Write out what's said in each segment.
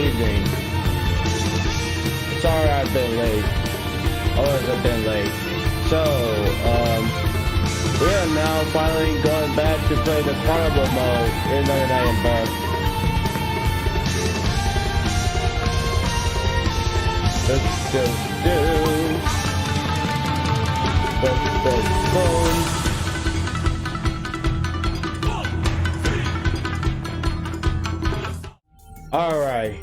evening. Sorry I've been late. Always have been late. So, we are now finally going back to play the Chronicle mode in the night and bar. Let's just do the phone. Alright.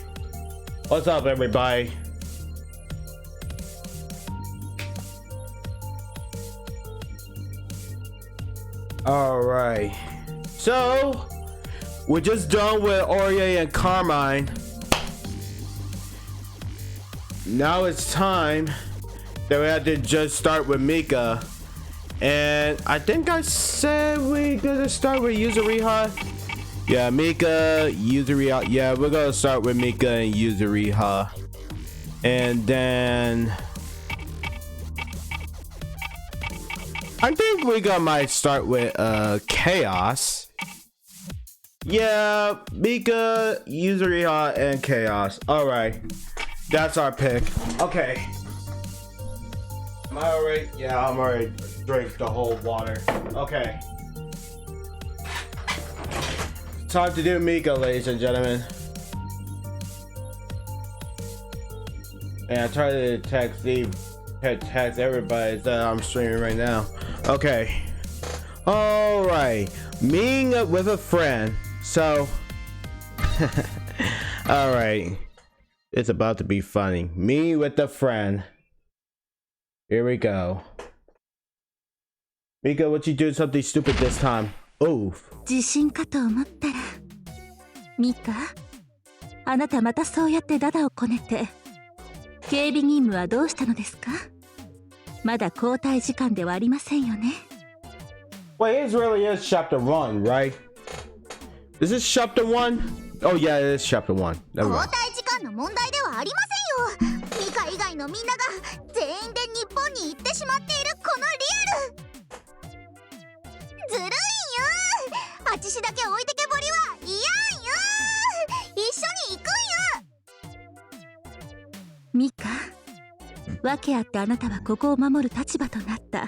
What's up, everybody? Alright. So, we're just done with Aurier and Carmine. Now it's time that we have to just start with Mika. And I think I said we're gonna start with Yuzuriha. Yeah, Mika, Yuzuriha. Yeah, we're gonna start with Mika and Yuzuriha. And then I think we might start with Chaos. Yeah, Mika, Yuzuriha, and Chaos. Alright. That's our pick. Okay. Am I already? Yeah, I'm already drank the whole water. Okay. Time to do Mika, ladies and gentlemen. And I try to text everybody that I'm streaming right now. Okay. Alright. Meeting up with a friend. So alright. It's about to be funny. Me with a friend. Here we go. Mika, what you doing something stupid this time? Oh. 地震かと思ったらミカ、あなたまたそうやってダダをこねて警備任務はどうしたのですか？まだ交代時間ではありませんよね。 Wait, it really is chapter 1, right? Is this chapter 1? Oh yeah, it is chapter 1. 交代時間の問題ではありませんよ。ミカ以外のみんなが全員で日本に行ってしまっているこのリアル。ずるいよ。あちしだけ置いてけぼりは嫌よ。一緒に行くんよ。ミカ、訳あってあなたはここを守る立場となった。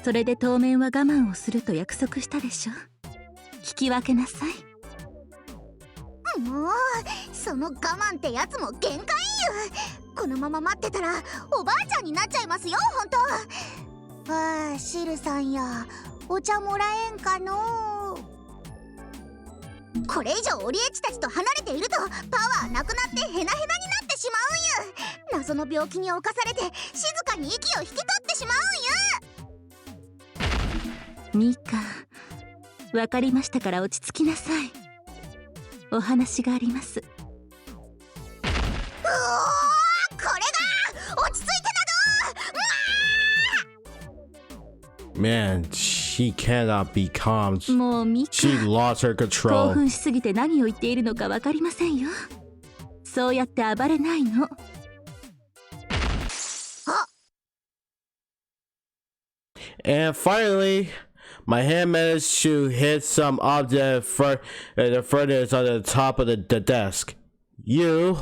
それで当面は我慢をすると約束したでしょ。聞き分けなさい。もうその我慢ってやつも限界よ。このまま待ってたらおばあちゃんになっちゃいますよ、ほんと。ああ、シルさんやお茶もらえんかの。これ以上オリエッチたちと離れているとパワーなくなってヘナヘナになってしまうんよ。謎の病気に侵されて静かに息を引き取ってしまうんよ。ミカ、わかりましたから落ち着きなさい。お話があります。これが落ち着いてたど。Man, she cannot be calm. もうミカ、 She lost her 興 control. 奮しすぎて何を言っているのかわかりませんよ。そうやって暴れないの。And finally, my hand managed to hit some object for the furnace on the top of the desk. You.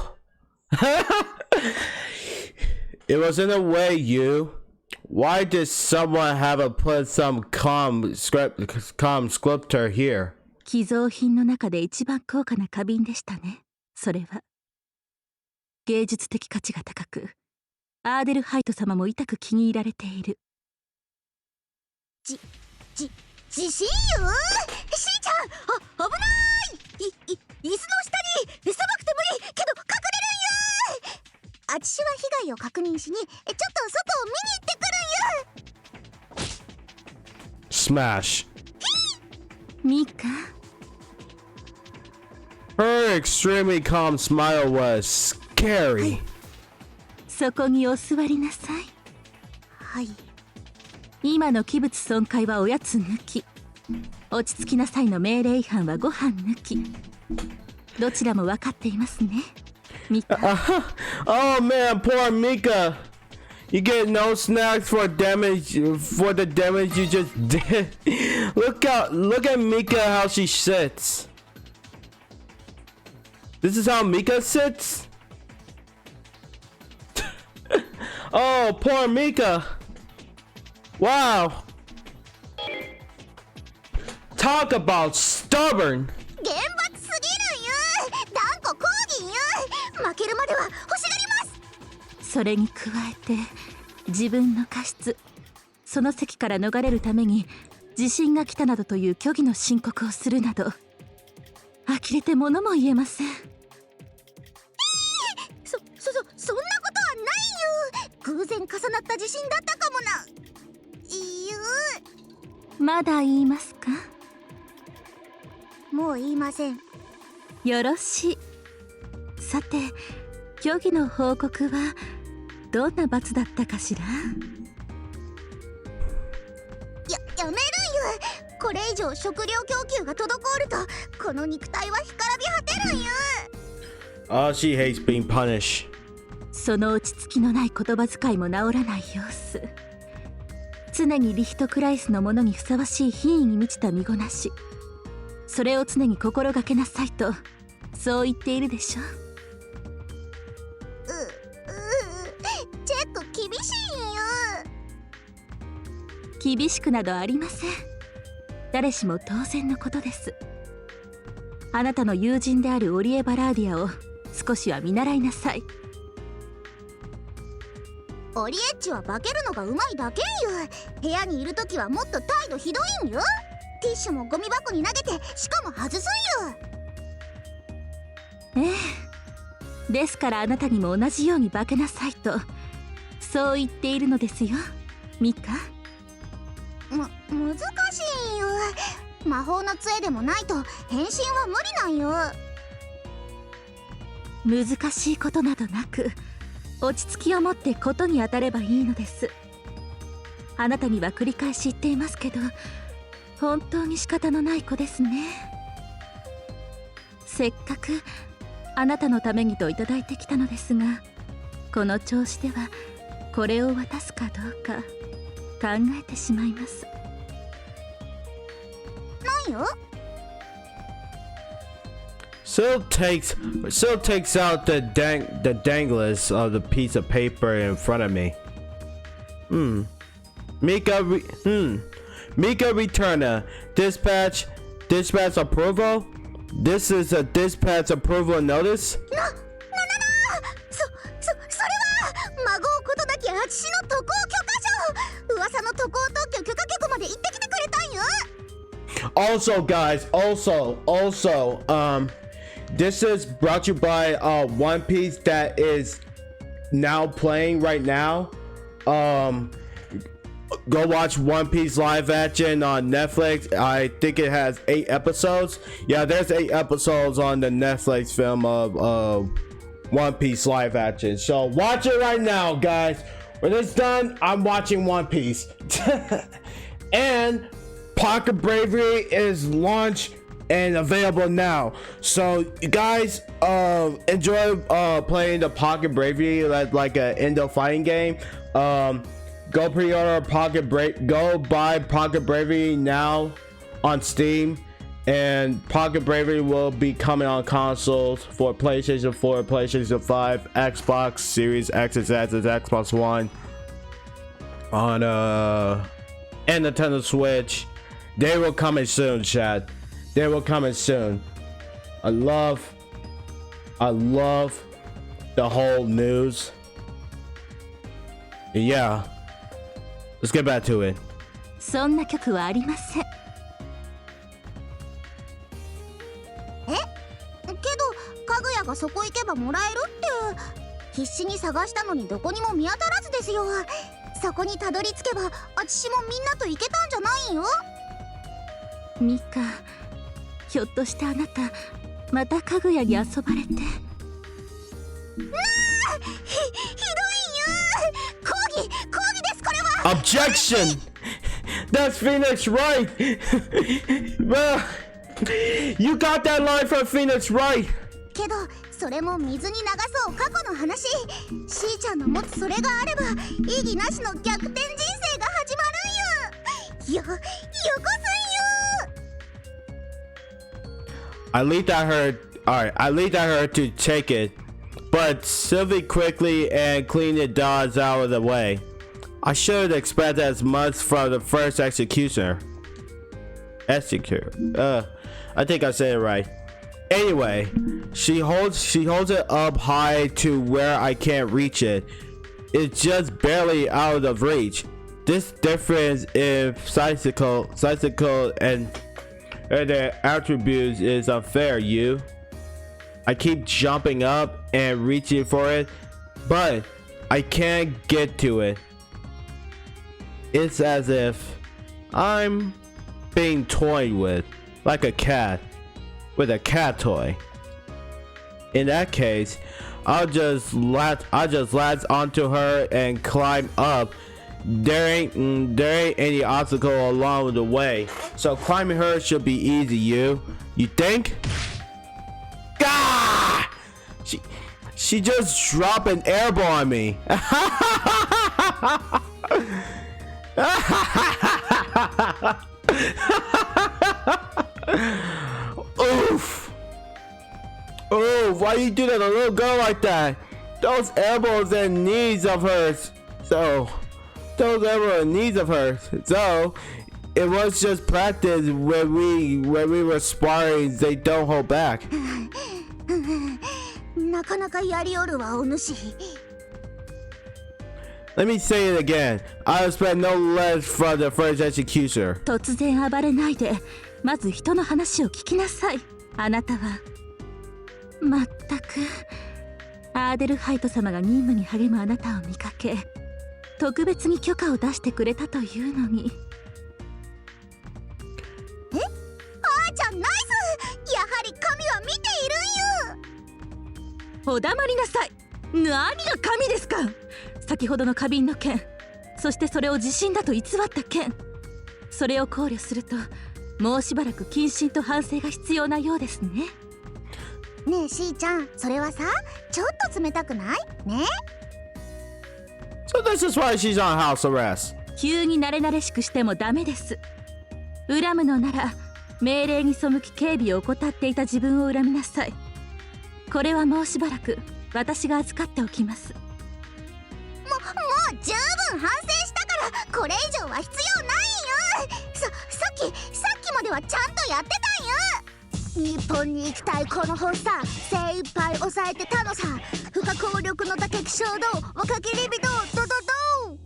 It was in a way, you. Why did someone have a put some calm sculptor here? 寄贈品の中で一番高価な花瓶でしたね。それは芸術的価値が高く、アーデルハイト様も痛く気に入られている。地震よ。しーちゃん、危ない。椅子の下に狭くて無理けど隠れるんよ。あちしは被害を確認しにちょっと外を見に行ってくるんよ。 Smash. ミカ、 Her extremely calm smile was scary. そこにお座りなさい。はい。今の器物損壊はおやつ抜き、落ち着きなさいの命令違反はご飯抜き。どちらも分かっていますね、ミカ。Oh man, poor Mika. You get no snacks for the damage you just did. Look at Mika how she sits. This is how Mika sits? Oh, poor Mika. Wow. Talk about stubborn. 厳罰すぎるんゆ断固抗議んゆ負けるまでは欲しがります。それに加えて自分の過失、その席から逃れるために地震が来たなどという虚偽の申告をするなど呆れて物も言えません。そんなことはないよ。偶然重なった地震だったかもな。まだ言いますか？もう言いません。よろしい。さて、虚偽の報告はどんな罰だったかしら？やめるんゆ。これ以上食料供給が滞るとこの肉体は干からび果てるんゆ。Oh, she hates being punished. その落ち着きのない言葉遣いも治らない様子。常にリヒトクライスのものにふさわしい品位に満ちた身ごなし、それを常に心がけなさいとそう言っているでしょ。チェック厳しいんゆ。厳しくなどありません。誰しも当然のことです。あなたの友人であるオリエ・バラーディアを少しは見習いなさい。オリエッチは化けるのがうまいだけんゆ。部屋にいるときはもっと態度ひどいんゆ。ティッシュもゴミ箱に投げてしかも外すんゆ。ええ、ですからあなたにも同じように化けなさいとそう言っているのですよ、ミカ。難しいんゆ。魔法の杖でもないと変身は無理なんゆ。難しいことなどなく落ち着きを持ってことに当たればいいのです。あなたには繰り返し言っていますけど、本当に仕方のない子ですね。せっかくあなたのためにといただいてきたのですが、この調子ではこれを渡すかどうか考えてしまいます。なんよ。Sil takes out the danglers of the piece of paper in front of me. Mika returner. Dispatch approval. This is a dispatch approval notice. それは孫うことなきあちしの渡航許可証。噂の渡航特許許可局まで行ってきてくれたんよ。Also, guys, this is brought to you by One Piece that is now playing right now. Go watch One Piece live action on Netflix. I think it has 8 episodes. Yeah, there's 8 episodes on the Netflix film of One Piece live action. So watch it right now, guys. When it's done, I'm watching One Piece. And Pocket Bravery is launched and available now. So you guys enjoy playing the Pocket Bravery like an Indo fighting game. Go pre-order go buy Pocket Bravery now on Steam, and Pocket Bravery will be coming on consoles for PlayStation 4, PlayStation 5, Xbox Series X, Xbox One, on and Nintendo Switch. They will coming soon, Chad. They will coming soon. I love the whole news. Yeah, let's get back to it. そんな曲はありません。けどかぐやがそこ行けばもらえるって必死に探したのにどこにも見当たらずですよ。そこにたどり着けばあちしもみんなと行けたんじゃないよ。ミカ、ひょっとしてあなたまたかぐやに遊ばれて。ひどいんゆ。抗議ですこれは。 Objection! That's Phoenix Wright. Well, you got that line from Phoenix Wright. けどそれも水に流そう過去の話。しーちゃんの持つそれがあれば意義なしの逆転人生が始まるんよ。よこすんよ。At least Alright, I leave at her to take it, but Sylvie quickly and clean the dogs out of the way. I should expect as much from the first executioner. I think I said it right. Anyway, she holds it up high to where I can't reach it. It's just barely out of reach. This difference in physical and their attributes is unfair, you. I keep jumping up and reaching for it, but I can't get to it. It's as if I'm being toyed with, like a cat with a cat toy. In that case, I'll just latch onto her and climb up. There ain't any obstacle along the way, so climbing her should be easy. You think? Gah! She just dropped an airball on me. Oof! Oh, why you do that to a little girl like that? Those elbows and knees of hers. So it was just practice when we were sparring. They don't hold back. なかなかやりおるわお主。 Let me say it again. I expect no less from the first executioner. 突然暴れないで、まず人の話を聞きなさい。あなたはまったくアーデルハイト様が任務に励むあなたを見かけ、特別に許可を出してくれたというのに。あーちゃんナイス。やはり神は見ているんよ。お黙りなさい。何が神ですか。先ほどの花瓶の件、そしてそれを地震だと偽った件、それを考慮するともうしばらく謹慎と反省が必要なようですね。ねえしーちゃん、それはさ、ちょっと冷たくないね。 So this is why she's on house arrest. 急に慣れ慣れしくしてもダメです。恨むのなら命令に背き警備を怠っていた自分を恨みなさい。これはもうしばらく私が預かっておきます。もう十分反省したからこれ以上は必要ないんよ。さっきまではちゃんとやってたんよ。日本に行きたいこの発作精一杯抑えてたのさ。不可抗力の竹気衝動若きリビドドドド。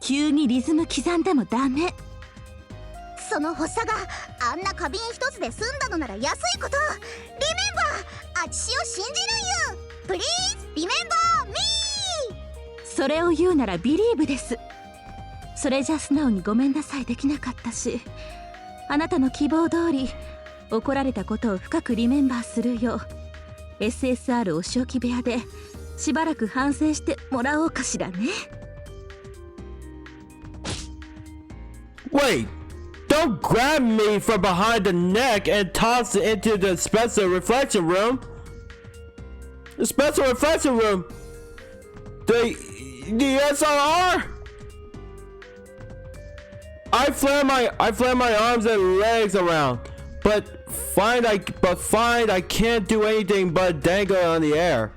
急にリズム刻んでもダメ。その発作があんな花瓶一つで済んだのなら安いこと。リメンバー、あちしを信じるんよ。プリーズリメンバーミー。それを言うならビリーブです。それじゃ素直にごめんなさいできなかったし、あなたの希望通り怒られたことを深くリメンバーするよう SSR お仕置き部屋でしばらく反省してもらおうかしらね。 Wait! Don't grab me from behind the neck and toss it into the special reflection room. The special reflection room. The SRR. I flare my arms and legs around, but find I can't do anything but dangle on the air.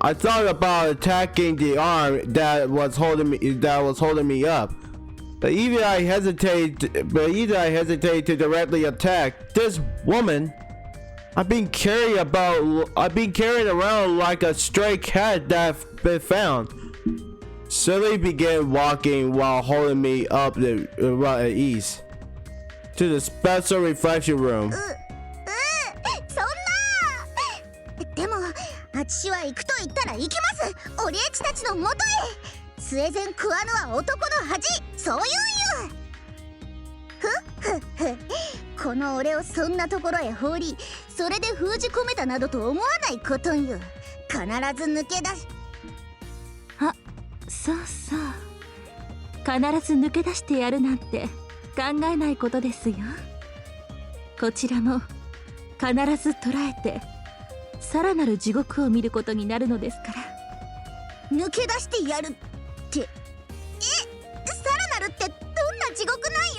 I thought about attacking the arm that was holding me up. But either I hesitate to directly attack this woman. I've been carrying around like a stray cat that's been found. Sully began walking while holding me up at ease to the special reflection room. そんな。でもあちしは行くと言ったら行きます。オリエチたちの元へ。スウェゼン食わぬは男の恥、そう言うんよ。この俺をそんなところへ放り、それで封じ込めたなどと思わないことんよ。必ず抜け出し。あ、そうそう、必ず抜け出してやるなんて考えないことですよ。こちらも必ず捕らえてさらなる地獄を見ることになるのですから。抜け出してやるって、さらなるってどんな地獄なんよ。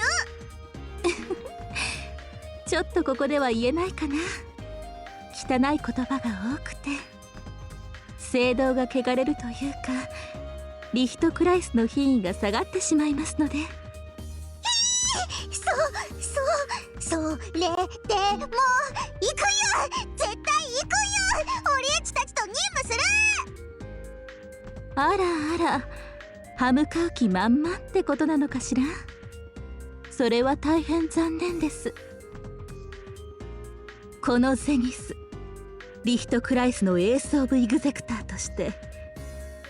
ちちょっとここでは言えないかな。汚い言葉が多くて聖堂が汚れるというか、リヒトクライスの品位が下がってしまいますので。それでも行くよ、絶対行くよ。俺っちたちと任務する。あらあら、歯向かう気満々ってことなのかしら。それは大変残念です。このゼニス、リヒトクライスのエース・オブ・イグゼクターとして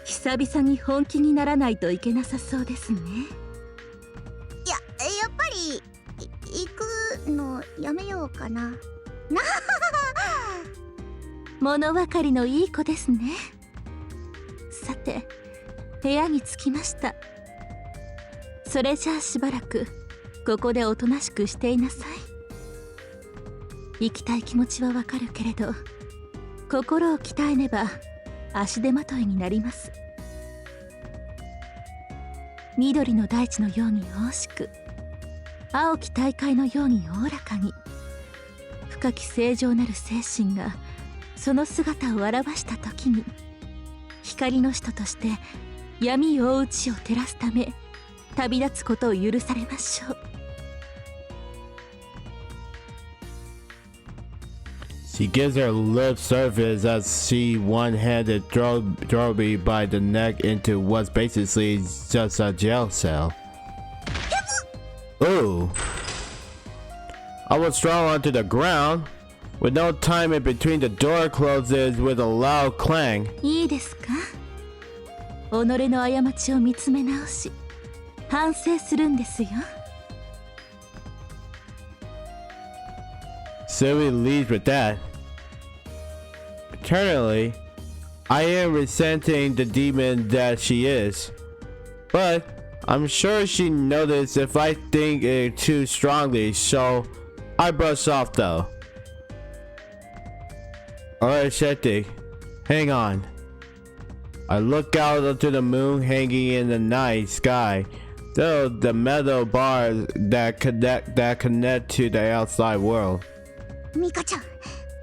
久々に本気にならないといけなさそうですね。やっぱり行くのやめようかな。物分かりのいい子ですね。さて、部屋に着きました。それじゃあしばらくここでおとなしくしていなさい。行きたい気持ちはわかるけれど、心を鍛えねば足手まといになります。緑の大地のように大しく、青き大海のようにおおらかに、深き清浄なる精神がその姿を表した時に、光の使徒として闇大打ちを照らすため旅立つことを許されましょう。She gives her lip service as she one-handed throw me by the neck into what's basically just a jail cell. Ooh. I was thrown onto the ground with no time in between. The door closes with a loud clang. いいですか。己の過ちを見つめ直し反省するんですよ。So we leave with that. Eternally, I am resenting the demon that she is, but I'm sure she noticed if I think it too strongly, so I brush off though. Alright, Shetty, hang on. I look out onto the moon hanging in the night sky, though the metal bars that connect to the outside world. ミカちゃん、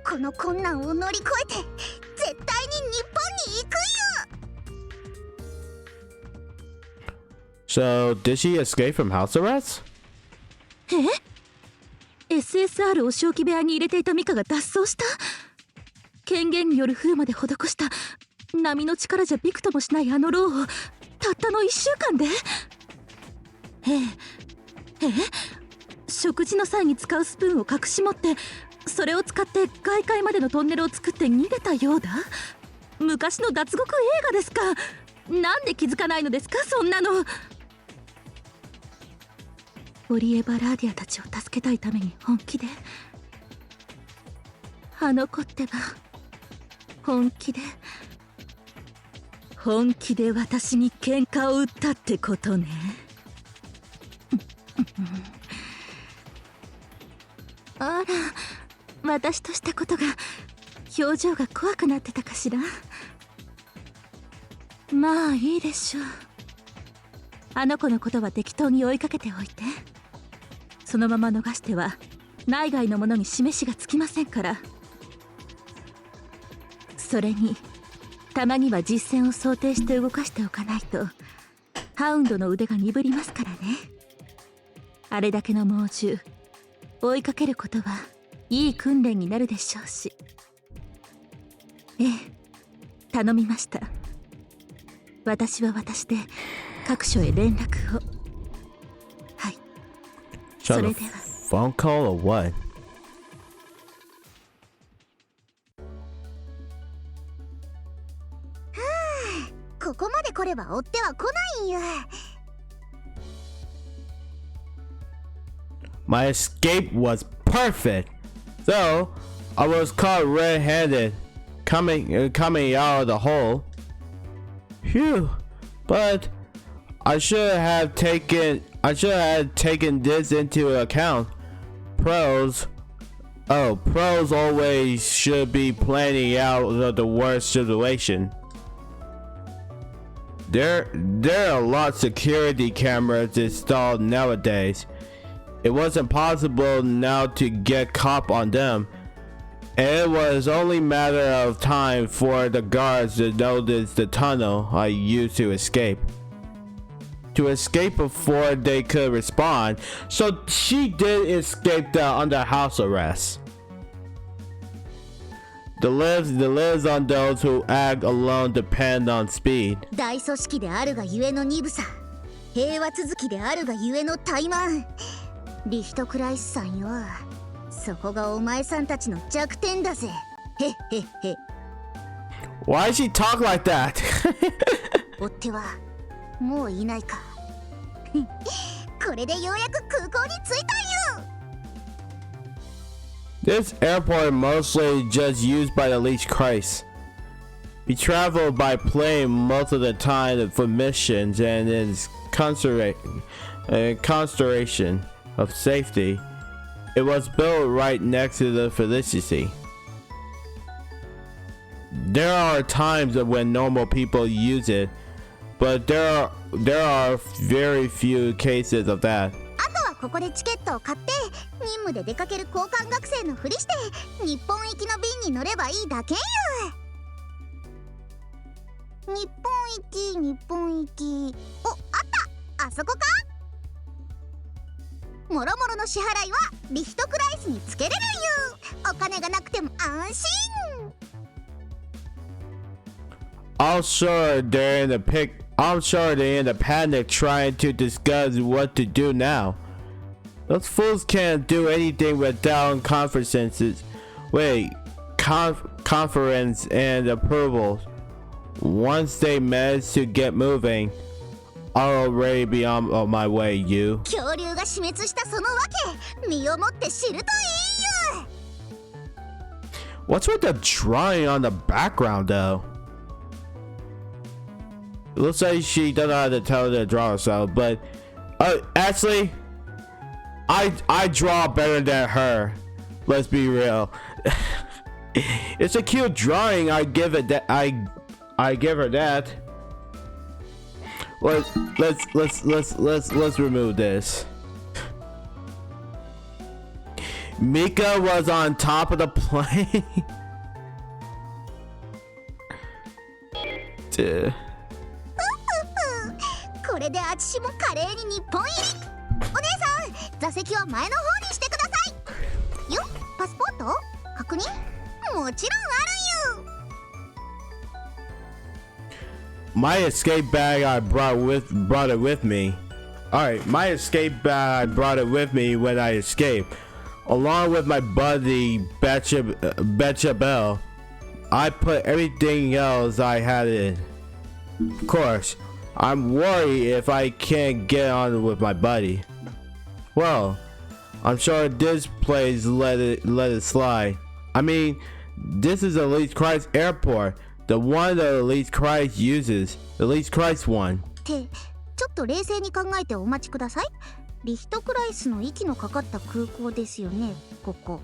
この困難を乗り越えて絶対に日本に行くよ。 So, did she escape from house arrest? え？ SSR を正気部屋に入れていたミカが脱走した？権限による封まで施した波の力じゃびくともしないあの牢をたったの1週間で？食事の際に使うスプーンを隠し持って、それを使って外界までのトンネルを作って逃げたようだ。昔の脱獄映画ですか。なんで気づかないのですか、そんなの。オリエバ・ラーディアたちを助けたいために本気で、あの子ってば本気で私に喧嘩を売ったってことね。あら、私としたことが表情が怖くなってたかしら。まあいいでしょう。あの子のことは適当に追いかけておいて。そのまま逃しては内外のものに示しがつきませんから。それにたまには実戦を想定して動かしておかないとハウンドの腕が鈍りますからね。あれだけの猛獣追いかけることはいい訓練になるでしょうし。ええ、頼みました。私は私で各所へ連絡を。はい、それでは。 Phone call or what? ここまで来れば追っては来ないよ。My escape was perfect, though I was caught red-handed coming out of the hole. Phew! But I should have taken this into account. Pros always should be planning out the worst situation. There are a lot of security cameras installed nowadays. It wasn't possible now to get caught on them. And it was only a matter of time for the guards to notice the tunnel I used to escape. To escape before they could respond, so she did escape under house arrest. The lives on those who act alone depend on speed. 大組織であるがゆえの鈍さ、平和続きであるがゆえの怠慢。リヒトクライスさんよ、そこがお前さんたちの弱点だぜ。へっへっへ。Why does she talk like that? 追っ手はもういないか。これでようやく空港に着いたんよ。This airport mostly just used by the least Christ. We travel by plane most of the time for missions and its consideration of safety. It was built right next to the Felicity. There are times when normal people use it, but there are very few cases of that. あとはここでチケットを買って任務で出かける交換学生のふりして日本行きの便に乗ればいいだけよ。日本行き。お、あった、あそこか。もろもろの支払いはリヒトクライスにつけれるんよ。お金がなくても安心。I'm sure they're in the panic trying to discuss what to do now. Those fools can't do anything without conference and approval. Once they manage to get moving, I'll already be on my way, you. 恐竜が死滅したそのわけ、身をもって知るといいよ。What's with the drawing on the background, though? It looks like she doesn't know how to tell her to draw herself, but actually, I draw better than her. Let's be real. It's a cute drawing. I give it that. I give her that. Let's remove this. Mika was on top of the plane. Dude. これであちしも華麗に日本入り。お姉さん、座席は前の方にしてください。よ、パスポート確認？もちろんあるんよ。My escape bag, I brought it with me. Alright, my escape bag, I brought it with me when I escaped. Along with my buddy Betcha Bell, I put everything else I had in. Of course, I'm worried if I can't get on with my buddy. Well, I'm sure this place let it slide. I mean, this is the least Christ airport. The one that the least Christ uses. The least Christ one. ってちょっと冷静に考えてお待ちください。リヒトクライスの息のかかった空港ですよね、ここ。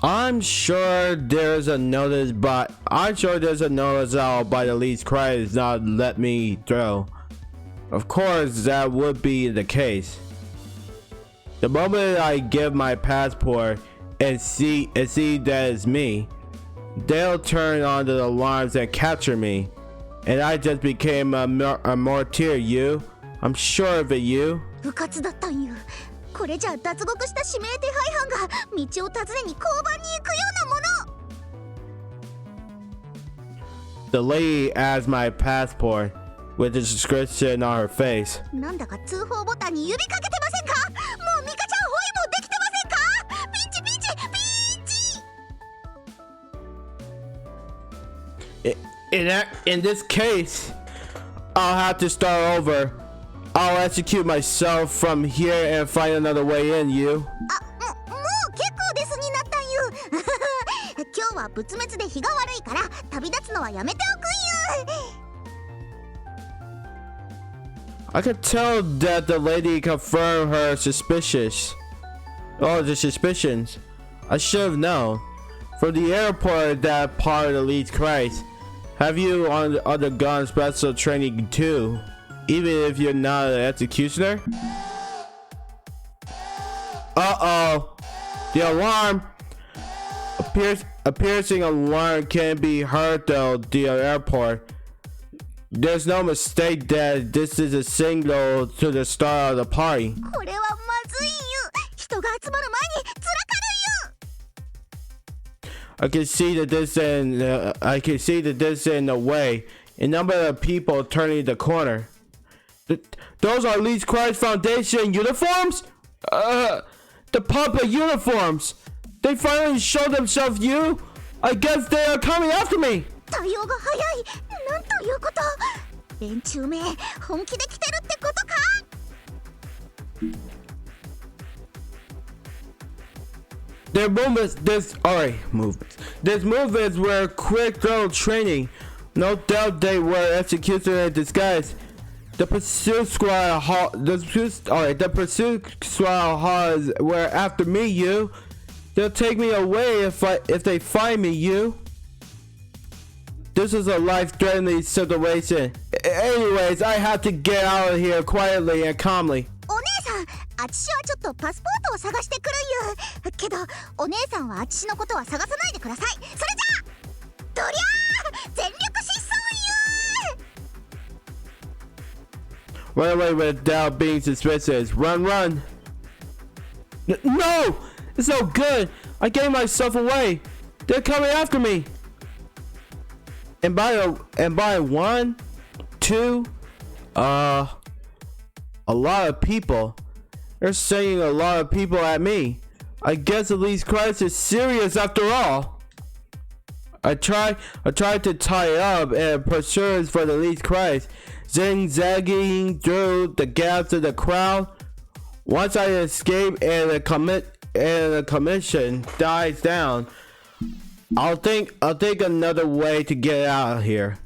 I'm sure there's a notice out by the least Christ not let me through. Of course, that would be the case. The moment I give my passport and see that it's me, they'll turn on the alarms and capture me, and I just became a martyr. You, I'm sure of it. You. 部活だったんよ。これじゃ脱獄した指名手配犯が道を尋ねに交番に行くようなもの。The lady asked my passport with the description on her face. なんだか通報ボタンに指かけてませんか？もうミカちゃんホイもできてませんか？ピンチピンチピンチ。In this case, I'll have to start over. I'll execute myself from here and find another way in. You. もう結構ですになったんよ。今日は仏滅で日が悪いから旅立つのはやめておくんよ。I could tell that the lady confirmed her suspicions. Oh, the suspicions. I should have known. From the airport, that part of the least Christ. Have you undergone special training too? Even if you're not an executioner? Uh-oh. The alarm. A piercing alarm can be heard though the airport. There's no mistake that this is a signal to the start of the party. これはまずいよ。人が集まる前にずらかるよ。 I can see that this in the way. A number of people turning the corner. Those are Lee's Christ Foundation uniforms? The puppet uniforms. They finally showed themselves, you? I guess they are coming after me. 対応が早い。なんということ。連中め、本気で来てるってことか。Their movements, These movements were quick throw training. No doubt they were executed in disguise. The pursuit squad were after me, you. They'll take me away if they find me, you. This is a life-threatening situation. Anyways, I have to get out of here quietly and calmly. お姉さん、あちしはちょっとパスポートを探してくるゆけど、お姉さんはあちしのことは探さないでください。それじゃあ、どりゃあ全力疾走ゆ Run away without being suspicious. Run, run. No! It's no good. I gave myself away. They're coming after me. And by one, two, a lot of people. They're sending a lot of people at me. I guess at least Christ is serious after all. I tried to tie up and pursue for the least Christ, zigzagging through the gaps of the crowd. Once I escape and the commission dies down, I'll think another way to get out of here.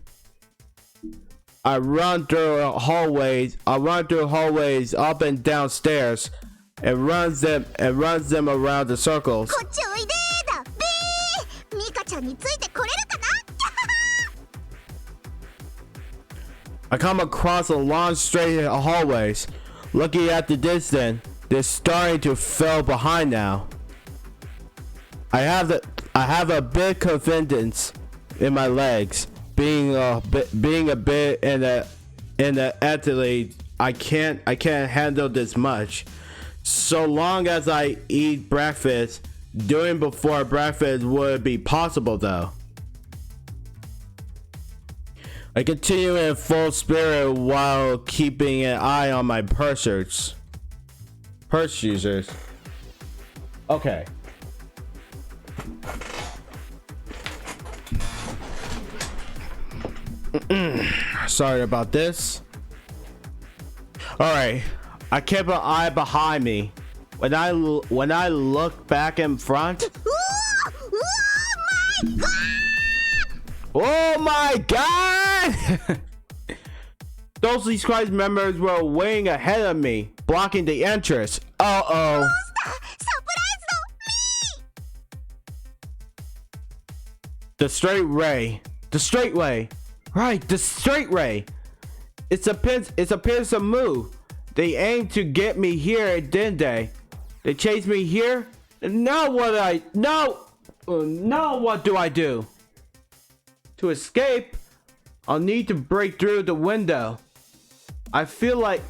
I run through hallways up and down stairs and runs them around the circles. こっちおいでーだべー。ミカちゃんについてこれるかな。 I come across a long straight hallways. Looking at the distance, they're starting to fall behind now. I have a bit confidence in my legs. Being a bit in the athlete, I can't handle this much. So long as I eat breakfast, doing before breakfast would be possible though. I continue in full spirit while keeping an eye on my purse users. Okay. Sorry about this. Alright, I kept an eye behind me. When I look back in front. Oh my god! Those Lee's Christ members were way ahead of me, blocking the entrance. Uh-oh. The straight way. Right, the straight way. It's a pincer move. They aimed to get me here, didn't they? They chased me here. Now what do I do? To escape, I'll need to break through the window. I feel like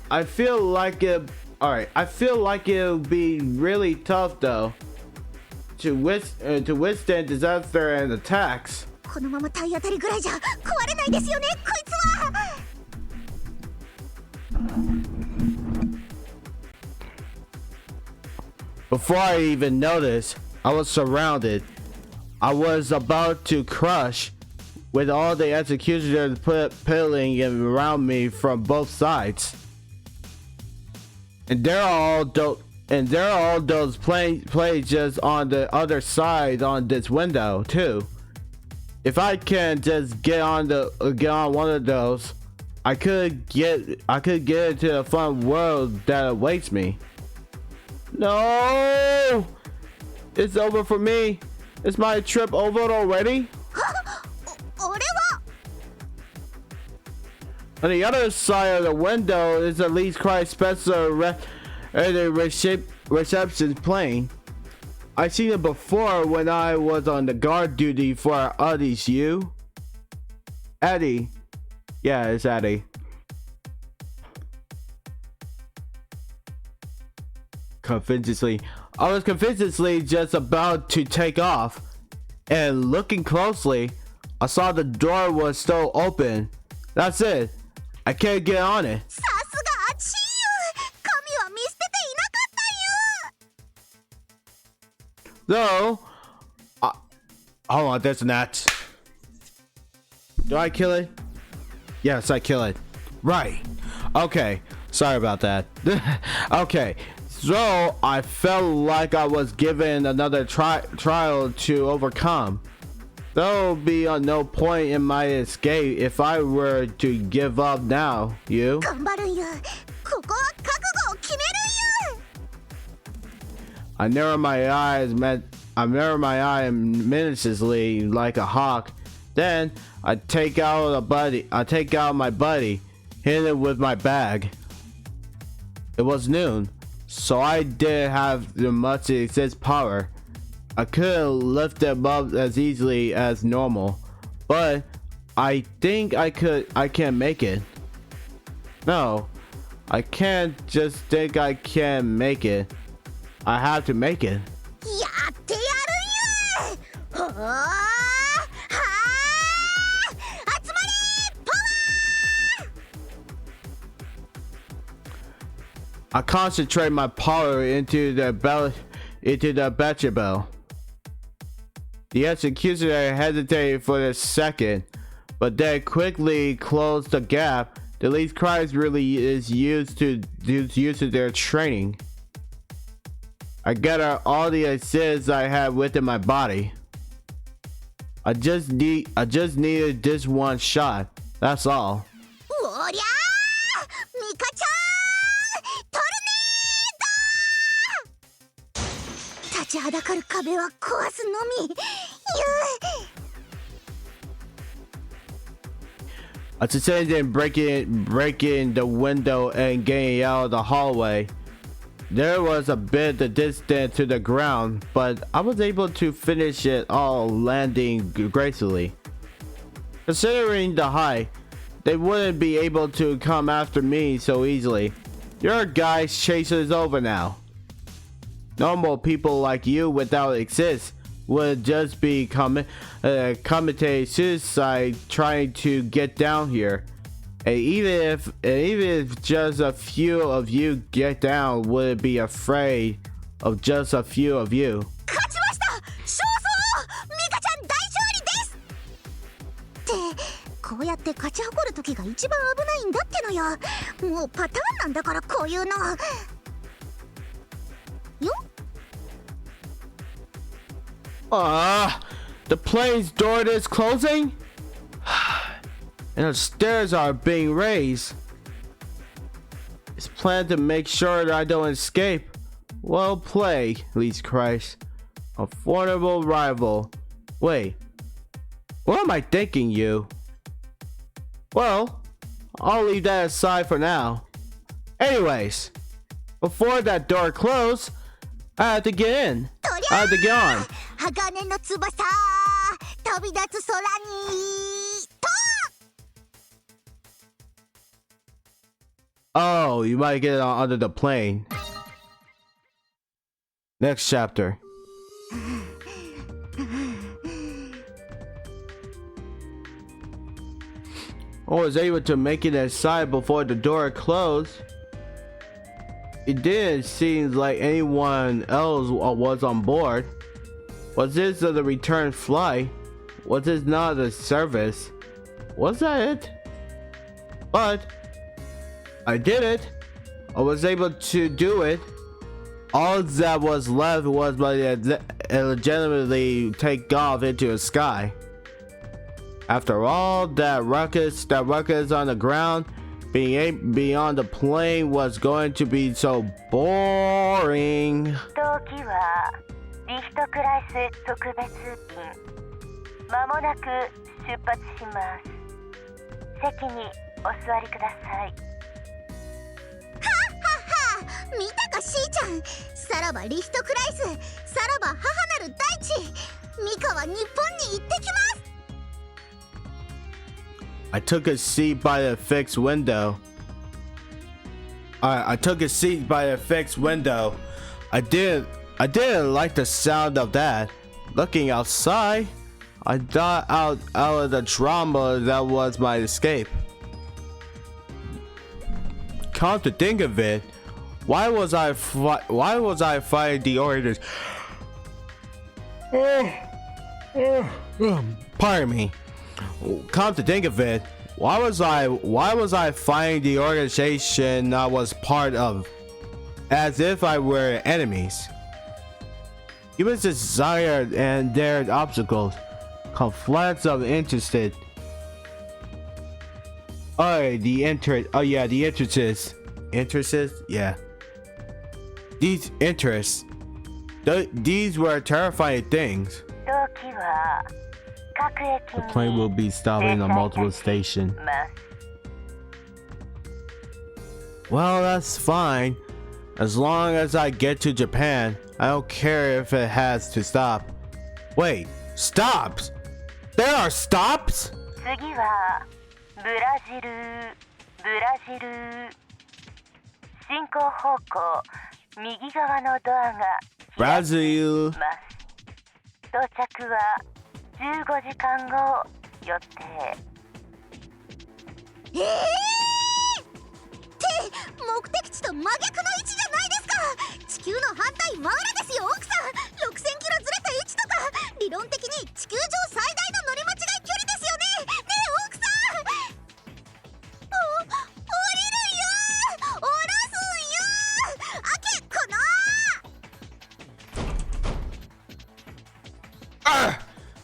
it'll be really tough though to withstand disaster and attacks. このまま体当たりぐらいじゃ壊れないですよね、こいつは。 Before I even noticed, I was surrounded. I was about to crush with all the executioners piling around me from both sides. And there are all those planes just on the other side on this window too. If I can just get on one of those, I could get into the fun world that awaits me. No! It's over for me. Is my trip over already? On the other side of the window is the Lee's Christ special at the reception plane. I seen it before when I was on the guard duty for Eddie's you. Eddie. Yeah, it's Eddie. I was convincingly just about to take off, and looking closely, I saw the door was still open. That's it. I can't get on it. さすがチーユ、神は見捨てていなかったよ。 So, hold on, there's an axe. Do I kill it? Yes, I kill it. Right. Okay. Sorry about that. Okay. So, I felt like I was given another trial to overcome. There will be no point in my escape if I were to give up now, you. 頑張るんや。ここは覚悟を決めるんや。 I narrow my eyes menacingly like a hawk. Then I take out my buddy, hit it with my bag. It was noon, so I didn't have much exist power. I couldn't lift them up as easily as normal, but I think I can't make it. No, I can't just think I can make it. I have to make it. やってやるんや。ほーはー、集まれパワー。 I concentrate my power into the battery bell. The executioner hesitated for a second, but then quickly closed the gap. The least cries really is used to their training. I gathered all the assists I had within my body. I just needed this one shot. That's all. おりゃー、ミカちゃん、トルネード。立ちはだかる壁は壊すのみ。I succeeded in breaking the window and getting out of the hallway. There was a bit of distance to the ground, but I was able to finish it all, landing gracefully. Considering the height, they wouldn't be able to come after me so easily. Your guy's chase is over now. Normal people like you without exist would just be committing suicide trying to get down here. And even if just a few of you get down, would be afraid of just a few of you. 勝ちました。勝訴。ミカちゃん大勝利です。ってこうやって勝ち誇る時が一番危ないんだってのよ。もうパターンなんだからこういうの。よ。The plane's door is closing, and the stairs are being raised. It's planned to make sure that I don't escape. Well played, Least Christ. A formidable rival. Wait, what am I thinking, you? Well, I'll leave that aside for now. Anyways, before that door closed, I had to get in. I had to get on. 鋼の翼飛び立つ空にと。 Oh, you might get it under the plane. Next chapter. I was able to make it inside before the door closed. It didn't seem like anyone else was on board. Was this the return flight? Was this not a service? Was that it? But I did it. I was able to do it. All that was left was my legitimately take off into the sky. After all that ruckus on the ground, being on the plane was going to be so boring. 当機はリフトクライス特別便。まもなく出発します。席にお座りください。はっはっは、見たかしーちゃん、さらばリヒトクライス、さらば母なる大地、ミカは日本に行ってきます。 I took a seat by the fixed window. I took a seat by the fixed window. I didn't like the sound of that. Looking outside, I got out of the trauma that was my escape. Come to think of it, why was I fighting the orders? Pardon me. Come to think of it, why was I fighting the organization I was part of, as if I were enemies? Human desire and their obstacles, conflicts of interest. The interests. Yeah. These interests. These were terrifying things. The plane will be stopping on multiple stations. Well, that's fine. As long as I get to Japan, I don't care if it has to stop. Wait, stops? There are stops? 次はブラジル進行方向右側のドアが開きます。到着は15時間後予定。って目的地と真逆の位置じゃないですか。地球の反対真裏ですよ奥さん。6000キロずれた位置とか理論的に地球上最大の乗り間違い距離ですよね。ねえ奥さん、降りるよ、降らすんよ、あけっこな。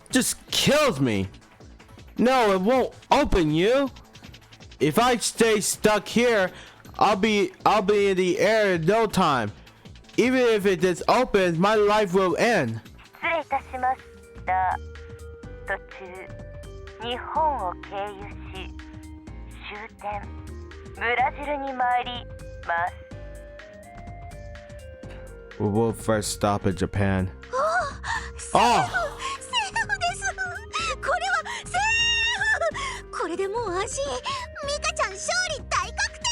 Just kills me. No, it won't open, you. If I stay stuck here, I'll be in the air in no time. Even if it just opens, my life will end. 失礼いたしました。途中日本を経由し終点ブラジルに参ります。We will first stop in Japan. セーフです。これはセーフ。これでもう安心。ミカちゃん勝利大確定。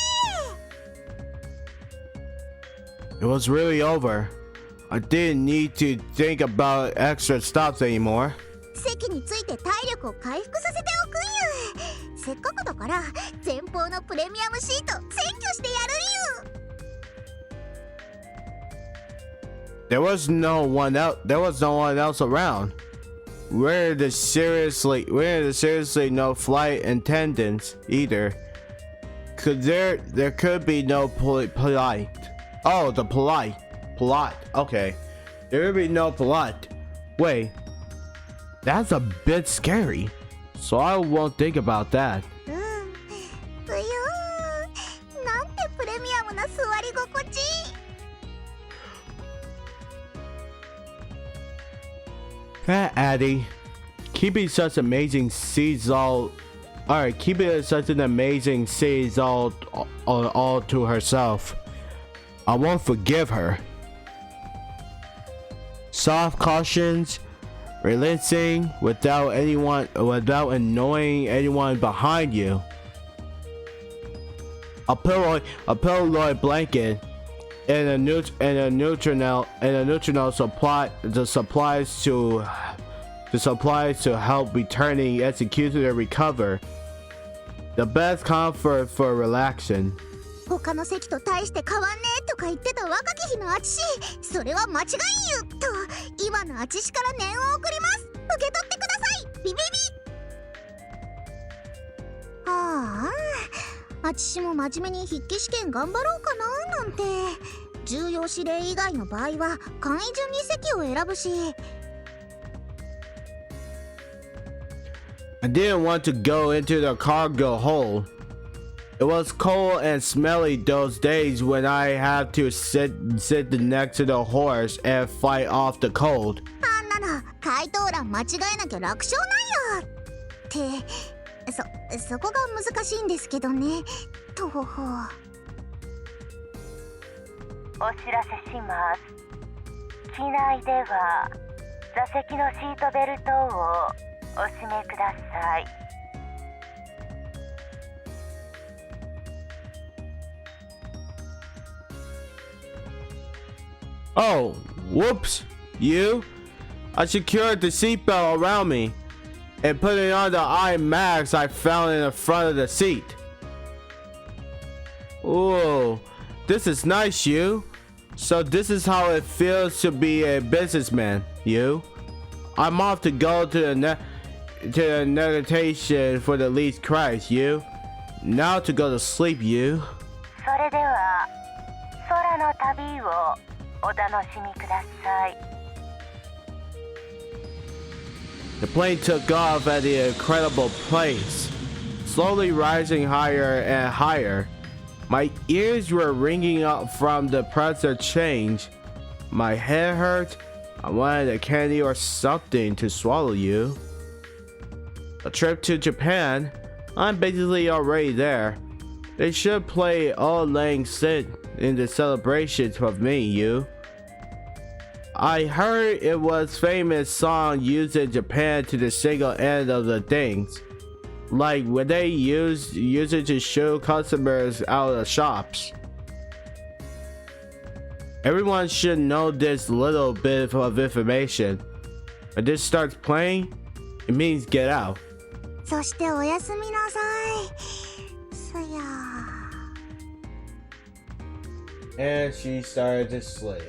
It was really over. I didn't need to think about extra stops anymore. 席について体力を回復させておくんゆ。せっかくだから前方のプレミアムシート占拠してやるんゆ。 There was no one else around. We're the seriously no flight attendants either. There could be no polite. Oh, the polite. Okay. There would be no polite. Wait. That's a bit scary. So I won't think about that. うゆー、なんてプレミアムな座り心地。 Addie, keeping such amazing seeds all to herself. I won't forgive her. Soft cautions, relenting without annoying anyone behind you. A pillow blanket and a neutrino supply the supplies to help returning executioner recover. The best comfort for relaxing. 他の席と大して変わんねえとか言ってた若き日のあちし、それは間違いゆと今のあちしから念を送ります。受け取ってください。ビビビ。はあ、あちしも真面目に筆記試験頑張ろうかななんて。重要指令以外の場合は簡易順に席を選ぶし。 I didn't want to go into the cargo hold. It was cold and smelly those days when I had to sit next to the horse and fight off the cold. あんなの回答欄間違えなきゃ楽勝なんよ。ってそこが難しいんですけどね。とほほ。お知らせします。機内では座席のシートベルトをお締めください。Oh, whoops, you. I secured the seatbelt around me and put it on the eye mask I found in the front of the seat. Whoa, this is nice, you. So this is how it feels to be a businessman, you. I'm off to go to the meditation for the least Christ, you. Now to go to sleep, you. それでは空の旅をお楽しみください。The plane took off at the incredible pace, slowly rising higher and higher. My ears were ringing up from the pressure change. My head hurt. I wanted a candy or something to swallow, you. A trip to Japan. I'm basically already there. They should play Auld Lang Syne in the celebrations of me, you. I heard it was famous song used in Japan to the single end of the things. Like when they use it to show customers out of shops. Everyone should know this little bit of information. When this starts playing, it means get out. そしておやすみなさい。そや。And she started to sleep.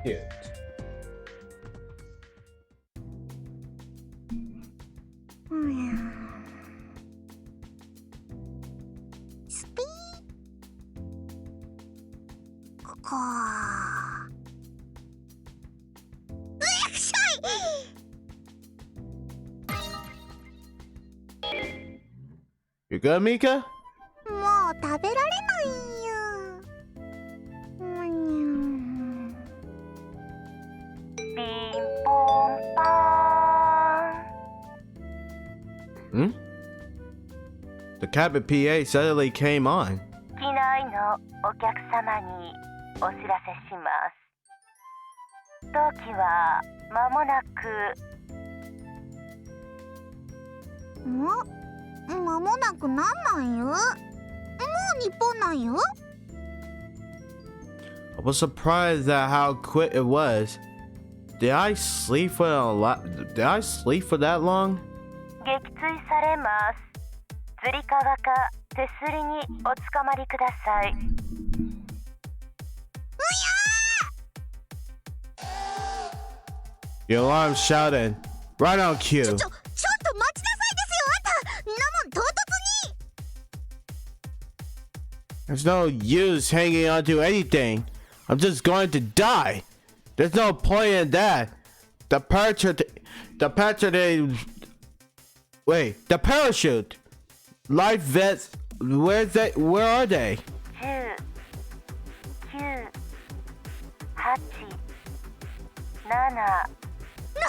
Cute. You good, Mika? もう食べられないよ。ピンポンパーン。Hmm? The cabin PA suddenly came on. 機内のお客様にお知らせします。当機は間もなく。間もなくなんなんよ。もう日本なんよ。I was surprised at how quick it was. Did I sleep for that long? 撃墜されます。つり革か手すりにおつかまりください。The alarm shouted. Right on cue. ちょっと待ちなさいですよ、あんた。なもん唐突に。There's no use hanging on to anything. I'm just going to die. There's no point in that. The parachute. Life vests. Where are they? 10、9、8、7。何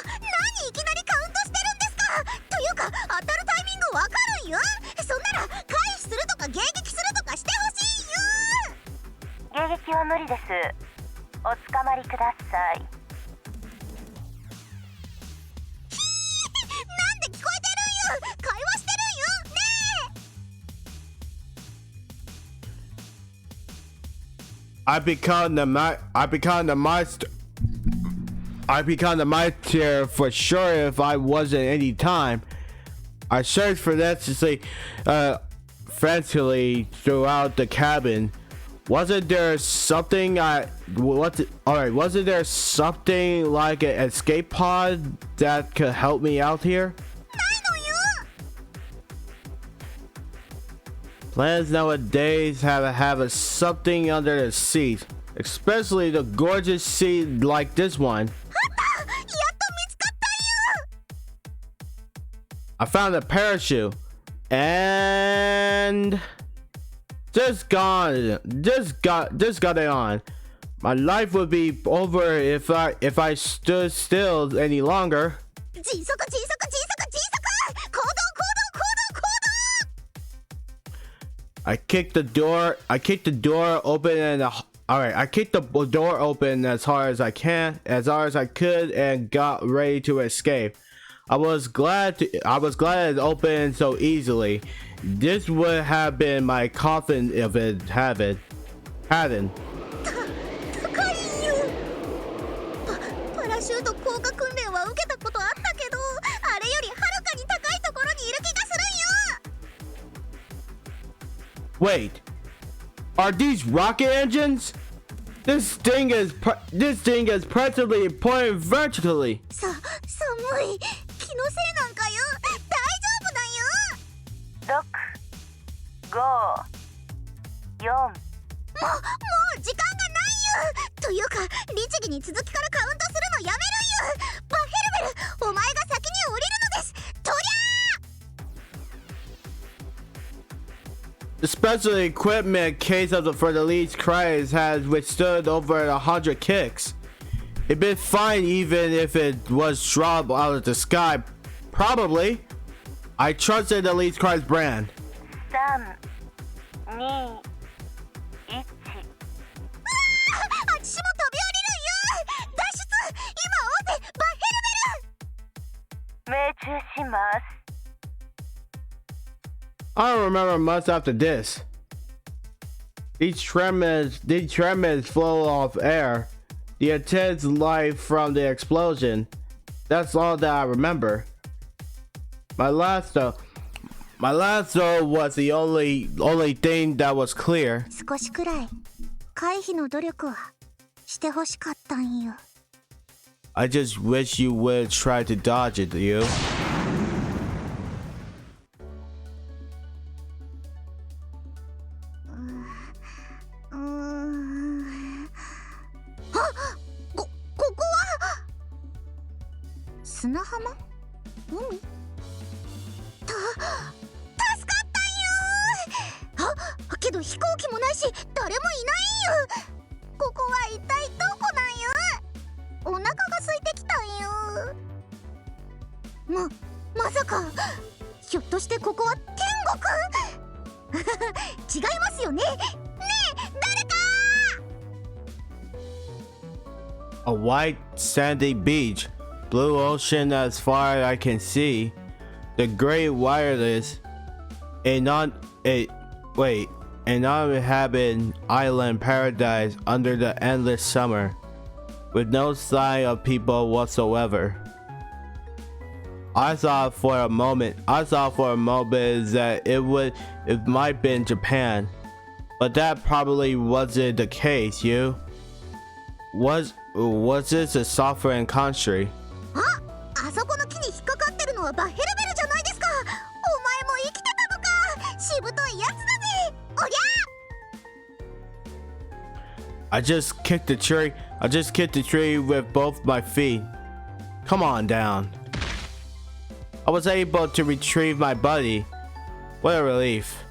いきなりカウントしてるんですか。というか当たるタイミングわかるんよ。そんなら回避するとか迎撃するとかしてほしいよ。迎撃は無理です。おつかまりください。なんで聞こえてるんよ。会話してるんよねえ。I become the master for sure if I wasn't any time. I searched for frantically throughout the cabin. Wasn't there something wasn't there something like an escape pod that could help me out here? ないのよ。Plans nowadays have something under the seat, especially the gorgeous seat like this one. やっと見つかったよ。I found a parachute and just got it on. My life would be over if I stood still any longer. 小さく小さく小さく小さく。行動。I kicked the door open All right, I kicked the door open as hard as I could, and got ready to escape. I was glad it opened so easily. This would have been my coffin if it hadn't. 高いよ。パラシュート降下訓練は受けたことあったけど、あれよりはるかに高いところにいる気がするんよ。 Wait, are these rocket engines? This thing is practically pointing vertically. 寒い。気のせいなんかよ。大丈夫だよ。6、5、4。もう時間がないよ。というか律儀に続きからカウントするのやめるんよ。バヘルベル、お前が先に降りるのです。とりゃー。 The special equipment case for the least cries has withstood over 100 kicks. It'd been fine even if it was dropped out of the sky. Probably. I trusted the least cries brand. 3、2、1。あっちも飛び降りるんよ。脱出。今オーテバヘルベル。命中します。 I don't remember much after this. These tremors flow off air. The intense light from the explosion. That's all that I remember. My last though was the only thing that was clear. 少しくらい回避の努力はしてほしかったんよ。 I just wish you would try to dodge it, you. ここは砂浜？海？助かったんよ。あ、けど飛行機もないし誰もいないんよ。ここは一体どこなんよ。お腹が空いてきたんよ。まさかひょっとしてここは天国？違いますよね。ねえ誰か。 A white sandy beach, blue ocean as far as I can see, the great wireless, an uninhabited island paradise under the endless summer, with no sign of people whatsoever. I thought for a moment that it might be in Japan, but that probably wasn't the case. Was this a sovereign country? あそこの木に引っかかってるのはバヘルベルじゃないですか。お前も生きてたのか。しぶといやつだぜ。おりゃ。 I just kicked the tree with both my feet. Come on down. I was able to retrieve my buddy. What a relief.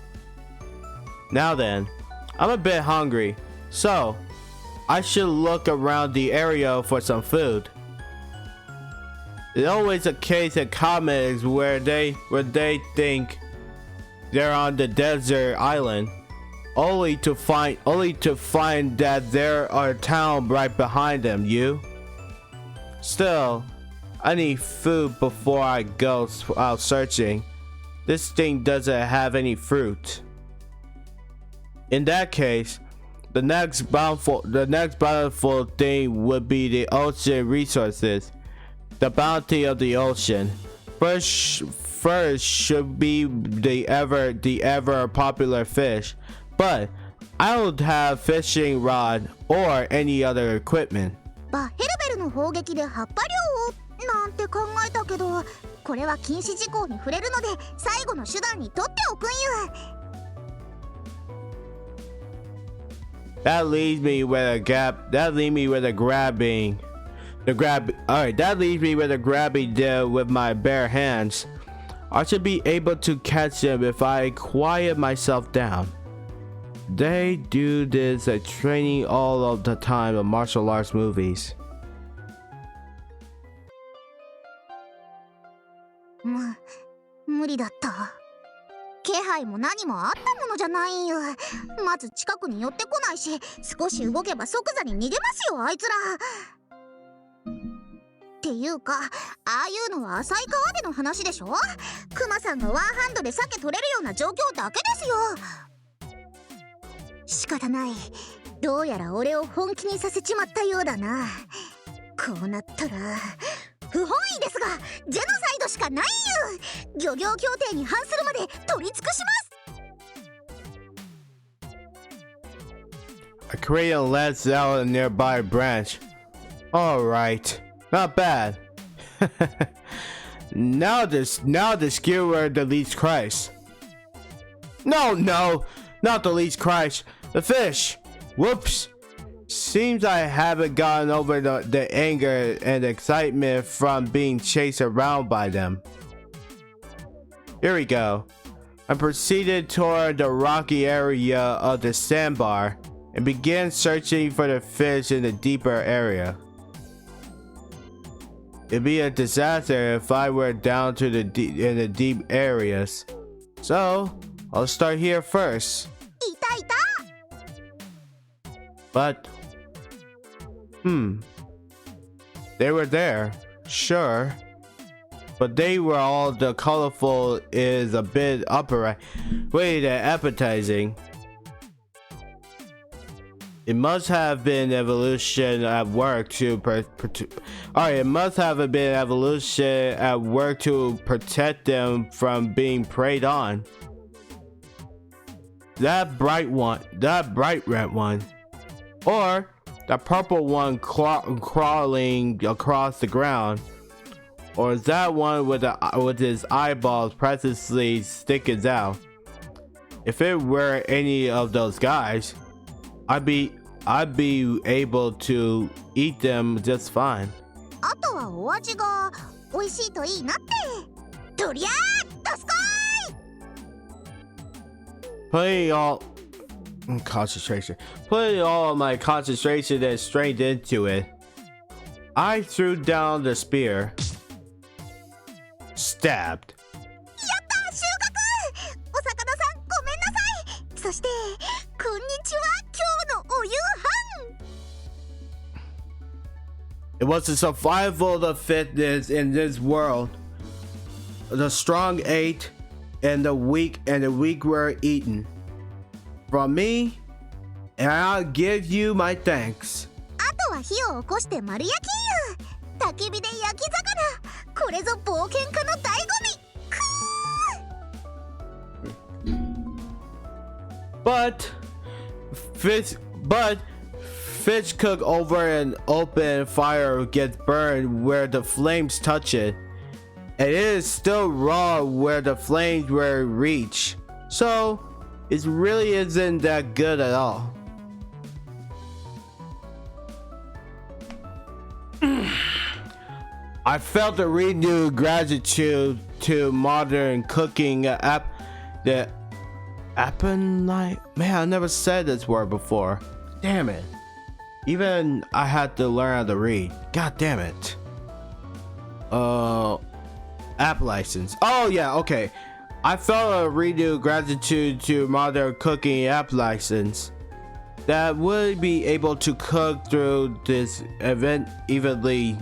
Now then, I'm a bit hungry, so I should look around the area for some food. It's always a case in comics where they think they're on the desert island, only to find that there are a town right behind them. Still, I need food before I go out searching. This thing doesn't have any fruit. In that case, the next bountiful thing would be the ocean resources, the bounty of the ocean. First should be the ever popular fish, but I don't have fishing rod or any other equipment. バヘルベルの砲撃で葉っぱ漁をなんて考えたけど、これは禁止事項に触れるので最後の手段に取っておくんよ。 That leaves me with a grabbing deal with my bare hands. I should be able to catch him if I quiet myself down. They do this at training all of the time of martial arts movies. 無理だった。気配も何もあったものじゃないんよ。まず近くに寄ってこないし、少し動けば即座に逃げますよあいつら。っていうか、ああいうのは浅い川での話でしょ。クマさんがワンハンドで鮭取れるような状況だけですよ。仕方ない。どうやら俺を本気にさせちまったようだな。こうなったら不本意ですがジェノサイドしかないよ。漁業協定に反するまで取り尽くします。A Korean lets out a nearby branch. Alright, not bad. Now the skewer deletes Christ. No, not deletes Christ. The fish. Whoops. Seems I haven't gotten over the anger and excitement from being chased around by them. Here we go. I proceeded toward the rocky area of the sandbar and began searching for the fish in the deeper area. It'd be a disaster if I were down to the deep areas. So, I'll start here first. But, they were there, sure. But they were all the colorful is a bit appetizing. It must have been evolution at work to it must have been evolution at work to protect them from being preyed on. That bright red one, or the purple one crawling across the ground, or that one with his eyeballs precisely sticking out. If it were any of those guys, I'd be able to eat them just fine. あとはお味が美味しいといいなって。とりゃーどすこーい。 Putting all of my concentration and strength into it, I threw down the spear. Stabbed. やったー収穫。お魚さんごめんなさい。そしてこんにちは今日のお夕飯。 It was the survival of the fitness in this world. The strong ate, and the weak were eaten. From me, and I'll give you my thanks. あとは火を起こして丸焼きよ。焚き火で焼き魚。これぞ冒険家の醍醐味。But fish cook over an open fire gets burned where the flames touch it, and it is still raw where the flames were reached. So it really isn't that good at all. I felt a renewed gratitude to modern cooking the appenite. Man, I never said this word before. Damn it. Even I had to learn how to read. God damn it. App license. Oh yeah, okay. I felt a renewed gratitude to modern cooking app license that would be able to cook through this event evenly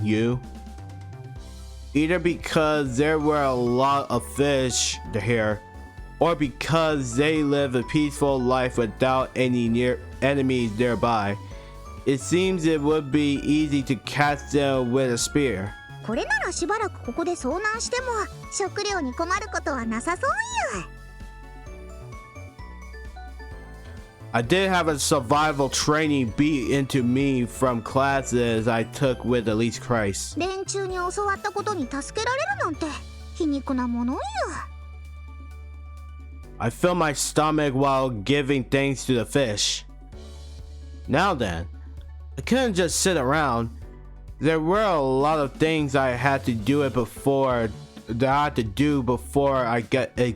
either because there were a lot of fish here, or because they live a peaceful life without any enemies nearby. It seems it would be easy to catch them with a spear. これならしばらくここで遭難しても食料に困ることはなさそうよ。 I did have a survival training beat into me from classes I took with Elise Christ. 連中に教わったことに助けられるなんて皮肉なものよ。 I filled my stomach while giving thanks to the fish. Now then, I couldn't just sit around. There were a lot of things I had to do before it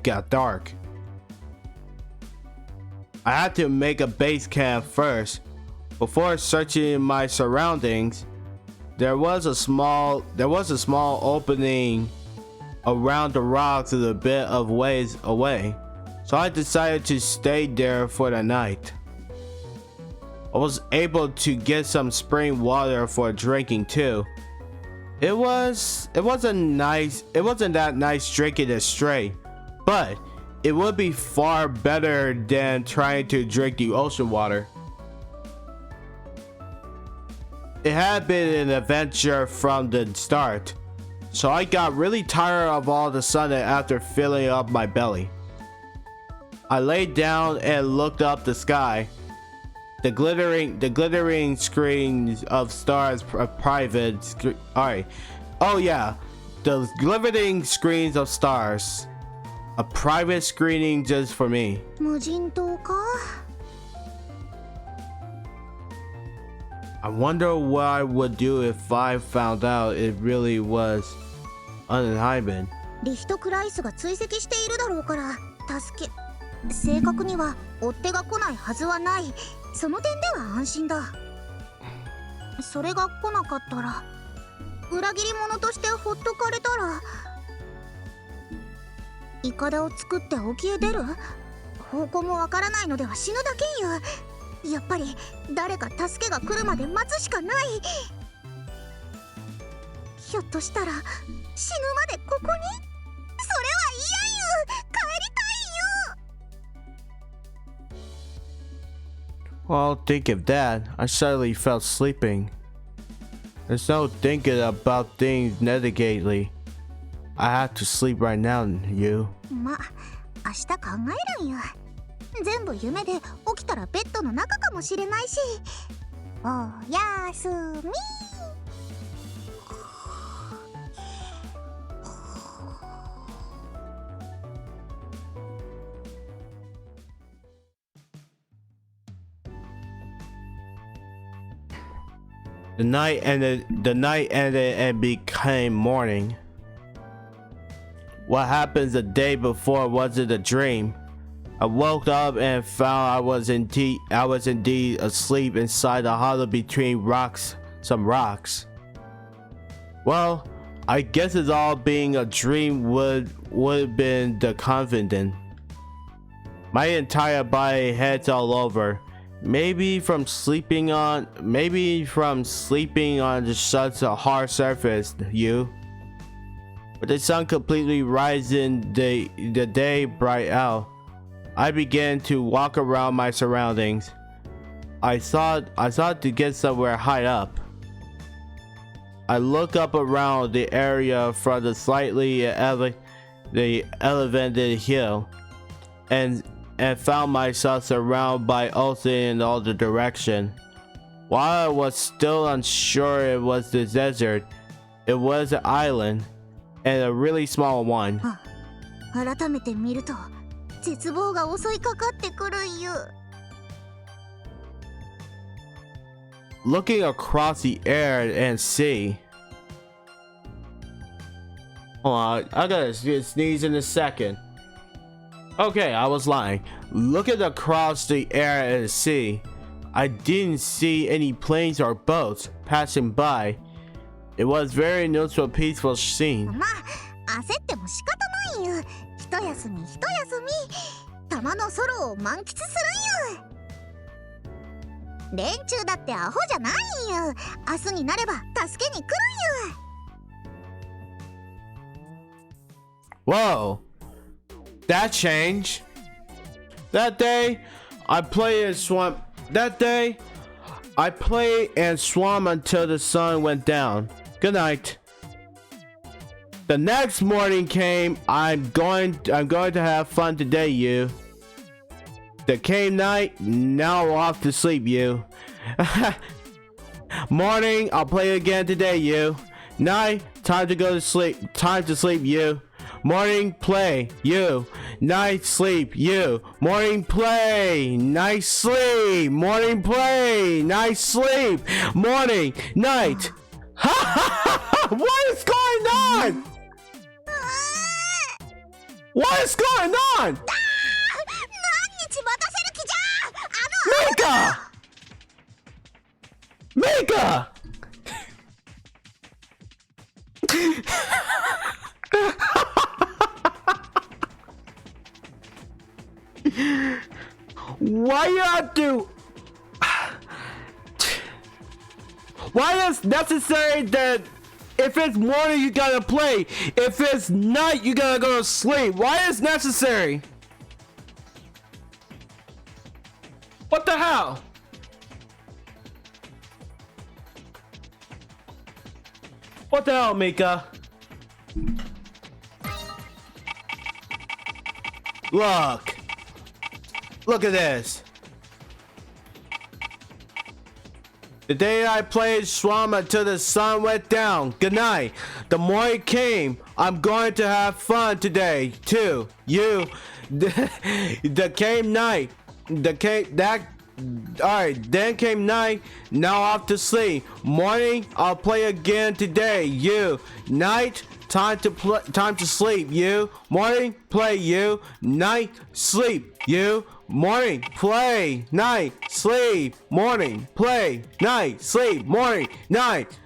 got dark. I had to make a base camp first. Before searching my surroundings, there was a small opening around the rocks a bit of ways away. so I decided to stay there for the night. I was able to get some spring water for drinking too. It wasn't that nice drinking it straight, but it would be far better than trying to drink the ocean water. It had been an adventure from the start, so I got really tired of all the sun after filling up my belly. I laid down and looked up the sky. The glittering screens of stars, alright. Oh yeah, the glittering screens of stars. A private screening just for me. 無人島か I wonder what I would do if I found out it really was uninhabited. リヒトクライスが追跡しているだろうから助け正確には追っ手が来ないはずはない。その点では安心だ。それが来なかったら裏切り者としてほっとかれたらイカダを作って沖へ出る方向もわからないのでは死ぬだけんよ。やっぱり誰か助けが来るまで待つしかない。ひょっとしたら死ぬまでここにそれは嫌よ。帰りたいよ。 Well, think of that. I suddenly felt sleeping. There's no thinking about things negatively. I have to sleep right now, you. ま、明日考えるんよ。全部夢で起きたらベッドの中かもしれないし。おやすみ。The night ended and became morning. What happened the day before wasn't a dream. I woke up and found I was indeed asleep inside the hollow between some rocks. Well, I guess it's all being a dream would have been the confident. My entire body hurts all over. Maybe from sleeping on such a hard surface, you. With the sun completely rising, the day bright out, I began to walk around my surroundings. I thought to get somewhere high up. I look up around the area from the slightly elevated hill, and found myself surrounded by ocean in all the direction. While I was still unsure it was the desert, it was an island, and a really small one. 改めて見ると絶望が襲いかかってくるんよ。 Looking across the air and sea. Hold on, I gotta sneeze in a second. Okay, I was lying. Looking across the air and sea, I didn't see any planes or boats passing by. It was very neutral, peaceful scene. まあ焦っても仕方ないよ。一休み一休み。玉のソロを満喫するんよ。連中だってアホじゃないよ。明日になれば助けに来るんよ。 Whoa, that changed. That day, I played and swam. That day, I played and swam until the sun went down. Good night. The next morning came. I'm going to have fun today, you. The came night. Now off to sleep, you. Morning, I'll play again today, you. Night, time to go to sleep. Time to sleep, you. Morning, play, you. Night, sleep, you. Morning, play. Night, sleep. Morning, play. Night, sleep. Morning, night. What is going on? What is going on? 何日待たせる気じゃ。Mika! Why you have to? Why is necessary that if it's morning you gotta play, if it's night you gotta go to sleep? Why is necessary? What the hell? What the hell, Mika? Look at this. The day I played swam until the sun went down. Good night. The morning came. I'm going to have fun today too. You, the came night. Alright, then came night. Now off to sleep. Morning, I'll play again today. You, night. Time to sleep. You, morning, play. You, night, sleep. You, morning, play, night, sleep, morning, play, night, sleep, morning, night.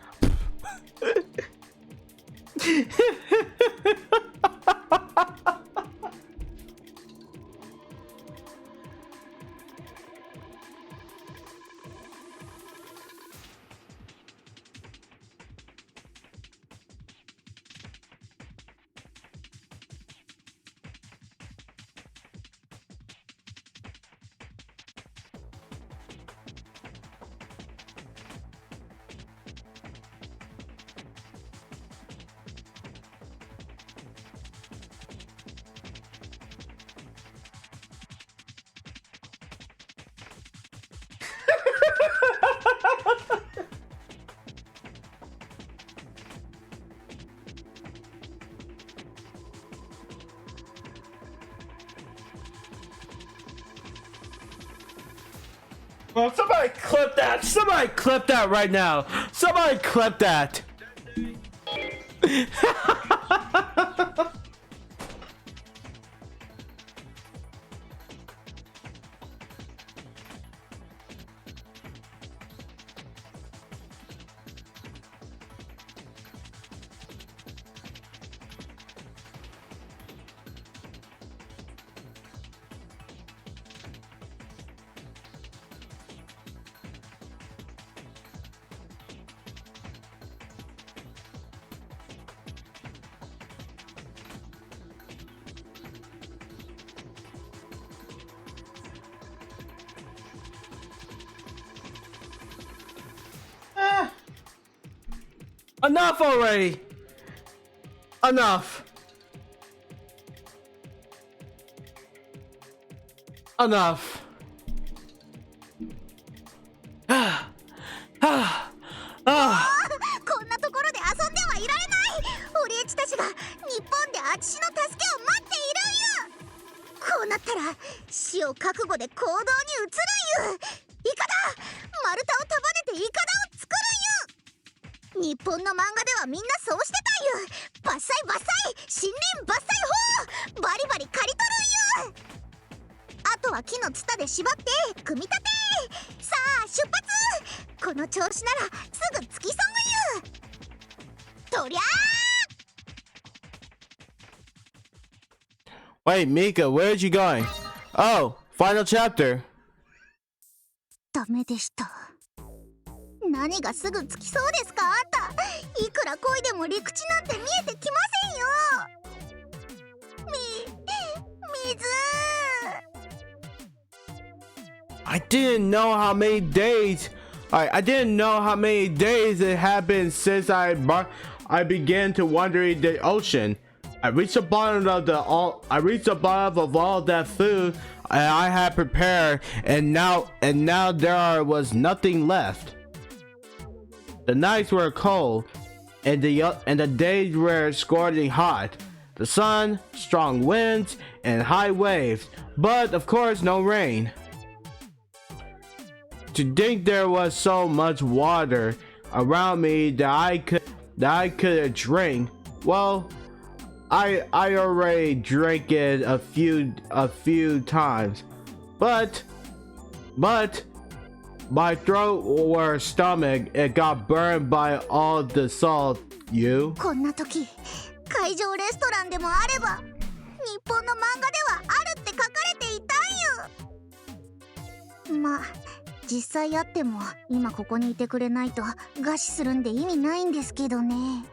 Well, somebody clip that! Somebody clip that right now! Somebody clip that! Enough already! Enough! Enough! こんなところで遊んではいられない。俺っちたちが日本であちしの助けを待っているんよ。こうなったら死を覚悟で行動に移るんよ。イカだ。丸太を束ねてイカダを作るんよ。日本の漫画ではみんなそうしてたんよ。伐採伐採、森林伐採法、バリバリ刈り取るんよ。あとは木のツタで縛って組み立て。さあ出発。この調子ならすぐ着きそうよ。とりゃー。 Wait, Mika, where are you going? Oh, final chapter. ダメでした。何がすぐ着きそうですか、あんた。いくら漕いでも陸地なんて見えてきませんよ。水。I didn't know how many days. I didn't know how many days it had been since I began to wander the ocean. I reached the bottom of all that food I had prepared, and now there was nothing left. The nights were cold, and the days were scorching hot. The sun, strong winds, and high waves, but of course no rain. To think there was so much water around me that I could drink. Well, I already drank it a few times, but my throat or stomach, it got burned by all the salt. You? こんな時、海上レストランでもあれば、日本の漫画ではあるって書かれていたんよ。まあ実際あっても今ここにいてくれないと餓死するんで意味ないんですけどね。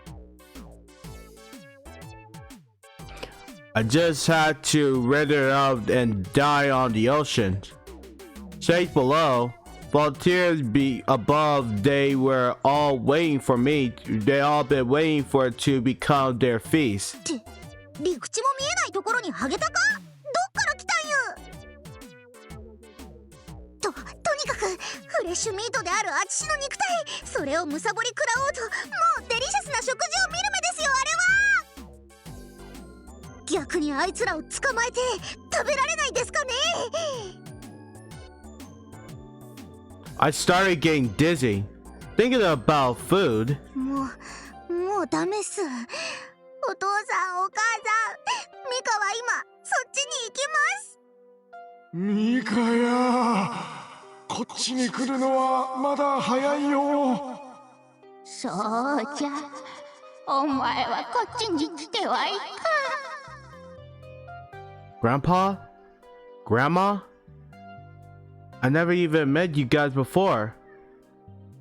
I just had to render out and die on the ocean. Safe below, volunteers be above. They were all waiting for me. They all been waiting for it to become their feast. って陸地も見えないところにハゲタカ？どっから来たんや？とにかくフレッシュミートであるあちしの肉体、それをむさぼり食らおうと、もうデリシャスな食事を見る目ですよあれは。逆にあいつらを捕まえて食べられないですかね。I started getting dizzy, thinking about food. もうダメっす。お父さんお母さん、ミカは今そっちに行きます。ミカや、こっちに来るのはまだ早いよ。そうじゃ、お前はこっちに来てはいかん。Grandpa? Grandma? I never even met you guys before.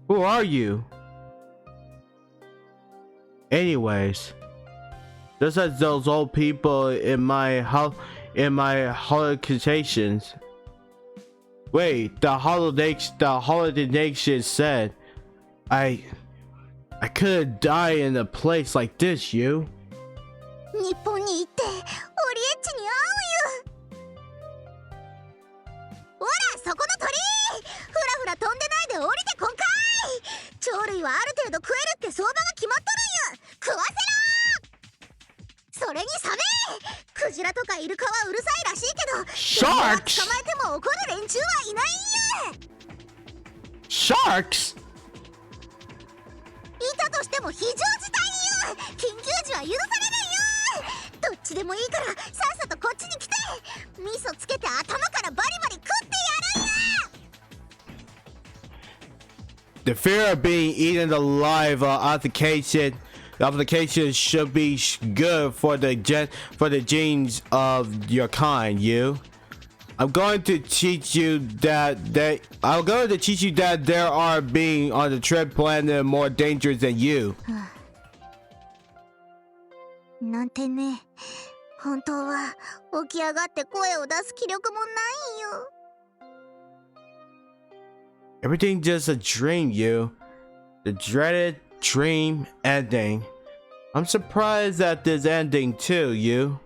Who are you? Anyways, just as those old people in my hallucinations. Wait, the holiday nation said I could die in a place like this, you. 日本に行ってオリエッチに会うよ。ほらそこの鳥、ふらふら飛んでないで降りてこんかい。鳥類はある程度食えるって相場が決まっとるんや。食わせろ。それにサメ、クジラとかイルカはうるさいらしいけど、 Sharks! 捕まえても怒る連中はいないんや。 Sharks? いたとしても非常事態よ。緊急時は許されないよ。どっちでもいいからさっさとこっちに来て、味噌つけて頭からバリバリ食ってやるんや。 The fear of being eaten alive application should be good for the genes of your kind, you. I'm going to teach you that there are beings on the trip planet more dangerous than you. なんてね、本当は起き上がって声を出す気力もないよ。 Everything just a dream, you. The dreaded dream ending. I'm surprised at this ending too, you.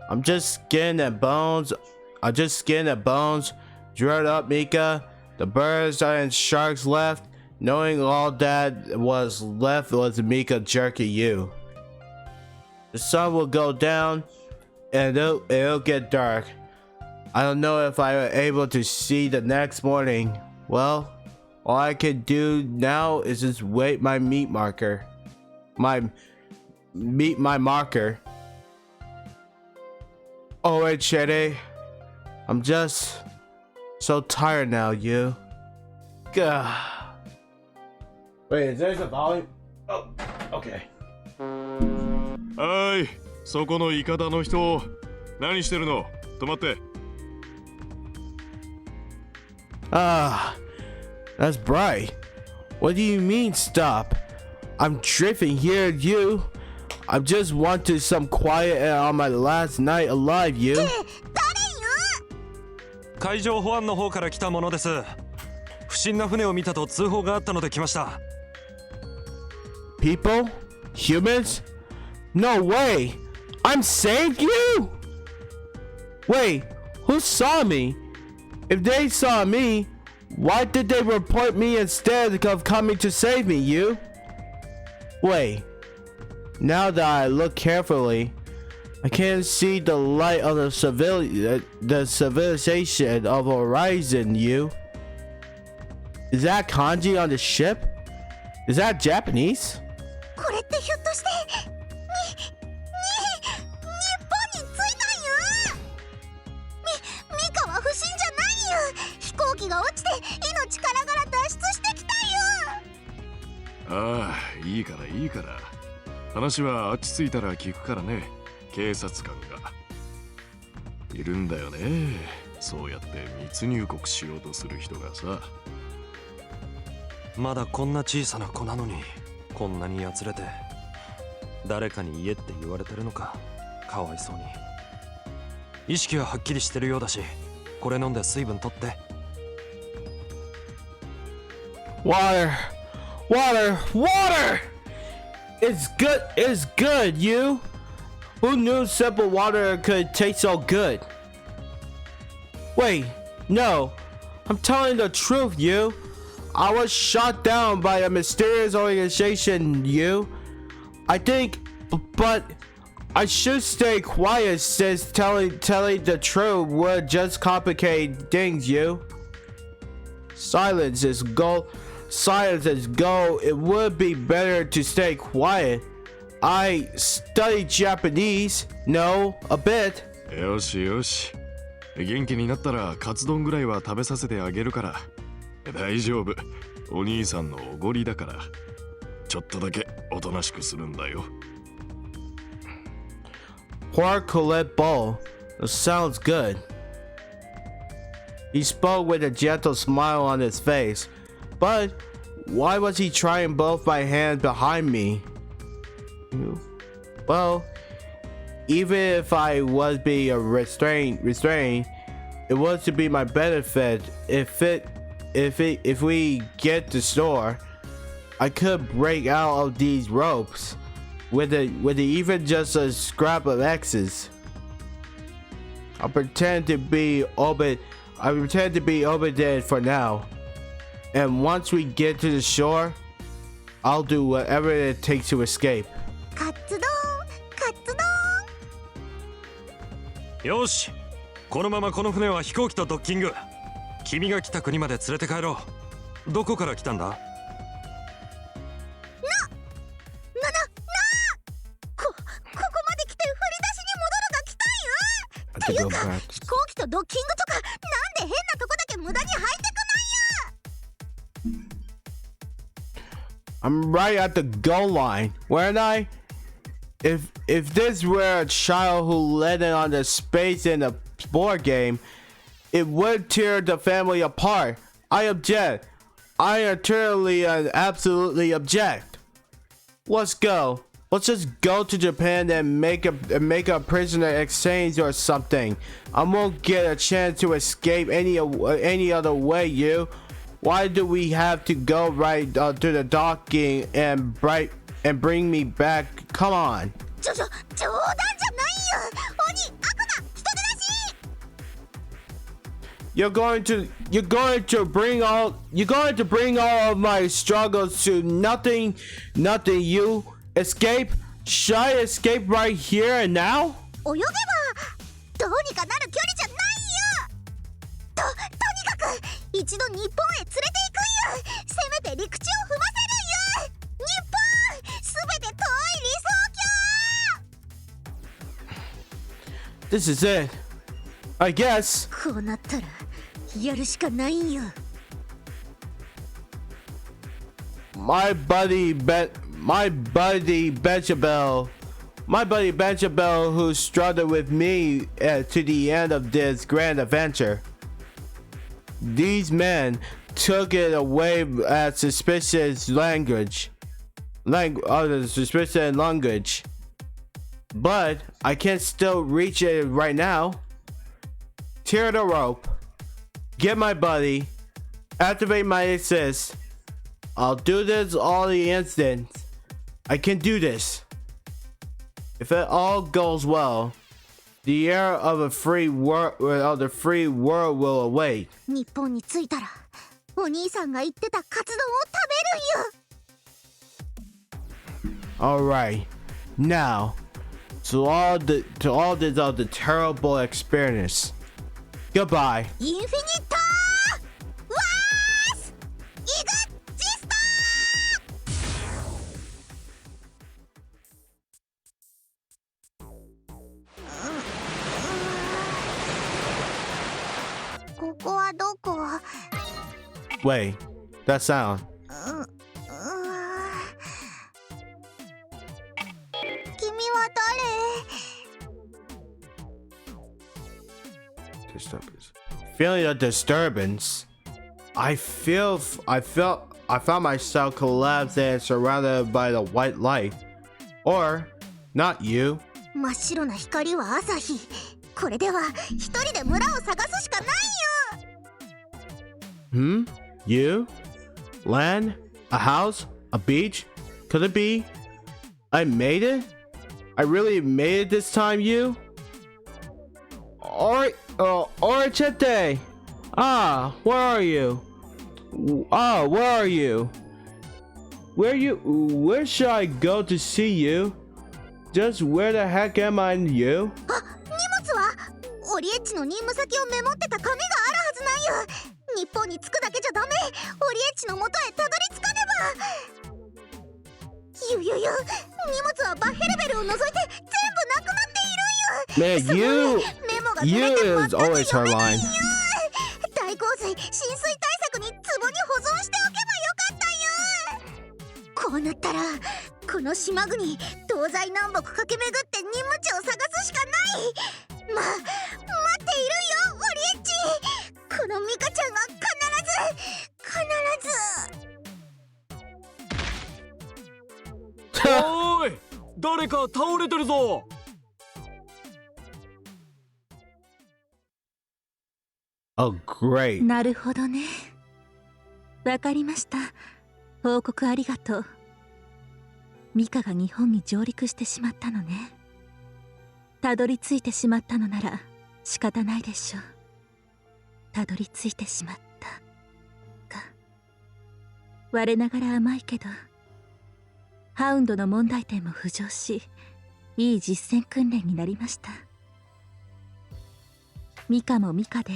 I'm just skin and bones. Dread up, Mika. The birds and sharks left. Knowing all that was left was Mika jerking you. The sun will go down and it'll get dark. I don't know if I am able to see the next morning. Well, all I can do now is just wait my meat marker. My marker. Oh wait, Shade. I'm just so tired now, you. Gah. Wait, is there a volume? Oh, okay. はい、そこのイカダの人、何してるの？止まって。Ah, that's bright. What do you mean stop? I'm drifting here, you. I just wanted some quiet on my last night alive, you. 誰よ。海上保安の方から来たものです。不審な船を見たと通報があったので来ました。People? Humans? No way! I'm saved you? Wait, who saw me? If they saw me, why did they report me instead of coming to save me, you? Wait, now that I look carefully, I can't see the light of the civilization of Horizon, you. Is that kanji on the ship? Is that Japanese? これってひょっとして日本に着いたんや。ミカは不審じゃないよ。飛行機が落ちて命からがら脱出してきたよ。ああ、いいからいいから。話はあっち着いたら聞くからね。警察官がいるんだよね。そうやって密入国しようとする人がさ。まだこんな小さな子なのにこんなにやつれて、誰かに言えって言われてるのか。かわいそうに。意識ははっきりしてるようだし、これ飲んで水分取って。Water! Water! Water! It's good! It's good, you! Who knew simple water could taste so good? Wait, no. I'm telling the truth, you. I was shot down by a mysterious organization, you. I think, but I should stay quiet since telling the truth would just complicate things, you. Silence is gold. Silence is gold. It would be better to stay quiet. I studied Japanese. No, a bit. よしよし。元気になったらカツ丼ぐらいは食べさせてあげるから。大丈夫。お兄さんのおごりだから。ちょっとだけおとなしくするんだよ。Pork Colette Bowl. Sounds good. He spoke with a gentle smile on his face. But why was he trying both my hands behind me? Well, even if I was being restrained, it was to be my benefit. If we get the store, I could break out of these ropes with even just a scrap of X's. I pretend to be obedient for now. And once we get to the shore, I'll do whatever it takes to escape. カツ丼カツ丼。よし、このままこの船は飛行機とドッキング。君が来た国まで連れて帰ろう。どこから来たんだ？ここまで来て振り出しに戻るが来たんや。っていうか飛行機とドッキングとかなんで変なとこだけ無駄に入ってくないや。 I'm right at the goal line, weren't I? If this were a child who led in on the space in a board game, it would tear the family apart. I object. I eternally and absolutely object. Let's go. Let's just go to Japan and make a prisoner exchange or something. I won't get a chance to escape any other way, you. Why do we have to go right to the docking and bring me back? Come on. 冗談じゃないよ。鬼、悪魔、人手出し。You're going to bring all of my struggles to nothing, you. Escape? Should I escape right here and now? 泳げばどうにかなる距離じゃないよ。とにかく一度日本へ連れて行くんよ。せめて陸地を踏ませるんよ。日本、すべて遠い理想郷。 This is it. I guess. こうなったらやるしかないんよ。My buddy Benchabel, who struggled with me to the end of this grand adventure. These men took it away as suspicious language. But I can still reach it right now. Tear the rope. Get my buddy. Activate my assist. I'll do this all the instants. I can do this. If it all goes well, the era of the free world will await. 日本に着いたらお兄さんが言ってたカツ丼を食べるんよ。 All right. Now, to all this other terrible experience. Goodbye. インフィニットワースイグジスタここはどこ？ Wait, that sound. 君は誰？ Disturbance. Feeling a disturbance. I found myself collapsed and surrounded by the white light. Or, not you. 真っ白な光は朝日。これでは一人で村を探すしかないよ。You? Land? A house? A beach? Could it be? I made it? I really made it this time, you? Orichete! Ah, where are you? Ah, where are you? Where should I go to see you? Just where the heck am I, you? あ、荷物はオリエッジの任務先をメモってた紙があるはずなんよ。日本に着くだけじゃダメ。オリエッジの元へたどり着かねば。荷物はバッヘルベルを除いて全部なくなっているんよ。 Man, you メモが取れて is always her line. 大洪水、浸水対策に壺に保存しておけばよかったよ。こうなったらこの島国東西南北駆け巡って任務地を探すしかない。待っているよオリエッジ。このミカちゃんが必ずおーい、誰か倒れてるぞ。Oh, great. なるほどね。わかりました。報告ありがとう。ミカが日本に上陸してしまったのね。たどり着いてしまったのなら仕方ないでしょう。たどり着いてしまったか。我ながら甘いけど、ハウンドの問題点も浮上し、いい実践訓練になりました。ミカもミカで、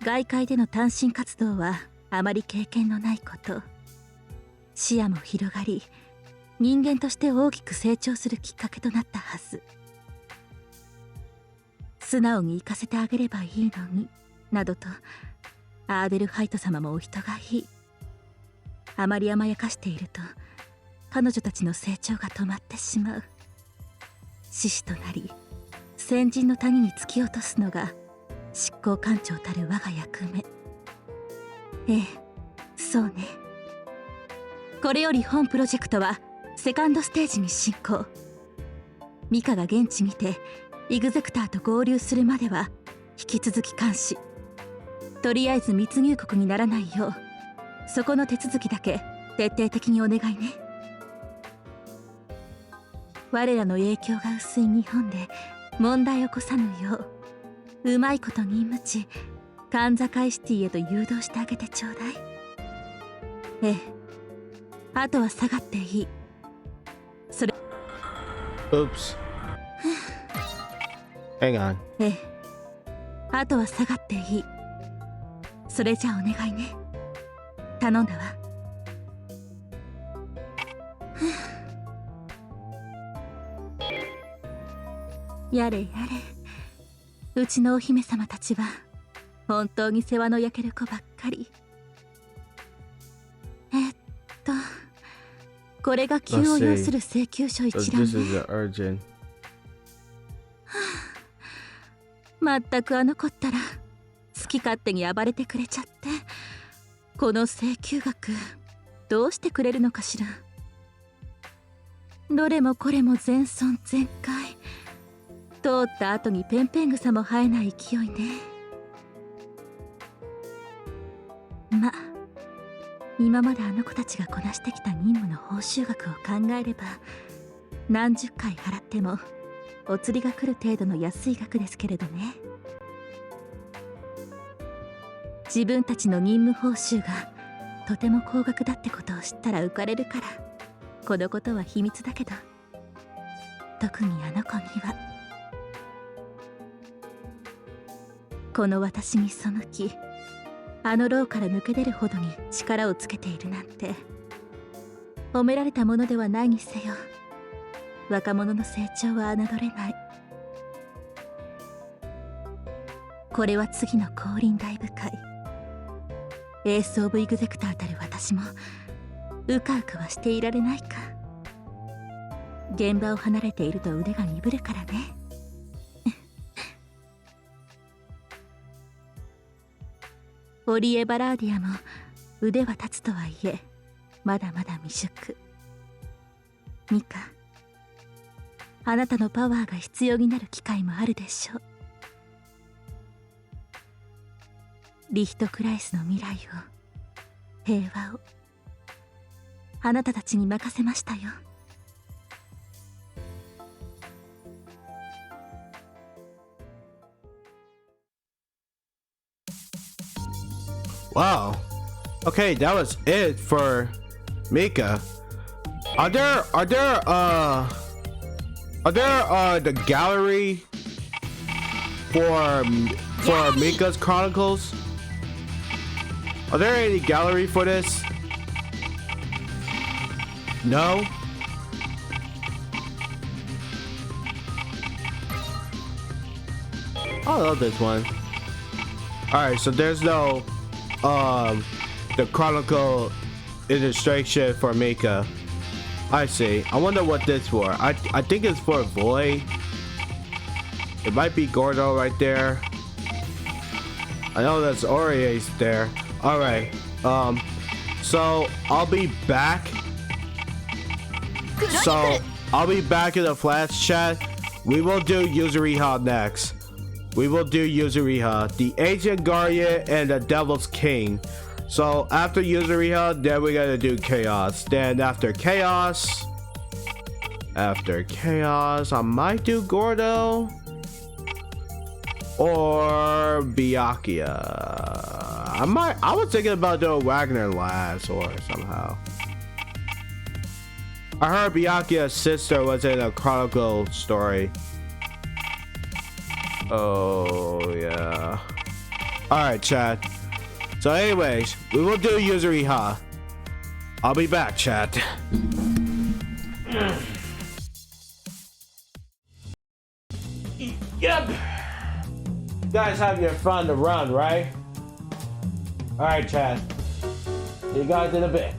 外界での単身活動はあまり経験のないこと。視野も広がり、人間として大きく成長するきっかけとなったはず。素直に行かせてあげればいいのに、などとアーデルハイト様もお人がいい。あまり甘やかしていると彼女たちの成長が止まってしまう。獅子となり先人の谷に突き落とすのが執行官庁たる我が役目。ええ、そうね。これより本プロジェクトはセカンドステージに進行。ミカが現地にてイグゼクターと合流するまでは引き続き監視。とりあえず密入国にならないようそこの手続きだけ徹底的にお願いね。我らの影響が薄い日本で問題を起こさぬよううまいこと任務地カンザカイシティへと誘導してあげてちょうだい。ええ、あとは下がっていい。それ Oops. Hang on. ええ、あとは下がっていい。それじゃあお願いね。頼んだわ。やれやれ、うちのお姫様たちは本当に世話の焼ける子ばっかり。これが急を要する請求書一 So 覧 this ね。 is urgent. まったくあの子ったら好き勝手に暴れてくれちゃって、この請求額どうしてくれるのかしら。どれもこれも全損全開。通った後にペンペン草も生えない勢いね。ま、今まであの子たちがこなしてきた任務の報酬額を考えれば何十回払ってもお釣りが来る程度の安い額ですけれどね。自分たちの任務報酬がとても高額だってことを知ったら浮かれるから、このことは秘密だけど、特にあの子には。この私に背き、あの牢から抜け出るほどに力をつけているなんて褒められたものではないにせよ、若者の成長は侮れない。これは次の降臨大部会。エース・オブ・イグゼクターたる私もうかうかはしていられないか。現場を離れていると腕が鈍るからね。オリエ・バラーディアも腕は立つとはいえまだまだ未熟。ミカ、あなたのパワーが必要になる機会もあるでしょう。リヒトクライスの未来を、平和をあなたたちに任せましたよ。Wow. Okay, that was it for Mika. Are there the gallery for Mika's Chronicles? Are there any gallery for this? No. I love this one. Alright, so there's no the Chronicle illustration for Mika. I see. I wonder what this for. I think it's for Void. It might be Gordo right there. I know that's Aurier's there. Alright. So I'll be back. So I'll be back in the flash chat. We will do Yuzuriha next. We will do Yuzuriha, the Ancient Guardian and the Devil's King. So after Yuzuriha, then we're gonna do Chaos. Then after Chaos, I might do Gordo or Byakuya. I was thinking about doing Wagner last or somehow. I heard Byakuya's sister was in a Chronicle story. Oh yeah. Alright, chat. So anyways, we will do Yuzuriha. I'll be back, chat. Yep. You guys have your fun to run, right? Alright, chat. See you guys in a bit.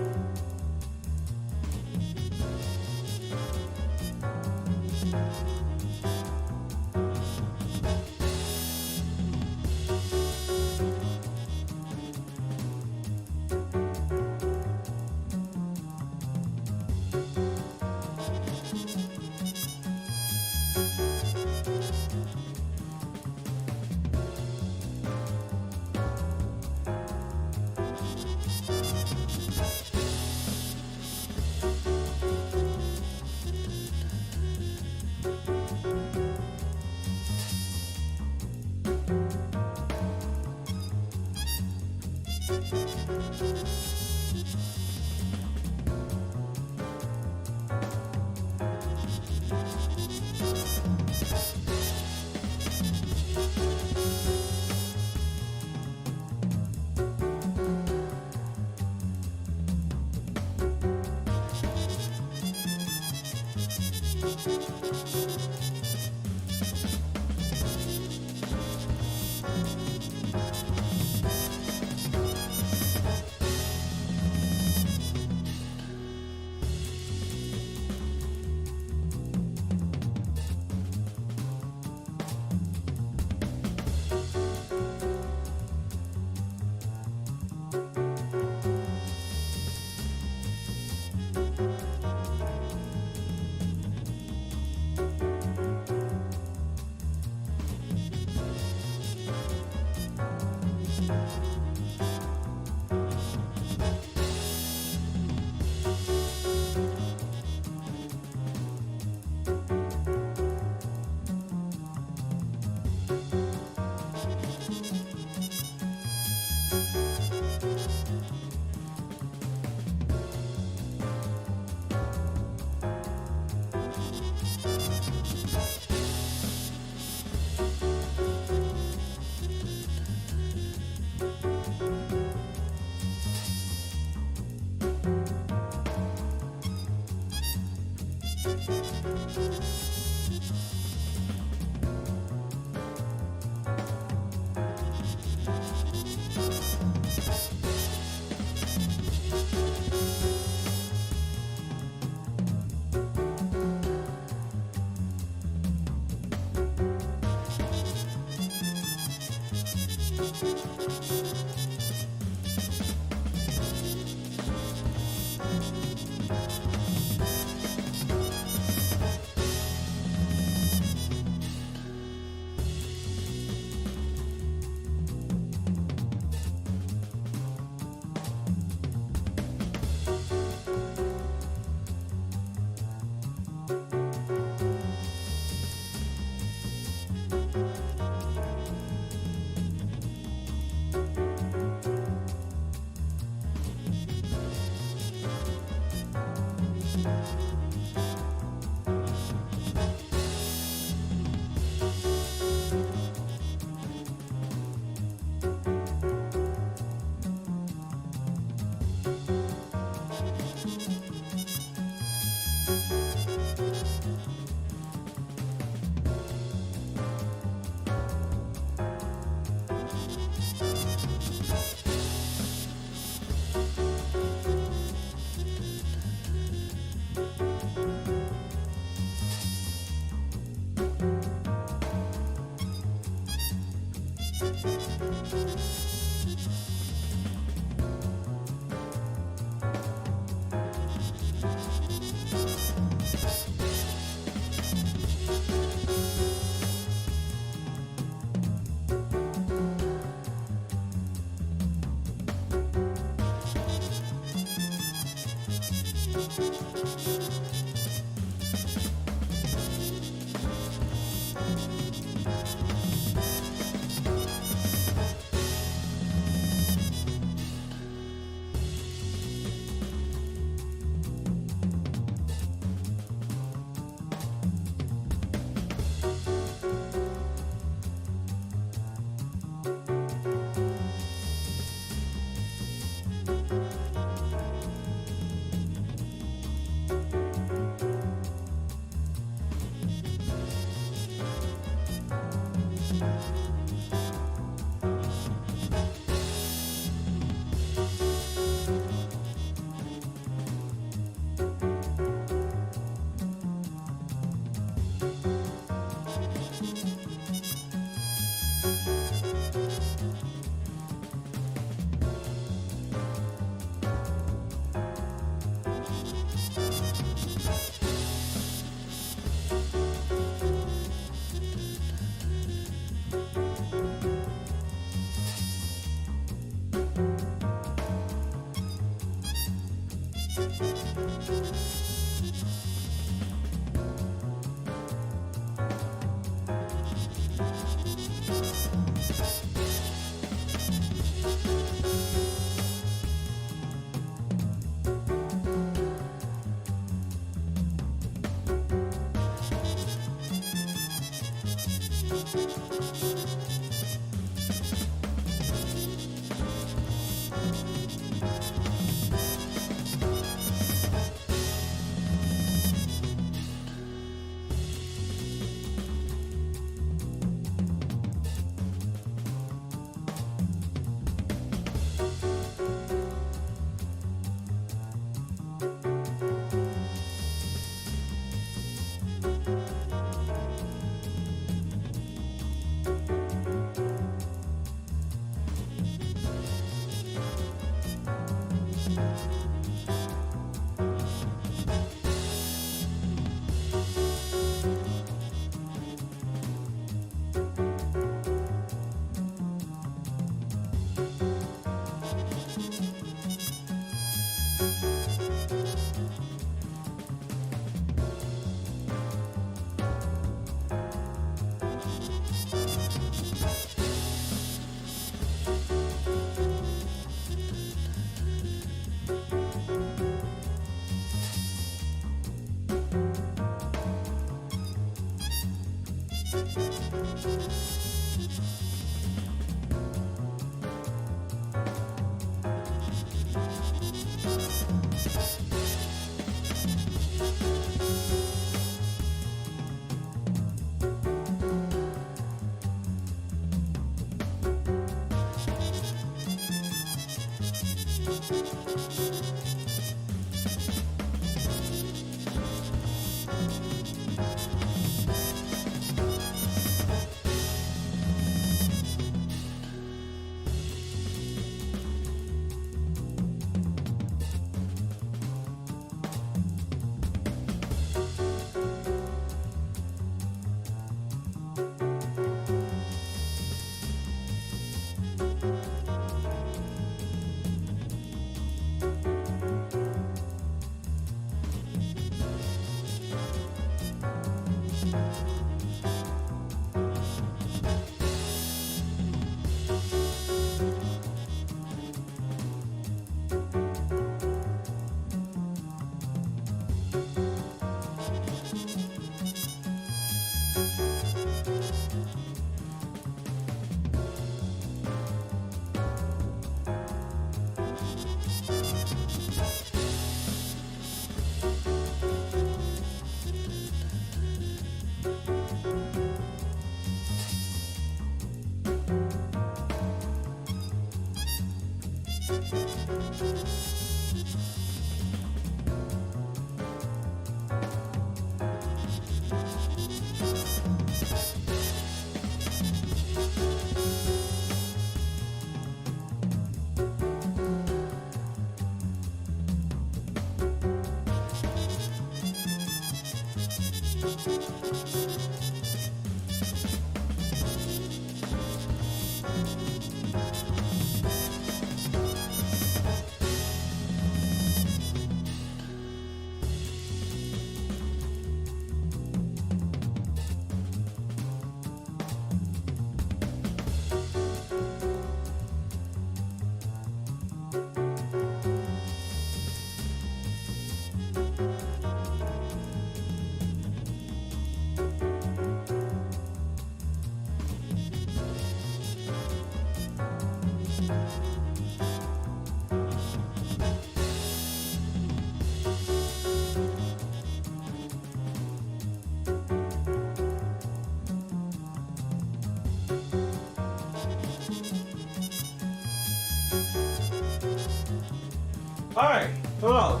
Alright, hello.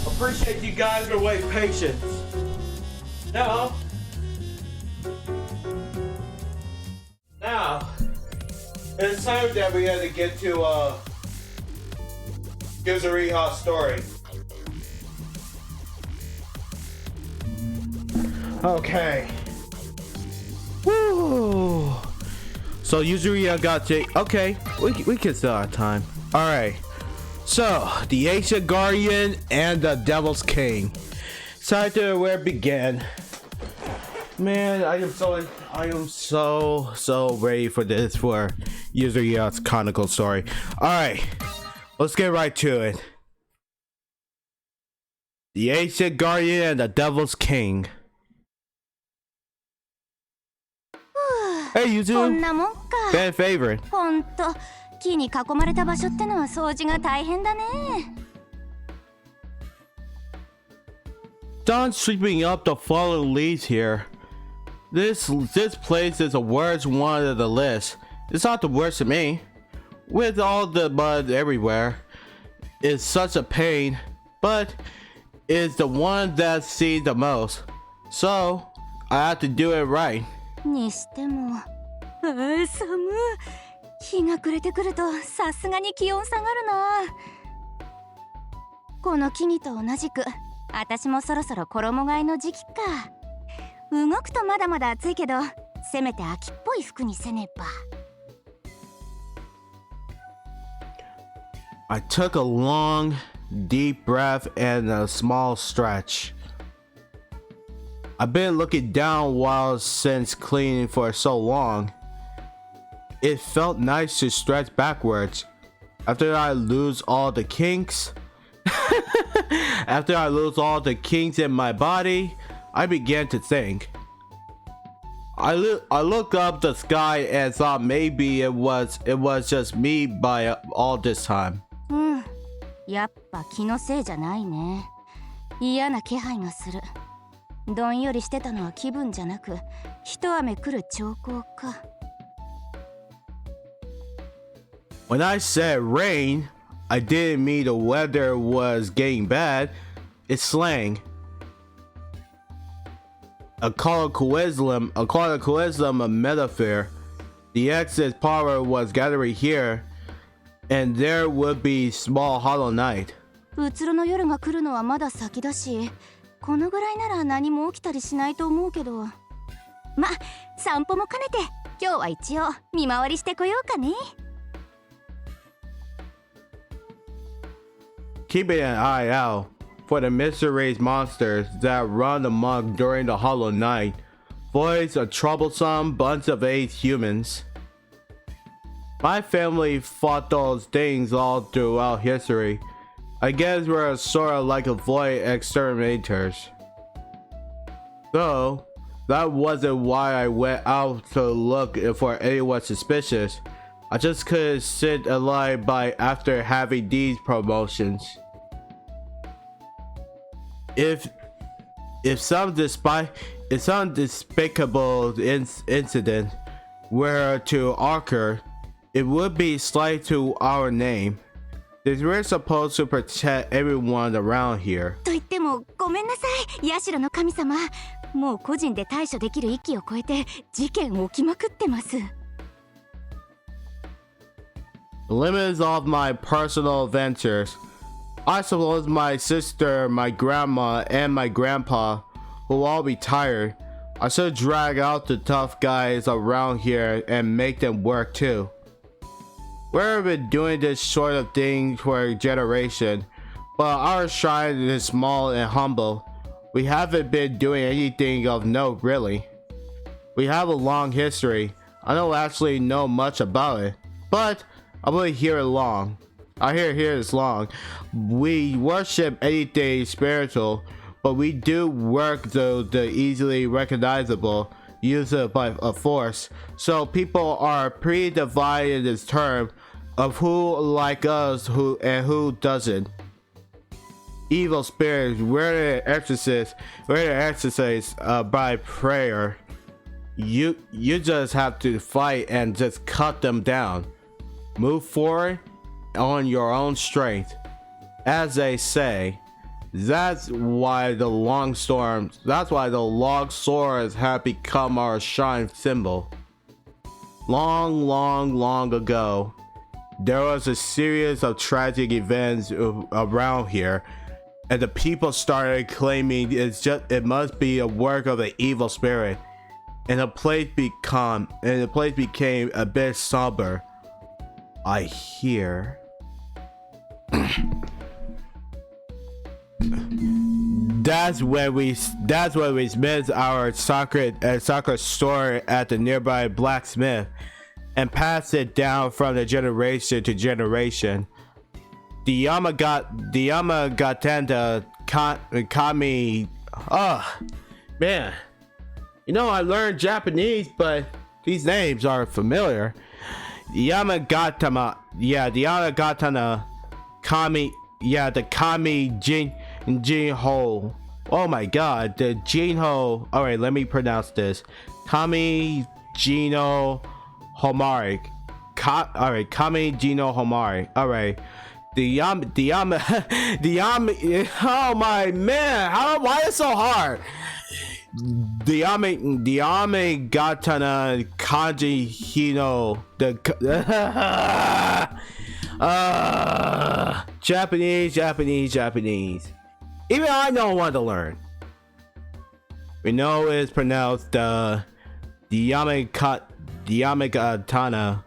Appreciate you guys for waiting patience. Now, it's time that we had to get to Yuzuriha's story. Okay. Woo! So Yuzuriha got to. Okay, we can still have time. All right. So the Ancient Guardian and the Devil's King. Time to where it began. Man, I am so ready for this for Yuzuriha's Chronicle story. All right, let's get right to it. The Ancient Guardian and the Devil's King. Hey, you こん two. なもんか。 Fan favorite. ほんと、木に囲まれた場所ってのは掃除が大変だね。Done sweeping up the fallen leaves here. This place is the worst one of the list. It's not the worst to me. With all the mud everywhere, it's such a pain, but it's the one that's seen the most. So I have to do it right. にしても、寒い。日が暮れてくるとさすがに気温下がるな。この木々と同じく、私もそろそろ衣替えの時期か。動くとまだまだ暑いけど、せめて秋っぽい服にせねば。I took a long, deep breath and a small stretch. I've been looking down while since cleaning for so long. It felt nice to stretch backwards. After I lose all the kinks, in my body, I began to think. I looked up the sky and thought maybe it was just me by all this time. やっぱ気のせいじゃないね。嫌な気配がする。どんよりしてたのは気分じゃなく、一雨来る兆候か。When I said rain, I didn't mean the weather was getting bad. It's slang. A colloquialism, a metaphor. The X's power was gathering here, and there would be small hollow night. うつろの夜が来るのはまだ先だし、このぐらいなら何も起きたりしないと思うけど。ま、散歩も兼ねて、今日は一応見回りしてこようかね。Keeping an eye out for the mysterious monsters that run amok during the hollow night. Voids a troublesome bunch of 8 humans. My family fought those things all throughout history. I guess we're sort of like a void exterminators. Though, that wasn't why I went out to look for anyone suspicious. I just couldn't sit alive by after having these promotions. If some despicable incident were to occur, it would be slight to our name. We're supposed to protect everyone around here. と言ってもごめんなさい、ヤシロの神様。もう個人で対処できる域を超えて事件起きまくってます。The limits of my personal ventures. I suppose my sister, my grandma, and my grandpa, who all retired, I should drag out the tough guys around here and make them work too. We've been doing this sort of thing for a generation, but our shrine is small and humble. We haven't been doing anything of note really. We have a long history. I don't actually know much about it, but I believe here is long. I hear here is long. We worship anything spiritual, but we do work the easily recognizable use of by a force. So people are pre-divided in this term of who like us, who and who doesn't. Evil spirits, we're the exorcists by prayer. You just have to fight and just cut them down. Move forward on your own strength. As they say, that's why the long swords have become our shrine symbol. Long ago, there was a series of tragic events around here, and the people started claiming it must be a work of the evil spirit, and the place became a bit somber. I hear. That's when we missed our soccer store at the nearby blacksmith and passed it down from the generation to generation. The Yamagatanda Kami. Oh man, you know I learned Japanese, but these names are familiar. The Yamagatana Kami. Yeah, the Kami Jinho. Oh my god, the Jinho. Alright, let me pronounce this. Kami Jino Homari. Alright, Kami Jino Homari. Alright. Oh my man, why is it so hard? The Gatana Kanji Hino. Japanese. Even I don't want to learn. We know it's pronounced the Yamagatana,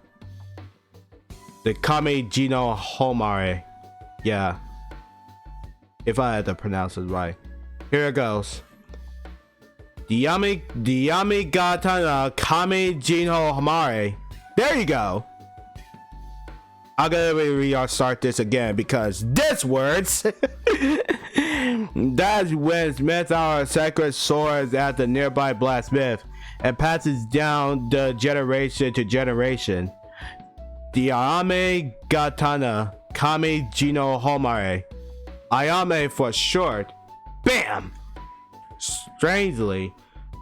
the Kami Jino Homare. Yeah, if I had to pronounce it right. Here it goes. The Yamagatana Kami Jino Homare. There you go. I'm gonna restart this again because this words. That's when Smith our sacred swords at the nearby blacksmith and passes down the generation to generation. The Ayame Gatana Kami Jino Homare. Ayame for short. Bam! Strangely,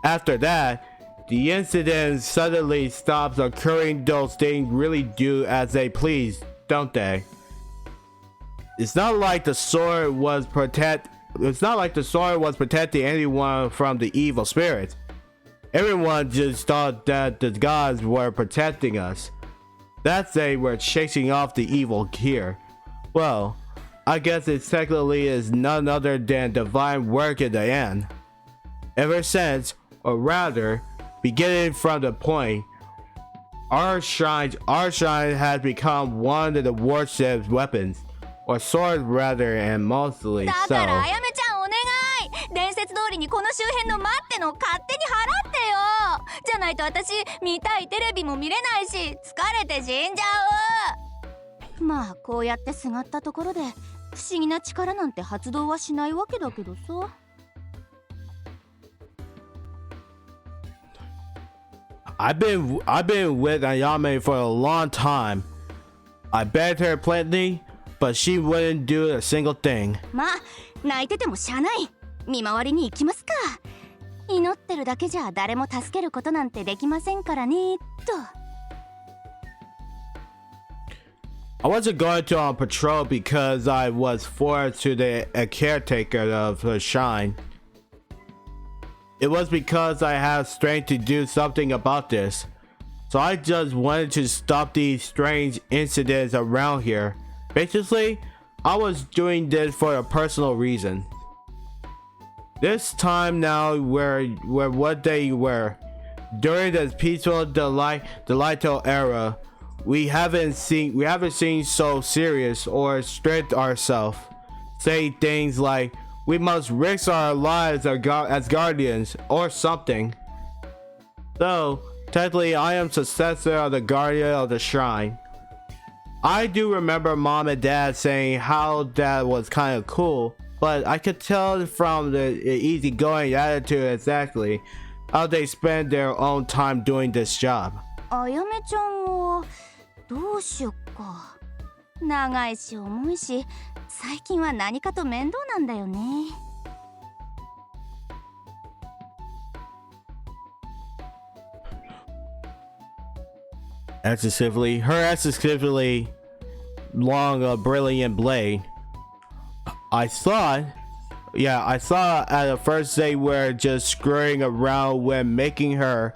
after that, the incident suddenly stops occurring. Those things really do as they please, don't they? It's not like the sword was protecting anyone from the evil spirits. Everyone just thought that the gods were protecting us, that they were chasing off the evil here. Well, I guess it technically is none other than divine work in the end. Ever since, or rather, beginning from the point, our shrine has become one of the warship's weapons, or swords rather, and mostly だ so. からあやめちゃんお願い、伝説通りにこの周辺の待ってのを勝手に払ってよ。じゃないと私見たいテレビも見れないし疲れて死んじゃう。まあこうやってすがったところで不思議な力なんて発動はしないわけだけどさ。I've been with Ayame for a long time. I begged her plenty, but she wouldn't do a single thing. まあ泣いててもしゃあない。見回りに行きますか。祈ってるだけじゃ誰も助けることなんてできませんからねと。I wasn't going to on patrol because I was forced to a caretaker of her shrine. It was because I have strength to do something about this. So I just wanted to stop these strange incidents around here. Basically, I was doing this for a personal reason. This time now, where what they were during the peaceful delightful era, we haven't seen so serious or strict ourselves. Say things like we must risk our lives as guardians or something. So technically, I am successor of the guardian of the shrine. I do remember mom and dad saying how that was kind of cool, but I could tell from the easygoing attitude exactly how they spend their own time doing this job. あやめちゃんはどうしよっか。長いし重いし、最近は何かと面倒なんだよね。Excessively long, brilliant blade. I thought at the first they were just screwing around when making her,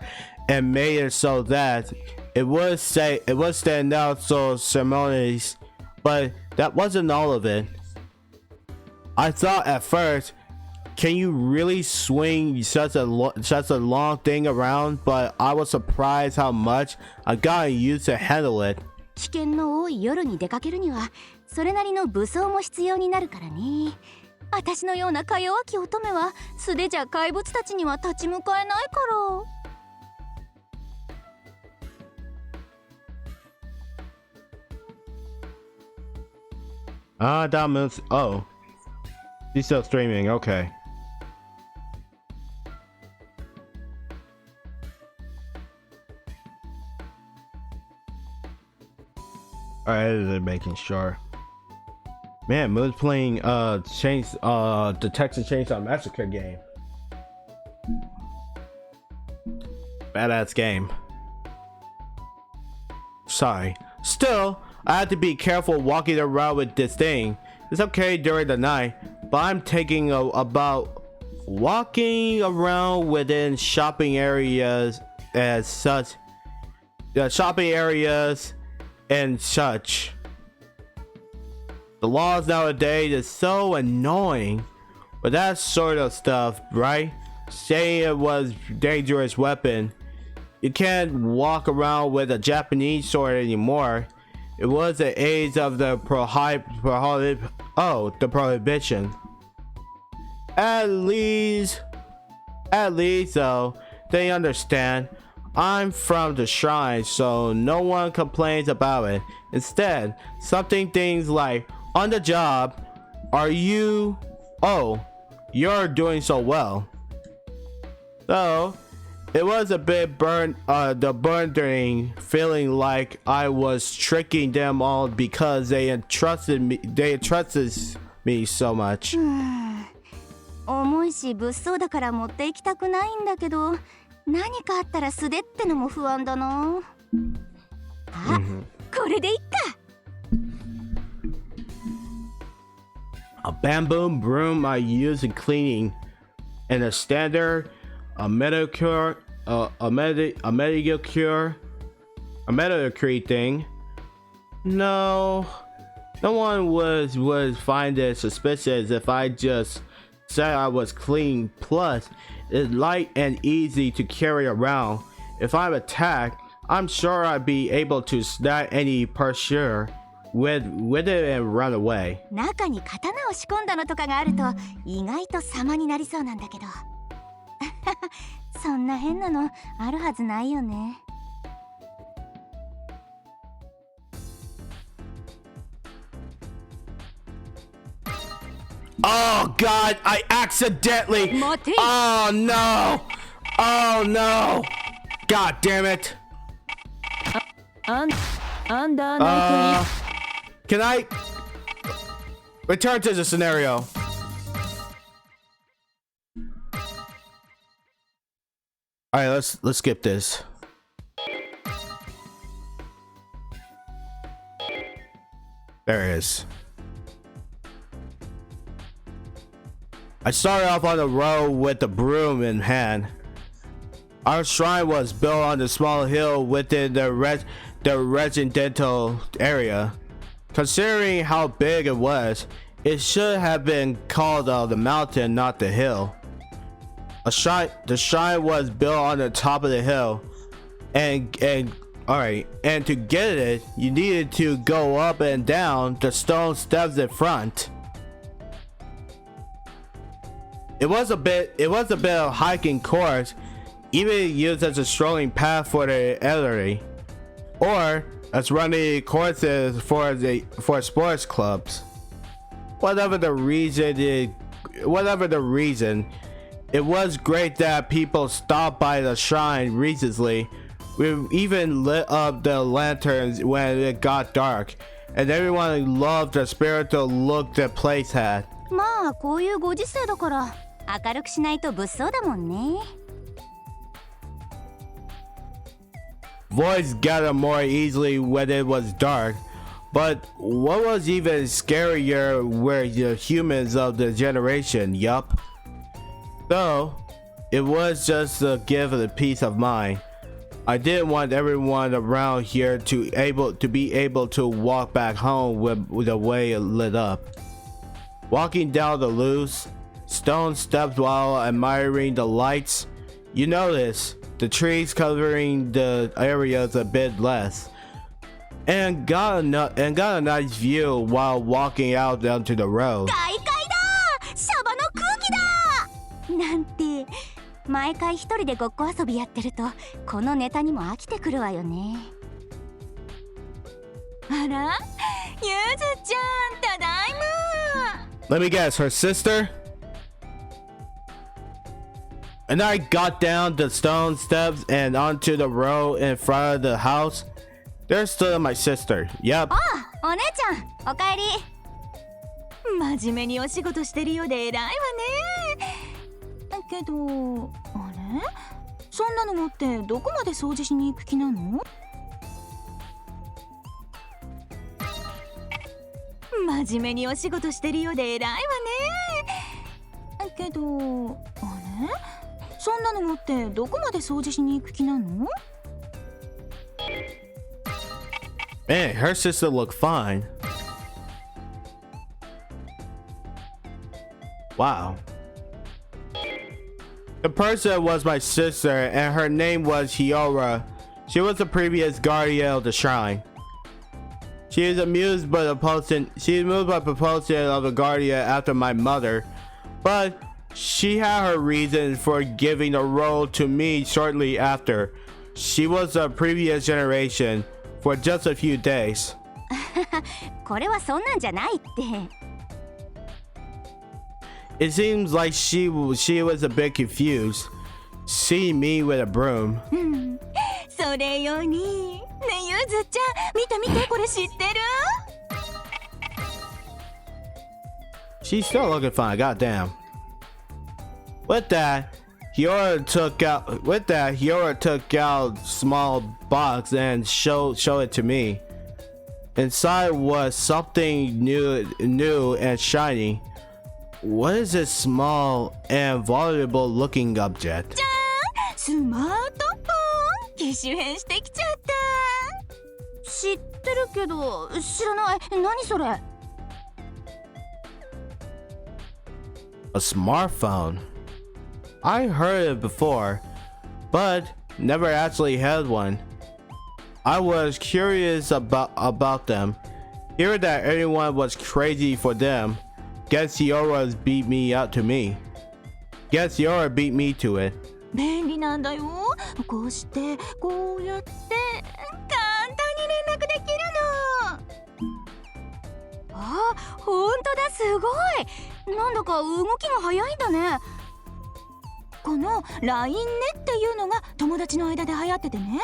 and made it so that it would stand out so ceremonies, but that wasn't all of it. I thought at first, can you really swing such a long thing around? But I was surprised how much I got used to handle it. 危険の多い夜に出かけるにはそれなりの武装も必要になるからね。私のようなか弱き乙女は素手じゃ怪物たちには立ち向かえないから。That moves. Oh, she's still streaming. Okay. Alright, making sure. Man, Moon's playing the Texas Chainsaw Massacre game. Badass game. Sorry. Still, I have to be careful walking around with this thing. It's okay during the night, but I'm taking about walking around within shopping areas as such. The shopping areas and such. The laws nowadays is so annoying with that sort of stuff, right? Saying it was dangerous weapon. You can't walk around with a Japanese sword anymore. It was the age of the prohibition. At least though, they understand. I'm from the shrine, so no one complains about it. Instead, things like, on the job, you're doing so well. So, it was a bit burning feeling like I was tricking them all because they entrusted me so much. 重いし物騒だから持って行きたくないんだけど、何かあったら素手ってのも不安だな。あ、これでいっか。A bamboo broom I use in cleaning, and a standard, a medicure thing. No one would find it suspicious if I just said I was clean. Plus, it's light and easy to carry around. If I'm attacked, I'm sure I'd be able to snag any pursuer with it and run away. 中に刀を仕込んだのとかがあると意外と様になりそうなんだけど。そんな変なのあるはずないよね。Oh God! I accidentally. Oh no! Oh no! God damn it! Can I return to the scenario? All right, let's skip this. There it is. I started off on the road with the broom in hand. Our shrine was built on the small hill within the residential area. Considering how big it was, it should have been called the mountain, not the hill. The shrine was built on the top of the hill, and to get it, you needed to go up and down the stone steps in front. It was a bit of hiking course, even used as a strolling path for the elderly, or as running courses for sports clubs. Whatever the reason, it was great that people stopped by the shrine recently. We even lit up the lanterns when it got dark, and everyone loved the spiritual look the place had. まあこういうご時世だから明るくしないと物騒だもんね。Voids gather more easily when it was dark, but what was even scarier were the humans of the generation, yup. So, it was just a gift of peace of mind. I didn't want everyone around here to be able to walk back home with the way it lit up. Walking down the loose stone steps while admiring the lights, you notice the trees covering the areas a bit less, and got a nice view while walking out onto the road. 外界だ、シャバの空気だなんて、毎回一人でごっこ遊びやってるとこのネタにも飽きてくるわよね。あら、ゆずちゃん、ただいま。Let me guess, her sister? And I got down the stone steps and onto the road in front of the house. There stood my sister. Yep. あ、お姉ちゃん、おかえり。真面目にお仕事してるようで偉いわね。けど、あれ？そんなの持ってどこまで掃除しに行く気なの？真面目にお仕事してるようで偉いわね。けど、あれ？そんなの持ってどこまで掃除しに行く気なの？ Man, her sister looked fine. Wow. The person was my sister, and her name was Hiora. She was the previous guardian of the shrine. She is amused by propulsion of the guardian after my mother, but she had her reasons for giving the role to me shortly after. She was a previous generation for just a few days. これはそんなんじゃないって。It seems like she was a bit confused, seeing me with a broom. それより、ねえゆずちゃん、見て見て、これ知ってる？ She's still looking fine, goddamn. With that, Hiora took out small box and showed it to me. Inside was something new and shiny. What is this small and valuable looking object? じゃーん、スマートフォン、機種変してきちゃった。知ってるけど知らない。何それ？ A smartphone. I heard it before, but never actually had one. I was curious about them. Hearing that everyone was crazy for them. Guess Hiora beat me to it. 便利なんだよ。こうしてこうやって簡単に連絡できるの。あ、ほんとだ、すごい。なんだか動きが早いんだね。この LINE ねっていうのが友達の間で流行っててね。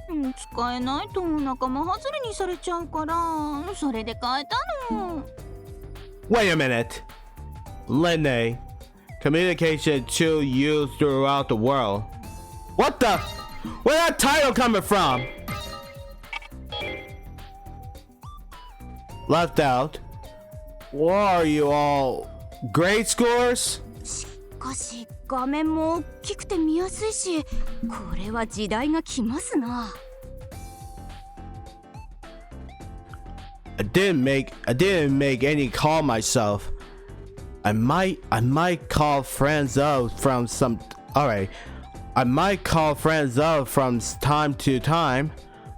使えないと仲間外れにされちゃうから、それで変えたの。Wait a minute. Lene. Communication tool used throughout the world. What the? Where that title coming from? Left out. What are you all? Grade scores? しかし画面も大きくて見やすいし、これは時代が来ますな。I didn't make any call myself. I might call friends up from some. All right, I might call friends up from time to time,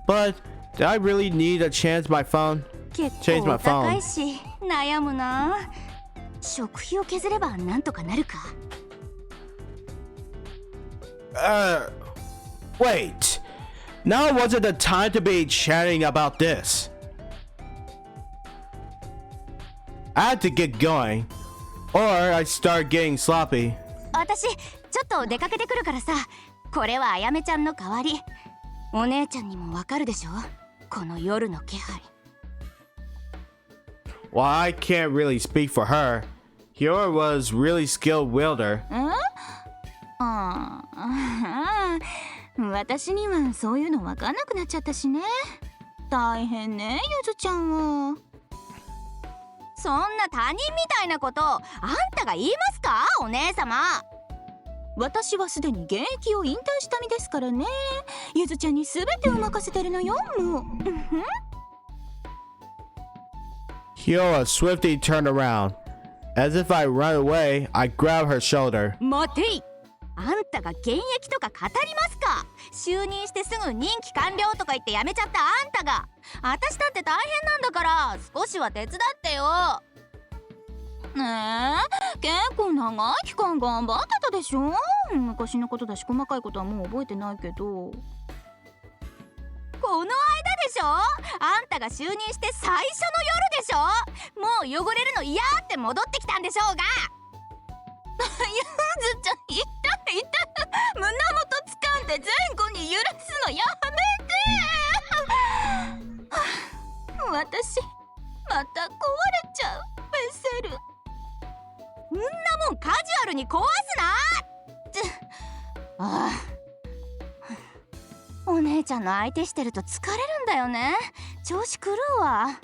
but did I really need to change my phone? 結 Change 構 my 高 phone. いし悩むな。食費を削ればなんとかなるか。Wait. Now wasn't the time to be chatting about this. I had to get going, or I start getting sloppy. 私ちょっと出かけてくるからさ。これはあやめちゃんの代わり。お姉ちゃんにもわかるでしょ、この夜の気配。Well, I can't really speak for her. Hyor was really skilled wielder. 私にはそういうの分かんなくなっちゃったしね。大変ね、ゆずちゃんは。そんな他人みたいなことあんたが言いますか、お姉様。私はすでに現役を引退した身ですからね。ゆずちゃんに全てを任せてるのよ、もう。Hyor swiftly turned around. As if I run away, I grab her shoulder. 待てい、あんたが現役とか語りますか。就任してすぐ任期完了とか言って辞めちゃったあんたが。私だって大変なんだから少しは手伝ってよ。ねえ、結構長い期間頑張ってたでしょ。昔のことだし細かいことはもう覚えてないけど。この間でしょ、あんたが就任して最初の夜でしょ。もう汚れるの嫌って戻ってきたんでしょうが。ゆずちゃん、痛い痛い。胸元掴んで前後に揺らすのやめて。私また壊れちゃう、ベセル。んなもんカジュアルに壊すな。ああ、お姉ちゃんの相手してると疲れるんだよね。調子狂うわ。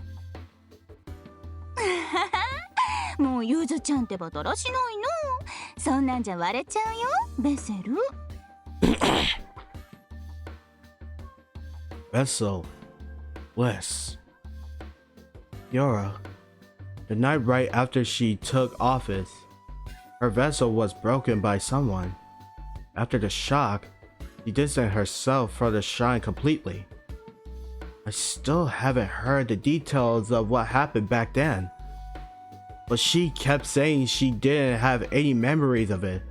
もうゆずちゃんってばだらしないの。そんなんじゃ割れちゃうよ、ベセル。Vessel, Bliss, Yora. The night right after she took office, her vessel was broken by someone. After the shock, she distanced herself from the shrine completely. I still haven't heard the details of what happened back then, but she kept saying she didn't have any memories of it,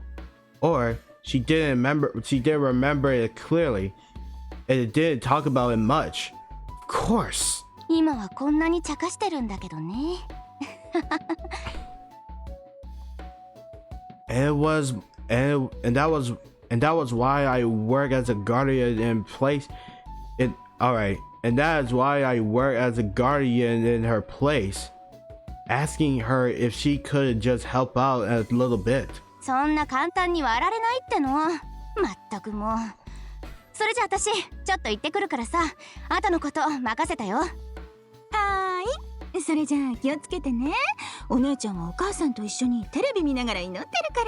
or she didn't remember it clearly, and it didn't talk about it much. Of course. 今はこんなに茶化してるんだけどね。And that was why I work as a guardian in place. And that is why I work as a guardian in her place, asking her if she could just help out a little bit. そんな簡単に割られないっての。まったくもう。それじゃ私ちょっと行ってくるからさ、あとのこと任せたよ。はーい、それじゃあ気をつけてね。お姉ちゃんはお母さんと一緒にテレビ見ながら祈ってるか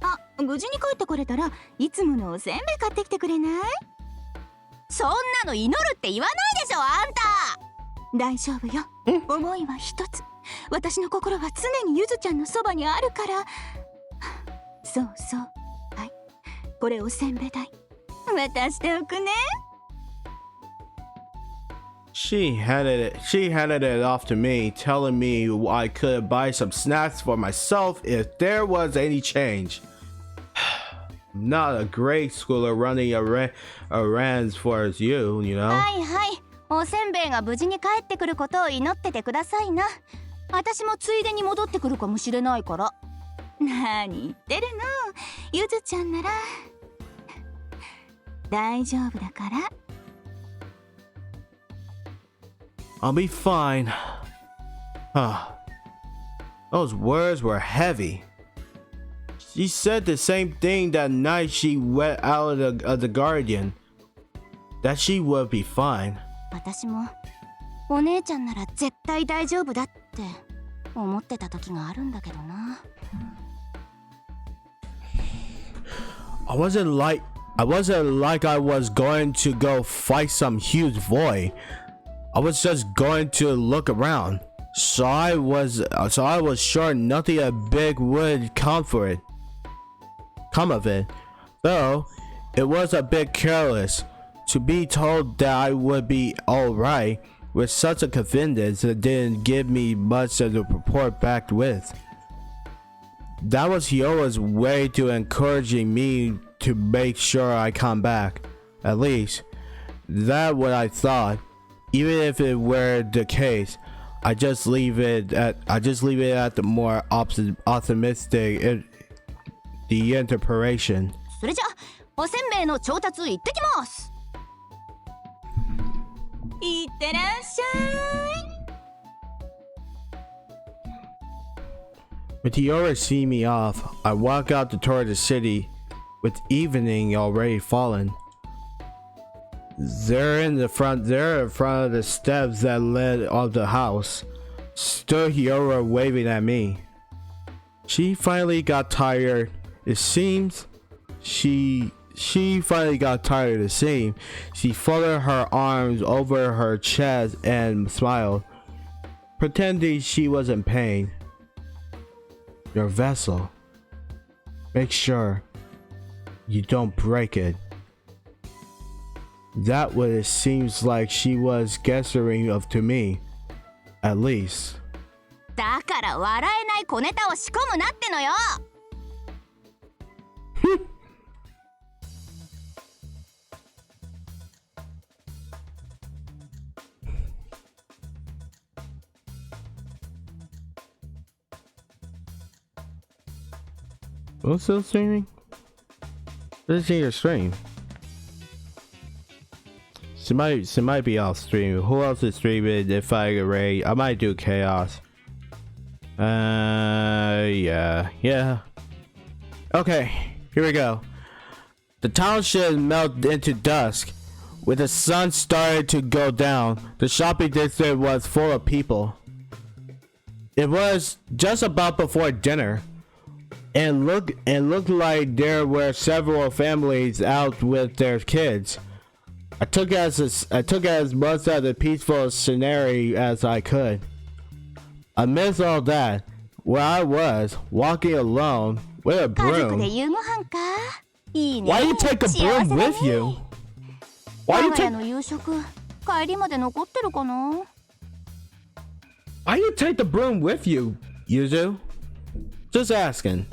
ら。あ、無事に帰ってこれたらいつものおせんべい買ってきてくれない？そんなの祈るって言わないでしょ、あんた。大丈夫よ。思いは一つ。私の心は常にゆずちゃんのそばにあるから。そうそう、はい、これおせんべい代渡しておくね。She handed it off to me, telling me I could buy some snacks for myself if there was any change. Not a great schooler running errands for you, you know. はいはい、おせんべいが無事に帰ってくることを祈っててくださいな。私もついでに戻ってくるかもしれないから。何言ってるの、ゆずちゃんなら大丈夫だから。I'll be fine. Those words were heavy. She said the same thing that night she went out of the Guardian. That she would be fine. 私もお姉ちゃんなら絶対大丈夫だって思ってた時があるんだけどな。I wasn't like I was going to go fight some huge void. I was just going to look around. So I was sure nothing big would come of it. Though it was a bit careless to be told that I would be alright with such a confidence that didn't give me much to report back with. That was Hyora's way to encouraging me to make sure I come back. At least, that's what I thought. Even if it were the case, I just leave it at the more optimistic the interpretation. それじゃおせんべいの調達行ってきます。いってらっしゃい。With Hiyora seeing me off, I walk out toward the city, with evening already fallen. There in front of the steps that led up the house, stood Hiyora waving at me. She finally got tired. It seems she finally got tired. It seemed she folded her arms over her chest and smiled, pretending she was in pain. Your vessel. Make sure you don't break it. That what it seems like she was gesturing of to me, at least. だから笑えない小ネタを仕込むなってのよ。Who's still streaming? Let's see your stream. She might be off stream. Who else is streaming? If I get ready, I might do chaos. Yeah. Okay, here we go. The township melted into dusk. With the sun started to go down, the shopping district was full of people. It was just about before dinner. And looked like there were several families out with their kids. I took as much of the peaceful scenery as I could. Amidst all that, where I was walking alone with a 家族で broom. 夕ご飯か。いいね。 Why you take a 幸せ broom だね with you? Why 我 you が家 take の夕食帰りまで残ってるかな。 Why you take the broom with you, Yuzu? Just asking.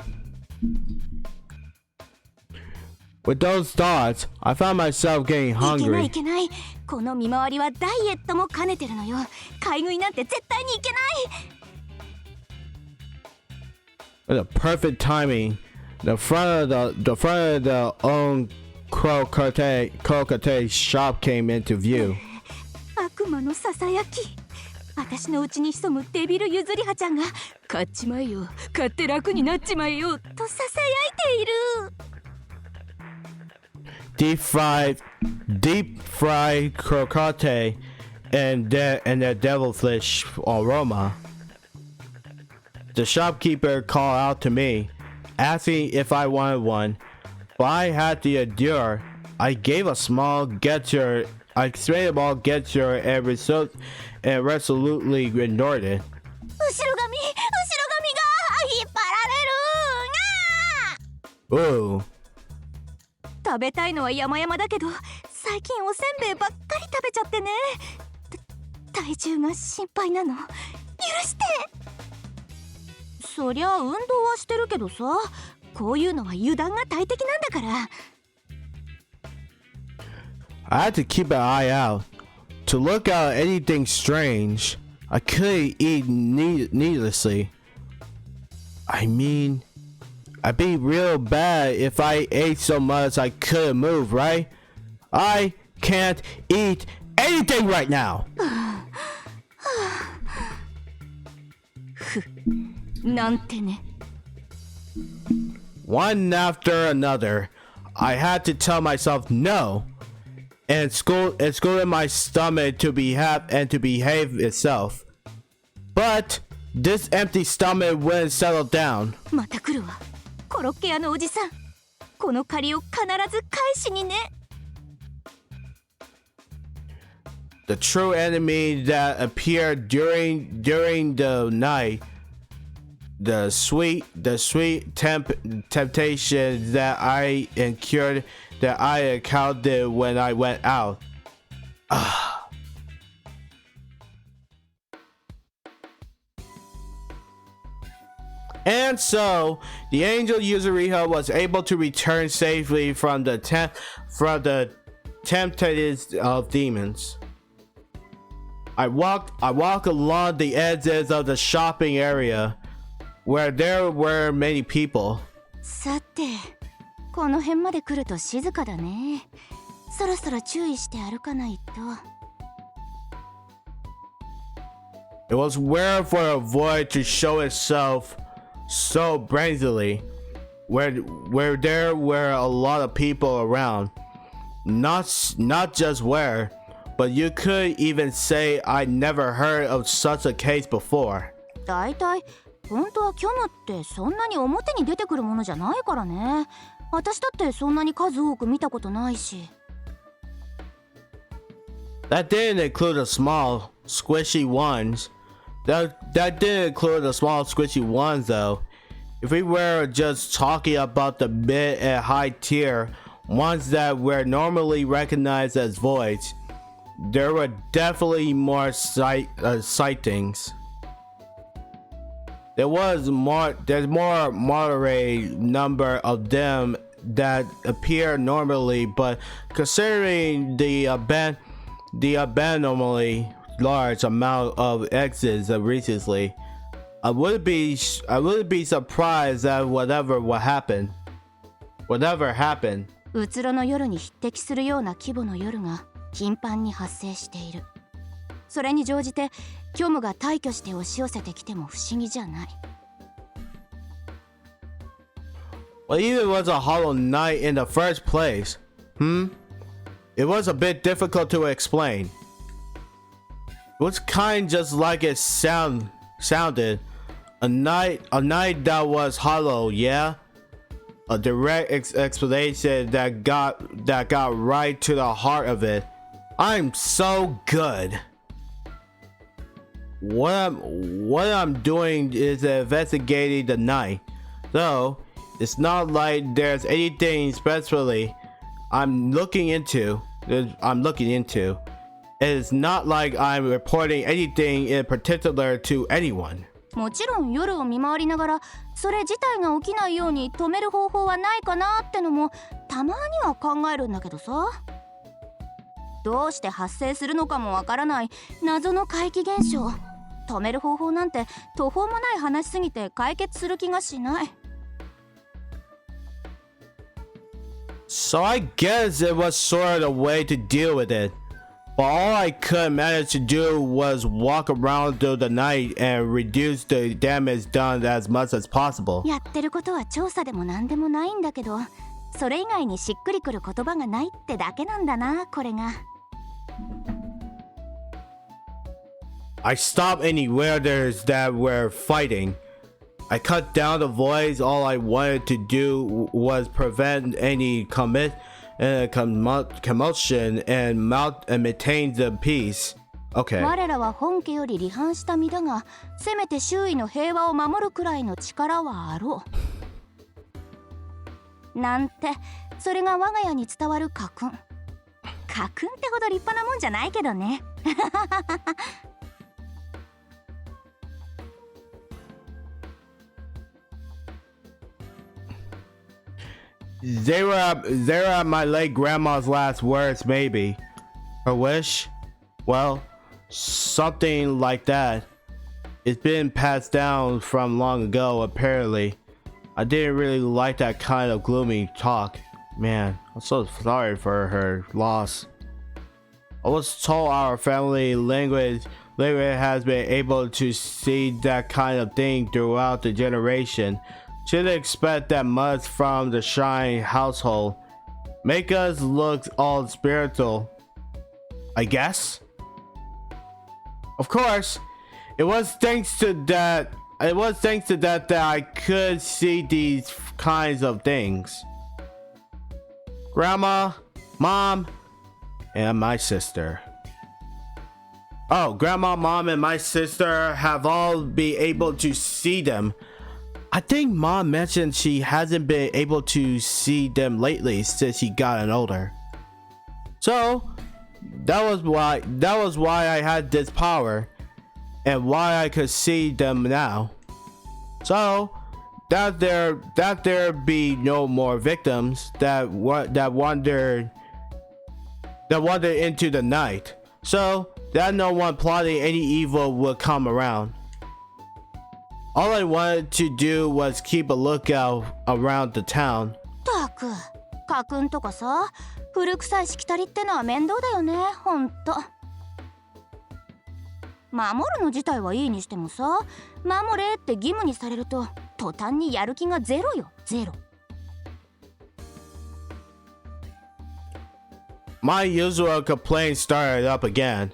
With those thoughts, I found myself getting いけない hungry. いけない。この見回りはダイエットも兼ねてるのよ。買い食いなんて絶対にいけない。With a perfect timing, the front of the own Croquette shop came into view. 悪魔のささやき。私のうちに潜むデビルゆずりはちゃんが買っちまえよ、買って楽になっちまえよとささやいている。Deep fried croquette and their devilfish aroma. The shopkeeper called out to me, asking if I wanted one, but I had to endure. I gave a small gesture and resolutely ignored it. 後ろ髪が引っ張られる。 Ooh. 食べたいのは山々だけど、最近おせんべいばっかり食べちゃってね。体重が心配なの。許して。そりゃ運動はしてるけどさ、こういうのは油断が大敵なんだから。I had to keep an eye out to look out anything strange. I couldn't eat needlessly. I mean, I'd be real bad if I ate so much I couldn't move, right? I can't eat anything right now. なんてね。 One after another, I had to tell myself no, and scolded my stomach to behave itself. But this empty stomach wouldn't settle down. また来るわ。コロッケ屋のおじさん。この借りを必ず返しにね。the true enemy that appeared during the night, the sweet temptation that I incurred, that I encountered when I went out. And so the angel Yuzuriha was able to return safely from the temptations of demons. I walk along the edges of the shopping area where there were many people. さて、この辺まで来ると静かだね。そろそろ注意して歩かないと。It was rare for a void to show itself so brazenly where there were a lot of people around. Not just where, but you could even say I never heard of such a case before. だいたい本当は虚無ってそんなに表に出てくるものじゃないからね。私だってそんなに数多く見たことないし。That didn't include the small, squishy ones. That didn't include the small, squishy ones though. If we were just talking about the mid and high tier ones that were normally recognized as voids, there were definitely more sightings. There's more moderate number of them that appear normally, but considering the abnormally large amount of exits recently, I wouldn't be surprised at whatever happened. うつろの夜に匹敵するような規模の夜が頻繁に発生している。それに乗じて虚無が大挙して押し寄せてきても不思議じゃない。Well, even it was a hollow night in the first place. It was a bit difficult to explain. It was kind just like it sounded. A night that was hollow, yeah? A direct explanation that got right to the heart of it. I'm so good. What I'm doing is investigating the night. Though it's not like there's anything specially I'm looking into. It is not like I'm reporting anything in particular to anyone. もちろん夜を見回りながらそれ自体が起きないように止める方法はないかなってのもたまには考えるんだけどさ。どうして発生するのかもわからない謎の怪奇現象。止める方法なんて途方もない話すぎて解決する気がしない。So I guess it was sort of a way to deal with it. But all I could manage to do was walk around through the night and reduce the damage done as much as possible. やってることは調査でもなんでもないんだけど、それ以外にしっくりくる言葉がないってだけなんだな、これが。I stopped any wielders that were fighting. I cut down the voids. All I wanted to do was prevent any commotion and maintain the peace. Okay. 我らは本家より離反した身だが、せめて周囲の平和を守るくらいの力はあろう。なんて、それが我が家に伝わる家訓。家訓ってほど立派なもんじゃないけどね。They were my late grandma's last words, maybe. Her wish? Well, something like that. It's been passed down from long ago, apparently. I didn't really like that kind of gloomy talk. Man, I'm so sorry for her loss. I was told our family language has been able to see that kind of thing throughout the generation. Shouldn't expect that much from the Shrine household. Make us look all spiritual, I guess. Of course, it was thanks to that that I could see these kinds of things. Grandma, Mom, and my sister. Oh, grandma, mom, and my sister have all been able to see them. I think mom mentioned she hasn't been able to see them lately since she got older. So that was why I had this power and why I could see them now. So that there be no more victims that wander into the night. So that no one plotting any evil would come around. All I wanted to do was keep a lookout around the town. たく、家訓とかさ、古臭いしきたりってのは面倒だよね、ほんと。守るの自体はいいにしてもさ、守れって義務にされると途端にやる気がゼロよ、ゼロ。My usual complaint started up again.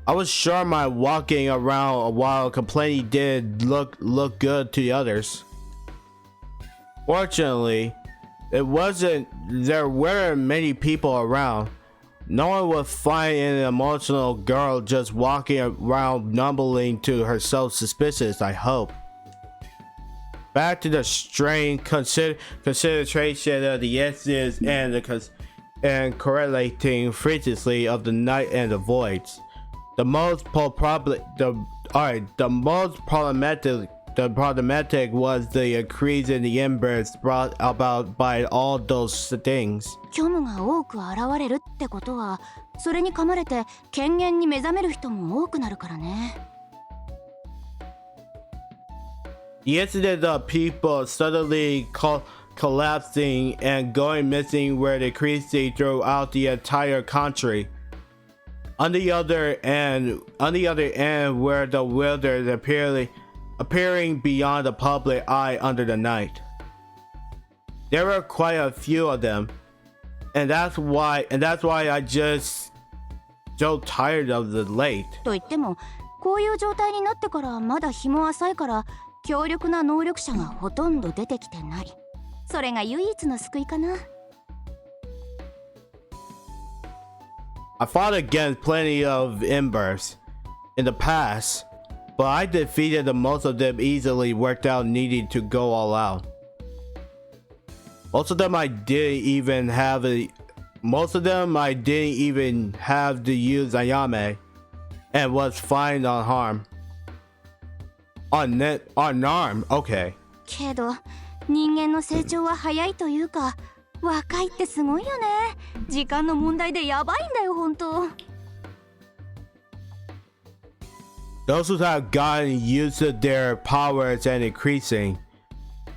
I was sure my walking around while complaining did look good to the others. Fortunately, there weren't many people around. No one would find an emotional girl just walking around mumbling to herself suspicious, I hope. Back to the strained concentration of the incidents and correlating frequently of the night and the voids. The most problematic was the increase in the embers brought about by all those things. 虚無が多く現れるってことは、それに噛まれて権限に目覚める人も多くなるからね。The incident of people suddenly collapsing and going missing were decreasing throughout the entire country. On the other end were the wilders appearing beyond the public eye under the night. There were quite a few of them, and that's why I just so tired of the late. と言っても、こういう状態になってからまだ日も浅いから、強力な能力者がほとんど出てきてない。それが唯一の救いかな。I fought against plenty of embers in the past, but I defeated most of them easily without needing to go all out. Most of them I didn't even have to use Ayame and was fine unharmed. Unarmed, okay. けど、人間の成長は早いというか、若いってすごいよね。時間の問題でやばいんだよ、本当。Those who have gotten used to their powers and increasing,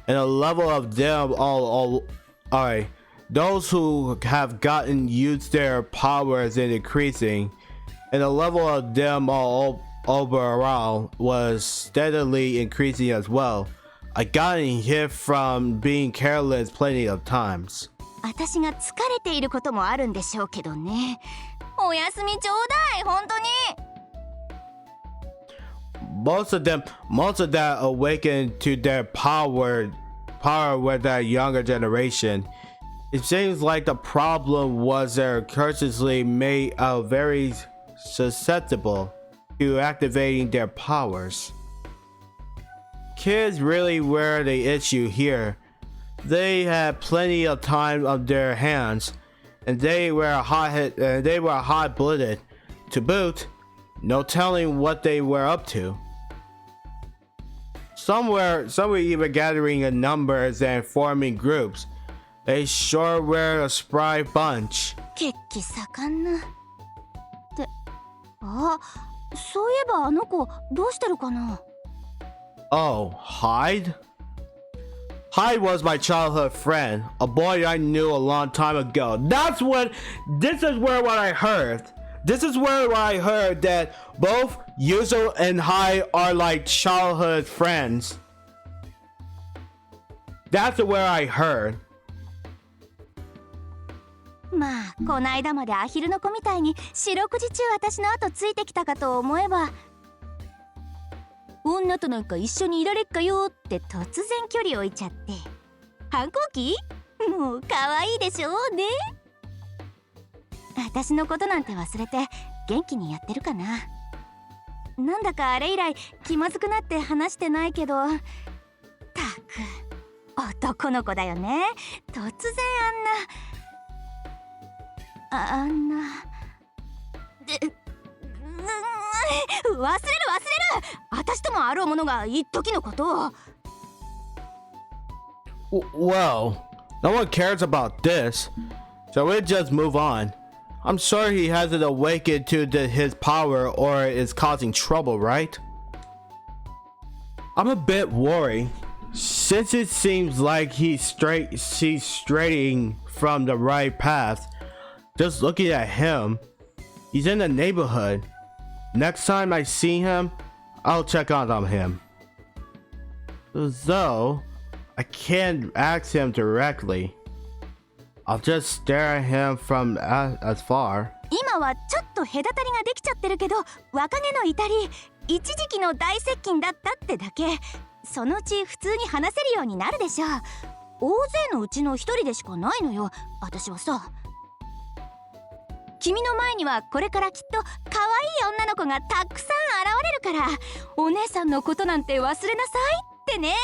and the level of them alright. Those who have gotten used to their powers and increasing, and the level of them overall was steadily increasing as well. I got hit from being careless plenty of times. 私が疲れていることもあるんでしょうけどね。お休みちょうだい、本当に。Most of that awakened to their power with that younger generation. It seems like the problem was they're consciously made very susceptible to activating their powers. Kids really were the issue here. They had plenty of time on their hands, and they were hot-blooded. To boot, no telling what they were up to. Some were even gathering in numbers and forming groups. They sure were a spry bunch. 血気盛んな。って、あ、そういえばあの子どうしてるかな。Oh, Hyde? Hyde was my childhood friend, a boy I knew a long time ago. This is where I heard that both Yuzo and Hyde are like childhood friends. That's where I heard. まあ、こないだまでアヒルの子みたいに四六時中私の後ついてきたかと思えば、女となんか一緒にいられっかよって突然距離置いちゃって、反抗期？もう可愛いでしょうね。私のことなんて忘れて元気にやってるかな。なんだかあれ以来気まずくなって話してないけど、たく男の子だよね。突然あんなで、忘れる。私ともあろうものが一時のことを。Well, no one cares about this, so we'll just move on. I'm sure he hasn't awakened to his power or is causing trouble, right? I'm a bit worried, since it seems like he's straying from the right path. Just looking at him, he's in the neighborhood. Next time I see him, I'll check on him. Though, I can't ask him directly. I'll just stare at him from as far. 今はちょっと隔たりができちゃってるけど、若気の至り、一時期の大接近だったってだけ。そのうち普通に話せるようになるでしょう。大勢のうちの一人でしかないのよ、私はさ。君の前にはこれからきっと可愛い女の子がたくさん現れるから、お姉さんのことなんて忘れなさいってね。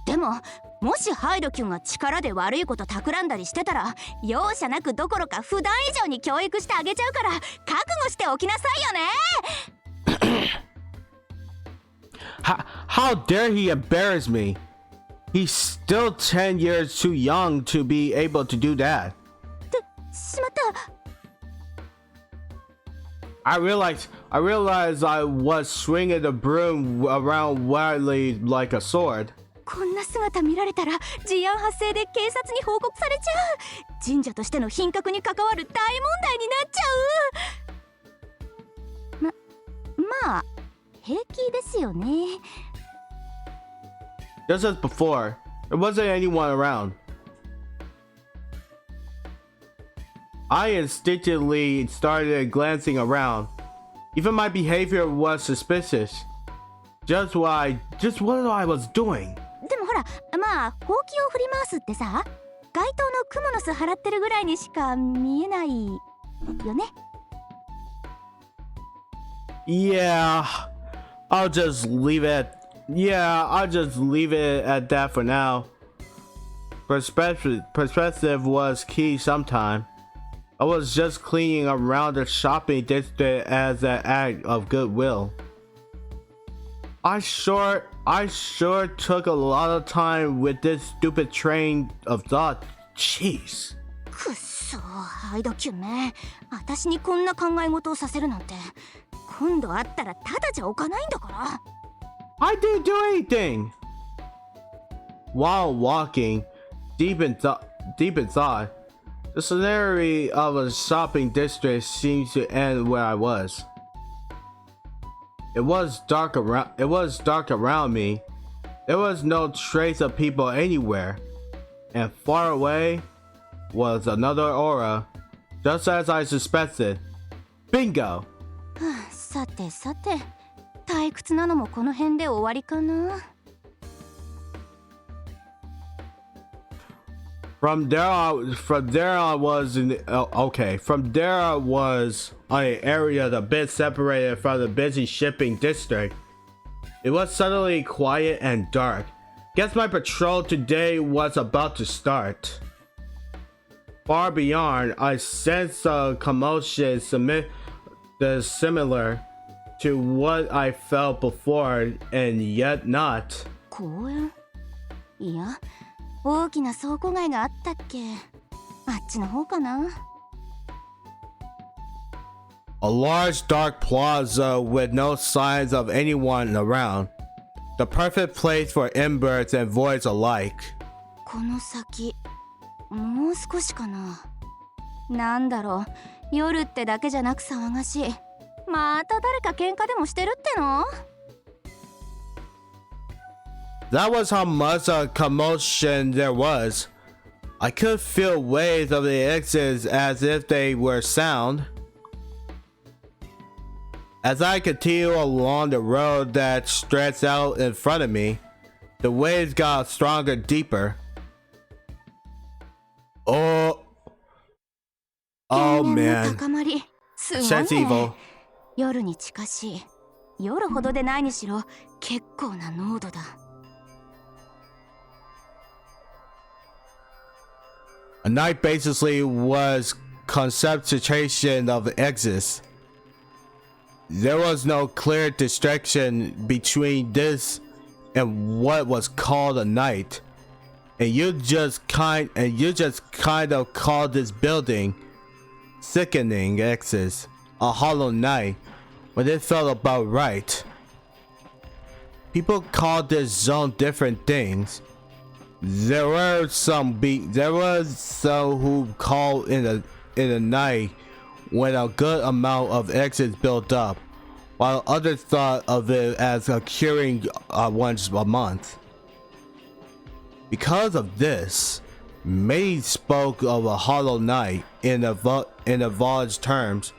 でももしハイド君が力で悪いこと企んだりしてたら、容赦なくどころか普段以上に教育してあげちゃうから、覚悟しておきなさいよね。How dare he embarrass me? He's still 10 years too young to be able to do that. しまった。I realized I was swinging the broom around wildly like a sword. こんな姿見られたら事案発生で警察に報告されちゃう。神社としての品格に関わる大問題になっちゃう。まあ平気ですよね。Just as before, there wasn't anyone around. I instinctively started glancing around. Even my behavior was suspicious. Just what I was doing. でもほら、まあほうきを振り回すってさ、街灯のクモの巣払ってるぐらいにしか見えないよね。Yeah, I'll just leave it at that for now. Perspective was key sometime. I was just cleaning around the shopping district as an act of goodwill. I sure took a lot of time with this stupid train of thought. Jeez. くっそ、ハイドキュンね。私にこんな考え事をさせるなんて。今度会ったらただじゃおかないんだから。I didn't do anything. While walking, deep in thought, the scenery of a shopping district seemed to end where I was. It was dark around me. There was no trace of people anywhere, and far away was another aura, just as I suspected. Bingo! さてさて、退屈なのもこの辺で終わりかな。From there I was an area a bit separated from the busy shipping district. It was suddenly quiet and dark. Guess my patrol today was about to start. Far beyond, I sensed a commotion similar to what I felt before, and yet not. 公園？いや、大きな倉庫街があったっけ？あっちの方かな。A large dark plaza with no signs of anyone around. The perfect place for inverts and voids alike. この先、もう少しかな。なんだろう、夜ってだけじゃなく騒がしい。また誰か喧嘩でもしてるっての？That was how much a commotion there was. I could feel waves of the exits as if they were sound. As I continued along the road that stretched out in front of me, the waves got stronger, deeper. Oh man. Sense evil. 夜に近しい。夜ほどでないにしろ結構な濃度だ。A night basically was concentration of X's. There was no clear distinction between this and what was called a night, and you just kind of called this building sickening X's a hollow night when it felt about right. People called this zone different things. There was some who called in the night when a good amount of X's built up, while others thought of it as occurring once a month. Because of this, many spoke of a hollow night in the vague terms,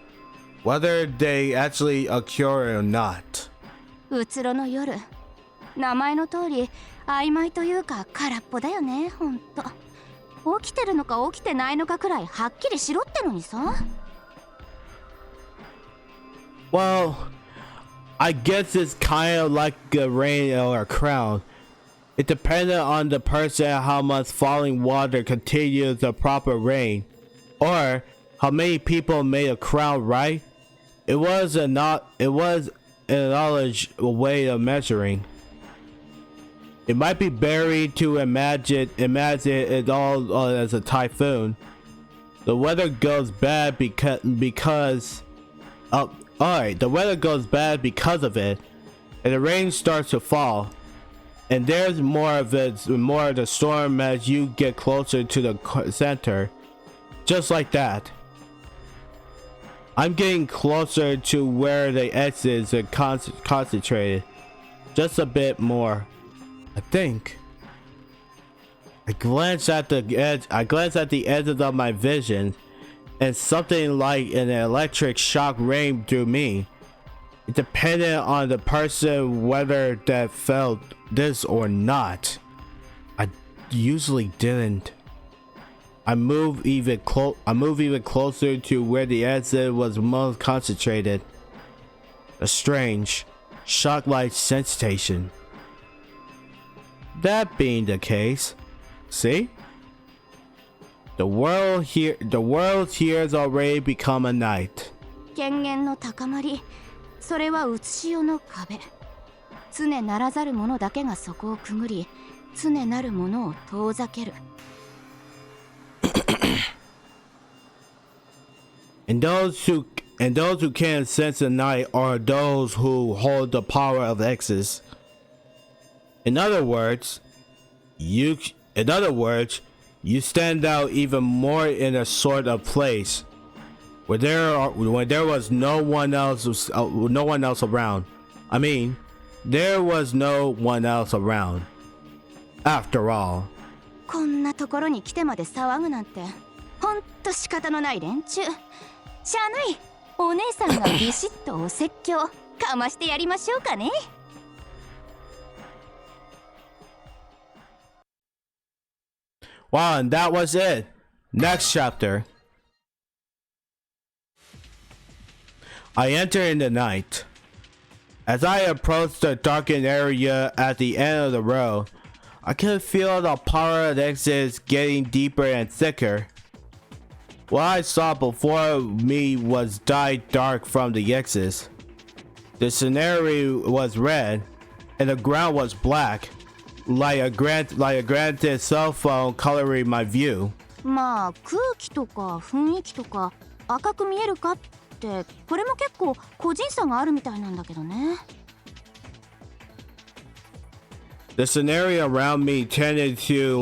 whether they actually occur or not. うつろの夜、名前の通り曖昧というか空っぽだよね。ほんと起きてるのか起きてないのかくらいはっきりしろってのにさ。Well, I guess it's kind of like a rain or a crown. It depended on the person how much falling water continues the proper rain, or how many people made a crown, right? It was a knowledge way of measuring. It might be buried to imagine it all as a typhoon. The weather goes bad because the weather goes bad because of it, and the rain starts to fall, and there's more of the storm as you get closer to the center, just like that. I'm getting closer to where the X's are concentrated, just a bit more, I think. I glanced at the edges of my vision, and something like an electric shock ran through me. It depended on the person whether that felt this or not. I usually didn't. I move even closer to where the acid was most concentrated. A strange, shock-like sensation. That being the case, see? The world here has already become a night. 権限の高まり、それは写し世の壁。常ならざる者だけがそこをくぐり、常なる者を遠ざける。And those who can't sense the night are those who hold the power of X's. In other words, you stand out even more in a sort of place where there was no one else around. I mean, there was no one else around. After all. こんなところに来てまで騒ぐなんて、ほんと仕方のない連中。しゃあない。お姉さんがビシッとお説教かましてやりましょうかね。Wow, and that was it. Next chapter. I enter in the night. As I approach the darkened area at the end of the road, I can feel the power of exits getting deeper and thicker. What I saw before me was dyed dark from the exits. The scenery was red, and the ground was black, like a granted cell phone coloring my view. まあ空気とか雰囲気とか赤く見えるかってこれも結構個人差があるみたいなんだけどね。The scenario around me tended to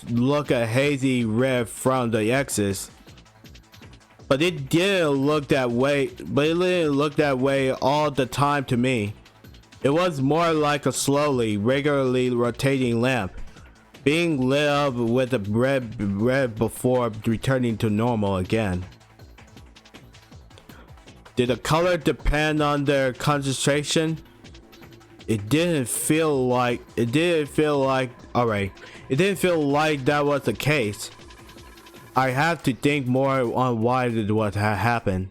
look a hazy red from the exits. But it didn't look that way all the time to me. It was more like a regularly rotating lamp, being lit up with a red before returning to normal again. Did the color depend on their concentration? It didn't feel like that was the case. I have to think more on why what had happened.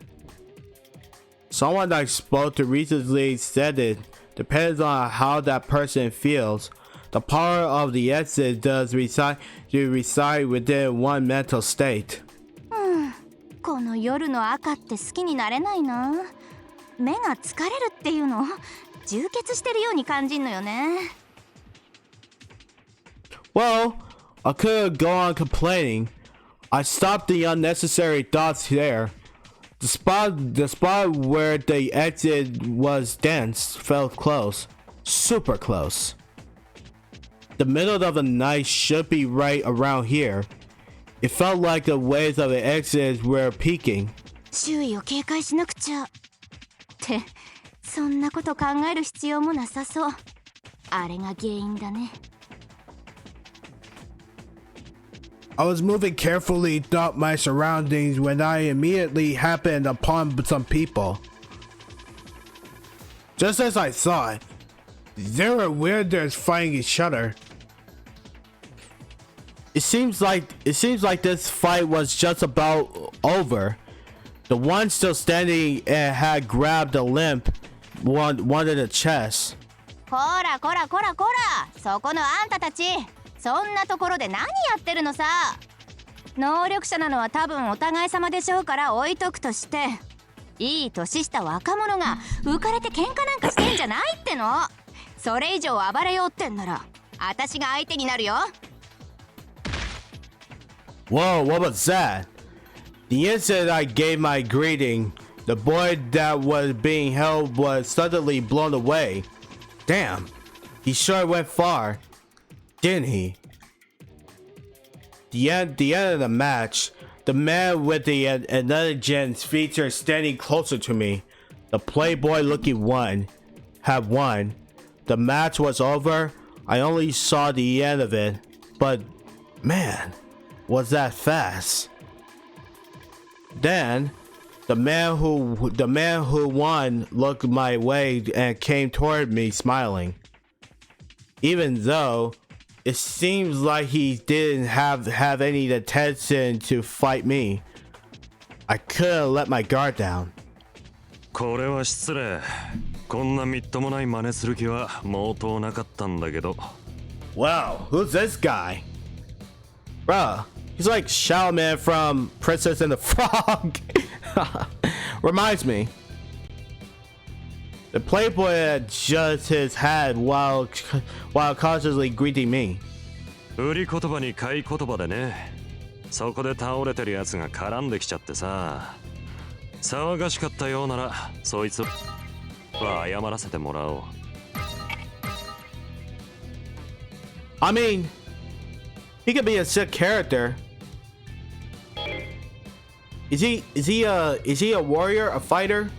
Someone I spoke to recently said it depends on how that person feels. The power of the exit does reside within one mental state. この夜の赤って好きになれないな。目が疲れるっていうの充血してるように感じんのよね。Well, I could go on complaining. I stopped the unnecessary thoughts there. The spot where the exit was dense felt close. Super close. The middle of the night should be right around here. It felt like the waves of the exit were peaking. 周囲を警戒しなくちゃ。ってそんなこと考える必要もなさそう。あれが原因だね。I was moving carefully through my surroundings when I immediately happened upon some people. Just as I thought, there were weirdos fighting each other. It seems like this fight was just about over. The one still standing had grabbed a limp one in the chest. こらこらこらこら、そこのあんたたち、そんなところで何やってるのさ。能力者なのは多分お互い様でしょうから置いとくとして、いい年した若者が浮かれて喧嘩なんかしてんじゃないっての。それ以上暴れようってんなら私が相手になるよ。Whoa, what was that? The instant I gave my greeting, the boy that was being held was suddenly blown away. Damn, he sure went far, didn't he? The end of the match, the man with the intelligence feature standing closer to me, the playboy looking one, had won. The match was over. I only saw the end of it, but man, was that fast. Then the man who won looked my way and came toward me smiling. Even though it seems like he didn't have any intention to fight me, I couldn't let my guard down. これは失礼。こんなみっともない真似する気は毛頭なかったんだけど。Wow, who's this guy? Bruh, he's like Shaolin from Princess and the Frog. Reminds me. The playboy adjusts his head while cautiously greeting me. 売り言葉に買い言葉でね。そこで倒れてるやつが絡んできちゃってさ。騒がしかったようならそいつは謝らせてもらおう。I mean, he could be a sick character. Is he a warrior, a fighter?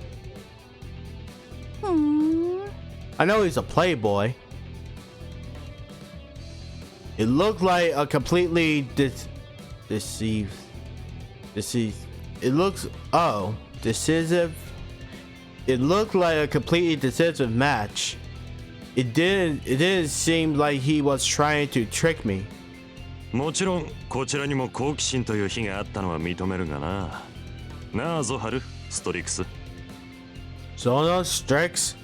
I know he's a playboy. It looked like a completely decisive. It looks decisive. It looked like a completely decisive match. It didn't seem like he was trying to trick me. もちろんこちらにも好奇心という日があったのは認めるがな。なあゾハル、ストリクス。Zono Strix?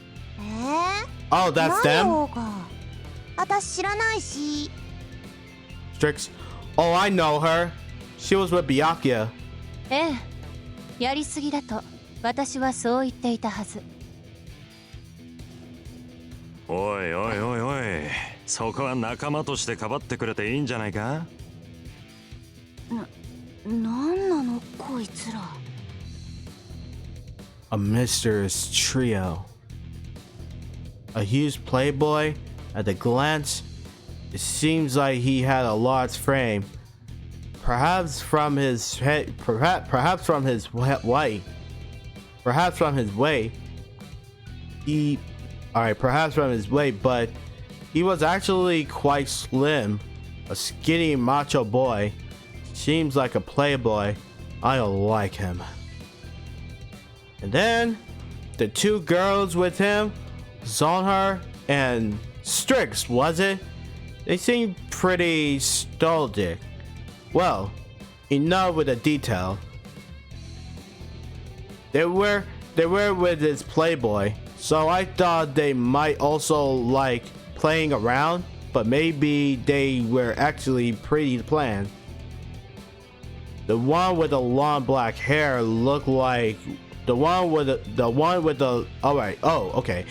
Oh, that's them? 私知らないし。Strix. Oh, I know her. She was with Byakuya. ええ、やりすぎだと私はそう言っていたはず。おいおいおいおい、そこは仲間としてかばってくれていいんじゃないか。なんなのこいつら。A mysterious trio. A huge playboy. At a glance, it seems like he had a large frame. Perhaps from his head, perhaps from his weight. Perhaps from his weight. Perhaps from his weight, but he was actually quite slim. A skinny macho boy. Seems like a playboy. I don't like him. And then the two girls with him, Zonhar and Strix, was it? They seemed pretty stolid. Well, enough with the detail. They were they were with this playboy, so I thought they might also like playing around, but maybe they were actually pretty planned. The one with the long black hair looked like the one with the all right. Oh, okay.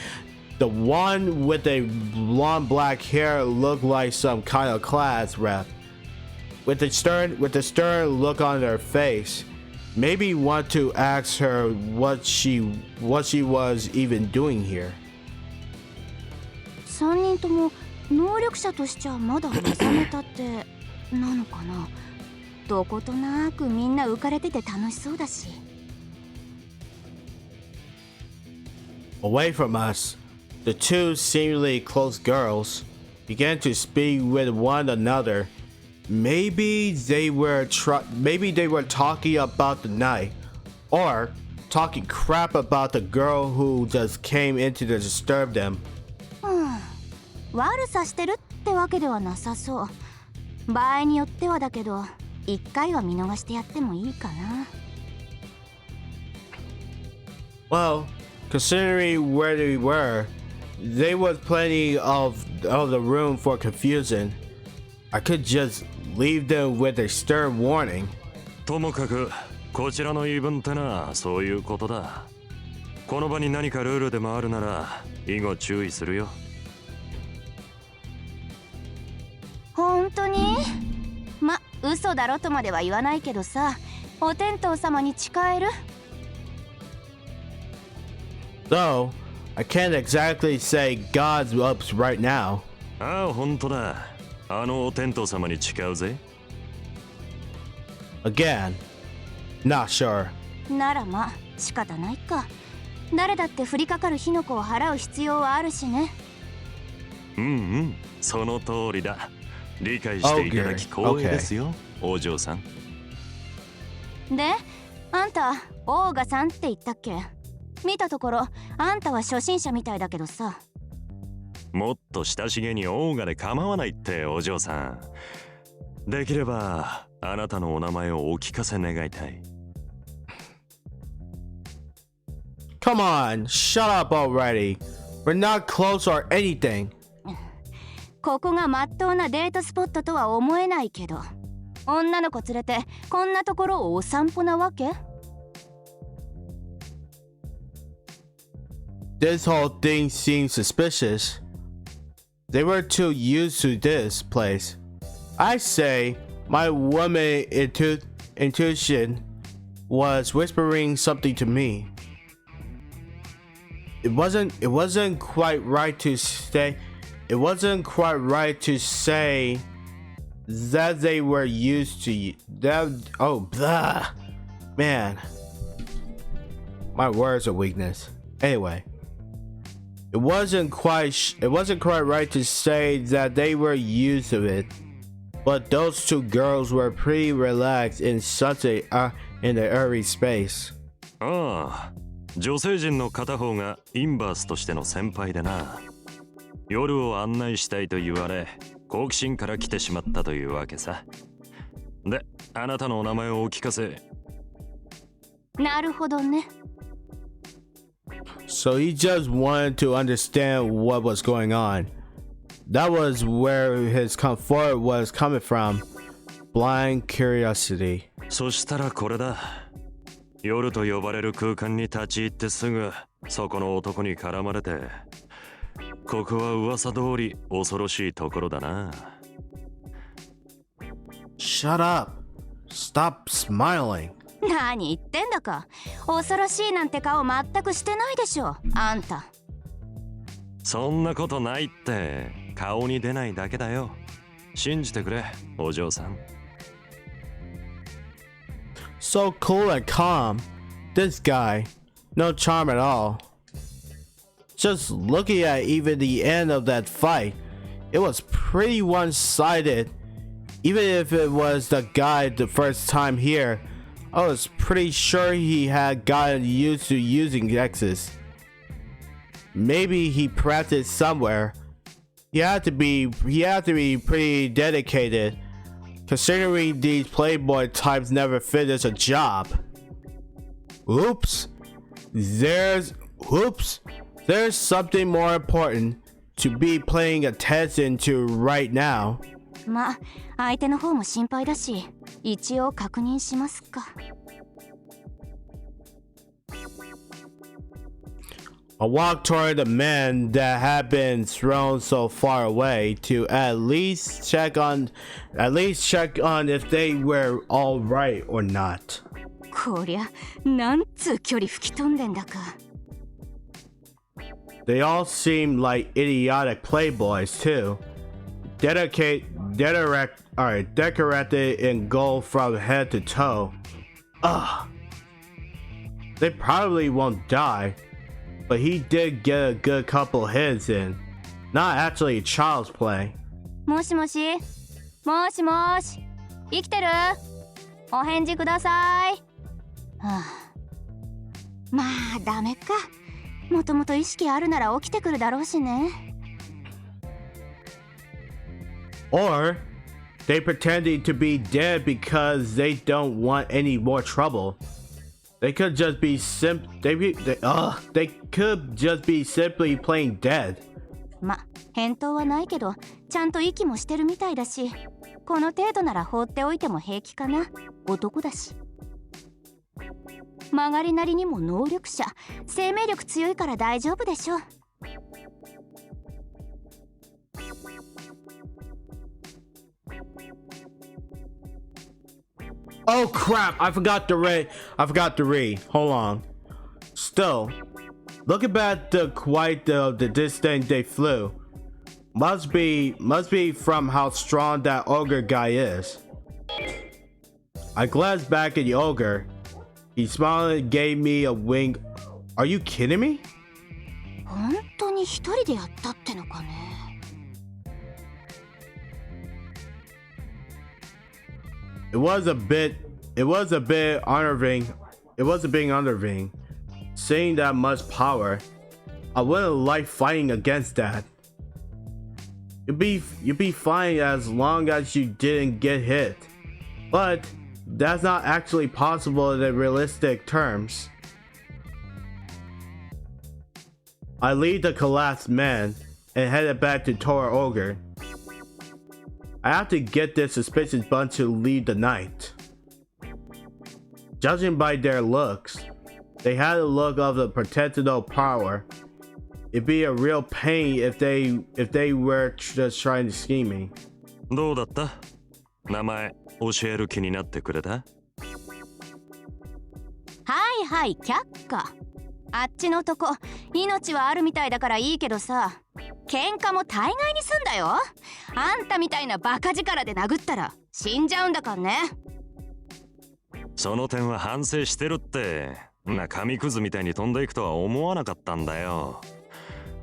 The one with the long black hair looked like some kind of class rep. With the stern look on their face. Maybe want to ask her what she was even doing here. 3人とも能力者としちゃまだ目覚めたってなのかな。どことなくみんな浮かれてて楽しそうだし。Away from us, the two seemingly close girls began to speak with one another. Maybe they were talking about the night, or talking crap about the girl who just came in to disturb them. 悪さしてるってわけではなさそう。場合によってはだけど、一回は見逃してやってもいいかな。Well, considering where they were, there was plenty of the room for confusion. I could just leave them with a stern warning. ともかくこちらの言い分ってな、そういうことだ。この場に何かルールでもあるなら以後注意するよ。本当に？ま、嘘だろとまでは言わないけどさ、お天道様に誓える？ Though, I can't exactly say God's up right now. ああ、本当だ。あのお天道様に誓うぜ。Again, not sure. ならまあ仕方ないか。誰だって降りかかる火の粉を払う必要はあるしね。うんうん、その通りだ。理解していただき光栄ですよ、お嬢さん。で、あんたオーガさんって言ったっけ？見たところあんたは初心者みたいだけどさ。もっと親しげにオーガで構わないってお嬢さん。できればあなたのお名前をお聞かせ願いたい。Come on, shut up already. We're not close or anything. ここがまっとうなデートスポットとは思えないけど、女の子連れてこんなところをお散歩なわけ？ This whole thing seems suspicious. They were too used to this place. I say my woman intuition was whispering something to me. It wasn't quite right to say. It wasn't quite right to say that they were used to that. Oh, blah, man. My words are weakness. Anyway, it wasn't quite right to say that they were used to it. But those two girls were pretty relaxed in such a in the early space. ああ、女性陣の片方がインバースとしての先輩でな。夜を案内したいと言われ、好奇心から来てしまったというわけさ。で、あなたのお名前をお聞かせ。なるほどね。So he just wanted to understand what was going on. That was where his comfort was coming from. Blind curiosity. そしたらこれだ。夜と呼ばれる空間に立ち入ってすぐ、そこの男に絡まれて。ここは噂通り恐ろしいところだな。Shut up. Stop smiling. 何言ってんだか。恐ろしいなんて顔全くしてないでしょ、あんた。そんなことないって、顔に出ないだけだよ。信じてくれ、お嬢さん。So cool and calm. This guy. No charm at all. Just looking at even the end of that fight, it was pretty one-sided. Even if it was the guy the first time here, I was pretty sure he had gotten used to using X's. Maybe he practiced somewhere. He had to be pretty dedicated, considering these playboy types never finished a job. Oops. there's something more important to be paying attention to right now. ま、相手の方も心配だし、一応確認しますか。I walked toward the men that had been thrown so far away to at least check on if they were all right or not. こりゃ、なんつう距離吹き飛んでんだか。They all seemed like idiotic playboys too. Decorated in gold from head to toe. Ugh. They probably won't die, but he did get a good couple hits in. Not actually child's play. もしもし、もしもし、生きてる？お返事ください。はあ、まあダメか。もともと意識あるなら起きてくるだろうしね。Or they pretended to be dead because they don't want any more trouble. They could just be they could just be simply plain dead. ま、返答はないけど、ちゃんと息もしてるみたいだし、この程度なら放っておいても平気かな。男だし。曲がりなりにも能力者、生命力強いから大丈夫でしょ。Oh crap, I forgot to read. Hold on. Still, looking back the distance they flew. Must be from how strong that ogre guy is. I glanced back at the ogre. He smiled and gave me a wink. Are you kidding me? 本当に一人でやったってのかね。It was a bit unnerving. Seeing that much power, I wouldn't like fighting against that. You'd be fine as long as you didn't get hit. But that's not actually possible in realistic terms. I lead the collapsed man and headed back to Tor Ogre. I have to get this suspicious bunch to lead the night. Judging by their looks, they had a look of the potential power. It'd be a real pain if they were just trying to scheme me. どうだった？名前教える気になってくれた？はいはい、却下。あっちのとこ、命はあるみたいだからいいけどさ、喧嘩も大概にすんだよ。あんたみたいなバカ力で殴ったら死んじゃうんだからね。その点は反省してるって。な紙くずみたいに飛んでいくとは思わなかったんだよ。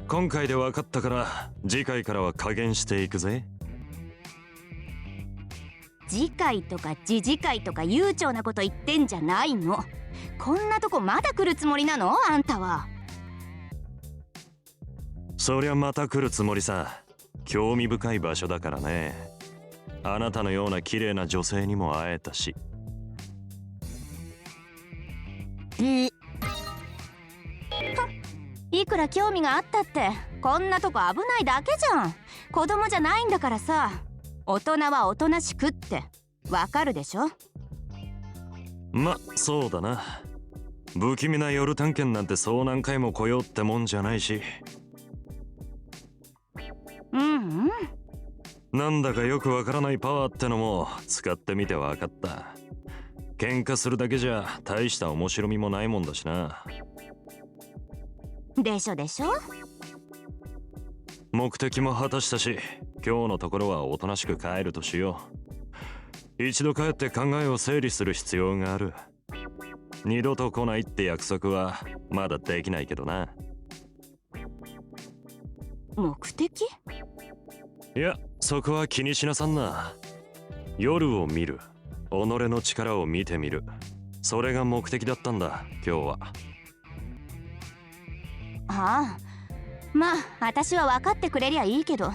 今回で分かったから次回からは加減していくぜ。次回とか次次回とか悠長なこと言ってんじゃないの。こんなとこまだ来るつもりなの？あんたは。そりゃまた来るつもりさ。興味深い場所だからね。あなたのような綺麗な女性にも会えたし。いくら興味があったってこんなとこ危ないだけじゃん。子供じゃないんだからさ。大人はおとなしくってわかるでしょ。ま、そうだな。不気味な夜探検なんてそう何回も来ようってもんじゃないし。なんだかよくわからないパワーってのも使ってみてわかった。喧嘩するだけじゃ大した面白みもないもんだしな。でしょでしょ。目的も果たしたし、今日のところはおとなしく帰るとしよう。一度帰って考えを整理する必要がある。二度と来ないって約束はまだできないけどな。目的？いや、そこは気にしなさんな。夜を見る。己の力を見てみる。それが目的だったんだ、今日は。ああ、まあ私は分かってくれりゃいいけど、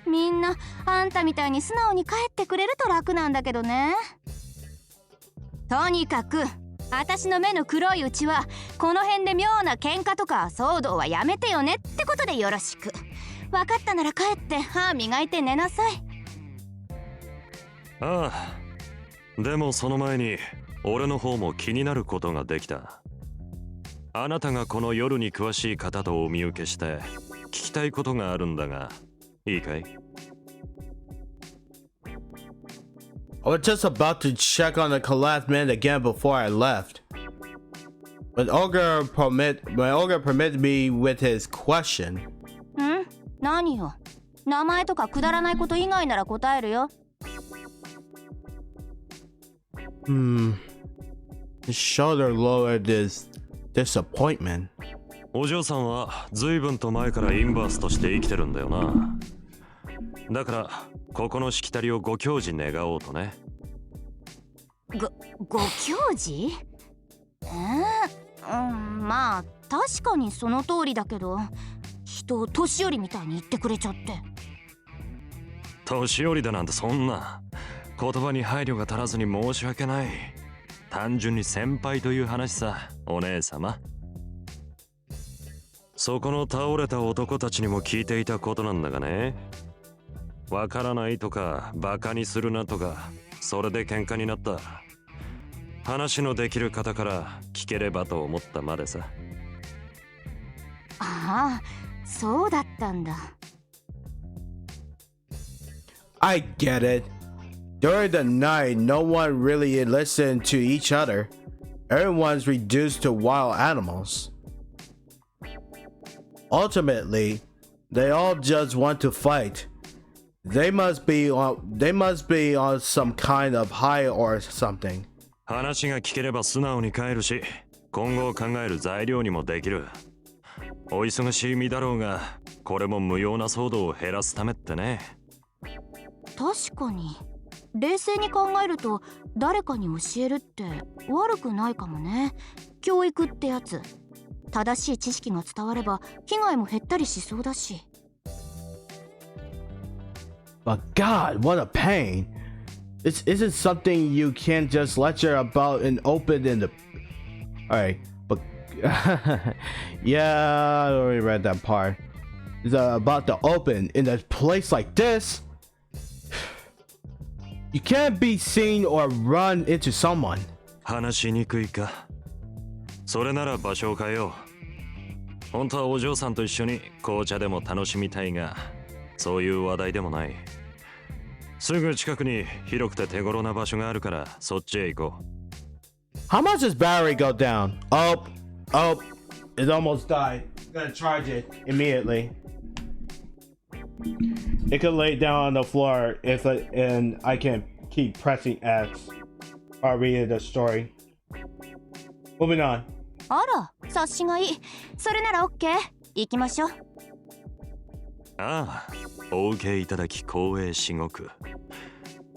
みんなあんたみたいに素直に帰ってくれると楽なんだけどね。とにかく私の目の黒いうちはこの辺で妙な喧嘩とか騒動はやめてよねってことでよろしく。分かったなら帰って歯磨いて寝なさい。ああ、でもその前に俺の方も気になることができた。あなたがこの夜に詳しい方とお見受けして聞きたいことがあるんだが、いいかい？ I was just about to check on the last minute again before I left. When Ogre permitted me with his question. ん？何よ。名前とかくだらないこと以外なら答えるよ。His shoulder lowered his disappointment. お嬢さんは随分と前からインバースとして生きてるんだよな。だからここのしきたりをご教示願おうとね。ご教示？まあ確かにその通りだけど、人を年寄りみたいに言ってくれちゃって。年寄りだなんてそんな言葉に配慮が足らずに申し訳ない。単純に先輩という話さ、お姉様。そこの倒れた男たちにも聞いていたことなんだがね。わからないとかバカにするなとか、それで喧嘩になった。話のできる方から聞ければと思ったまでさ。ああ、そうだったんだ。I get it. During the night, no one really listened to each other. Everyone's reduced to wild animals. Ultimately, they all just want to fight. They must be on some kind of high or something. 話が聞ければ素直に帰るし、今後を考える材料にもできる。お忙しい身だろうが、これも無用な騒動を減らすためってね。確かに冷静に考えると誰かに教えるって悪くないかもね。教育ってやつ、正しい知識が伝われば被害も減ったりしそうだし。But God, what a pain. This isn't something you can just lecture about and open in the... Alright, but... yeah, I already read that part. It's about the open in a place like this. You can't be seen or run into someone. 話しにくいか。それなら場所を変えよう。本当はお嬢さんと一緒に紅茶でも楽しみたいが、そういう話題でもない。すぐ近くに広くて手頃な場所があるからそっちへ行こう。How much does battery go down? Oh, it almost died. Gonna charge it immediately. It could lay down on the floor and I can keep pressing X or reading the story. Moving on. あら、察しがいい。それなら OK。 行きましょう。ああ、お受けいただき光栄至極。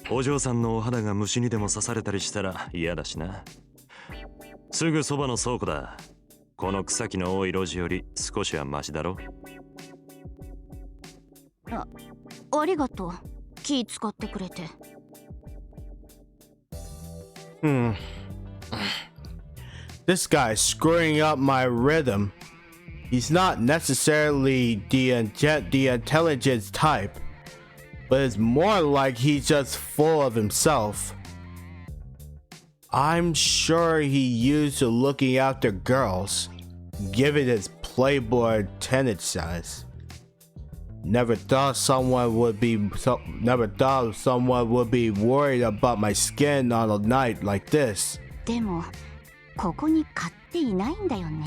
お嬢さんのお肌が虫にでも刺されたりしたら嫌だしな。すぐそばの倉庫だ。この草木の多い路地より少しはマシだろ。ありがとう。気使ってくれて。This guy's screwing up my rhythm. He's not necessarily the intelligence type, but it's more like he's just full of himself. I'm sure he used to looking after girls, given his playboy tendencies. Never thought someone would be worried about my skin on a night like this. でもここに買っていないんだよね。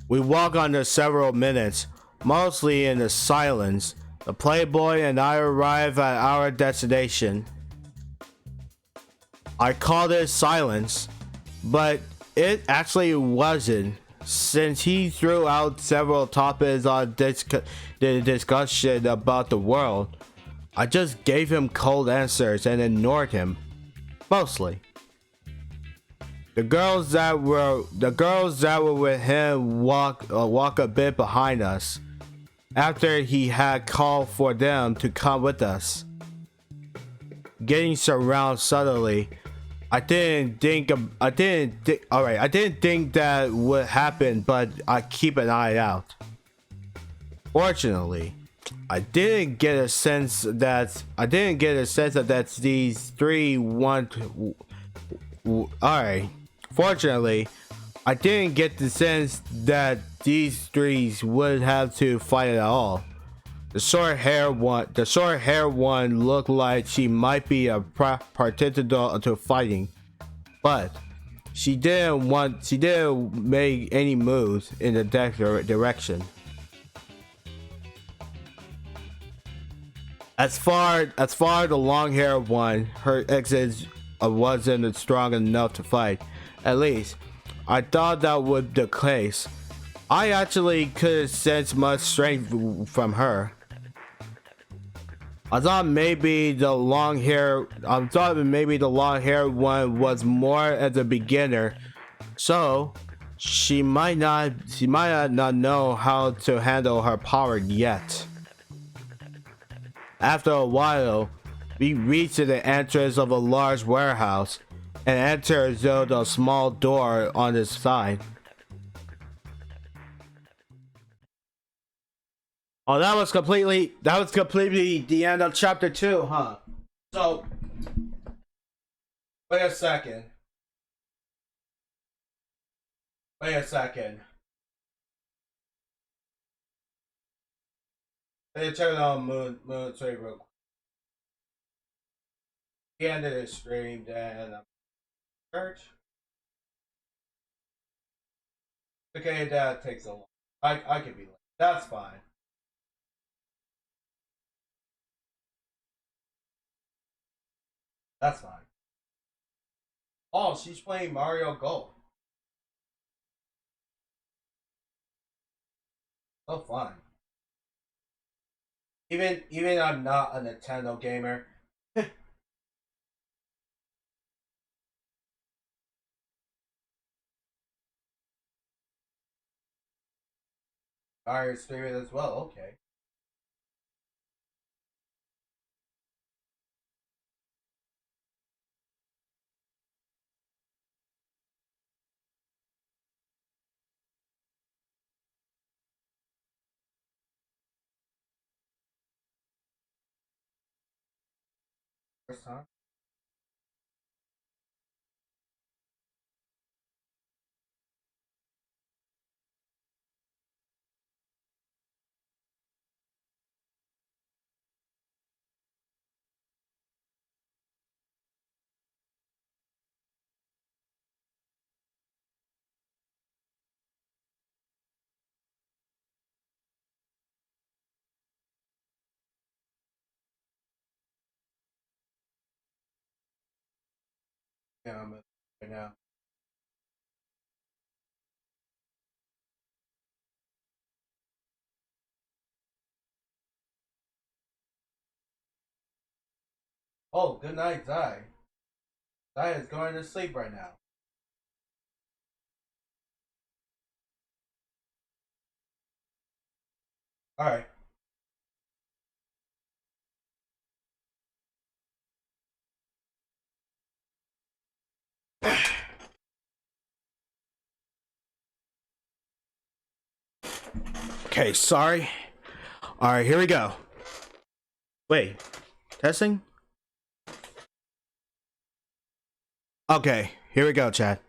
We walk under several minutes, mostly in the silence. The Playboy and I arrive at our destination. I called it silence, but it actually wasn't, since he threw out several topics on the discussion about the world. I just gave him cold answers and ignored him, mostly. The girls that were with him walk a bit behind us. after he had called for them to come with us. Getting surrounded suddenly, I didn't think that would happen, but I keep an eye out. Fortunately, I didn't get a sense that these three want. Alright. Fortunately, I didn't get the sense that these three would have to fight at all. The short hair one looked like she might be a participant to fighting, but she didn't make any moves in the direction. As far as the long-haired one, her exit wasn't strong enough to fight. At least, I thought that would be the case. I actually couldn't sense much strength from her. I thought maybe the long-haired one was more as a beginner, so she might not know how to handle her power yet. After a while, we reached the entrance of a large warehouse and entered through the small door on the side. Oh, that was completely the end of chapter 2, huh? So, wait a second. Let me turn on Moon Trade real quick. The end of the stream, then church. Okay, that takes a long. I could be late. That's fine. That's fine. Oh, she's playing Mario Golf. So fun. Even I'm not a Nintendo gamer. Mario streaming as well. Okay. First time. Yeah, I'm right now. Oh, good night, Zai. Zai is going to sleep right now. Alright. Okay, sorry. Alright, here we go. Wait. Testing? Okay, here we go, chat.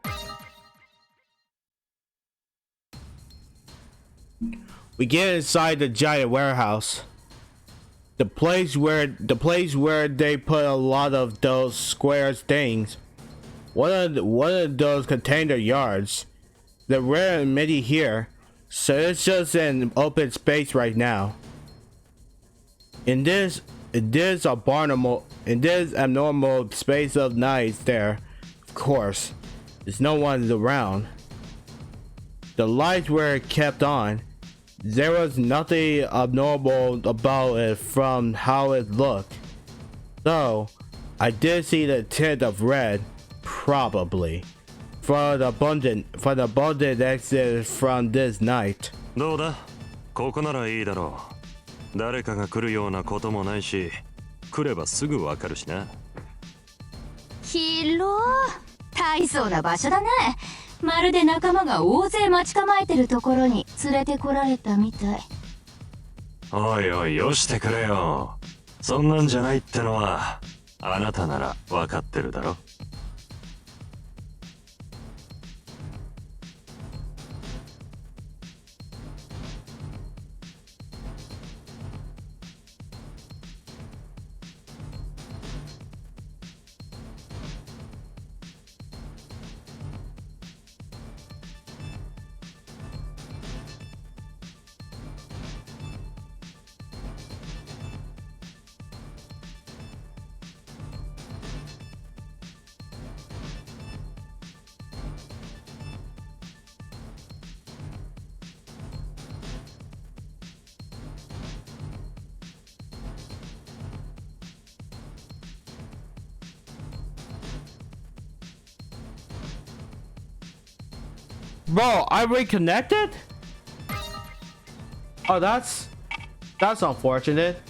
We get inside the giant warehouse. The place where they put a lot of those square things. One of those container yards. There weren't many here, so it's just an open space right now. In this abnormal space of night there, of course, there's no one around. The lights were kept on. There was nothing abnormal about it from how it looked. Though, I did see the tint of red, probably, for the abundant exit from this night. どうだここならいいだろう誰かが来るようなこともないし、来ればすぐわかるしな。広大層な場所だね。まるで仲間が大勢待ち構えてるところに連れてこられたみたい。おいおい、よしてくれよ。そんなんじゃないってのはあなたならわかってるだろ。Bro, I reconnected? Oh, that's unfortunate.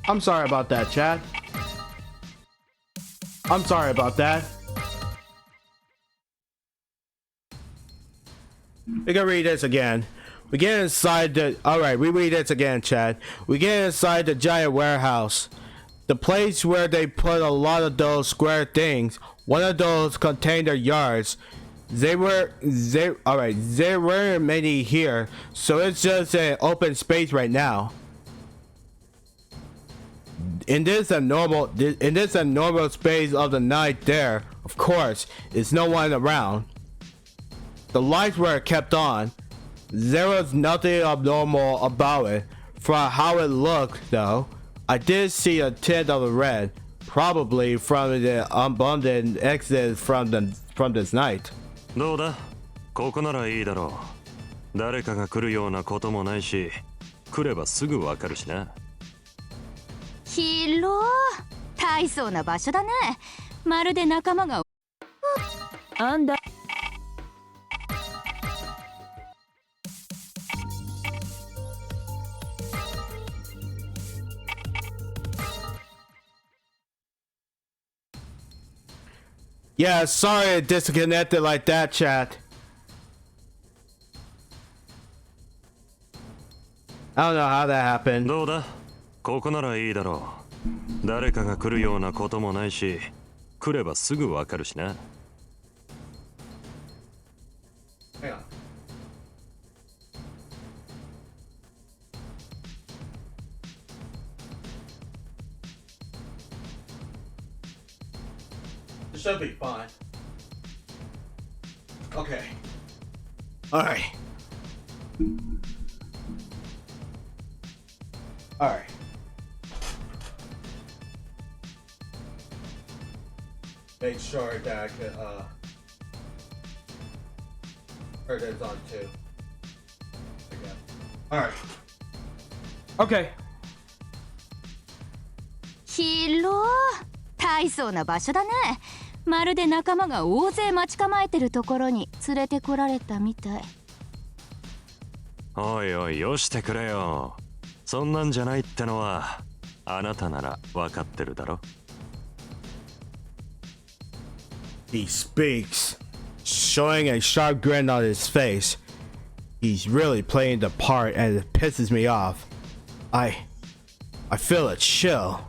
I'm sorry about that, chat. I'm sorry about that. We can read this again. We get inside the... Alright, we read this again, chat. We get inside the giant warehouse. The place where they put a lot of those square things. One of those contained their yards. There weren't many here, so it's just an open space right now. In this abnormal space of the night, there, of course, is no one around. The lights were kept on. There was nothing abnormal about it. From how it looked, though, I did see a tint of red, probably from the abundant exit from this night. どうだ、ここならいいだろう。誰かが来るようなこともないし、来ればすぐわかるしな。広大層な場所だね。まるで仲間が。あんだ。Yeah, sorry it disconnected like that, chat. I don't know how that happened. どうだ、ここならいいだろう。誰かが来るようなこともないし、来ればすぐわかるしな。Hang on. It should be fine. Okay. Alright. Alright. Make sure that I could, turn this on too. Okay. Alright. Okay. 広大層な場所だね。まるで仲間が大勢待ち構えてるところに連れてこられたみたい。おいおい、よしてくれよ。そんなんじゃないってのはあなたならわかってるだろ。He speaks, showing a sharp grin on his face. He's really playing the part and it pisses me off. I feel a chill.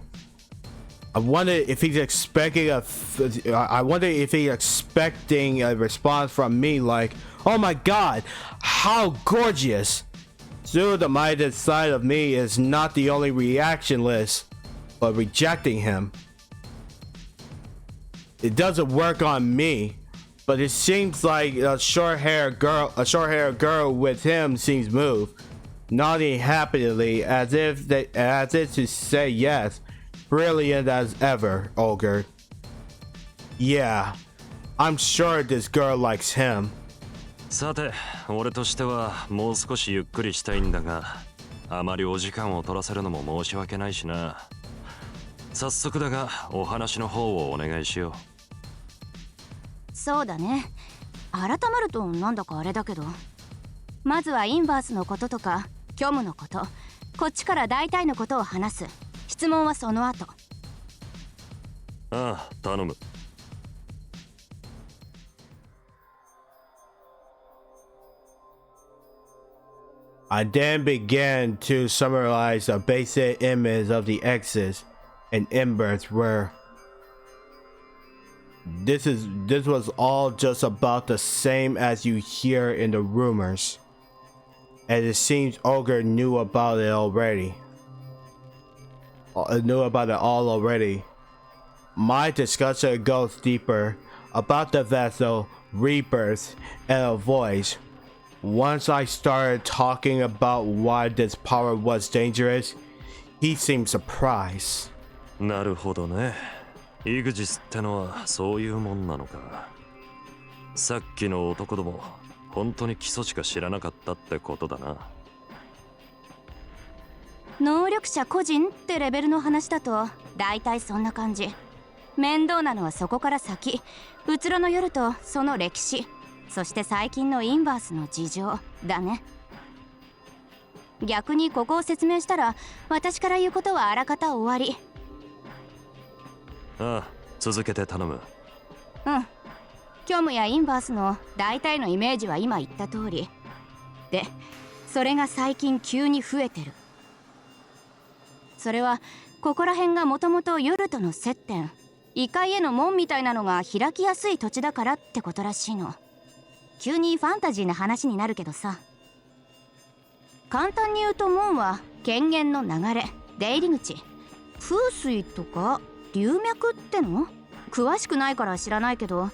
I wonder if he's expecting a response from me like, "Oh my god, how gorgeous!" Still, the minded side of me is not the only reactionless, but rejecting him. It doesn't work on me, but it seems like a short-haired girl with him seems moved, nodding happily as if to say yes. Brilliant as ever, Olger. Yeah, I'm sure this girl likes him. さて、俺としてはもう少しゆっくりしたいんだが、あまりお時間を取らせるのも申し訳ないしな。早速だがお話の方をお願いしよう。そうだね。改めるとなんだかあれだけど、まずはインバースのこととか虚無のこと、こっちから大体のことを話す。質問はその後。ああ、頼む。I then began to summarize a basic image of the X's and embers where this was all just about the same as you hear in the rumors, and it seems Ogre knew about it already. Knew about it all already. My discussion goes deeper about the vessel, rebirth, and a voice. Once I started talking about why this power was dangerous, he seemed surprised. なるほどね。イグジスってのはそういうもんなのか。さっきの男ども、本当に基礎しか知らなかったってことだな。能力者個人ってレベルの話だとだいたいそんな感じ。面倒なのはそこから先、うつろの夜とその歴史、そして最近のインバースの事情だね。逆にここを説明したら私から言うことはあらかた終わり。ああ、続けて頼む。うん。虚無やインバースの大体のイメージは今言った通りで、それが最近急に増えてる。それはここら辺がもともと夜との接点、異界への門みたいなのが開きやすい土地だからってことらしいの。急にファンタジーな話になるけどさ、簡単に言うと門は権限の流れ、出入り口、風水とか流脈っての？詳しくないから知らないけど、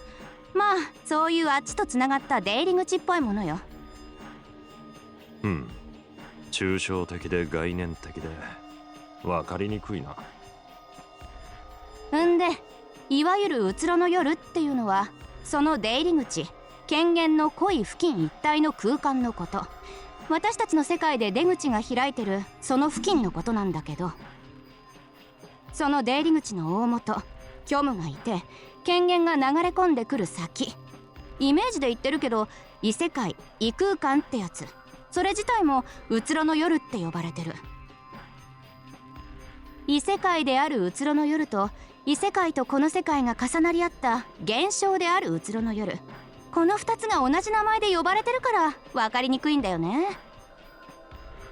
まあそういうあっちとつながった出入り口っぽいものよ。うん、抽象的で概念的で分かりにくいな。んで、いわゆるうつろの夜っていうのはその出入り口、権限の濃い付近一帯の空間のこと。私たちの世界で出口が開いてるその付近のことなんだけど、その出入り口の大元、虚無がいて権限が流れ込んでくる先、イメージで言ってるけど異世界、異空間ってやつ、それ自体もうつろの夜って呼ばれてる。異世界であるうつろの夜と異世界とこの世界が重なり合った現象であるうつろの夜、この2つが同じ名前で呼ばれてるから分かりにくいんだよね。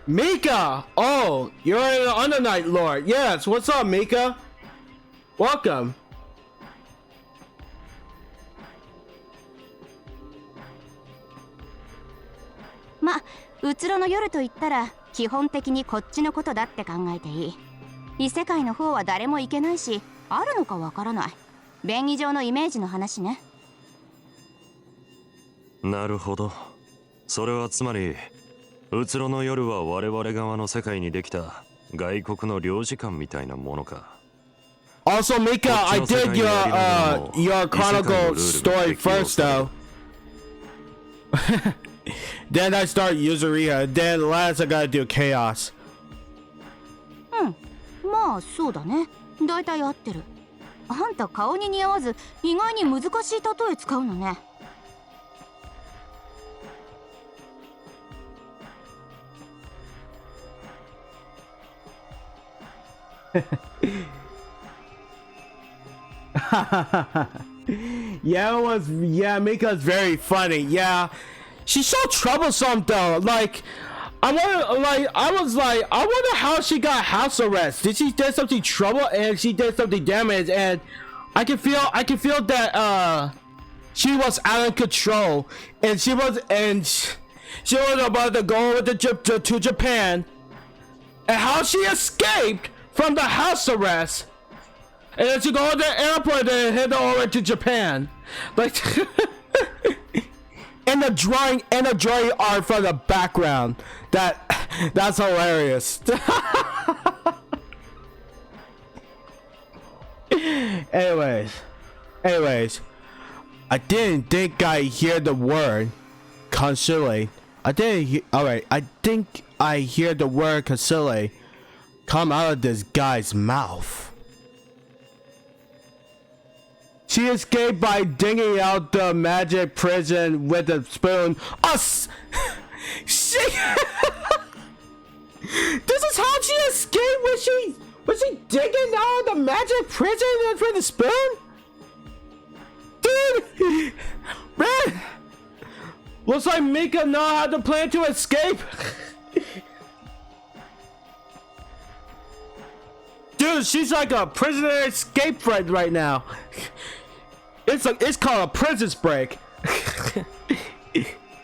Mika! Oh, you're an Undernight Lord. Yes, what's up, Mika? Welcome. ま、うつろの夜と言ったら基本的にこっちのことだって考えていい。異世界の方は誰も行けないし、あるのかわからない。便宜上のイメージの話ね。なるほど。それはつまりうつろの夜は我々側の世界にできた外国の領事館みたいなものか。Also, Mika, I did your Chronicle story first, though. Then I start Yuzuriha. Then last I gotta do Chaos. うん、まあそうだね。だいたい合ってる。あんた顔に似合わず意外に難しい例え使うのね。Yeah, Mika's very funny. Yeah, she's so troublesome though. I wonder how she got house arrest. Did she did something trouble and she did something damage, and I can feel that she was out of control, and she was about to go to Japan, and how she escaped from the house arrest. And then she go to the airport and head over to Japan. Like, and the drawing art from the background. That's hilarious. Anyways, I didn't think I hear the word conciliate. I think I hear the word conciliate come out of this guy's mouth. She escaped by digging out the magic prison with a spoon. Us! This is how she escaped when she digging out the magic prison for the spoon? Dude! Man! Looks like Mika know how to plan to escape. Dude, she's like a prisoner escape friend right now. It's called a princess break.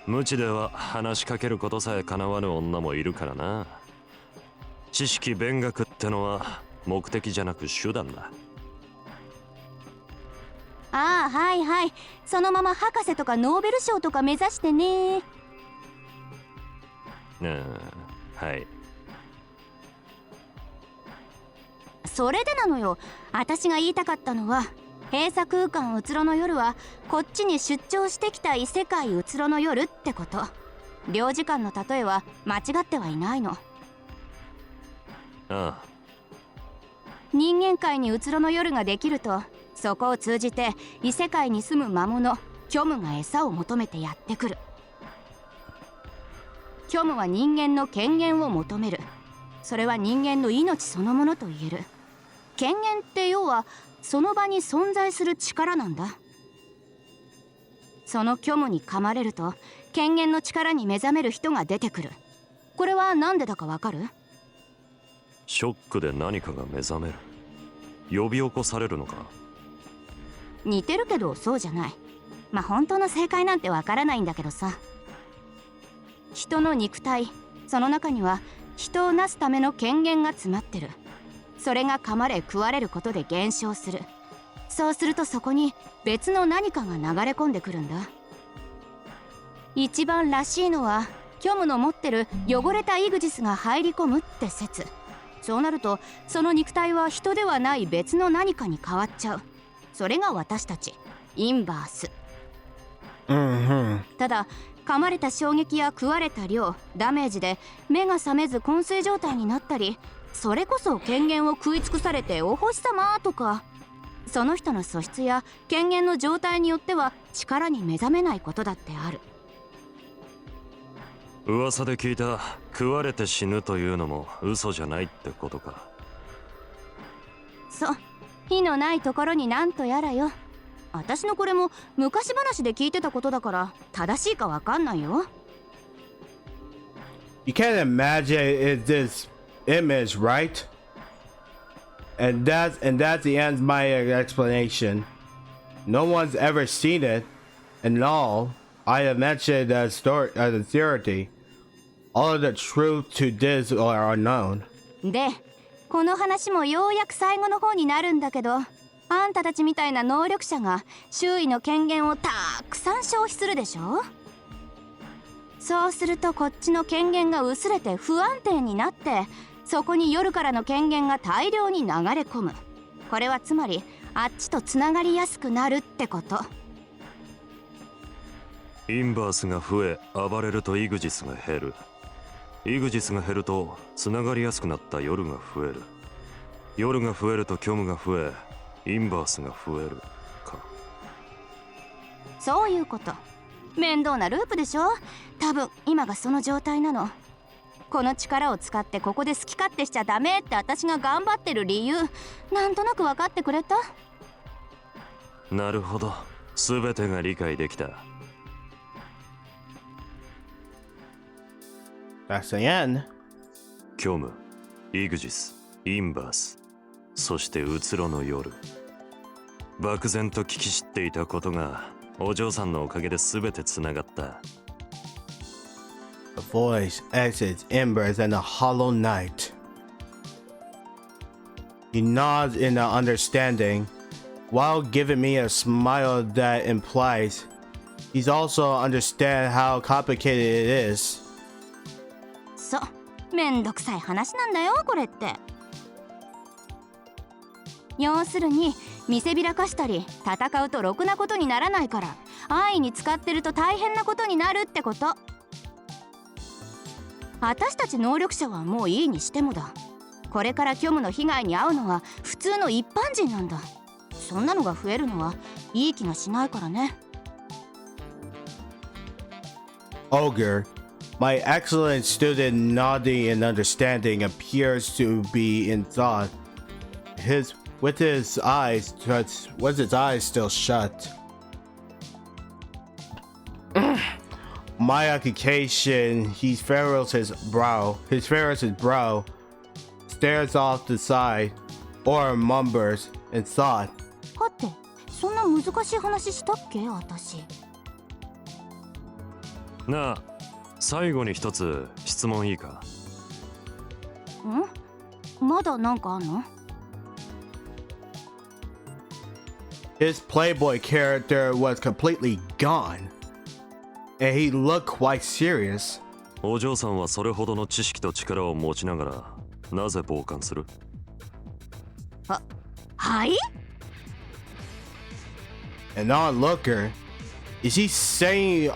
無知では話しかけることさえ叶わぬ女もいるからな。知識勉学ってのは目的じゃなく手段だ。ああ、はいはい。そのまま博士とかノーベル賞とか目指してね。はい。それでなのよ。私が言いたかったのは、閉鎖空間うつろの夜はこっちに出張してきた異世界うつろの夜ってこと。領事館の例えは間違ってはいないの。ああ。人間界にうつろの夜ができると、そこを通じて異世界に住む魔物虚無が餌を求めてやってくる。虚無は人間の権限を求める。それは人間の命そのものと言える。権限って要はその場に存在する力なんだ。その虚無に噛まれると権限の力に目覚める人が出てくる。これは何でだかわかる？ショックで何かが目覚める。呼び起こされるのか？似てるけどそうじゃない。まあ本当の正解なんてわからないんだけどさ。人の肉体、その中には人をなすための権限が詰まってる。それが噛まれ食われることで減少する。そうするとそこに別の何かが流れ込んでくるんだ。一番らしいのは虚無の持ってる汚れたイグジスが入り込むって説。そうなるとその肉体は人ではない別の何かに変わっちゃう。それが私たちインバース。ただ噛まれた衝撃や食われた量、ダメージで目が覚めず昏睡状態になったり、それこそ権限を食い尽くされてお星様とか、その人の素質や権限の状態によっては力に目覚めないことだってある。噂で聞いた食われて死ぬというのも嘘じゃないってことか。そう、火のないところになんとやらよ。私のこれも昔話で聞いてたことだから正しいかわかんないよ。 You can't imagine this image, right? And that's the end of my explanation. No one's ever seen it, and all I have mentioned the story, the theory. All of the truth to this are unknown. で、この話もようやく最後の方になるんだけど、あんたたちみたいな能力者が周囲の権限をたくさん消費するでしょ。そうするとこっちの権限が薄れて不安定になって、そこに夜からの権限が大量に流れ込む。これはつまりあっちとつながりやすくなるってこと。インバースが増え暴れるとイグジスが減る。イグジスが減るとつながりやすくなった夜が増える。夜が増えると虚無が増えインバースが増えるか。そういうこと。面倒なループでしょ。多分今がその状態なの。この力を使ってここで好き勝手しちゃダメって私が頑張ってる理由、なんとなく分かってくれた？なるほど、全てが理解できた。That's the end. 虚無、イグジス、インバース、そしてうつろの夜。漠然と聞き知っていたことがお嬢さんのおかげで全てつながった。The voice exits embers in a hollow night. He nods in understanding, while giving me a smile that implies he's also understand how complicated it is. そう、めんどくさい話なんだよこれって。要するに見せびらかしたり戦うとろくなことにならないから、安易に使ってると大変なことになるってこと。私たち能力者はもういいにしてもだ。これから虚無の被害に遭うのは普通の一般人なんだ。そんなのが増えるのはいい気がしないからね。Ogre, My excellent student nodding in understanding appears to be in thought. With his eyes still shut. My occupation, he furrows his brow, stares off the side, or mumbles in thought. はて、そんな難しい話したっけ私。なあ、最後に一つ質問いいか？まだなんかあんの？ His playboy character was completely gone, and he looked quite serious. お嬢さんはそれほどの知識と力を持ちながらなぜ傍観する？はい？ An onlooker? Is he saying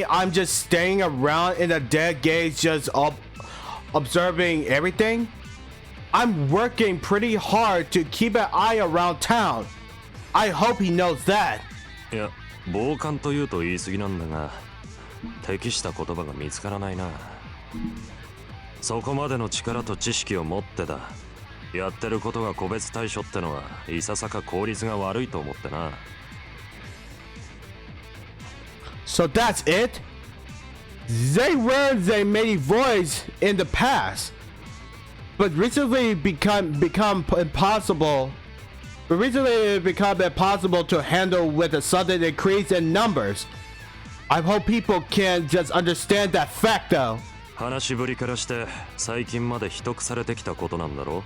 I'm just staying around in a dead gaze just observing everything? I'm working pretty hard to keep an eye around town. I hope he knows that. いや、傍観というと言い過ぎなんだが、適した言葉が見つからないな。そこまでの力と知識を持ってだ。やってることが個別対処ってのはいささか効率が悪いと思ってな。So that's it? They were the main voice in the past, but recently it become impossible to handle with a sudden increase in numbers. I hope people can just understand that fact though. 話しぶりからして最近まで秘匿されてきたことなんだろう、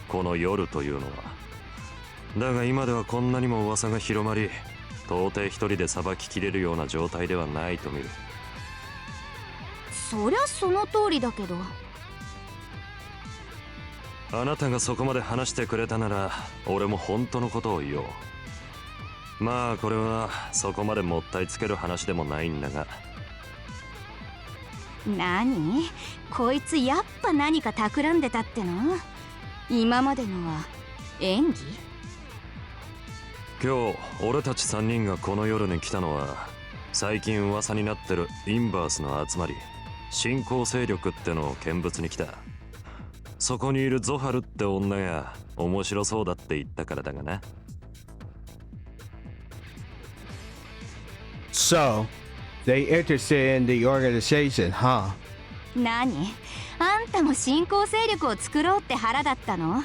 この夜というのは。だが今ではこんなにも噂が広まり、到底一人で裁ききれるような状態ではないと見る。そりゃその通りだけど。あなたがそこまで話してくれたなら俺も本当のことを言おう。まあこれはそこまでもったいつける話でもないんだが。何？こいつやっぱ何か企んでたっての？今までのは演技？今日俺たち3人がこの夜に来たのは最近噂になってるインバースの集まり、新興勢力ってのを見物に来た。そこにいるゾハルって女が面白そうだって言ったからだがな。So, they interested in the organization, huh? 何？あんたも新興勢力を作ろうって腹だったの？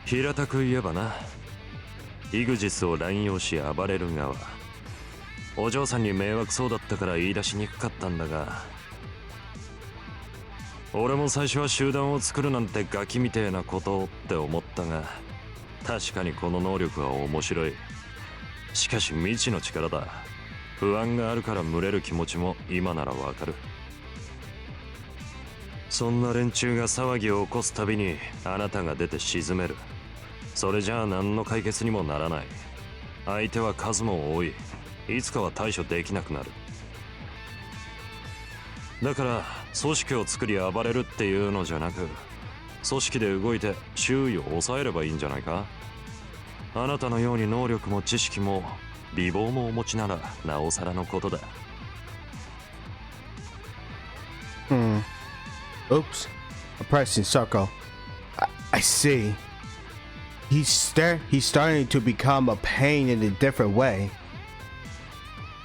平たく言えばな、イグジスを乱用し暴れる側。お嬢さんに迷惑そうだったから言い出しにくかったんだが、俺も最初は集団を作るなんてガキみてえなことって思ったが、確かにこの能力は面白い。しかし未知の力だ。不安があるから群れる気持ちも今ならわかる。そんな連中が騒ぎを起こすたびにあなたが出て鎮める。それじゃあ何の解決にもならない。相手は数も多い。いつかは対処できなくなる。だから組織を作り暴れるっていうのじゃなく、組織で動いて周囲を抑えればいいんじゃないか。あなたのように能力も知識も美貌もお持ちならなおさらのことだ。Oops. A pressing circle. I see. He's starting to become a pain in a different way.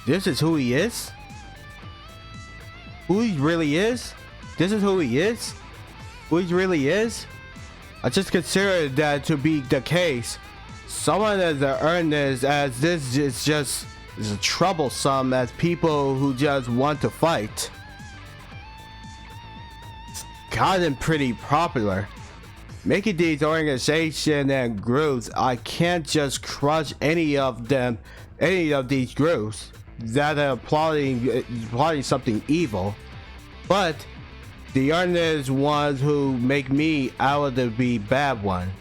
This is who he is? Who he really is? This is who he is? Who he really is? I just consider that to be the case. Someone as earnest as this is just as troublesome as people who just want to fight. It's gotten pretty popular. Making these organizations and groups, I can't just crush any of these groups that are plotting something evil. But the earnest ones who make me out to be bad one.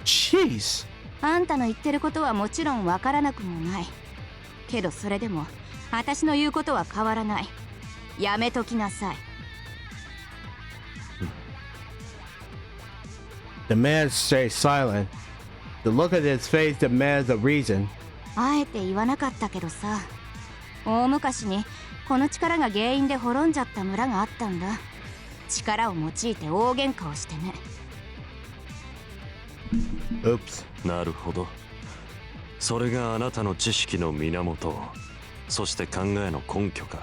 Jeez. あんたの言ってることはもちろんわからなくもない。けどそれでも私の言うことは変わらない。やめときなさい。The man stays silent. The look at his face demands a reason. あえて言わなかったけどさ、大昔にこの力が原因で滅んじゃった村があったんだ。力を用いて大喧嘩をしてね。Oops. なるほど。それがあなたの知識の源、そして考えの根拠か。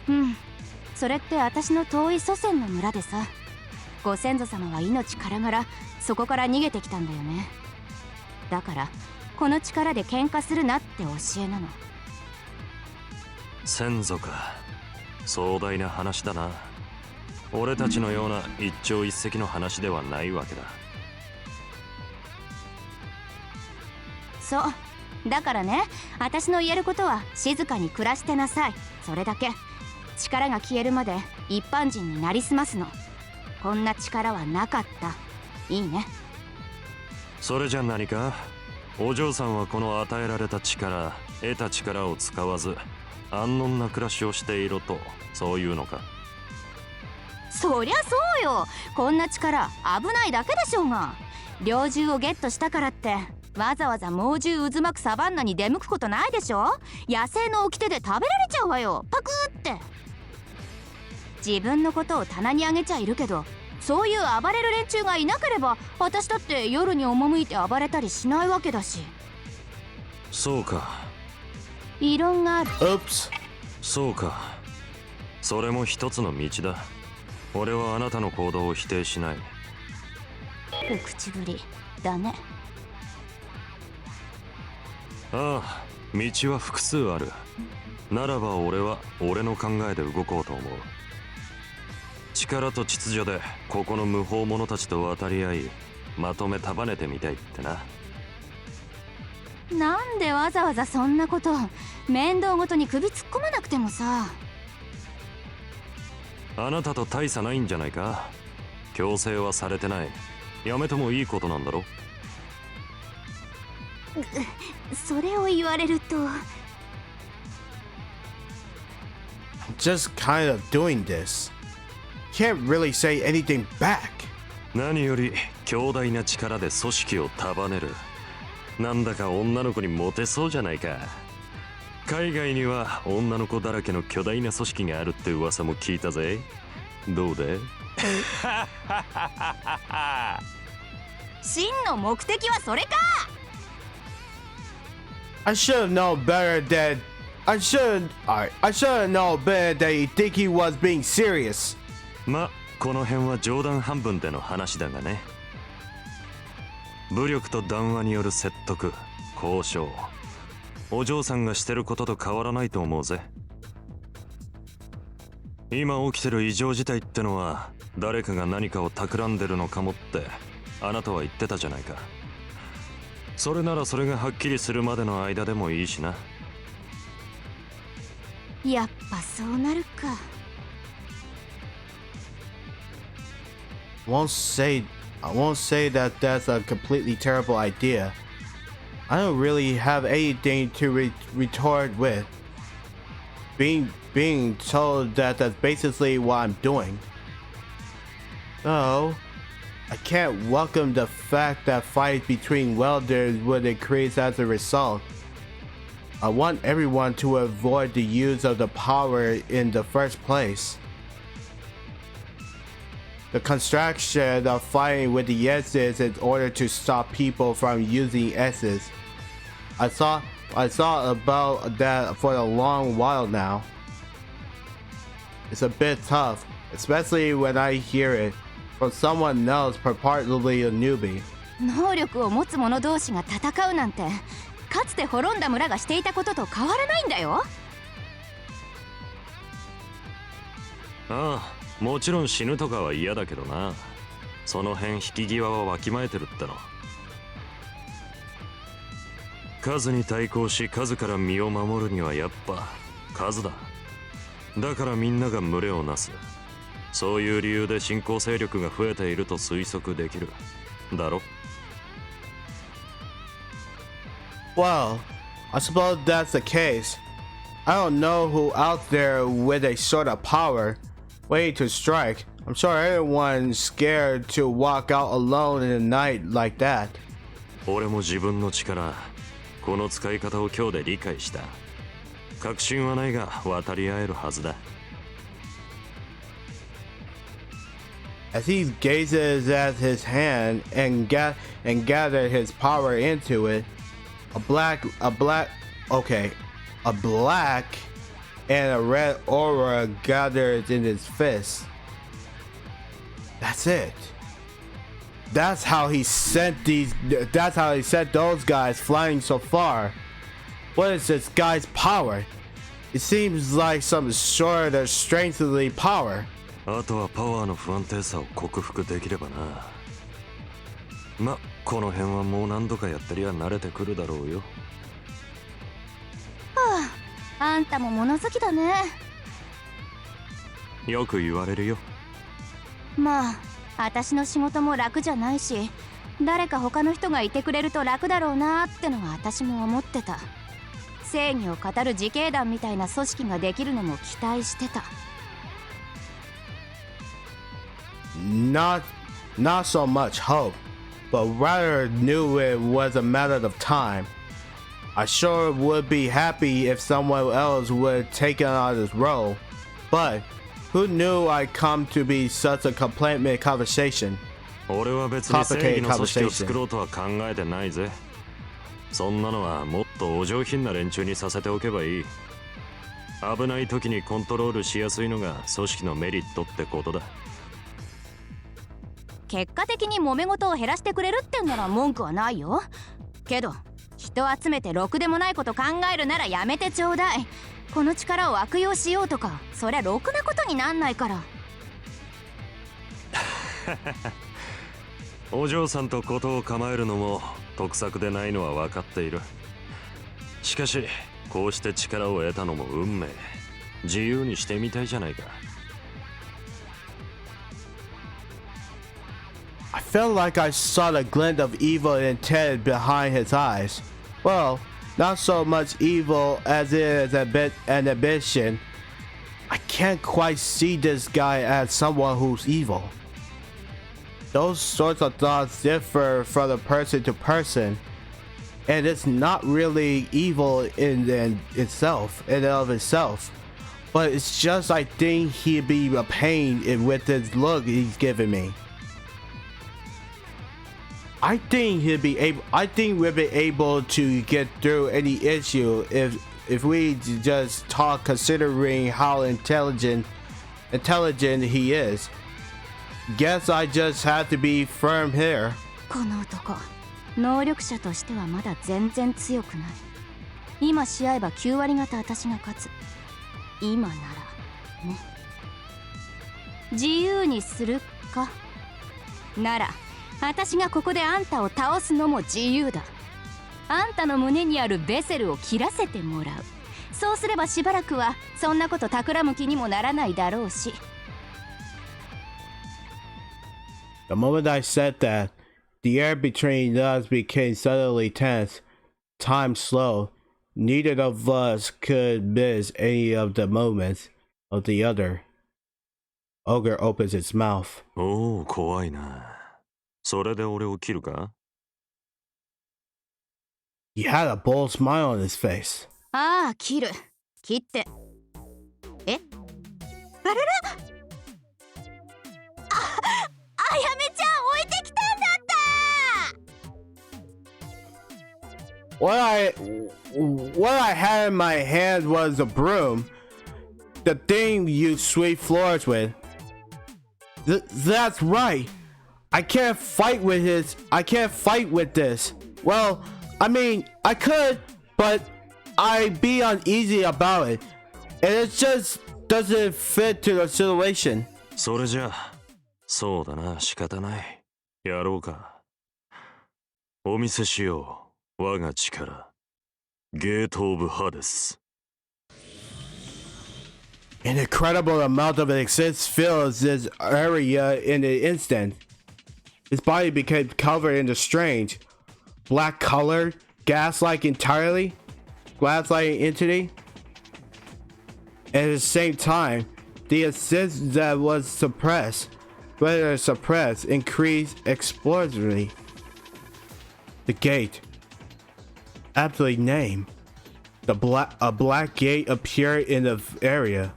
うん、それって私の遠い祖先の村でさ、ご先祖様は命からがらそこから逃げてきたんだよね。だからこの力で喧嘩するなって教えなの。先祖か、壮大な話だな。俺たちのような一朝一夕の話ではないわけだ。そうだからね、私の言えることは静かに暮らしてなさい、それだけ。力が消えるまで一般人になりすますの。こんな力はなかった。いいね。それじゃ何か、お嬢さんはこの与えられた力、得た力を使わず安穏な暮らしをしていろと、そういうのか。そりゃそうよ。こんな力危ないだけでしょうが。猟銃をゲットしたからってわざわざ猛獣渦巻くサバンナに出向くことないでしょ。野生の掟で食べられちゃうわよ、パクって。自分のことを棚にあげちゃいるけど、そういう暴れる連中がいなければ私だって夜に赴いて暴れたりしないわけだし。そうか。異論がある。Oops. そうか。それも一つの道だ。俺はあなたの行動を否定しない。お口ぶりだね。ああ、道は複数ある。ならば俺は俺の考えで動こうと思う。力と秩序でここの無法者たちと渡り合い、まとめ束ねてみたいってな。なんでわざわざそんなこと面倒ごとに首突っ込まなくてもさ。あなたと大差ないんじゃないか。強制はされてない。やめてもいいことなんだろ。それを言われると。 Just kind of doing this. Can't really say anything back. 何より強大な力で組織を束ねる。なんだか女の子にモテそうじゃないか。海外には女の子だらけの巨大な組織があるって噂も聞いたぜ。どうで？真の目的はそれか。 I should have known better that I should have known better that you think he was being serious. ま、この辺は冗談半分での話だがね。武力と談話による説得、交渉、お嬢さんがしてることと変わらないと思うぜ。今起きてる異常事態ってのは誰かが何かを企んでるのかもってあなたは言ってたじゃないか。それならそれがはっきりするまでの間でもいいしな。やっぱそうなるか。I won't say that that's a completely terrible idea. I don't really have anything to retort with. Being told that that's basically what I'm doing. So, I can't welcome the fact that fights between welders would increase as a result. I want everyone to avoid the use of the power in the first place. The construction of fighting with the S's in order to stop people from using S's. I thought about that for a long while now. It's a bit tough, especially when I hear it from someone else, purportedly a newbie. 能力を持つ者同士が戦うなんて、かつて滅んだ村がしていたことと変わらないんだよ。ああ、もちろん死ぬとかは嫌だけどな。その辺引き際はわきまえてるっての。数に対抗し数から身を守るにはやっぱ数だ。だからみんなが群れをなす。そういう理由で新興勢力が増えていると推測できる。だろ？ Well, I suppose that's the case. I don't know who out there with a sort of power waiting to strike. I'm sure everyone's scared to walk out alone in the night like that. 俺も自分の力、この使い方を今日で理解した。確信はないが渡り合えるはずだ。As he gazes at his hand and gathered his power into it, a black and a red aura gathered in his fist. That's it. That's how he sent those guys flying so far. What is this guy's power? It seems like some sort of strengthly power. あとはパワーの不安定さを克服できればな。ま、この辺はもう何度かやってりゃ慣れてくるだろうよ。はあ、あんたも物好きだね。よく言われるよ。まあ、私の仕事も楽じゃないし、誰か他の人がいてくれると楽だろうなってのは私も思ってた。正義を語る自警団みたいな組織ができるのも期待してた。Not so much hope, but rather knew it was a matter of time. I sure would be happy if someone else would take on this role, but who knew I'd come to be such a complicated conversation? 俺は別に正義の組織を作ろうとは考えてないぜ。そんなのはもっとお上品な連中にさせておけばいい。危ない時にコントロールしやすいのが組織のメリットってことだ。結果的に揉め事を減らしてくれるってんなら文句はないよ。けど人集めてろくでもないこと考えるならやめてちょうだい。この力を悪用しようとかそりゃろくなことになんないから。お嬢さんとことを構えるのも得策でないのは分かっている。しかしこうして力を得たのも運命。自由にしてみたいじゃないか。I felt like I saw the glint of evil intent behind his eyes. Well, not so much evil as it is an ambition. I can't quite see this guy as someone who's evil. Those sorts of thoughts differ from the person to person, and it's not really evil in itself, but it's just I think he'd be a pain with this look he's giving me. I think we'll be able to get through any issue if we just talk, considering how intelligent he is. Guess I just have to be firm here. この男、能力者としてはまだ全然強くない。今試合ば9割方私が勝つ。今ならね。自由にするか。なら私がここであんたを倒すのも自由だ。あんたの胸にあるベセルを切らせてもらう。そうすればしばらくはそんなこと企む気にもならないだろうし。The moment I said that, the air between us became suddenly tense. Time slowed. Neither of us could miss any of the moments of the other. Ogre opens its mouth. おお、怖いな。それで俺を切るか？ He had a bold smile on his face. ああ、切る。切って。え？あらら！あやめちゃん置いてきたんだった。 What I had in my hand was a broom. The thing you sweep floors with. That's right. I can't fight with this. Well, I mean, I could, but I'd be uneasy about it. And it just doesn't fit to the situation. それじゃあ、そうだな、仕方ない。やろうか。お見せしよう、我が力。ゲート・オブ・ハデス。An incredible amount of existence fills this area in an instant. His body became covered in a strange, black-colored, glass-like entity. At the same time, the existence that was suppressed, increased explosively. The gate. absolute name. A black gate appeared in the area,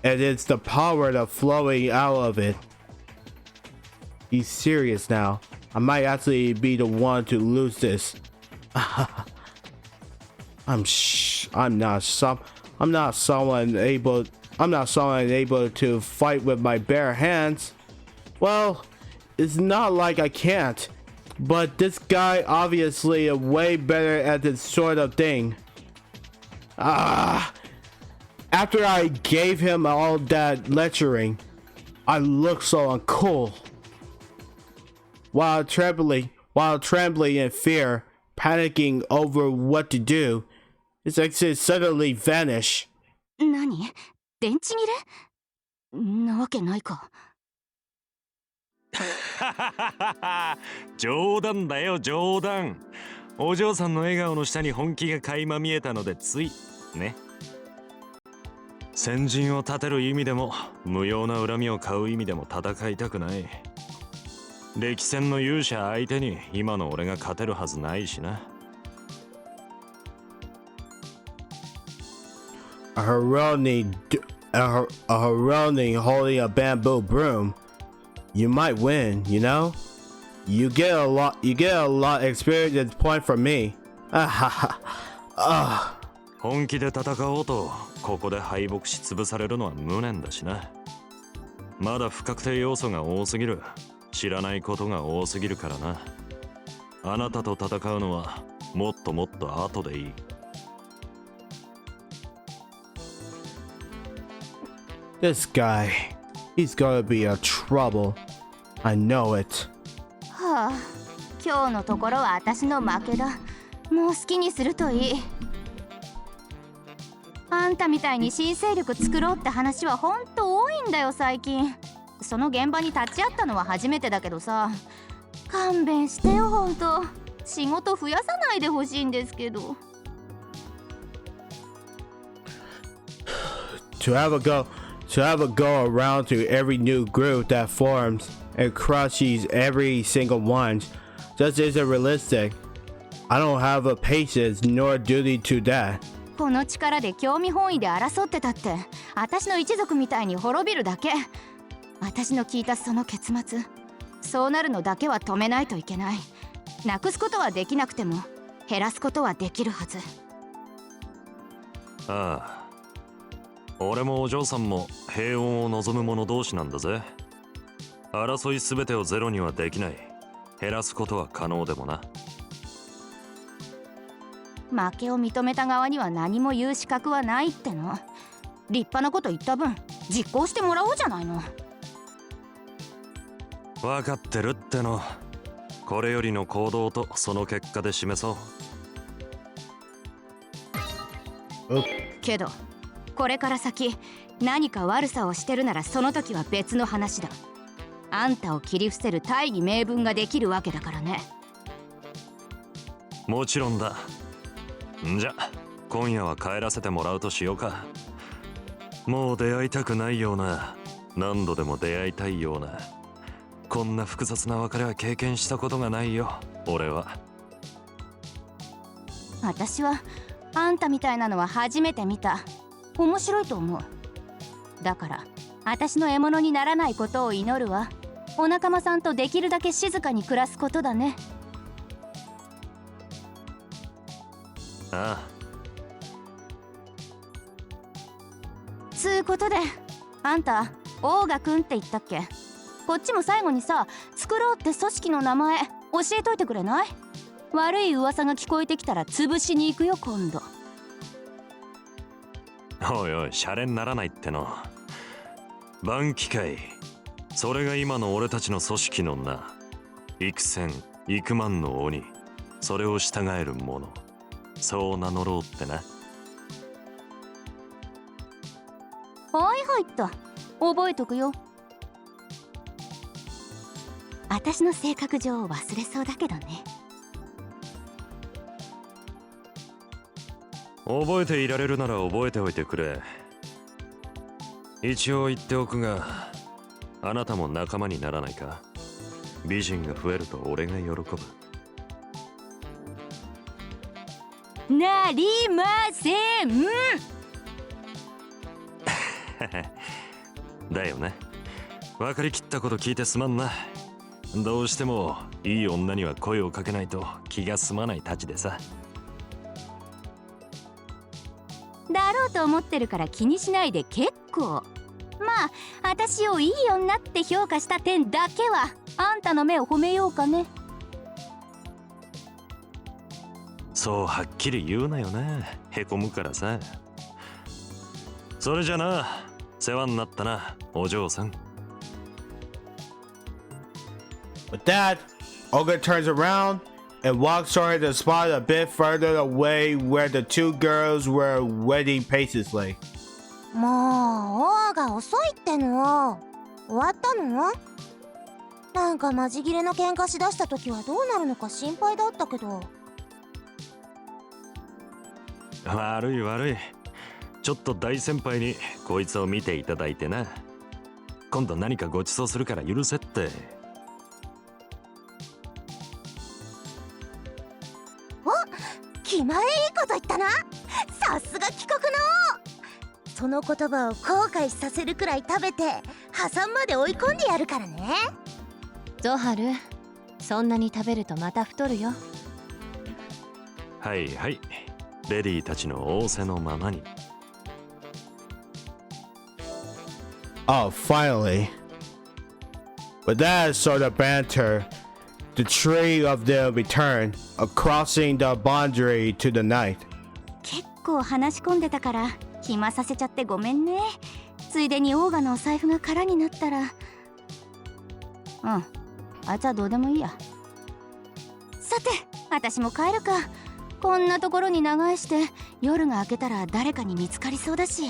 and it's the power that's flowing out of it. He's serious now. I might actually be the one to lose this. I'm not someone able to fight with my bare hands. Well, it's not like I can't, but this guy obviously is way better at this sort of thing. After I gave him all that lecturing, I looked so uncool. While trembling in fear, panicking over what to do, his exit suddenly vanished. 何？電池切れ？なわけないか。冗談だよ冗談。お嬢さんの笑顔の下に本気が垣間見えたのでついね。先陣を立てる意味でも無用な恨みを買う意味でも戦いたくない。歴戦の勇者相手に今の俺が勝てるはずないしな。A Heroni holding a bamboo broom. You might win, you know? You get a lot experience point from me. 本気で戦おうとここで敗北し潰されるのは無念だしな。まだ不確定要素が多すぎる。知らないことが多すぎるからな。あなたと戦うのはもっともっと後でいい。This guy, he's gonna be a trouble. I know it. はあ、今日のところは私の負けだ。もう好きにするといい。あんたみたいに新勢力作ろうって話はほんと多いんだよ最近。その現場に立ち会ったのは初めてだけどさ、勘弁してよほんと。仕事増やさないでほしいんですけど。To have a go around to every new group that forms and crushes every single one just isn't realistic. I don't have a patience nor duty to that. この力で興味本位で争ってたって私の一族みたいに滅びるだけ。私の聞いたその結末、そうなるのだけは止めないといけない。なくすことはできなくても減らすことはできるはず。ああ、俺もお嬢さんも平穏を望む者同士なんだぜ。争い全てをゼロにはできない。減らすことは可能でもな。負けを認めた側には何も言う資格はないっての。立派なこと言った分実行してもらおうじゃないの。分かってるっての。これよりの行動とその結果で示そう。けどこれから先何か悪さをしてるならその時は別の話だ。あんたを切り伏せる大義名分ができるわけだからね。もちろんだ。んじゃ今夜は帰らせてもらうとしようか。もう出会いたくないような、何度でも出会いたいような、こんな複雑な別れは経験したことがないよ俺は。私はあんたみたいなのは初めて見た。面白いと思う。だから私の獲物にならないことを祈るわ。お仲間さんとできるだけ静かに暮らすことだね。ああ。つうことであんたオーガくんって言ったっけ。こっちも最後にさ、作ろうって組織の名前教えといてくれない？悪い噂が聞こえてきたら潰しに行くよ今度。おいおい、シャレにならないっての。晩期会、それが今の俺たちの組織の名。幾千幾万の鬼、それを従える者、そう名乗ろうってな。はい入った。覚えとくよ。私の性格上忘れそうだけどね。覚えていられるなら覚えておいてくれ。一応言っておくが、あなたも仲間にならないか。美人が増えると俺が喜ぶ。なりません。だよね。分かりきったこと聞いてすまんな。どうしてもいい女には声をかけないと気が済まないたちでさ。だろうと思ってるから気にしないで結構。まあ私をいい女って評価した点だけはあんたの目を褒めようかね。そうはっきり言うなよね。へこむからさ。それじゃな、世話になったな、お嬢さん。With that, Olga turns around and walks toward the spot a bit further away where the two girls were waiting patiently. もうオーが遅いっての。終わったの？なんかマジギレの喧嘩しだした時はどうなるのか心配だったけど。悪い悪い。ちょっと大先輩にこいつを見ていただいてな。今度何かご馳走するから許せって。気前いいこと言ったな。さすが帰国の王。その言葉を後悔させるくらい食べて破産まで追い込んでやるからね。ゾハル、そんなに食べるとまた太るよ。はいはい、レディーたちの仰せのままに。Oh, finally. With that sort of banter, the three of them return, crossing the boundary to the night. 結構話し込んでたから暇させちゃってごめんね。ついでにオーガのお財布が空になったら、あいつはどうでもいいや。さて私も帰るか。こんなところに長居して夜が明けたら誰かに見つかりそうだし。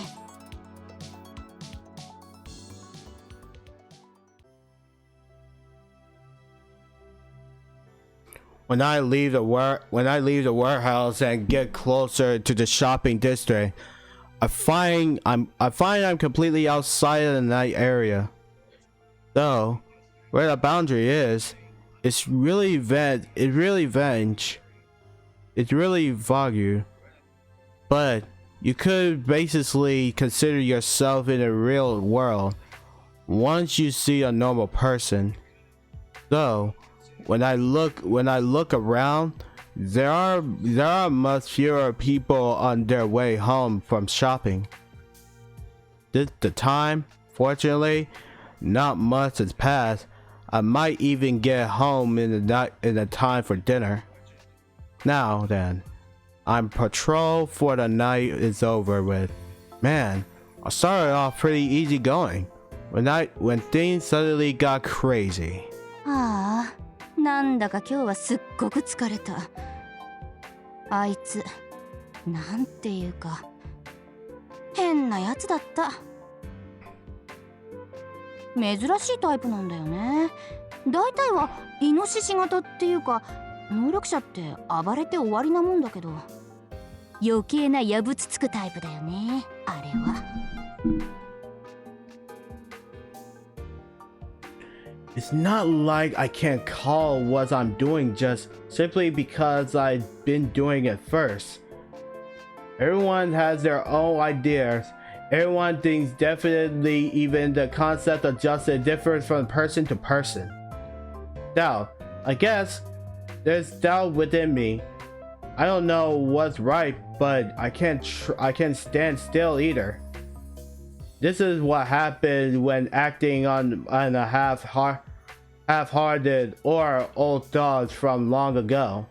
When I leave the warehouse and get closer to the shopping district, I find I'm completely outside of the night area. Though, where the boundary is, it's really vague. But you could basically consider yourself in the real world once you see a normal person. So, when I look around, there are much fewer people on their way home from shopping. The time, fortunately, not much has passed. I might even get home in the time for dinner. Now then, I'm patrol for the night is over with. Man, I started off pretty easy going when things suddenly got crazy. ああ、なんだか今日はすっごく疲れた。あいつなんていうか変なやつだった。珍しいタイプなんだよね。大体はイノシシ型っていうか能力者って暴れて終わりなもんだけど、余計なやぶつつくタイプだよね、あれは。It's not like I can't call what I'm doing just simply because I've been doing it first. Everyone has their own ideas. Everyone thinks definitely, even the concept of justice differs from person to person. Doubt. I guess there's doubt within me. I don't know what's right, but I can't stand still either. This is what happens when acting on a half-hearted or old thoughts from long ago.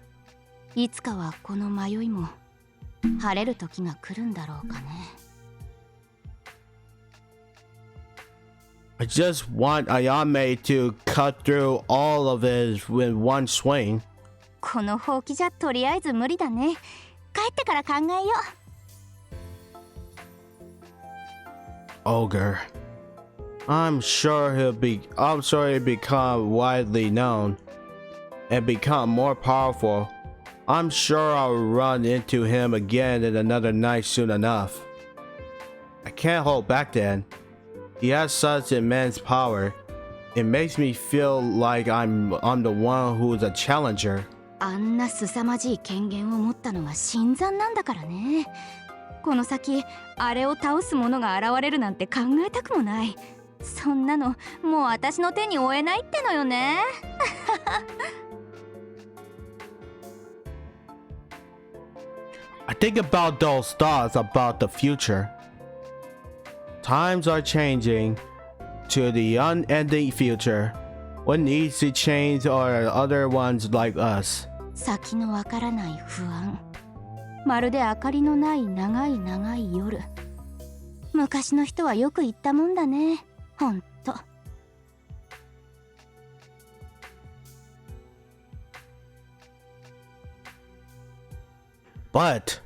いつかはこの迷いも晴れる時が来るんだろうかね。I just want Ayame to cut through all of it with one swing. このほうきじゃとりあえず無理だね。帰ってから考えよう。Ogre. I'm sure he'll become widely known and become more powerful. I'm sure I'll run into him again in another night soon enough. I can't hold back then. He has such immense power. It makes me feel like I'm the one who's a challenger. あんな凄まじい権限を持ったのは新参なんだからね。この先あれを倒す者が現れるなんて考えたくもない。そんなのもう私の手に負えないってのよね。I think about those thoughts about the future. Times are changing to the unending future. What needs to change are other ones like us. 先のわからない不安。まるで明かりのない長い長い夜。昔の人はよく言ったもんだね。ほんと。But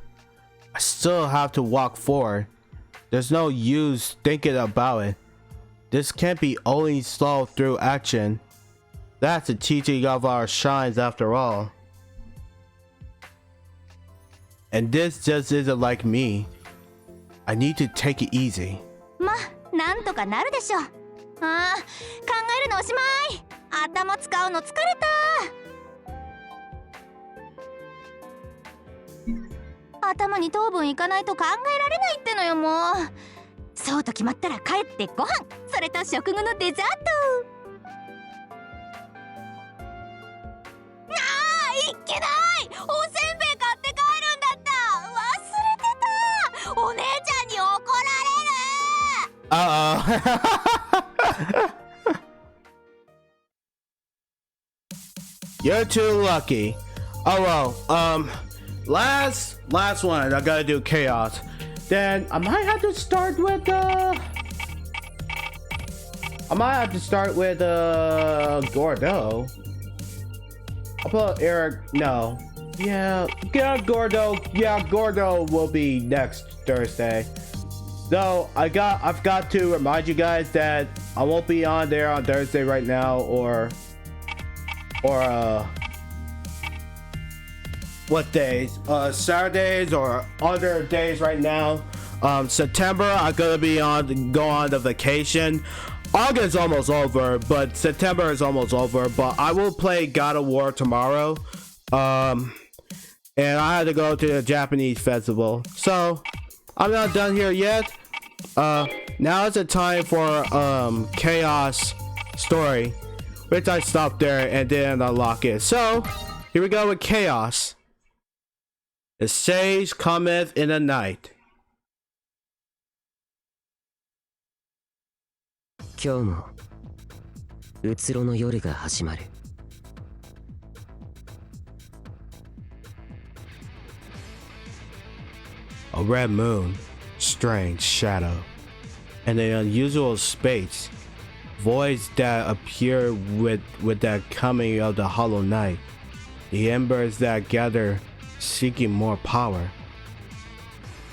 I still have to walk forward. There's no use thinking about it. This can't be only solved through action. That's the teaching of our shines after all. And this just isn't like me. I need to take it easy. ま、なんとかなるでしょ。ああ、考えるのおしまい。頭使うの疲れた。頭に糖分いかないと考えられないってのよ、もう。そうと決まったら帰ってご飯、それと食後のデザート。ああ、いけない。おせんべい買って帰るんだった。忘れてた。お姉ちゃんに怒られる。You're too lucky. Oh well, last one. I gotta do chaos. Then I might have to start with Gordo. I'll put Eric. No. Yeah, Gordo. Yeah, Gordo will be next Thursday. So I've got to remind you guys that I won't be on there on Thursday right now, or what days? Saturdays or other days right now. September I'm gonna go on the vacation. August is almost over, but September is almost over. But I will play God of War tomorrow. And I had to go to the Japanese festival. So I'm not done here yet. Now is the time for Chaos Story, which I stopped there and then unlock it. So here we go with Chaos. The sage cometh in the night. 今日もうつろの夜が始まる。A red moon, strange shadow, and an unusual space, voids that appear with the coming of the hollow night, the embers that gather seeking more power.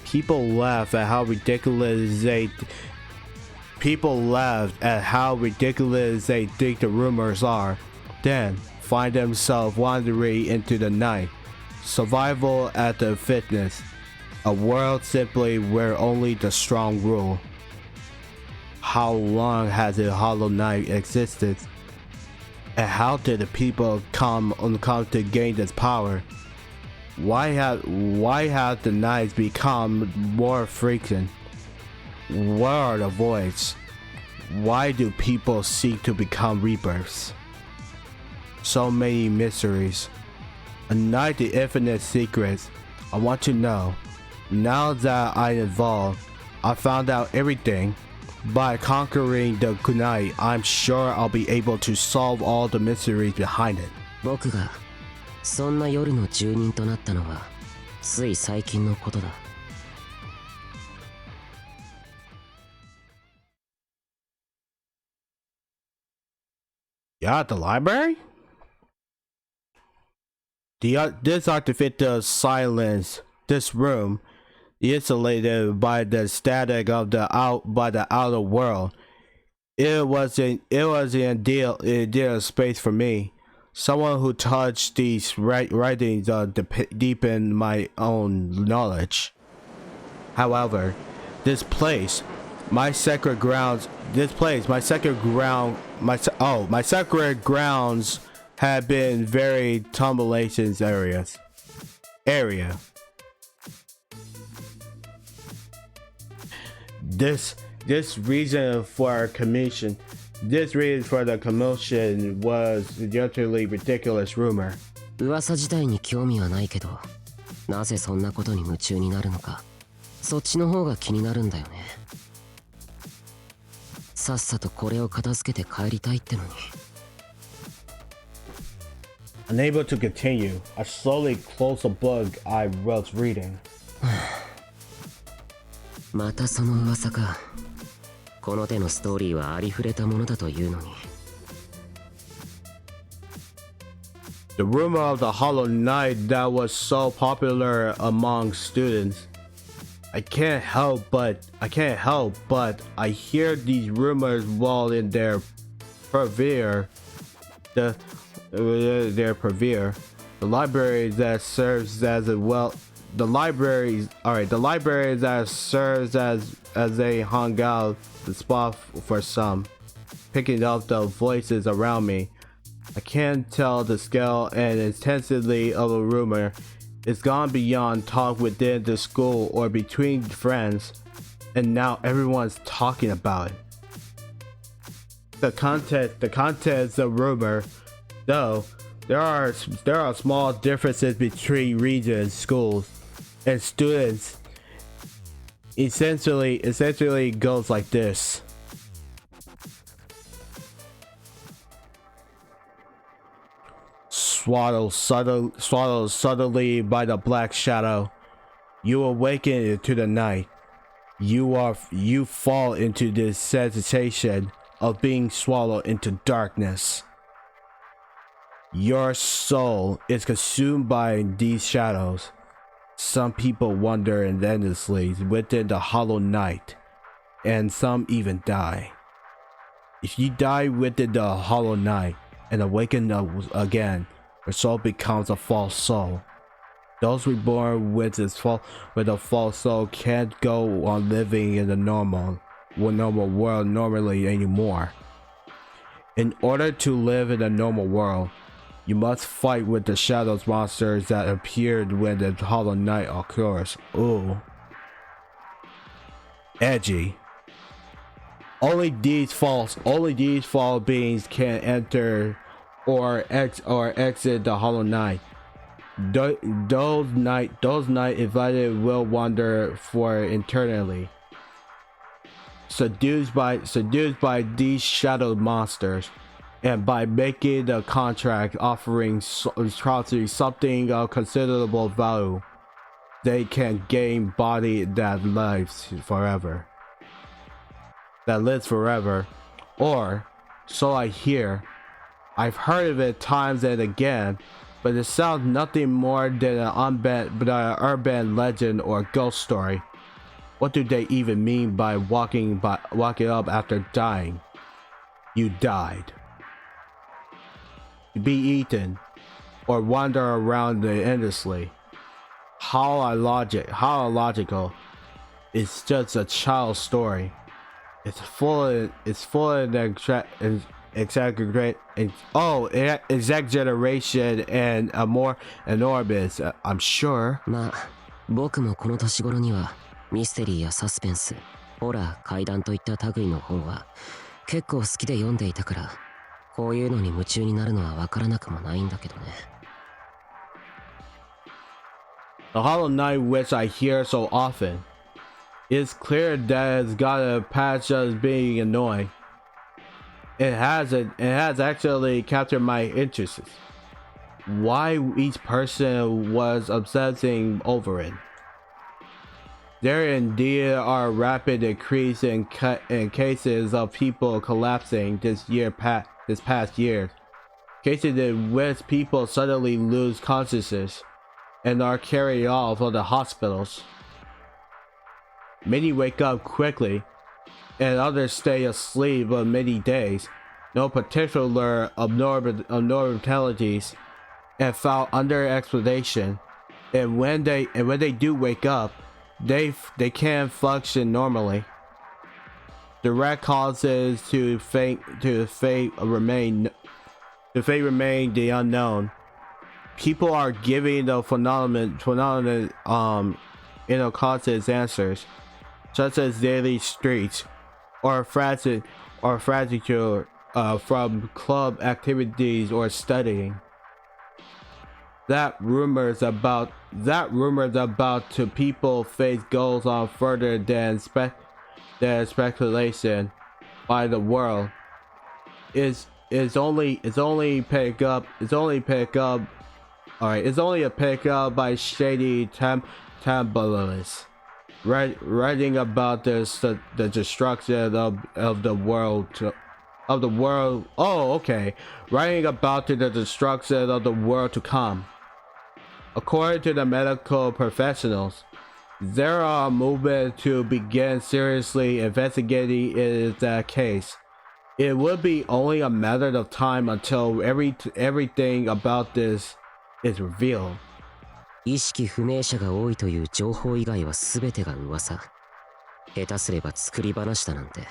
People laugh at how ridiculous they think the rumors are, then find themselves wandering into the night. Survival at the fitness, a world simply where only the strong rule. How long has the Hollow Knight existed? And how did the people come to gain this power? Why have the knights become more frequent? What are the voids? Why do people seek to become rebirths? So many mysteries. A night the infinite secrets. I want to know. Now that I'm involved, I found out everything. By conquering the night, I'm sure I'll be able to solve all the mysteries behind it. 僕がそんな夜の住人となったのはつい最近のことだ。Yeah, at the library? This artificial silence, this room, isolated by the static of the outer world. It was an ideal space for me. Someone who touched these writings deepened my own knowledge. However, my sacred grounds have been very tumulations area. This reason for the commotion was the utterly ridiculous rumor. 噂自体に興味はないけど、なぜそんなことに夢中になるのか、そっちの方が気になるんだよね。さっさとこれを片付けて帰りたいってのに。Unable to continue, I slowly closed a book I was reading. またその噂か。この手のストーリーはありふれたものだというのに。The rumor of the Hollow Knight that was so popular among students. I can't help but I hear these rumors while in their purveyor. The library that serves as a hangout spot for some, picking up the voices around me. I can't tell the scale and intensity of a rumor. It's gone beyond talk within the school or between friends, and now everyone's talking about it. The contents of rumor, though, there are small differences between regions, schools, and students. Essentially goes like this. Swallowed subtly by the black shadow, you awaken into the night. You fall into this sensation of being swallowed into darkness. Your soul is consumed by these shadows. Some people wander endlessly within the hollow night, and some even die. If you die within the hollow night and awaken again, your soul becomes a false soul. Those reborn with a false soul can't go on living in the normal world normally anymore. In order to live in a normal world, you must fight with the shadows monsters that appeared when the hollow night occurs. Ooh. Edgy. Only these false beings can enter or exit the hollow night. Those night invited will wander for eternally. Seduced by these shadow monsters, and by making the contract offering something of considerable value, they can gain body that lives forever. Or so I hear. I've heard of it times and again, but it sounds nothing more than an urban legend or ghost story. What do they even mean by walking up after dying? You died. To be eaten, or wander around endlessly. How illogical. It's just a child's story. It's full of exaggeration and more enormous, I'm sure. まあ、僕もこの年頃にはミステリーやサスペンス、ホラー、怪談といった類の本は結構好きで読んでいたから、こういうのに夢中になるのはわからなくもないんだけどね。The Hollow Knight, which I hear so often, it's clear that it's gotta past just being annoying. It has actually captured my interest. Why each person was obsessing over it. There indeed are rapid increase in cases of people collapsing this past year. Cases in which people suddenly lose consciousness and are carried off of the hospitals. Many wake up quickly, and others stay asleep for many days. No particular abnormalities and found under explanation. And when they do wake up, they can't function normally. Direct causes to fate remain The fate remain the unknown. People are giving the phenomenon causes answers, such as daily streets or fragile from club activities or studying. That rumors about to people face goes on further than speculation by the world. It's only a pickup by shady tabloids writing about the destruction of the world. Oh, okay. Writing about the destruction of the world to come. According to the medical professionals, there are movements to begin seriously investigating that case. It would be only a matter of time until everything about this is revealed. 意識不明者が多いという情報以外は全てが噂。下手すれば作り話だなんて。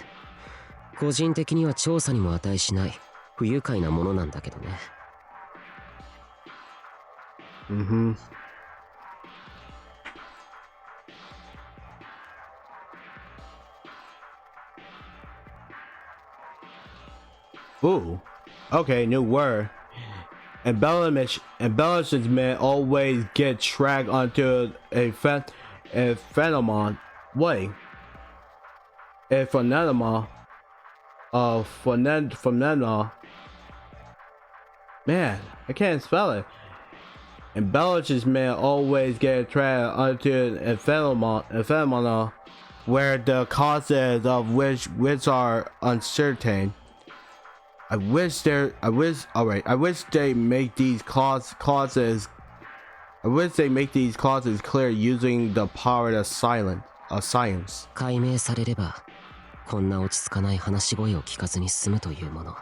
個人的には調査にも値しない不愉快なものなんだけどね。Ooh, okay, new word. Embellishments always get dragged onto a phenomenon. Wait. A phenomenon. Phenomenon. Man, I can't spell it. Embellishments always get dragged onto a phenomenon where the causes of which are uncertain. I wish they make these causes clear using the power of science. 解明されれば、こんな落ち着かない話し声を聞かずに済むというもの。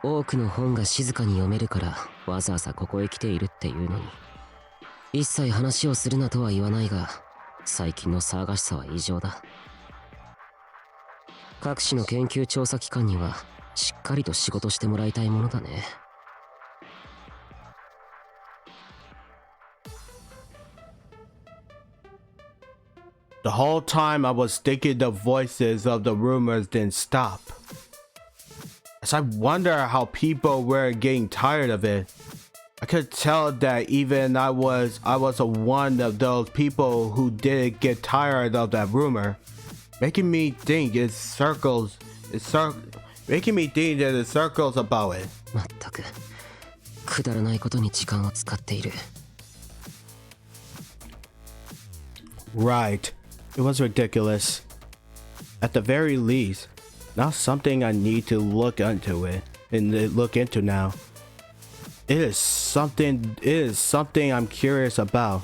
多くの本が静かに読めるからわざわざここへ来ているっていうのに、一切話をするなとは言わないが、最近の騒がしさは異常だ。各種の研究調査機関にはしっかりと仕事してもらいたいものだね。The whole time I was thinking the voices of the rumors didn't stop. As I wonder how people were getting tired of it, I could tell that even I was one of those people who didn't get tired of that rumor. Making me think that it circles about it. まったくくだらないことに時間を使っている。 Right. It was ridiculous. At the very least, not something I need to look into now. It is something I'm curious about.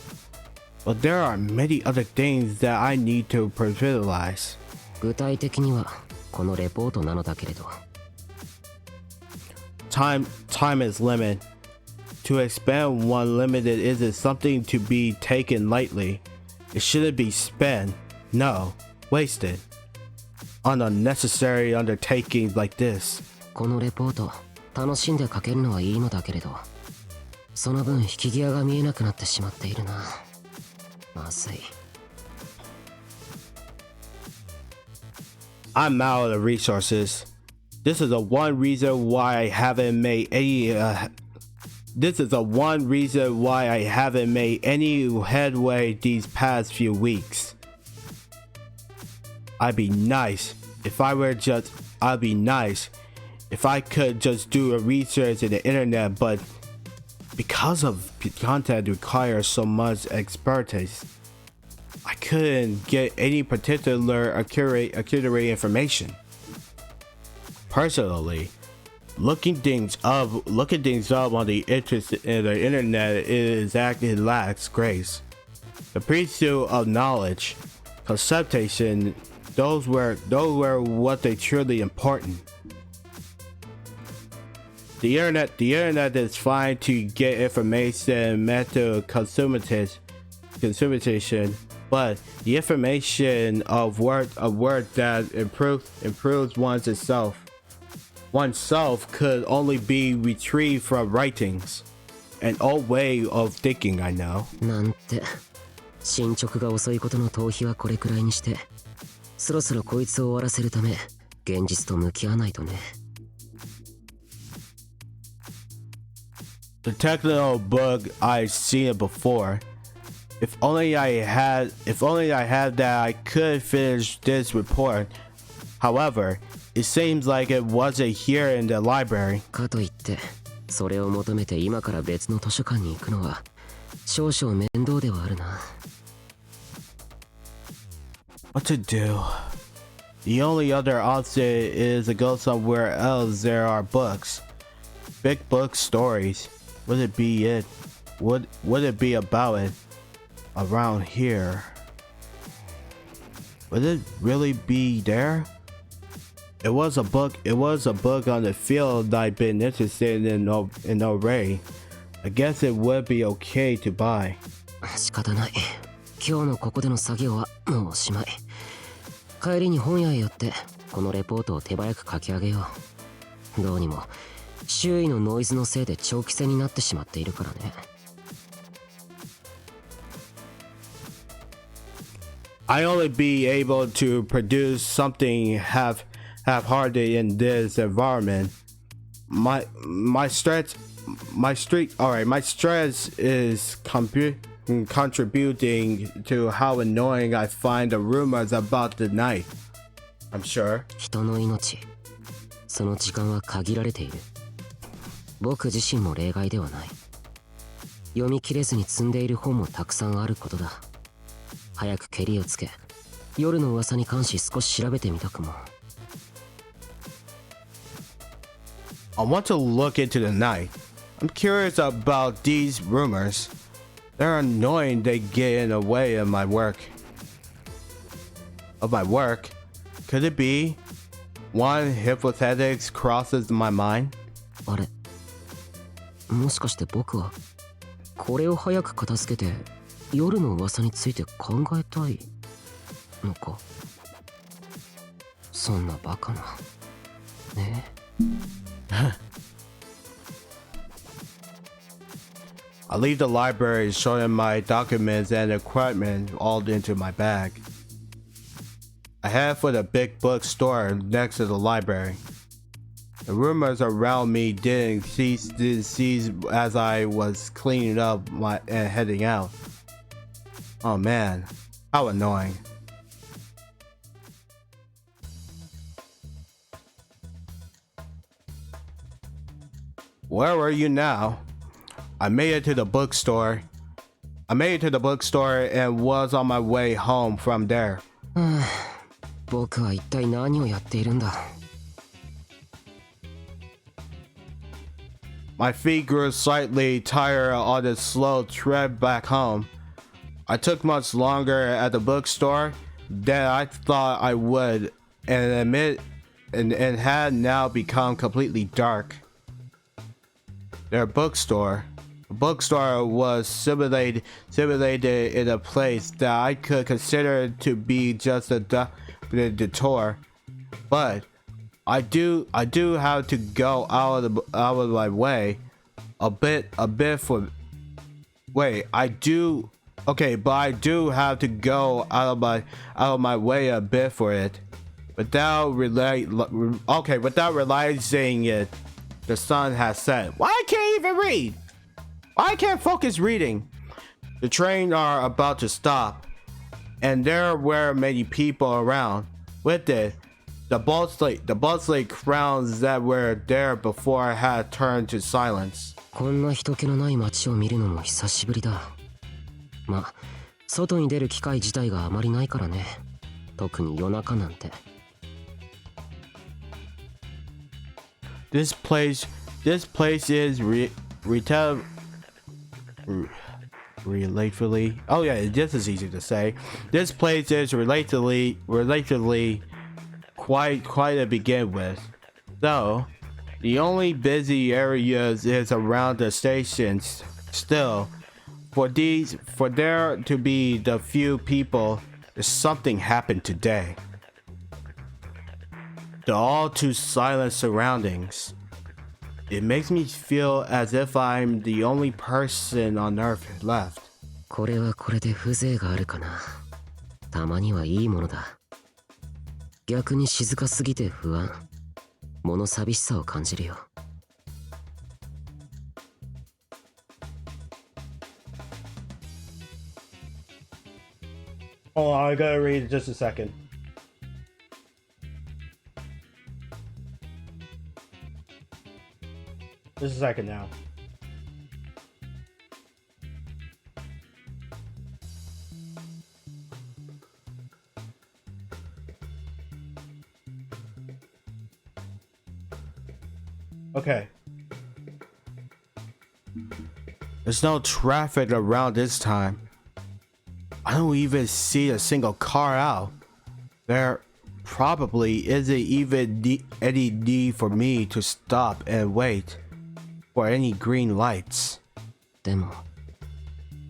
But there are many other things that I need to prioritize. 具体的にはこのレポートなのだけれど。Time is limited. To expand one limited isn't something to be taken lightly. It shouldn't be spent, no, wasted, on unnecessary undertakings like this. このレポート楽しんで書けるのはいいのだけれど、その分引き際が見えなくなってしまっているな。まずい。I'm out of the resources. This is the one reason why I haven't made any headway these past few weeks. I'd be nice if I could just do a research in the internet, but because of content requires so much expertise, I couldn't get any particular accurate information. Personally, looking things up on the internet exactly lacks grace. The pursuit of knowledge, conception, those were what they truly important. The internet is fine to get information method consumption, but the information of word that improves one's itself. oneself could only be retrieved from writings. An old way of thinking, I know. なんて進捗が遅いことの逃避はこれくらいにして、そろそろこいつを終わらせるため現実と向き合わないとね。The technical book, I've seen it before. If only I had that, I could finish this report. However, it seems like it wasn't here in the library. かといってそれを求めて今から別の図書館に行くのは少々面倒ではあるな。What to do? The only other option is to go somewhere else. There are books, big book stories. Would it be it? Would it be about it around here? Would it really be there? It was a book on the field I've been interested in already. I guess it would be okay to buy. 仕方ない。今日のここでの作業はもうおしまい。帰りに本屋へ寄ってこのレポートを手早く書き上げよう。どうにも周囲のノイズのせいで長期戦になってしまっているからね。I only be able to produce something half-hearted in this environment. My stress is contributing to how annoying I find the rumors about the night. I'm sure. 人の命、その時間は限られている。僕自身も例外ではない。読み切れずに積んでいる本もたくさんあることだ。早くケリをつけ、夜の噂に関し少し調べてみたくも。I want to look into the night. I'm curious about these rumors. They're annoying. They get in the way of my work. Could it be one hypothetics crosses my mind? あれ、もしかして僕はこれを早く片付けて夜の噂について考えたいのか。そんなバカなね。I leave the library showing my documents and equipment all into my bag. I head for the big bookstore next to the library. The rumors around me didn't cease as I was cleaning up and heading out. Oh man, how annoying. Where were you now? I made it to the bookstore and was on my way home from there. 僕は一体何をやっているんだ。My feet grew slightly tired on the slow trip back home. I took much longer at the bookstore than I thought I would, and had now become completely dark. Their bookstore was simulated in a place that I could consider to be just a detour, but I do have to go out of my way a bit for. Wait, I do. Okay, but I do have to go out of my way a bit for it. Without realizing it, the sun has set. Why I can't even read? Why I can't focus reading? The train are about to stop, and there were many people around. With it, the bustling crowds that were there before had turned to silence. こんな人気のない街を見るのも久しぶりだ。まあ、外に出る機会自体があまりないからね。特に夜中なんて。This place is relatively. Oh yeah, this is easy to say. This place is relatively quite to begin with, though the only busy areas is around the stations. Still, for there to be the few people, something happened today. The all too silent surroundings. It makes me feel as if I'm the only person on Earth left. これはこれで風情があるかな。たまにはいいものだ。逆に静かすぎて不安。物寂しさを感じるよ。Hold on, I gotta read just a second. Just a second now. Okay. There's no traffic around this time. I don't even see a single car out. There probably isn't even any need for me to stop and wait for any green lights. でも、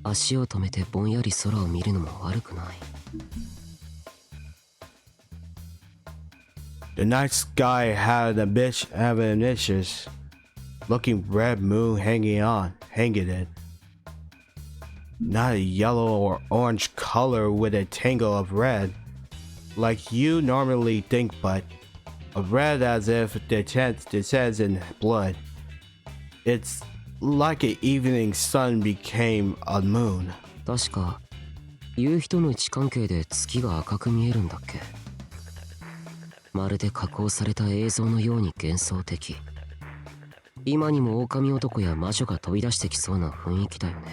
足を止めてぼんやり空を見るのも悪くない。The night sky had an ambitious looking red moon hanging it. Not a yellow or orange color with a tangle of red, like you normally think, but a red as if descends in blood. It's like an evening sun became a moon. 確か、夕日との位置関係で月が赤く見えるんだっけ。まるで加工された映像のように幻想的。今にも狼男や魔女が飛び出してきそうな雰囲気だよね。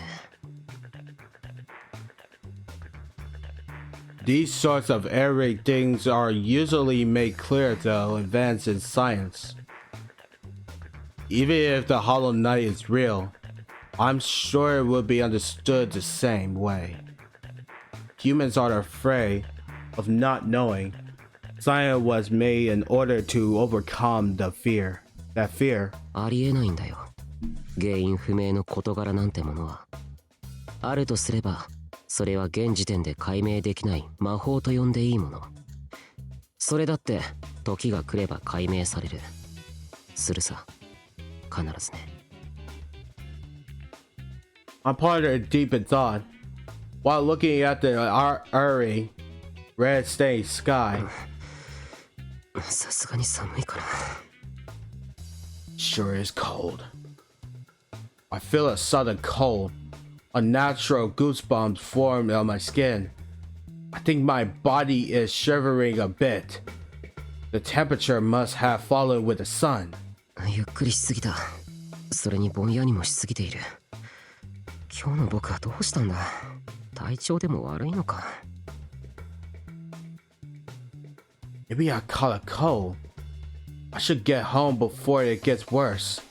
These sorts of airy things are usually made clear to advance in science. Even if the Hollow Knight is real, I'm sure it would be understood the same way. Humans are afraid of not knowing. Science was made in order to overcome that fear. ありえないんだよ。原因不明の事柄なんてものは。あるとすれば、それは現時点で解明できない魔法と呼んでいいもの。それだって時が来れば解明される。するさ。必ずね。I pondered deep in thought while looking at the airy, red-stained sky. さすがに寒いかな。Sure is cold. I feel a sudden cold. Unnatural goosebumps form on my skin. I think my body is shivering a bit. The temperature must have fallen with the sun. ゆっくりしすぎた。それにぼんやりもしすぎている。今日の僕はどうしたんだ。体調でも悪いのか。Maybe I caught a cold. I should get home before it gets worse.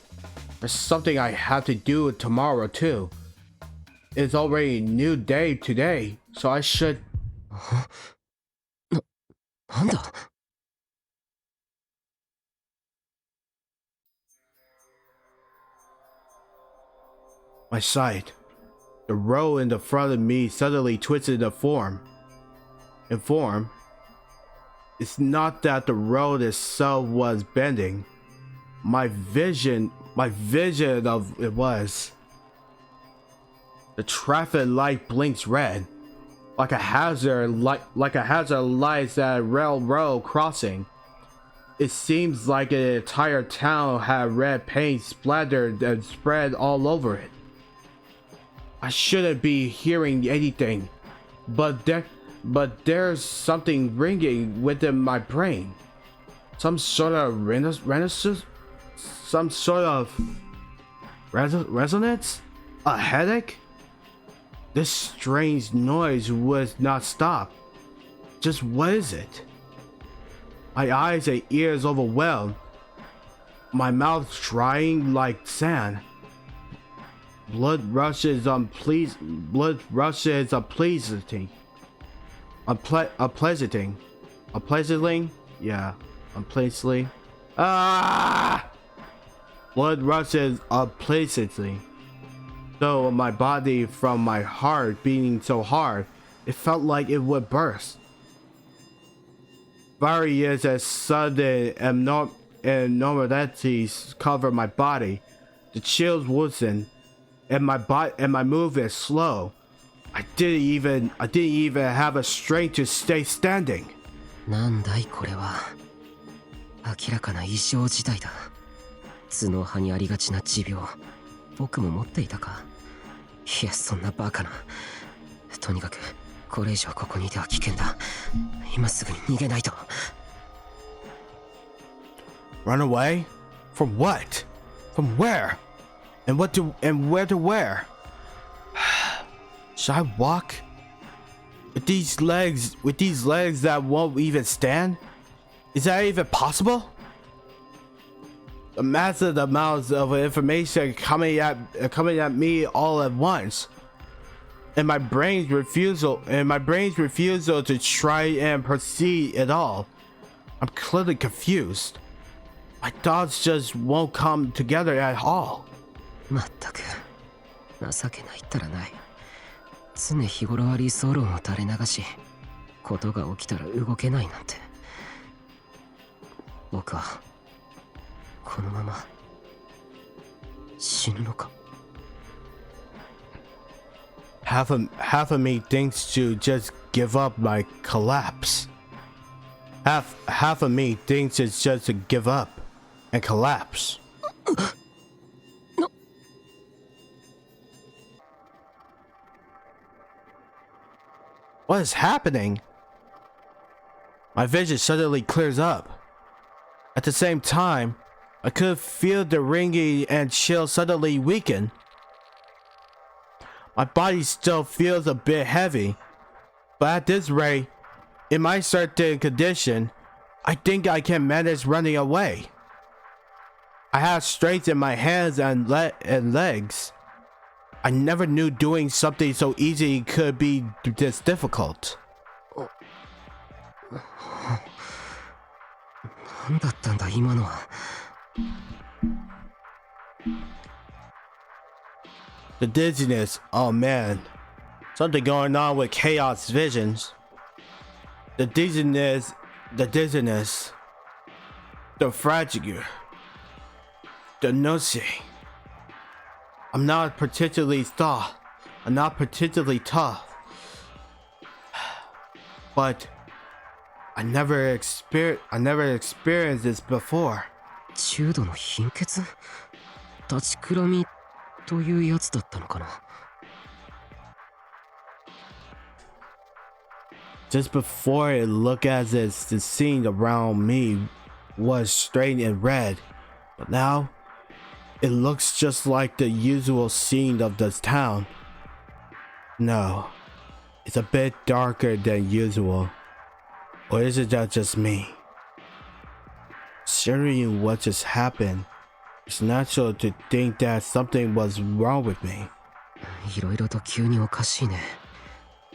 There's something I have to do tomorrow too. It's already a new day today, so I should... なんだ。My sight. The road in the front of me suddenly twisted in form. It's not that the road itself was bending. My vision of it was. The traffic light blinks red, like a hazard lights at a railroad crossing. It seems like an entire town had red paint splattered and spread all over it. I shouldn't be hearing anything, but there's something ringing within my brain. Some sort of resonance? A headache? This strange noise would not stop. Just what is it? My eyes and ears overwhelmed. My mouth drying like sand. Blood rushes unpleasanting. Yeah, unpleasantly. Blood rushes unpleasantly. So my body, from my heart beating so hard, it felt like it would burst. various and sudden abnormalities cover my body. The chills worsen, and my movement is slow. I didn't even have a strength to stay standing. なんだいこれは。明らかな異常事態だ。頭脳派にありがちな持病。僕も持っていたか。いや、そんなバカな。とにかく、これ以上ここにいては危険だ。今すぐに逃げないと。Run away? From what? From where? And where to where? Should I walk? With these legs that won't even stand? Is that even possible? The massive amounts of information coming at me all at once. And my brain's refusal to try and proceed at all. I'm clearly confused. My thoughts just won't come together at all. まったく情けないったらない。常日頃は理想論を垂れ流し、ことが起きたら動けないなんて。僕はこのまま死ぬのか。Half of me thinks to just give up my collapse. Half of me thinks it's just to give up and collapse. No. What is happening? My vision suddenly clears up. At the same time, I could feel the ringing and chill suddenly weaken. My body still feels a bit heavy, but at this rate, in my certain condition, I think I can manage running away. I have strength in my hands and legs. I never knew doing something so easy could be this difficult. 何だったんだ今のは。The dizziness, oh man. Something going on with Chaos Visions. The dizziness, the fragile, the nausea. I'm not particularly tough, but I never experienced this before. 中度の貧血？立ちくらみというやつだったのかな。Just before it looked as if the scene around me was straight and red, but now it looks just like the usual scene of this town. No, it's a bit darker than usual. Or is it that just me? Considering what just happened, it's natural to think that something was wrong with me. いろいろと急におかしいね。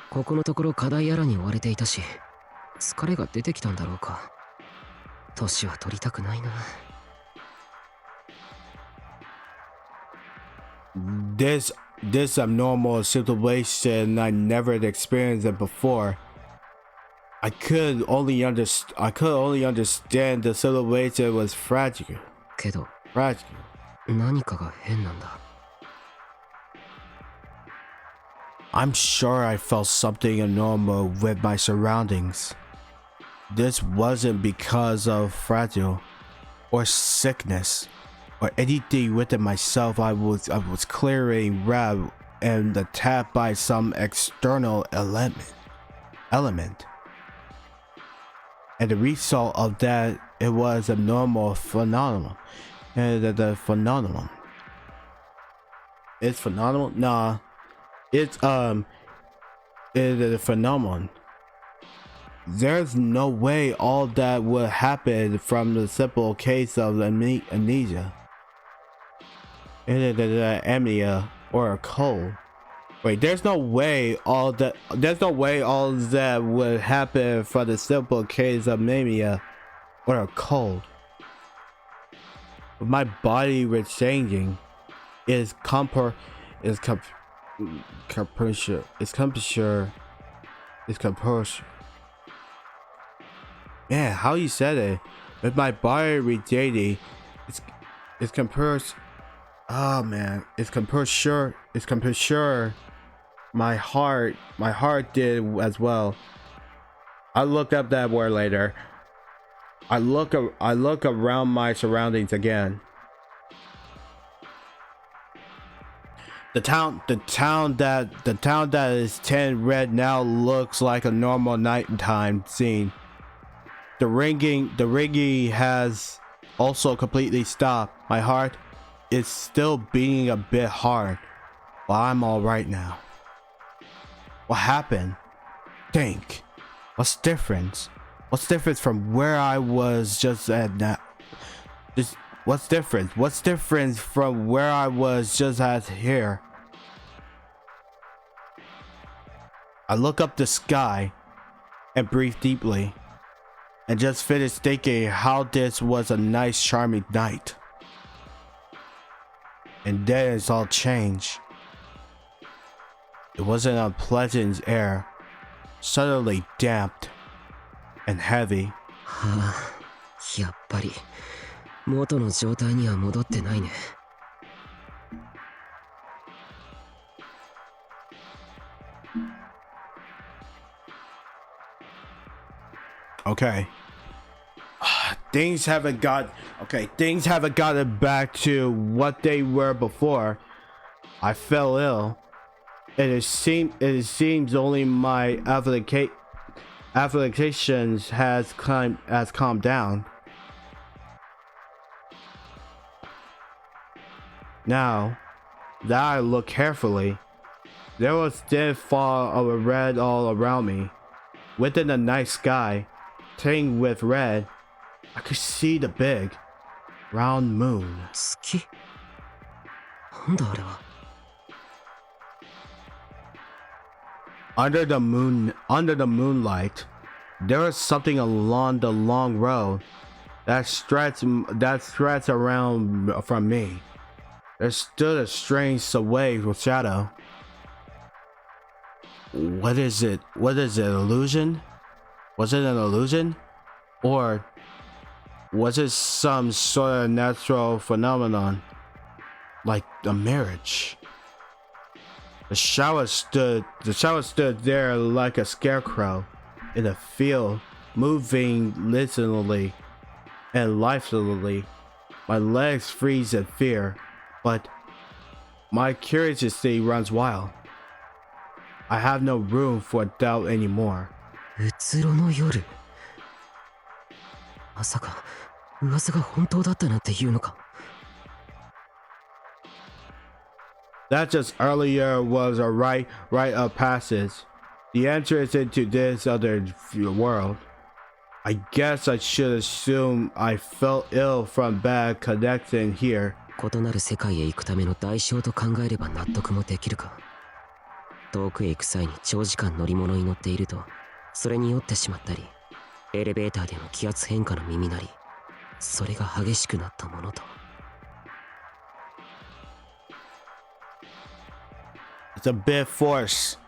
ここのところ課題やらに追われていたし、疲れが出てきたんだろうか。年は取りたくないな。This abnormal situation, I never experienced it before. I could only understand the situation was fragile. けど、 Fragile. 何かが変なんだ。I'm sure I felt something abnormal with my surroundings. This wasn't because of fragile or sickness or anything within myself. I was clearly grabbed and attacked by some external element. And the result of that, it was a normal phenomenon. And the phenomenon. It's phenomenal? Nah. It's a phenomenon. There's no way all that would happen from the simple case of amnesia. Amnesia or a cold. Wait, there's no way all that would happen from the simple case of amnesia or a cold. My body was changing. It's Man, how you said it. With my body radiating, it's compared. Oh man, it's compared sure. My heart did as well. I'll look up that word later. I look around my surroundings again. The town that is 10 red now looks like a normal nighttime scene. The ringing has also completely stopped. My heart is still beating a bit hard, but I'm all right now. What happened? Think. What's different? What's different from where I was just at now? What's different? What's different from where I was just at here? I look up the sky and breathe deeply and just finished thinking how this was a nice charming night. And then it's all changed. It was an unpleasant air, suddenly damp and heavy. はあ、やっぱり元の状態には戻ってないね。Okay. Things haven't gotten back to what they were before. I fell ill. It seems only my afflictions has calmed down. Now that I look carefully, there was thin fog of red all around me. Within the night sky, tinged with red, I could see the big, round moon. 月？なんだあれは。Under the moonlight, there was something along the long road that stretched around from me. There stood a strange sway with shadow. What is it? What is it? Illusion? Was it an illusion? Or was it some sort of natural phenomenon? Like a marriage? The shower stood there like a scarecrow in a field, moving listeningly and lifelessly. My legs freeze in fear, but my curiosity runs wild. I have no room for doubt anymore. うつろの夜。まさか噂が本当だったなんて言うのか。That just earlier was a rite of passage, the entrance into this other world. I guess I should assume I felt ill from bad connection here. 異なる世界へ行くための代償と考えれば納得もできるか。遠くへ行く際に長時間乗り物に乗っていると、それに酔ってしまったり、エレベーターでの気圧変化の耳鳴り、それが激しくなったものと。It's a bit forced,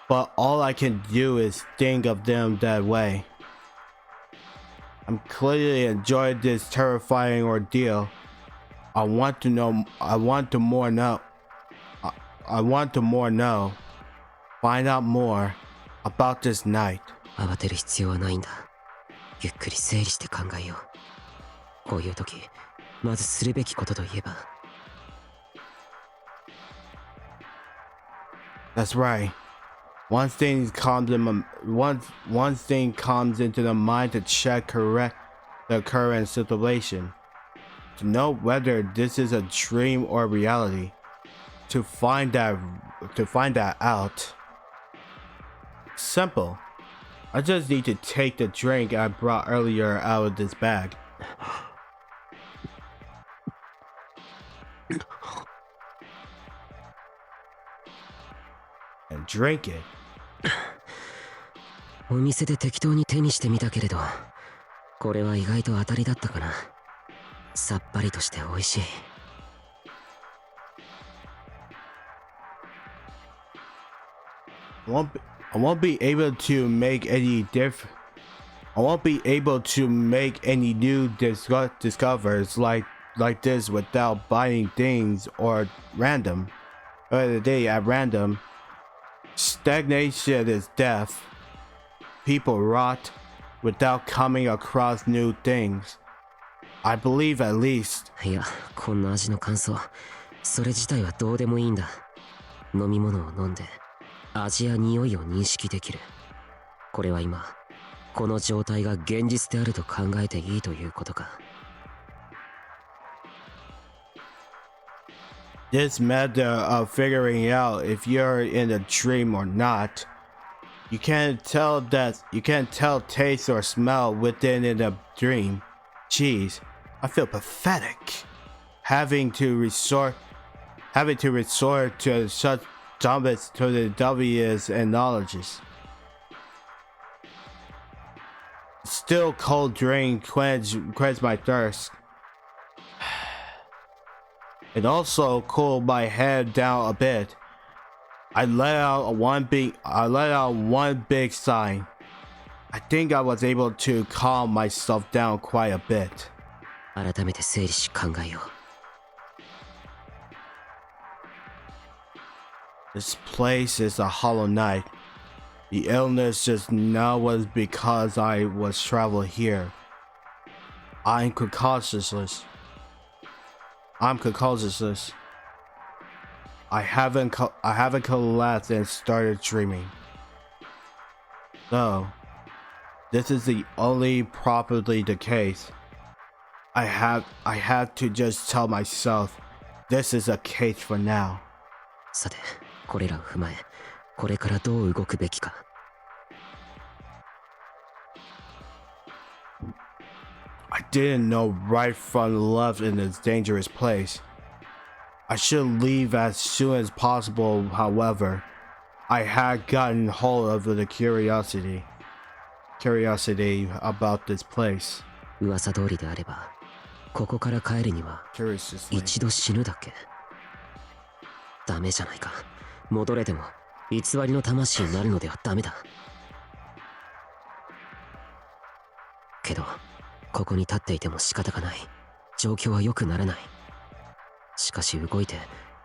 but all I can do is think of them that way. I'm clearly enjoying this terrifying ordeal. I want to more know. Find out more about this night. 慌てる必要はないんだ。ゆっくり整理して考えよう。こういう時、まずするべきことといえば。That's right. One thing comes into the mind to check correct the current situation, to know whether this is a dream or reality. To find that out. Simple. I just need to take the drink I brought earlier out of this bag. And drink it. お店で適当に手にしてみたけれど、これは意外と当たりだったかな。さっぱりとして美味しい。I won't be able to make any I won't be able to make any new discoveries like this without buying things or random. At random. Stagnation is death. People rot without coming across new things. I believe at least. いや、こんな味の感想、それ自体はどうでもいいんだ。飲み物を飲んで味や匂いを認識できる。これは今この状態が現実であると考えていいということか。This matter of figuring out if you're in a dream or not. You can't tell, taste or smell within in a dream. Jeez, I feel pathetic. Having to resort to such dumbest to the W's and knowledges. Still cold drink quench my thirst. It also cooled my head down a bit. I let out one big sigh. I think I was able to calm myself down quite a bit. 改めて整理し考えよう。 This place is a hollow night. The illness just now was because I was traveling here. I'm cautious. I haven't collapsed and started dreaming. No, this is the only probably the case. I have to just tell myself this is a case for now. さて、これらを踏まえ、これからどう動くべきか。I didn't know right from left in this dangerous place. I should leave as soon as possible, however. I had gotten hold of the curiosity about this place. 噂通りであれば、ここから帰るには Curiously. 一度死ぬだけ。ダメじゃないか。戻れても偽りの魂になるのではダメだ。けどここに立っていても仕方がない。状況は良くならない。しかし動いて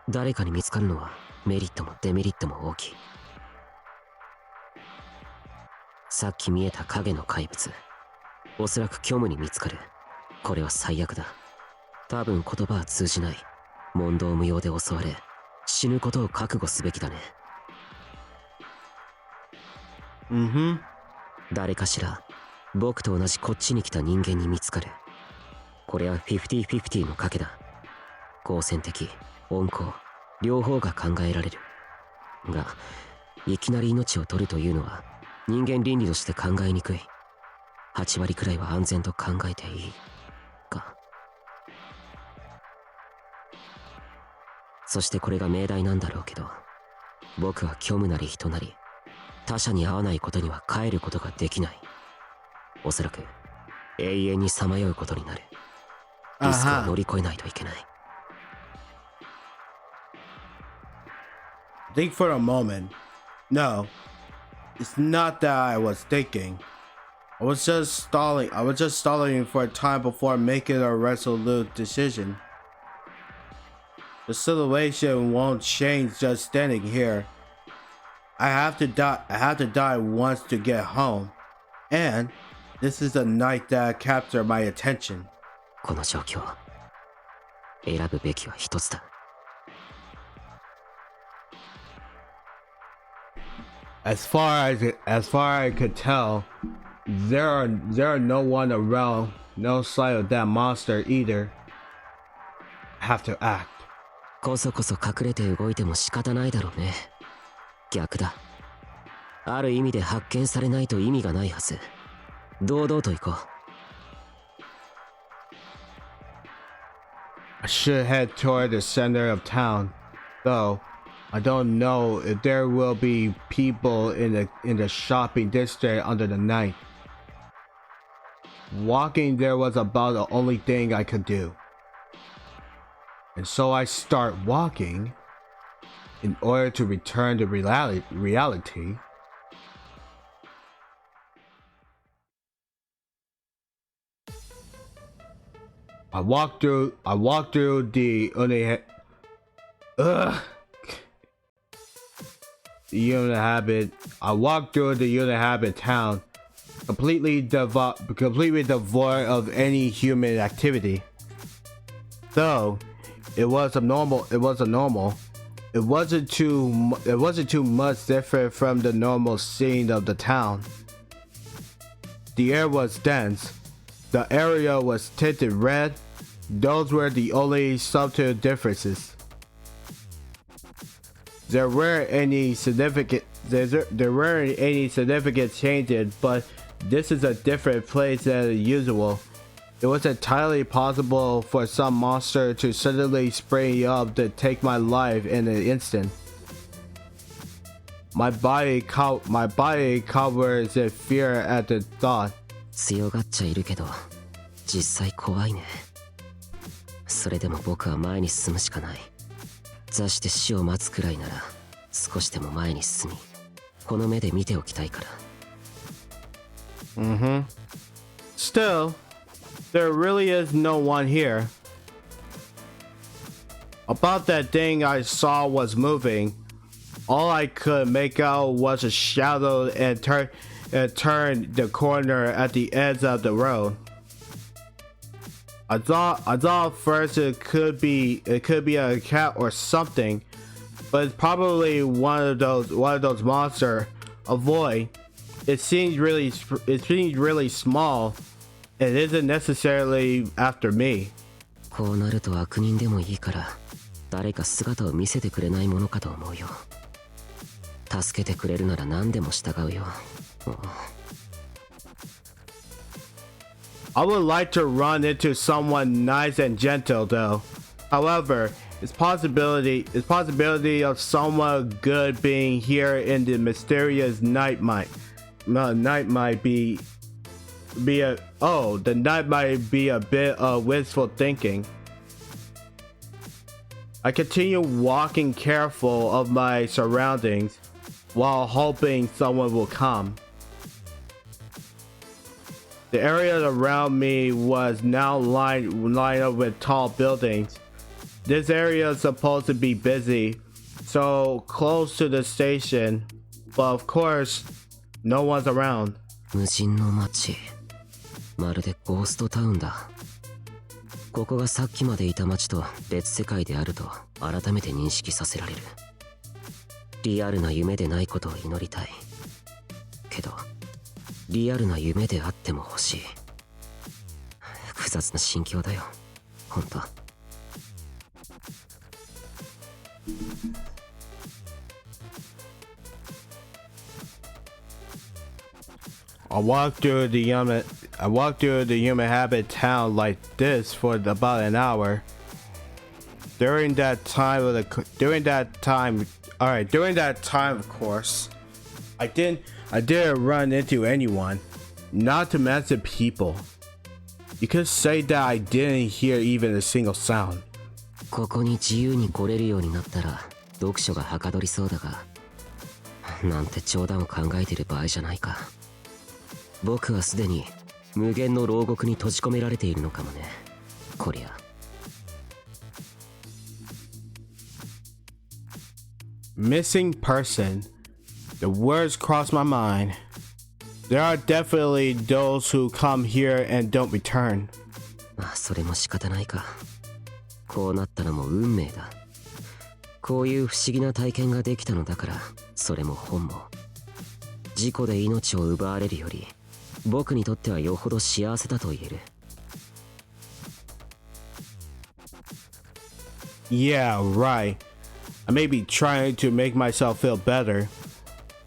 誰かに見つかるのはメリットもデメリットも大きい。さっき見えた影の怪物、おそらく虚無に見つかる。これは最悪だ。多分言葉は通じない。問答無用で襲われ死ぬことを覚悟すべきだね。誰かしら僕と同じこっちに来た人間に見つかる。これは50-50の賭けだ。好戦的、温厚、両方が考えられる。が、いきなり命を取るというのは人間倫理として考えにくい。8割くらいは安全と考えていい。か。そしてこれが命題なんだろうけど、僕は虚無なり人なり、他者に会わないことには帰ることができない。おそらく永遠にさまようことになる。リスクを乗り越えないといけない。Think for a moment. No, it's not that I was thinking. I was just stalling for time before making a resolute decision. The situation won't change just standing here. I have to die once to get home. And this is a night that captured my attention. この状況、選ぶべきは一つだ。As far as I could tell, there are no one around, no sight of that monster either. I have to act. こそこそ隠れて動いても仕方ないだろうね。逆だ。ある意味で発見されないと意味がないはず。堂々と行こう。I should head toward the center of town, though I don't know if there will be people in the shopping district under the night. Walking there was about the only thing I could do. And so I start walking in order to return to reality I walked through the uninhabited town, completely devoid of any human activity. Though it wasn't too much different from the normal scene of the town. The air was dense. The area was tinted red. Those were the only subtle differences. There weren't any significant changes, but this is a different place than usual. It was entirely possible for some monster to suddenly spring up to take my life in an instant. My body covers in fear at the thought. 強がっちゃいるけど実際怖いね。それでも僕は前に進むしかない。座して死を待つくらいなら少しでも前に進み、この目で見ておきたいから。Still, there really is no one here. About that thing I saw was moving. All I could make out was a shadow and turn the corner at the edge of the road. I thought first it could be a cat or something, but it's probably one of those monsters. A void. It seems really small. It isn't necessarily after me. こうなると悪人でもいいから誰か姿を見せてくれないものかと思うよ。助けてくれるなら何でも従うよ。I would like to run into someone nice and gentle though. However, it's possibility of someone good being here in the mysterious night might be a bit of wistful thinking. I continue walking careful of my surroundings while hoping someone will come. The area around me was now lined up with tall buildings. This area is supposed to be busy, so close to the station, but of course, no one's around. 無人の街。まるでゴーストタウンだ。ここがさっきまでいた街と別世界であると改めて認識させられる。リアルな夢でないことを祈りたい。けど、リアルな夢であっても欲しい。複雑な心境だよ、ほんと。I walked through the human habit town like this for about an hour. During that time, of course, I didn't run into anyone, not to mention people. You could say that I didn't hear even a single sound. ここに自由に来れるようになったら読書がはかどりそうだが、なんて冗談を考えてる場合じゃないか。僕はすでに無限の牢獄に閉じ込められているのかもね、こりゃ。Missing person. The words cross my mind. There are definitely those who come here and don't return. まあそれも仕方ないか。こうなったのも運命だ。こういう不思議な体験ができたのだから、それも本望。事故で命を奪われるより僕にとってはよほど幸せだと言える。Yeah, right. I may be trying to make myself feel better,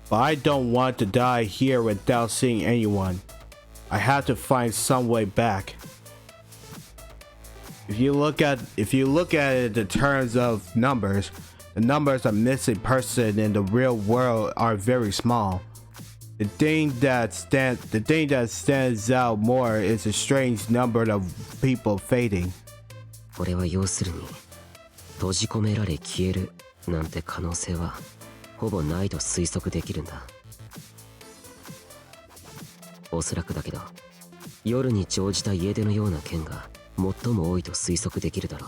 but I don't want to die here without seeing anyone. I have to find some way back. If you look at it in terms of numbers, the numbers of missing persons in the real world are very small. The thing that stands out more is the strange number of people fading. これは要するに閉じ込められ消えるなんて可能性はほぼないと推測できるんだ。おそらくだけど夜に乗じた家出のような件が最も多いと推測できるだろ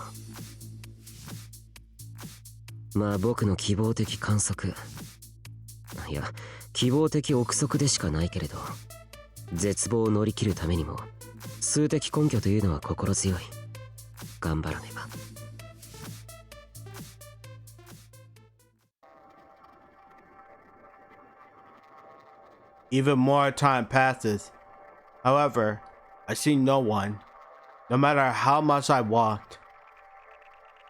う。まあ僕の希望的観測、いや希望的憶測でしかないけれど、絶望を乗り切るためにも数的根拠というのは心強い。頑張らねば。Even more time passes. However, I see no one, no matter how much I walked.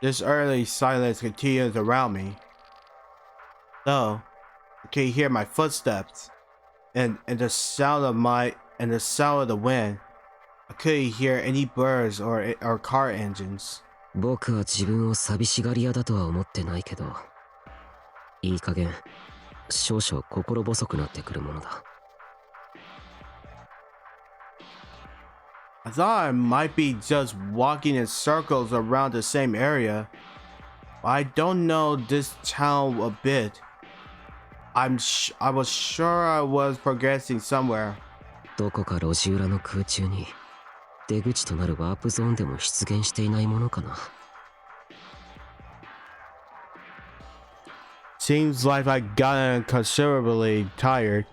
This early silence continues around me. Though, I can hear my footsteps, and the sound of the wind. I couldn't hear any birds or car engines. 僕は自分を寂しがり屋だとは思ってないけど、いい加減少々心細くなってくるものだ。I thought I might be just walking in circles around the same area, but I don't know this town a bit. I was sure I was progressing somewhere. どこか路地裏の空中に出口となるワープゾーンでも出現していないものかな。Seems like I've gotten considerably tired.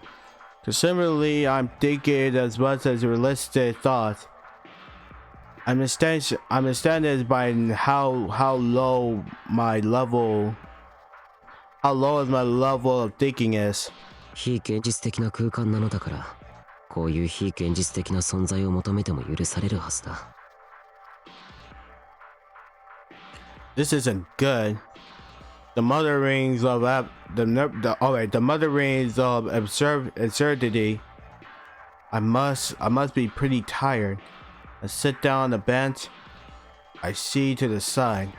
Considerably, I'm thinking as much as realistic thoughts. I understand this by how low my level of thinking is. 非現実的な空間なのだから、こういう非現実的な存在を求めても許されるはずだ。This isn't good. The mutterings of absurdity. I must be pretty tired. I sit down on the bench. I see to the side.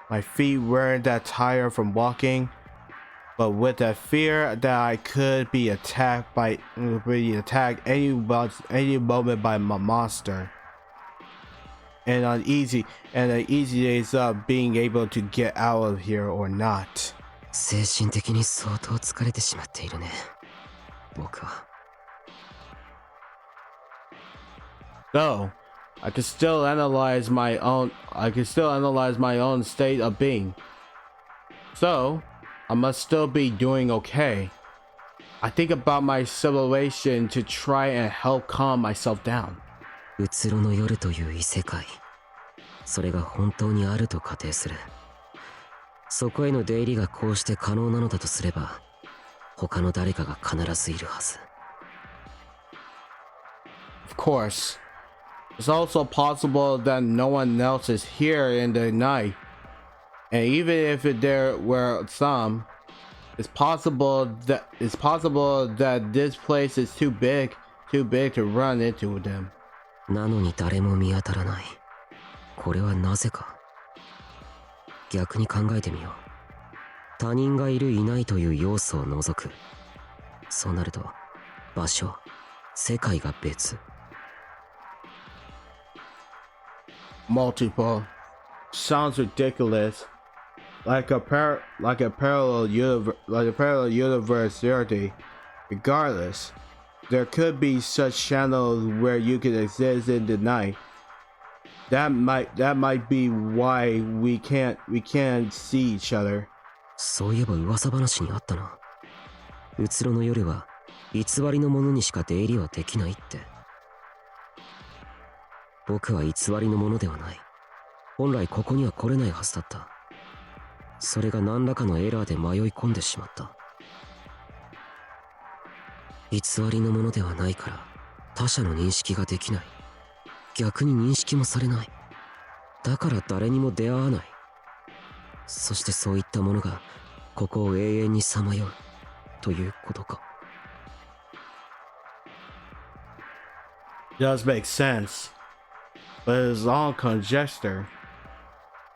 My feet weren't that tired from walking, but with that fear that I could be attacked any moment by my monster. And uneasy days of being able to get out of here or not. 精神的に相当疲れてしまっているね、僕は。Though, I can still analyze my own state of being. So, I must still be doing okay. I think about my situation to try and help calm myself down. うつろの夜という異世界、それが本当にあると仮定する。そこへの出入りがこうして可能なのだとすれば、他の誰かが必ずいるはず。Of course, it's also possible that no one else is here in the night, and even if there were some, it's possible that this place is too big to run into them. なのに誰も見当たらない。これはなぜか。逆に考えてみよう。他人がいるいないという要素を除く。そうなると場所、世界が別。Multiple sounds ridiculous, like a parallel universe theory. Regardless, there could be such channels where you can exist in the night. That might be why we can't see each other. そういえば噂話にあったな。うつろの夜は偽りのものにしか出入りはできないって。僕は偽りのものではない。本来ここには来れないはずだった。それが何らかのエラーで迷い込んでしまった。偽りのものではないから他者の認識ができない。逆に認識もされない。だから誰にも出会わない。そしてそういったものがここを永遠にさまようということか。Does make sense, but it's all conjecture.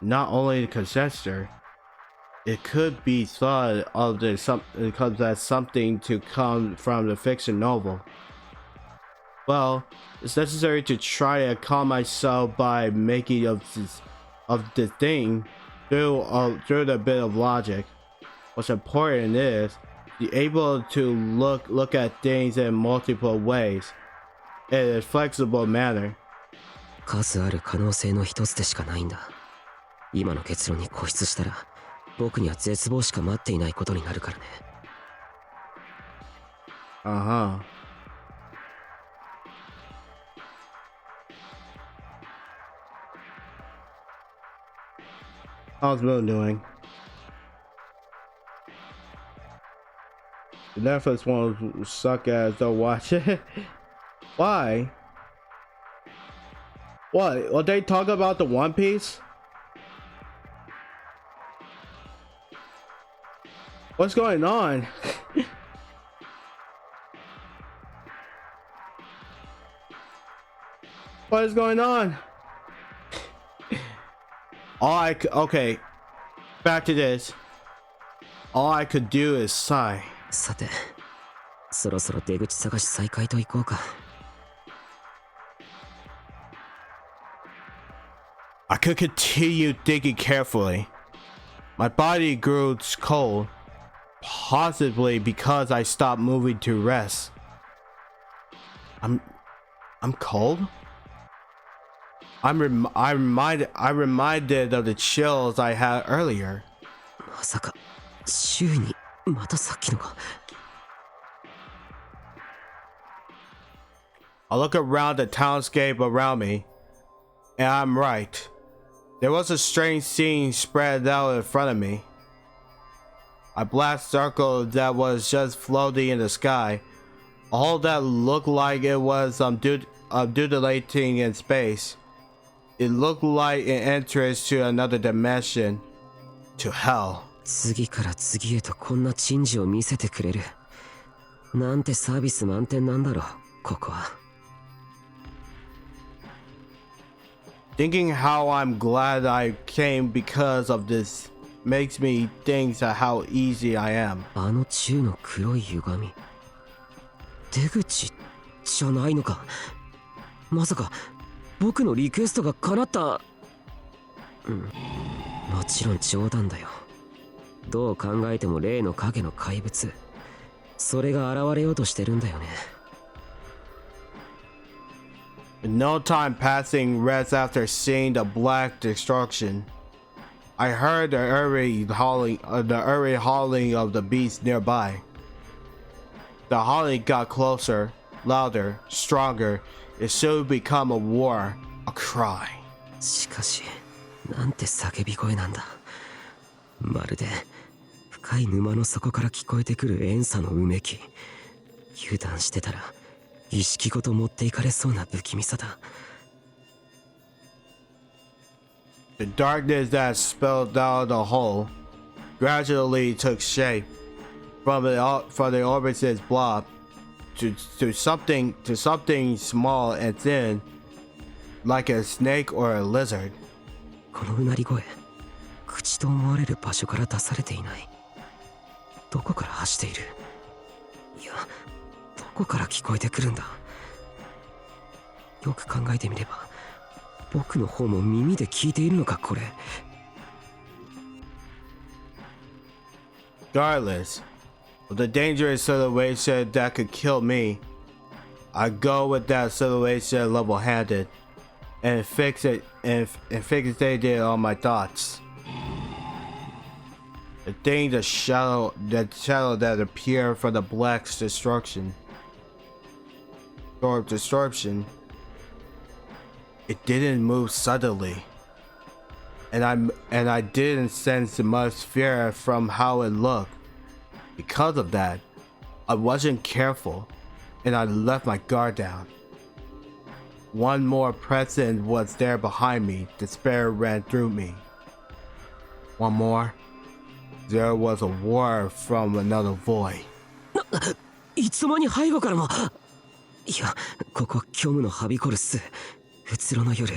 Not only conjecture, it could be thought of as something to come from the fiction novel. Well, it's necessary to try and calm myself by making of the thing through the bit of logic. What's important is be able to look at things in multiple ways in a flexible manner. 数ある可能性の一つでしかないんだ。今の結論に固執したら僕には絶望しか待っていないことになるからね。Uh-huh. How's Moon doing? The Netflix one will suck ass, don't watch it. Why? What? Will they talk about the One Piece? What's going on? What is going on? Okay, back to this. All I could do is sigh. さて、そろそろ出口探し再開といこうか。I could continue thinking carefully. My body grew cold, possibly because I stopped moving to rest. I'm cold? I'm reminded of the chills I had earlier. まさか週にまたさっきのか。I look around the townscape around me, and I'm right. There was a strange scene spread out in front of me. A black circle that was just floating in the sky. A hole that looked like it was undulating in space. It looked like an entrance to another dimension, to hell. 次から次へとこんな珍事を見せてくれる。なんてサービス満点なんだろう、ここは。Thinking how I'm glad I came because of this makes me think how easy I am. あの宙の黒い歪み。出口じゃないのか。まさか僕のリクエストが叶った。もちろん冗談だよ。どう考えても例の影の怪物。それが現れようとしてるんだよね。No time passing rest after seeing the black destruction. I heard the eerie howling of the beast nearby. The howling got closer, louder, stronger. It soon become a war, a cry. しかし、なんて叫び声なんだ。まるで深い沼の底から聞こえてくる怨嗟のうめき。油断してたら意識ごと持っていかれそうな不気味さだ。The darkness that spilled down the hole gradually took shape from the orbit's blob to something small and thin, like a snake or a lizard. このうなり声、口と思われる場所から出されていない。どこから発している？いや、どこから聞こえてくるんだ？よく考えてみれば、僕の方も耳で聞いているのか、これ。Regardless of the dangerous situation that could kill me, I go with that situation level-handed and fixate it on my thoughts. The shadow that appeared from the black destruction. It didn't move suddenly, and I didn't sense much fear from how it looked. Because of that, I wasn't careful, and I left my guard down. One more presence was there behind me. Despair ran through me. One more. There was a word from another void. いつの間に背後からも。いや、ここ虚無のはびこる巣、うつろの夜。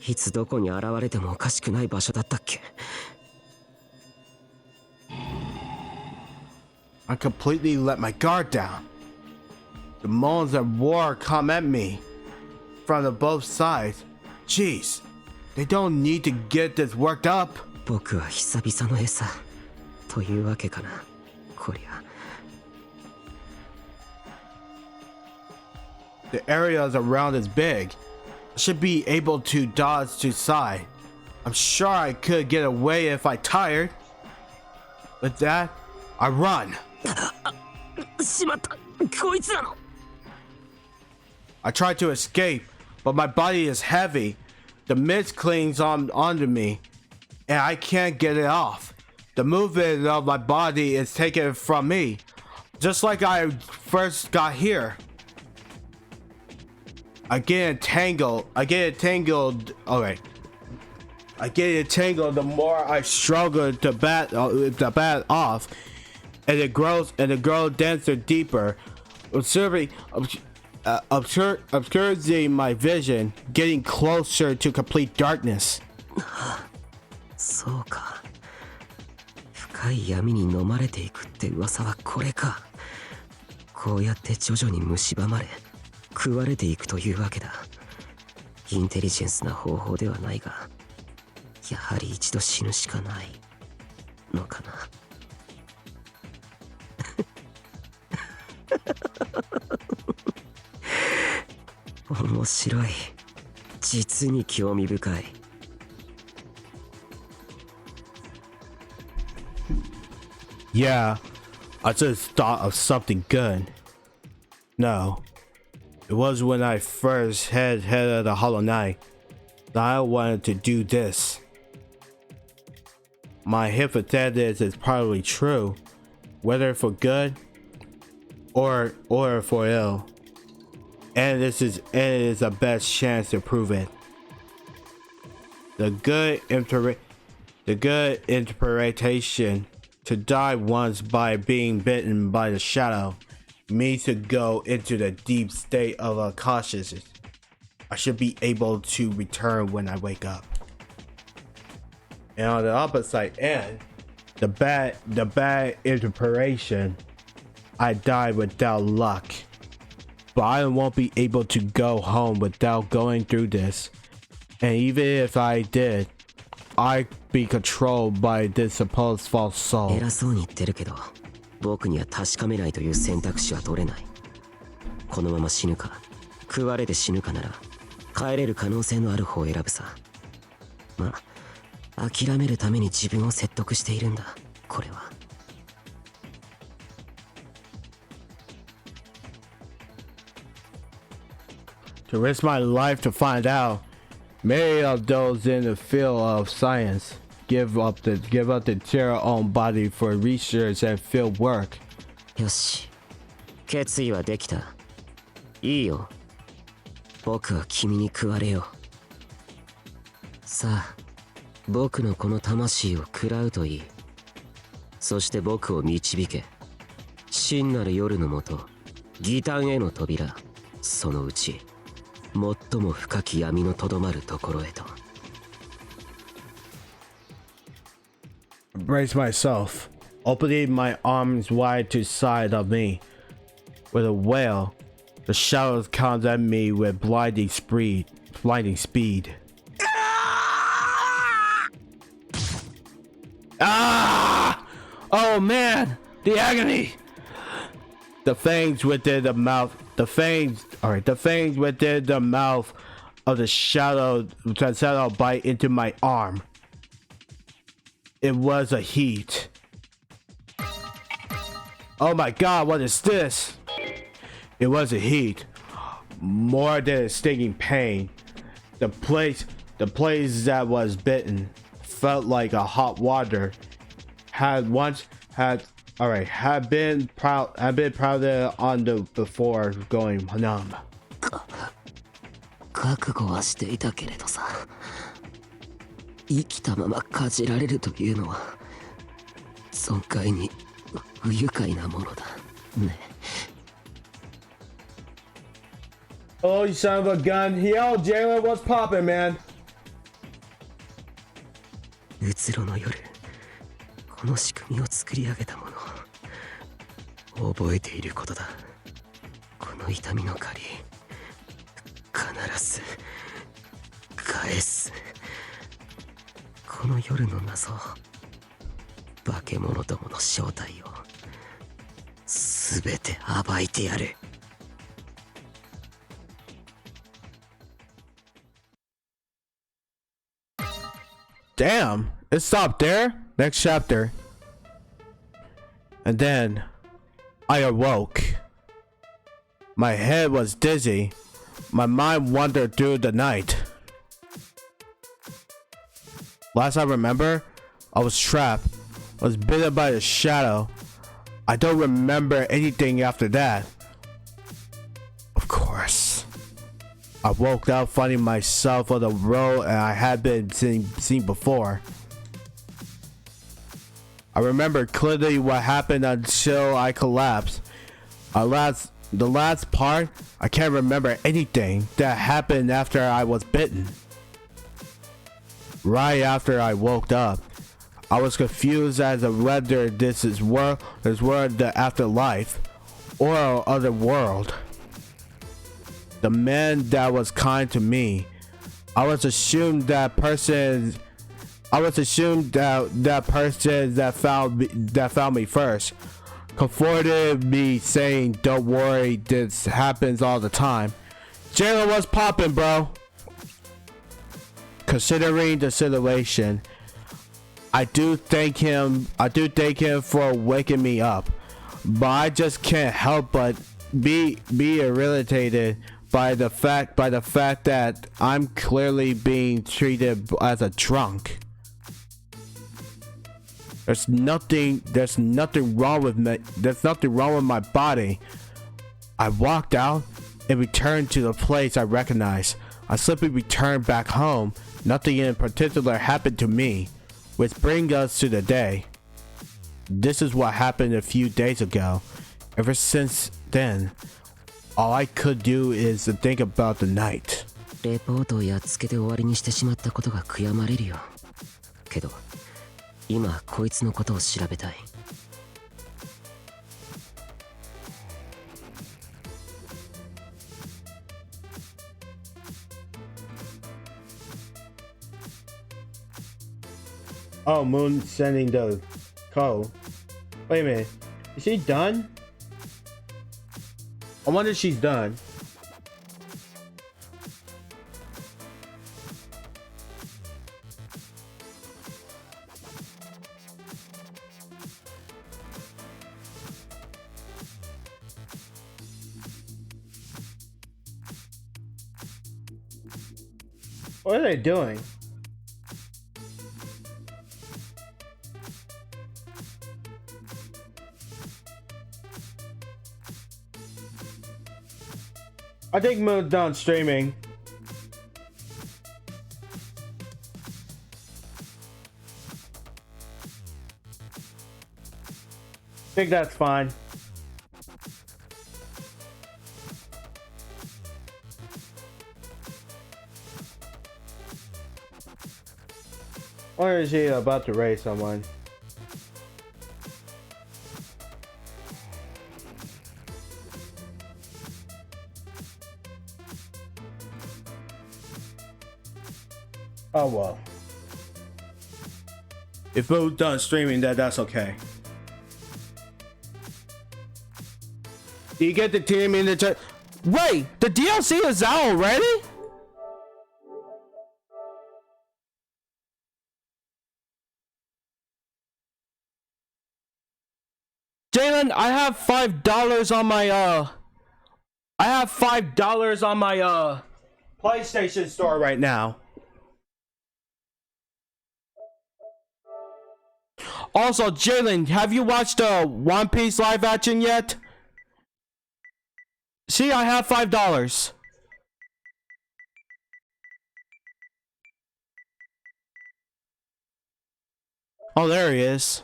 いつどこに現れてもおかしくない場所だったっけ。I completely let my guard down. The moans of war come at me from the both sides. Jeez, they don't need to get this worked up. 僕は久々の餌というわけかな、こりゃ。The areas around is big, should be able to dodge to side. I'm sure I could get away if I tired. With that, I run. しまった。こいつらの。I try to escape, but my body is heavy. The mist clings onto me, and I can't get it off. The movement of my body is taken from me, just like I first got here. I get entangled. Alright. I get entangled the more I struggle to bat off, and it grows denser, deeper, obscuring my vision, getting closer to complete darkness. そうか。深い闇に飲まれていくって噂はこれか。こうやって徐々に蝕まれ、食われていくというわけだ。インテリジェンスな方法ではないが、やはり一度死ぬしかないのかな。面白い。実に興味深い。Yeah, I just thought of something good. No, it was when I first headed the Hollow Knight that I wanted to do this. My hypothesis is probably true, whether for good or for ill. And it is the best chance to prove it. The good interpretation to die once by being bitten by the shadow means to go into the deep state of unconsciousness. I should be able to return when I wake up. And on the opposite end, the bad interpretation, I died without luck. But I won't be able to go home without going through this. And even if I did, I'd be controlled by this supposed false soul. 偉そうに言ってるけど、僕には確かめないという選択肢は取れない。このまま死ぬか、食われて死ぬかなら、帰れる可能性のある方を選ぶさ。まあ、諦めるために自分を説得しているんだ、これは。To risk my life to find out, many of those in the field of science give up their own body for research and field work. よし、決意はできた。いいよ。僕は君に食われよう。さあ、僕のこの魂を食らうといい。そして僕を導け。真なる夜のもと、義胆への扉、そのうち。最も深き闇のとどまるところへと。Embrace myself, opening my arms wide to side of me. With a wail, the shadows comes at me with blinding speed. Ah! Oh man, the agony! The fangs within the mouth of the shadow bite into my arm. It was a heat. Oh my god, what is this? It was a heat. More than a stinging pain. The place that was bitten felt like a hot water. Had been powdered on the before going numb. 覚悟はしていたけれどさ、生きたままかじられるというのは爽快に不愉快なものだね。Oh, you son of a gun. Yo, Jalen, what's poppin', man? うつろの夜、この仕組みを作り上げたものを覚えていることだ。この痛みの借り、必ず返す。この夜の謎、化け物どもの正体をすべて暴いてやる。Damn, it stopped there. Next chapter. And then I awoke. My head was dizzy. My mind wandered through the night. Last I remember, I was trapped. I was bitten by a shadow. I don't remember anything after that. Of course. I woke up finding myself on the road and I had been seen before. I remember clearly what happened until I collapsed. The last part, I can't remember anything that happened after I was bitten. Right after I woke up, I was confused as to whether this is the afterlife or other world. The man that was kind to me, I was assumed that person that found me first comforted me, saying, "Don't worry, this happens all the time." Jalen was popping, bro. Considering the situation, I do thank him for waking me up, but I just can't help but be irritated by the fact that I'm clearly being treated as a drunk. There's nothing wrong with me. There's nothing wrong with my body. I walked out and returned to the place I recognized. I simply returned back home. Nothing in particular happened to me, which brings us to the day. This is what happened a few days ago. Ever since then, all I could do is to think about the night. レポートをやっつけて終わりにしてしまったことが悔やまれるよ。けど、今こいつのことを調べたい。Oh, Moon sending the code. Wait a minute. Is she done? I wonder if she's done. What are they doing? I think Moon's done streaming. I think that's fine. Or is he about to raise someone? Oh well. If Moon's done streaming, that's okay. Do you get the team in the chat? Wait, the DLC is out already? Jalen, I have $5 on my PlayStation store right now. Also, Jalen, have you watched One Piece live action yet? See, I have $5. Oh, there he is.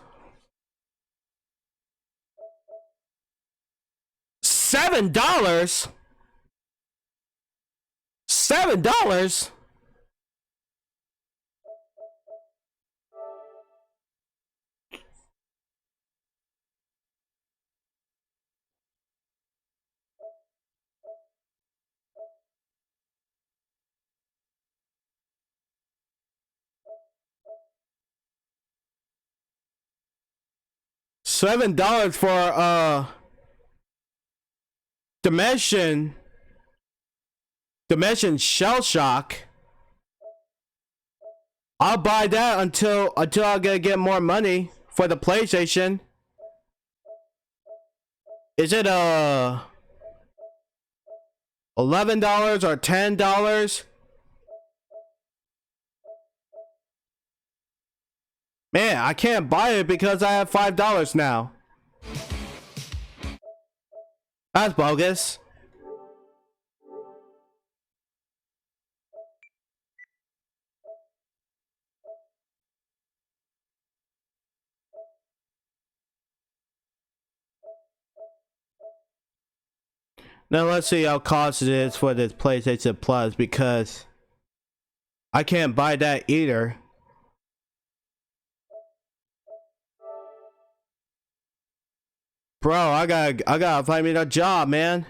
$7? $7? $7 for Dimension Shell Shock. I'll buy that until I get more money for the PlayStation. Is it $11 or $10? Man, I can't buy it because I have $5 now. That's bogus. Now let's see how cost it is for this PlayStation Plus, because I can't buy that either. Bro, I gotta find me a job, man.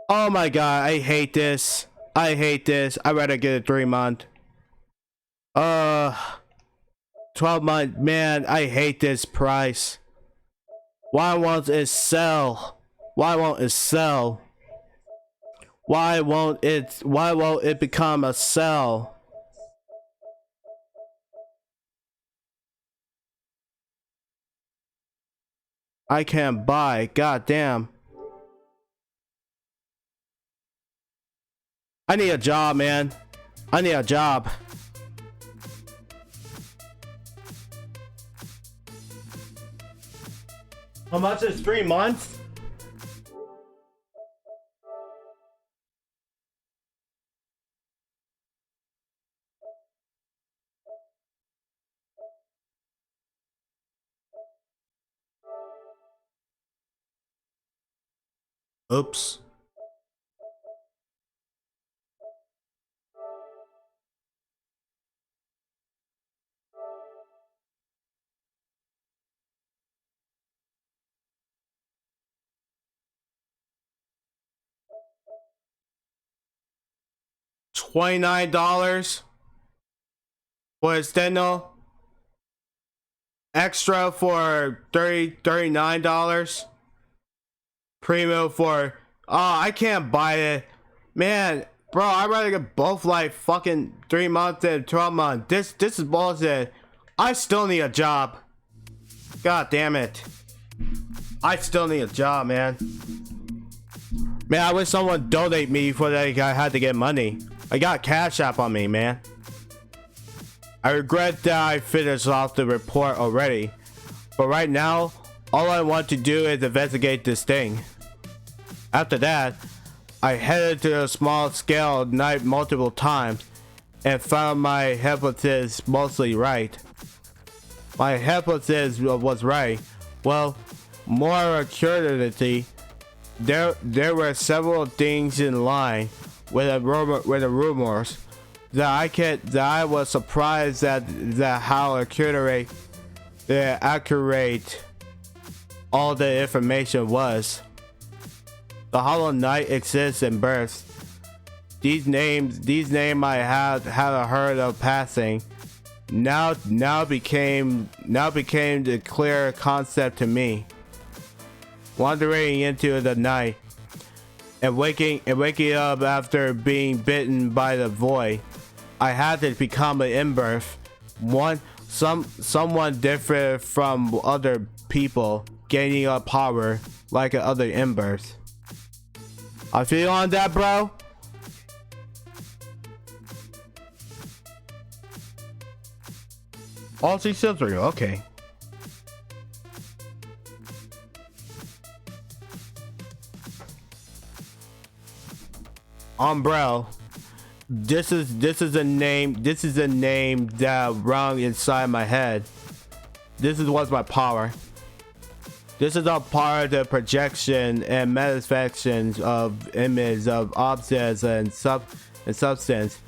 Oh my god, I hate this. I hate this. I'd rather get a 3-month. 12-month, man, I hate this price. Why won't it sell? Why won't it sell? Why won't it become a sell? I can't buy. God damn. I need a job, man. I need a job. How much is 3 months? Oops. $29 for external. Extra for $39. Premium for I can't buy it. Man, bro, I'd rather get both like fucking 3 months than 12 months. This is bullshit. I still need a job. God damn it. I still need a job, man. Man, I wish someone donate me for that. I had to get money. I got Cash App on me, man. I regret that I finished off the report already. But right now, all I want to do is investigate this thing. After that, I headed to a small scale night multiple times and found my hypothesis mostly right. My hypothesis was right. Well, more accurately, there were several things in line with the rumors that I was surprised at how accurate all the information was. The Hollow Knight exists in births. These names I had heard of passing now became the clear concept to me. Wandering into the night and waking up after being bitten by the void, I had to become an in-birth. Someone different from other people, gaining up power like other in-births. I feel on that, bro. Aussie Silver, okay. Umbrella. This is a name that rung inside my head. This what's my power. This is a part of the projection and manifestations of images of objects and substance,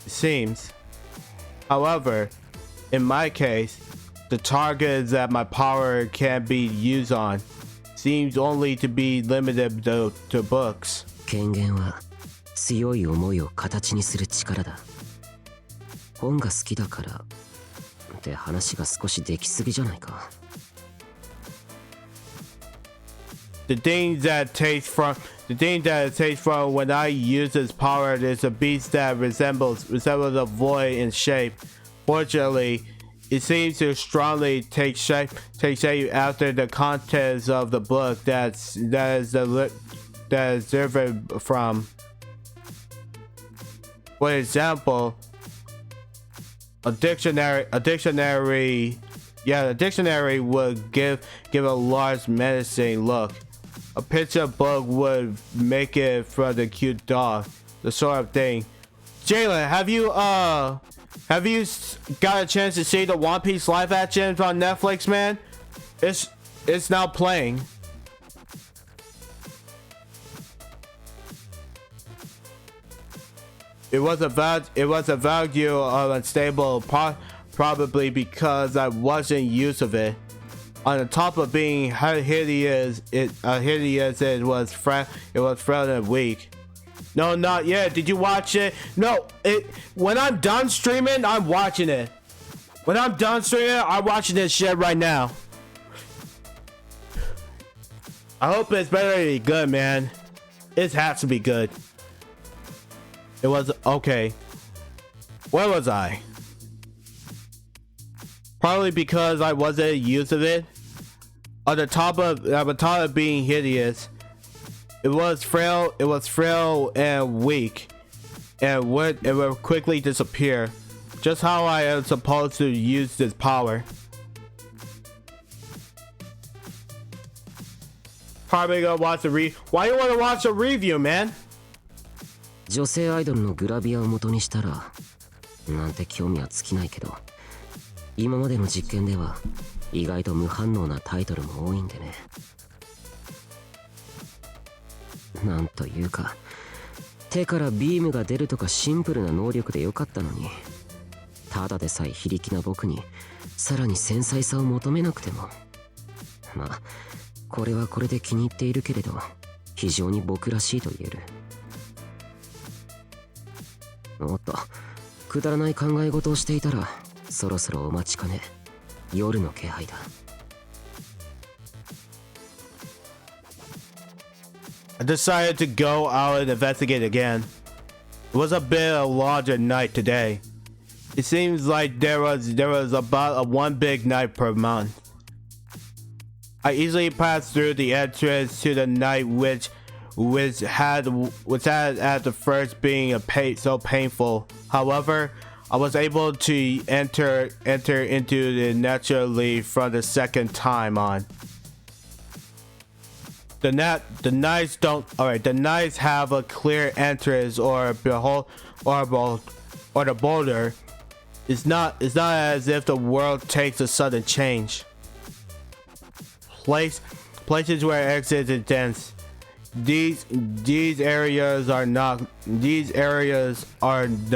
it seems. However, in my case, the target that my power can be used on seems only to be limited to books. 権限は強い思いを形にする力だ。本が好きだからって話が少しできすぎじゃないか。The thing that it takes from when I use this power is a beast that resembles a void in shape. Fortunately, it seems to strongly take shape after the contents of the book that is derived from. For example, a dictionary would give a large menacing look. A picture book would make it for the cute dog, the sort of thing. Jalen, have you got a chance to see the One Piece live action on Netflix, man? It's now playing. It was a value of unstable, probably because I wasn't used of it. On the top of being hideous, it was frail and weak. No, not yet. Did you watch it? No. When I'm done streaming, I'm watching it. When I'm done streaming, I'm watching this shit right now. I hope it's better to be good, man. It has to be good. It was okay. Where was I? Probably because I wasn't used of it. On the top of being hideous, it was frail and weak, and would quickly disappear. Just how I am supposed to use this power. Probably gonna watch Why you wanna watch a review, man? 女性アイドルのグラビアを元にしたらなんて興味は尽きないけど、今までの実験では意外と無反応なタイトルも多いんでね。なんというか、手からビームが出るとかシンプルな能力でよかったのに、ただでさえ非力な僕にさらに繊細さを求めなくても、まあこれはこれで気に入っているけれど、非常に僕らしいと言える。おっと、くだらない考え事をしていたら、そろそろお待ちかね、夜の気配だ。I decided to go out and investigate again. It was a bit of a larger night today. It seems like there was about one big night per month. I easily passed through the entrance to the night which had at the first being so painful. However, I was able to enter into it naturally from the second time on. The nights have a clear entrance or the border. It's not as if the world takes a sudden change. Places where exits is dense. These areas are the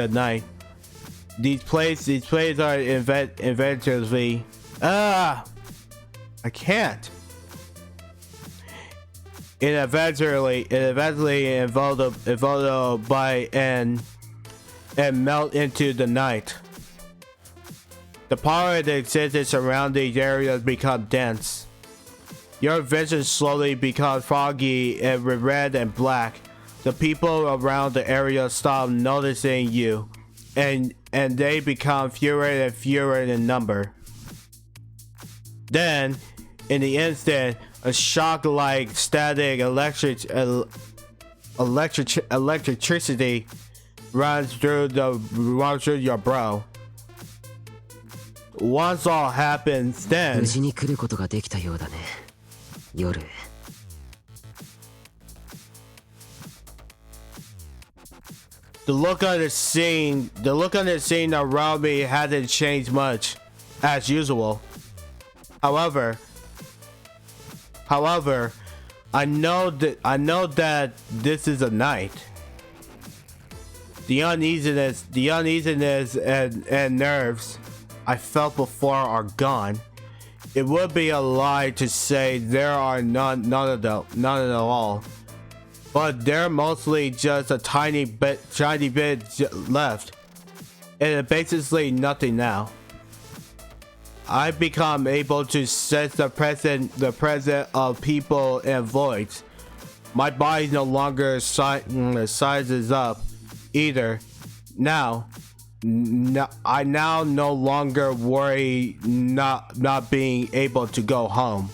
night. These places are eventually. I can't. It eventually evolved by and melt into the night. The power that exists around these areas become dense. Your vision slowly becomes foggy and red and black. The people around the area stop noticing you, and they become fewer and fewer in number. Then, in the instant, a shock-like static electricity runs through your brow. Once all happens, then 無事に来ることができたようだね。夜。The look on the scene around me hasn't changed much, as usual. However, I know that this is a night. The uneasiness and nerves I felt before are gone. It would be a lie to say there are none at all. But they're mostly just a tiny bit left, and basically nothing now. I become able to sense the presence of people and voids. My body no longer sizes up either. I now no longer worry not being able to go home.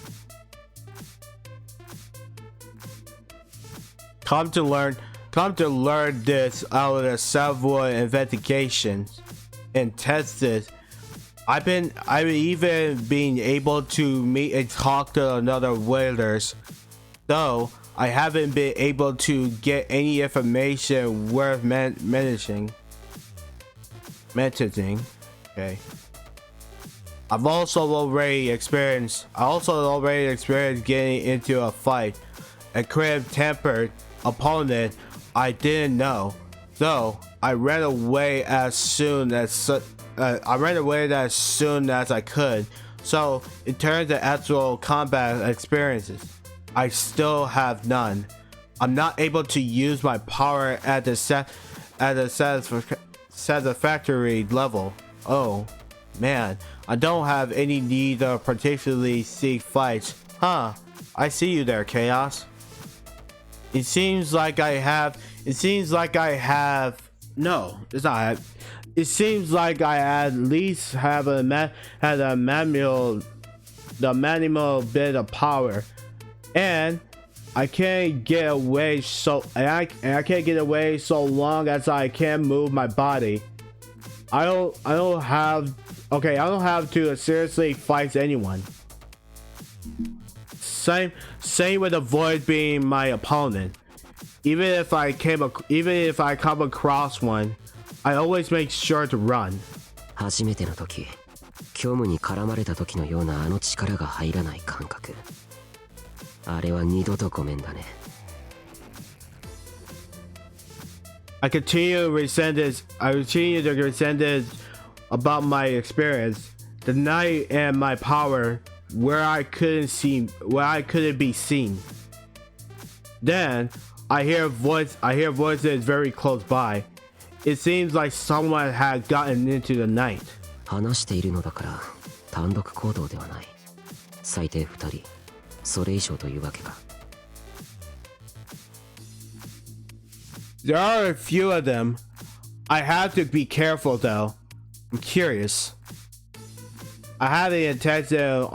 Come to learn this out of several investigations and tests. I've even been able to meet and talk to another whalers, though I haven't been able to get any information worth mentioning. Okay. I also already experienced getting into a fight. A crimp-tempered opponent I didn't know, though I ran away as soon as I could. So in terms of actual combat experiences, I still have none. I'm not able to use my power at the satisfactory level. Oh man, I don't have any need to particularly seek fights. Huh? I see you there, Chaos. It seems like I have. No, it's not. It seems like I at least have the manual bit of power, and I can't get away I can't get away so long as I can move my body. I don't have to seriously fight anyone. Same with the void being my opponent. Even if I come across one, I always make sure to run. 初めての時、虚無に絡まれた時のようなあの力が入らない感覚。あれは二度とごめんだね。I continue to resent this about my experience, the night and my power where I couldn't be seen. Then I hear voices very close by. It seems like someone had gotten into the night. 話しているのだから単独行動ではない。最低2人、それ以上というわけか。There are a few of them. I have to be careful though. I'm curious. I have the intention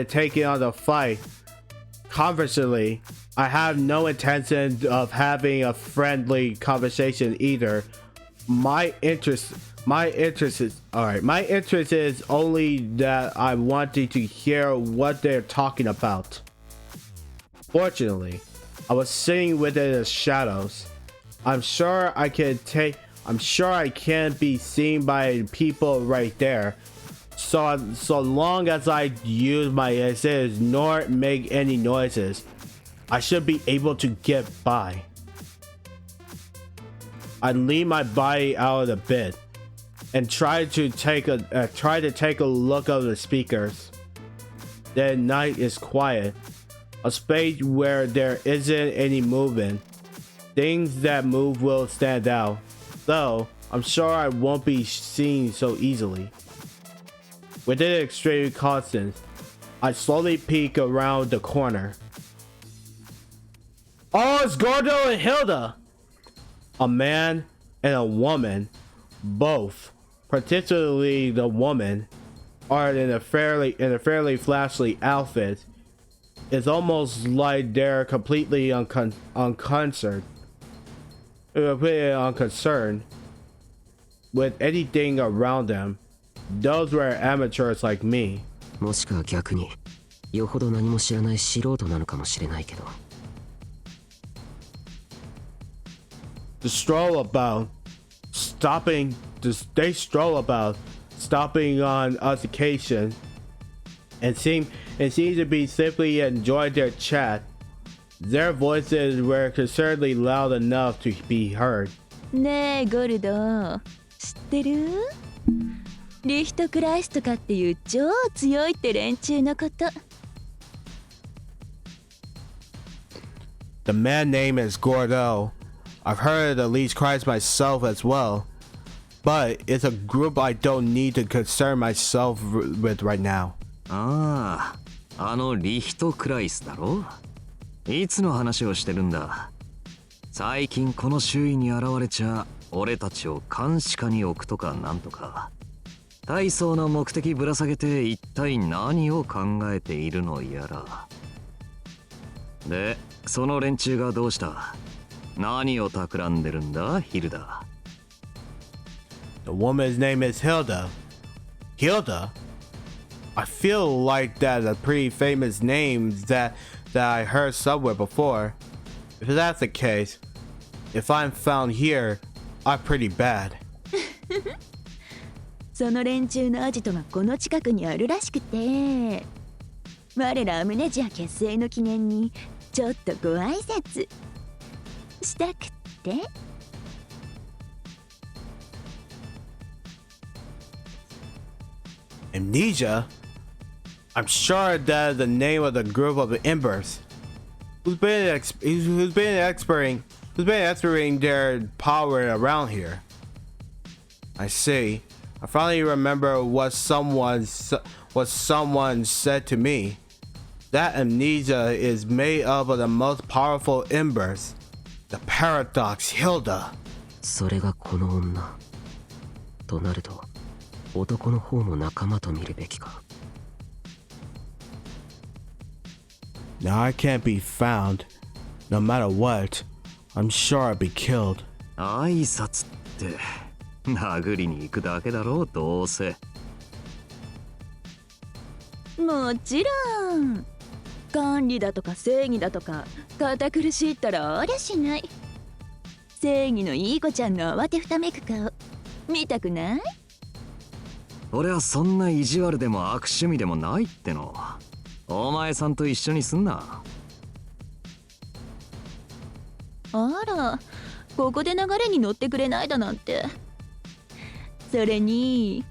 taking on the fight. Conversely, I have no intention of having a friendly conversation either. My interest is only that I'm wanting to hear what they're talking about. Fortunately, I was sitting within the shadows. I'm sure I can't be seen by people right there. So long as I use my senses nor make any noises, I should be able to get by. I lean my body out a bit and try to take a look at the speakers. The night is quiet, a space where there isn't any movement. Things that move will stand out, though I'm sure I won't be seen so easily. Within extreme caution, I slowly peek around the corner. Oh, it's Gordo and Hilda! A man and a woman, both, particularly the woman, are in a fairly flashy outfit. It's almost like they're completely unconcerned with anything around them. Those were amateurs like me. もしくは逆に、よほど何も知らない素人なのかもしれないけど。They stroll about stopping on us occasion and seem to be simply enjoying their chat. Their voices were concernedly loud enough to be heard. ねえゴルド、知ってる？リヒトクライスとかっていう超強いって連中のこと。The man's name is Gordo. I've heard of the Leech Christ myself as well. but it's a group I don't need to concern myself with right now. ああ、あのリヒトクライスだろ。いつの話をしてるんだ。最近この周囲に現れちゃ俺たちを監視下に置くとかなんとか。大層な目的ぶら下げて一体何を考えているのやら。で、その連中がどうした？何を企んでるんだ、ヒルダ。The woman's name is Hilda. Hilda? I feel like that's a pretty famous name that I heard somewhere before. If that's the case, if I'm found here, I'm pretty bad. その連中のアジトがこの近くにあるらしくて、我らアムネジア結成の記念にちょっとご挨拶したくって。Amnesia? I'm sure that's the name of the group of Embers. Who's been exploring their power around here? I see. I finally remember what someone said to me. That amnesia is made up of the most powerful embers. The paradox Hilda. それがこの女となると、男の方も仲間と見るべきか。Now I can't be found. No matter what, I'm sure I'll be killed. 挨拶って殴りに行くだけだろう、どうせ。もちろん。管理だとか正義だとか堅苦しいったらありゃしない。正義のいい子ちゃんの慌てふためく顔見たくない？俺はそんな意地悪でも悪趣味でもないっての。お前さんと一緒にすんな。あら、ここで流れに乗ってくれないだなんて。それに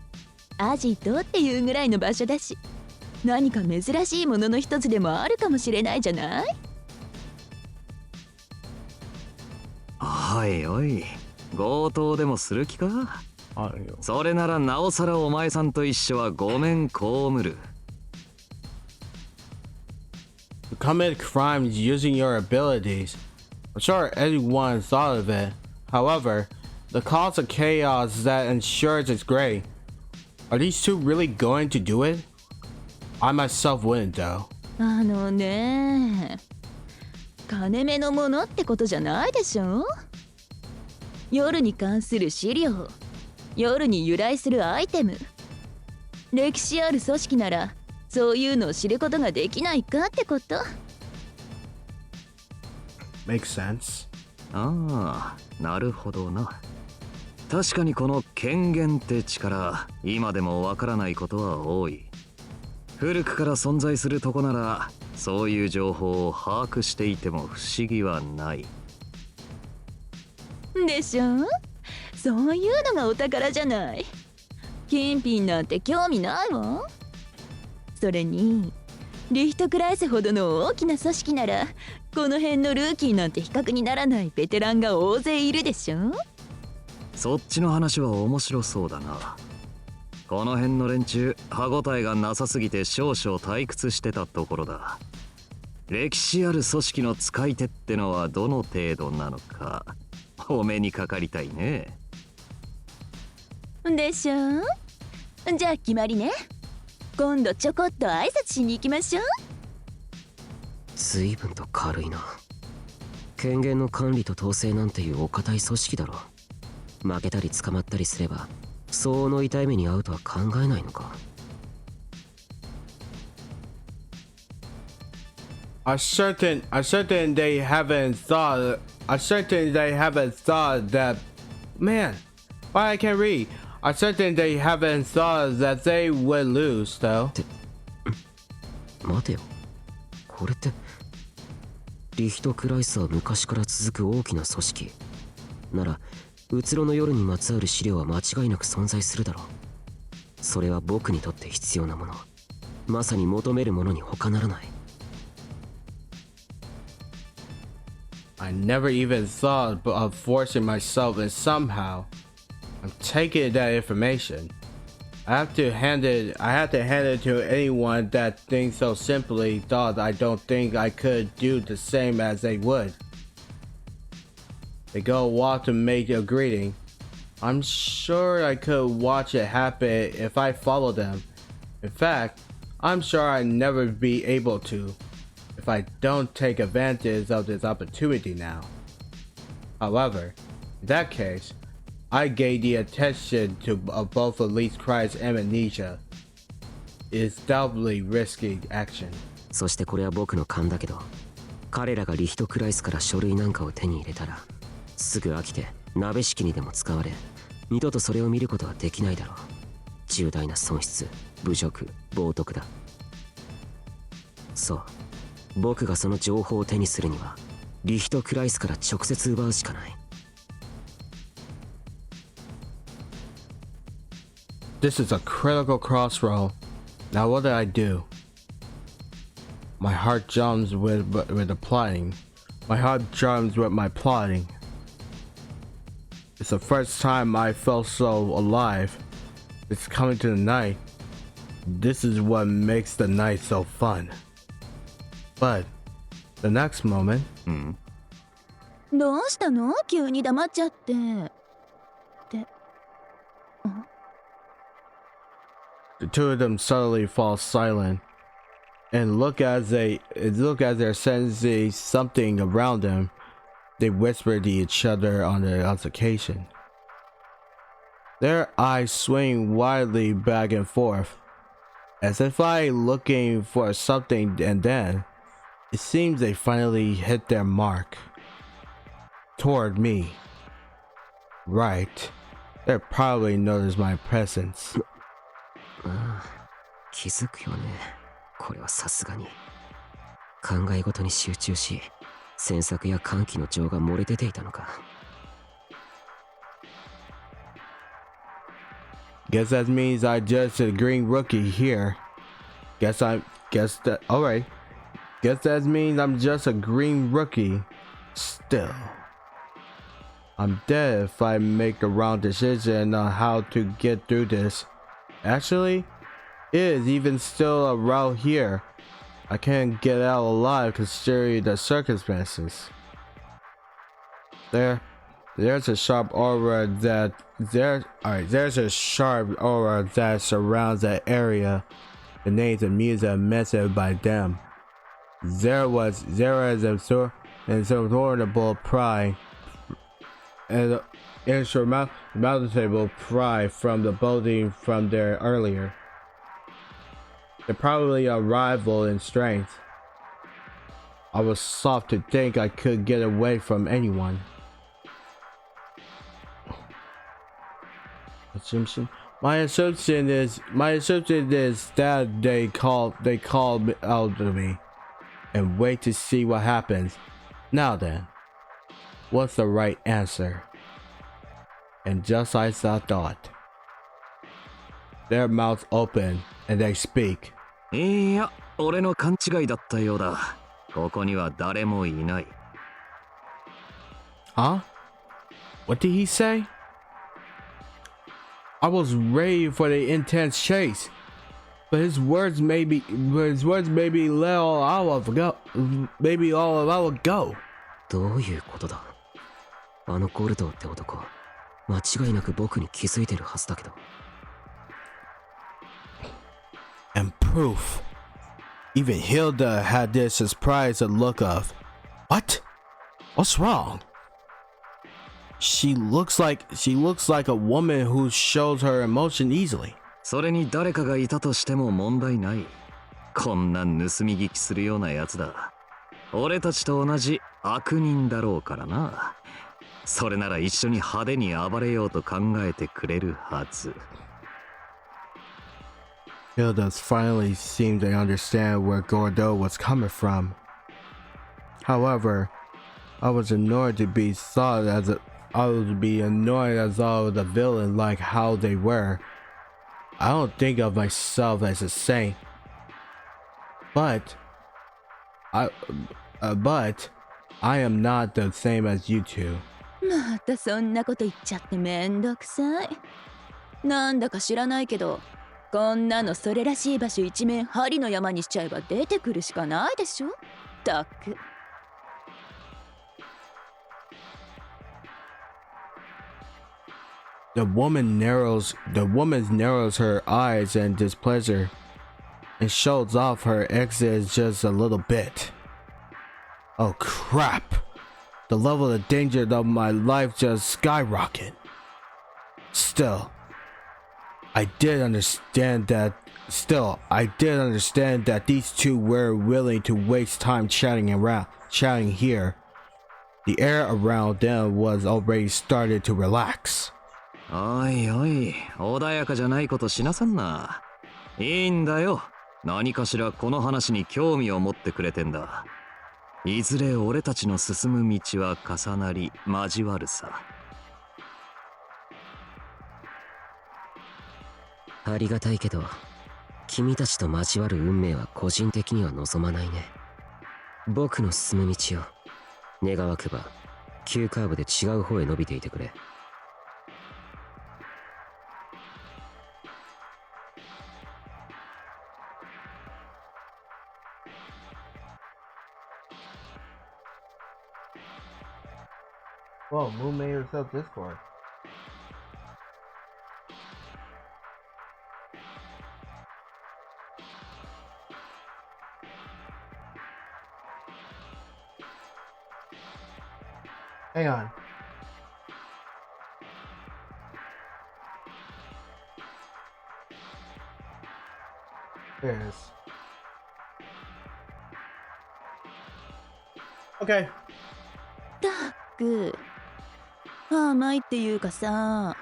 アジトっていうぐらいの場所だし、何か珍しいものの一つでもあるかもしれないじゃない？おいおい、強盗でもする気か？それならなおさらお前さんと一緒はごめん被る。To commit crimes using your abilities. I'm sure everyone thought of it. However, the cause of chaos that ensures it's great. Are these two really going to do it? I myself wouldn't though. ねえ、金目のものってことじゃないでしょ？夜に関する資料、夜に由来するアイテム、歴史ある組織ならそういうのを知ることができないかってこと。Makes sense. ああ、なるほどな。確かにこの権限って力、今でもわからないことは多い。古くから存在するとこならそういう情報を把握していても不思議はない。でしょ？そういうのがお宝じゃない。金品なんて興味ないわ。それにリヒトクライスほどの大きな組織ならこの辺のルーキーなんて比較にならないベテランが大勢いるでしょ。そっちの話は面白そうだな。この辺の連中歯ごたえがなさすぎて少々退屈してたところだ。歴史ある組織の使い手ってのはどの程度なのかお目にかかりたいね。でしょ。じゃあ決まりね。今度ちょこっと挨拶しに行きましょう。随分と軽いな。権限の管理と統制なんていうお堅い組織だろ。負けたり捕まったりすれば相応の痛い目に遭うとは考えないのか。I'm certain they haven't thought that man, why I can't read. I'm certain they haven't thought that they would lose though. 待てよ、これってリヒトクライスは昔から続く大きな組織なら、うつろの夜にまつわる資料は間違いなく存在するだろう。それは僕にとって必要なもの、まさに求めるものに他ならない。I never even thought of forcing myself, and somehow I'm taking that information. I have to hand it to anyone that thinks so simply thought I don't think I could do the same as they would. They go walk to make a greeting. I'm sure I could watch it happen if I follow them. In fact, I'm sure I'd never be able to if I don't take advantage of this opportunity now. However, in that case, I gain the attention of both Elite Christ and Amnesia. It's doubly risky action. そしてこれは僕の勘だけど、彼らがリヒトクライスから書類なんかを手に入れたら、すぐ飽きて鍋敷にでも使われ、二度とそれを見ることはできないだろう。重大な損失、侮辱、冒涜だ。そう、僕がその情報を手にするには、リヒトクライスから直接奪うしかない。This is a critical crossroad. Now what did I do? My heart jumps with the plotting. My heart jumps with my plotting. It's the first time I felt so alive. It's coming to the night. This is what makes the night so fun. But the next moment. どうしたの？急に黙っちゃって。The two of them suddenly fall silent and look as they're sensing something around them. They whisper to each other on the altercation. Their eyes swing wildly back and forth, as if looking for something, and then it seems they finally hit their mark. Toward me. Right. They probably noticed my presence. ああ、気づくよね。これはさすがに。考え事に集中し、詮索や歓喜の情が漏れ出ていたのか。Guess that means I just a green rookie here. Guess that alright. Guess that means I'm just a green rookie. Still. I'm dead if I make a wrong decision on how to get through this. Actually, it is even still a route here. I can't get out alive considering the circumstances. There's a sharp aura that surrounds that area. The names of music are mentioned by them. There is insurmountable pride and insurmountable pride from the building from there earlier. They're probably a rival in strength. I was soft to think I could get away from anyone. My assumption is that they called out to me and wait to see what happens. Now then, what's the right answer? And just as I thought, their mouths open and they speak. いや、俺の勘違いだったようだ。ここには誰もいない。Huh? What did he say? I was ready for the intense chase, but his words maybe let all out go. Maybe all of our go. どういうことだ？あのゴルドーって男、間違いなく僕に気づいてるはずだけど。And proof. Even Hilda had this surprised look of, what? What's wrong? She looks like a woman who shows her emotion easily. それに誰かがいたとしても問題ない。こんな盗み聞きするようなやつだ。俺たちと同じ悪人だろうからな。それなら一緒に派手に暴れようと考えてくれるはず。Hilda finally seemed to understand where Gordo was coming from. However, I was annoyed to be thought as all the villain like how they were. I don't think of myself as a saint, but I am not the same as you two. またそんなこと言っちゃってめんどくさい。なんだか知らないけど、こんなのそれらしい場所一面針の山にしちゃえば出てくるしかないでしょ。ったく。The woman narrows her eyes in displeasure and shows off her exit just a little bit. Oh crap! The level of danger of my life just skyrocketed. Still, I did understand that these two were willing to waste time chatting here. The air around them was already started to relax. おいおい、穏やかじゃないことしなさんな。いいんだよ。何かしらこの話に興味を持ってくれてんだ。いずれ俺たちの進む道は重なり交わるさ。ありがたいけど、君たちと交わる運命は個人的には望まないね。僕の進む道を願わくば急カーブで違う方へ伸びていてくれ。Whoa, Moon made herself Discord. Hang on. There it is. Okay. たく。甘いっていうかさ、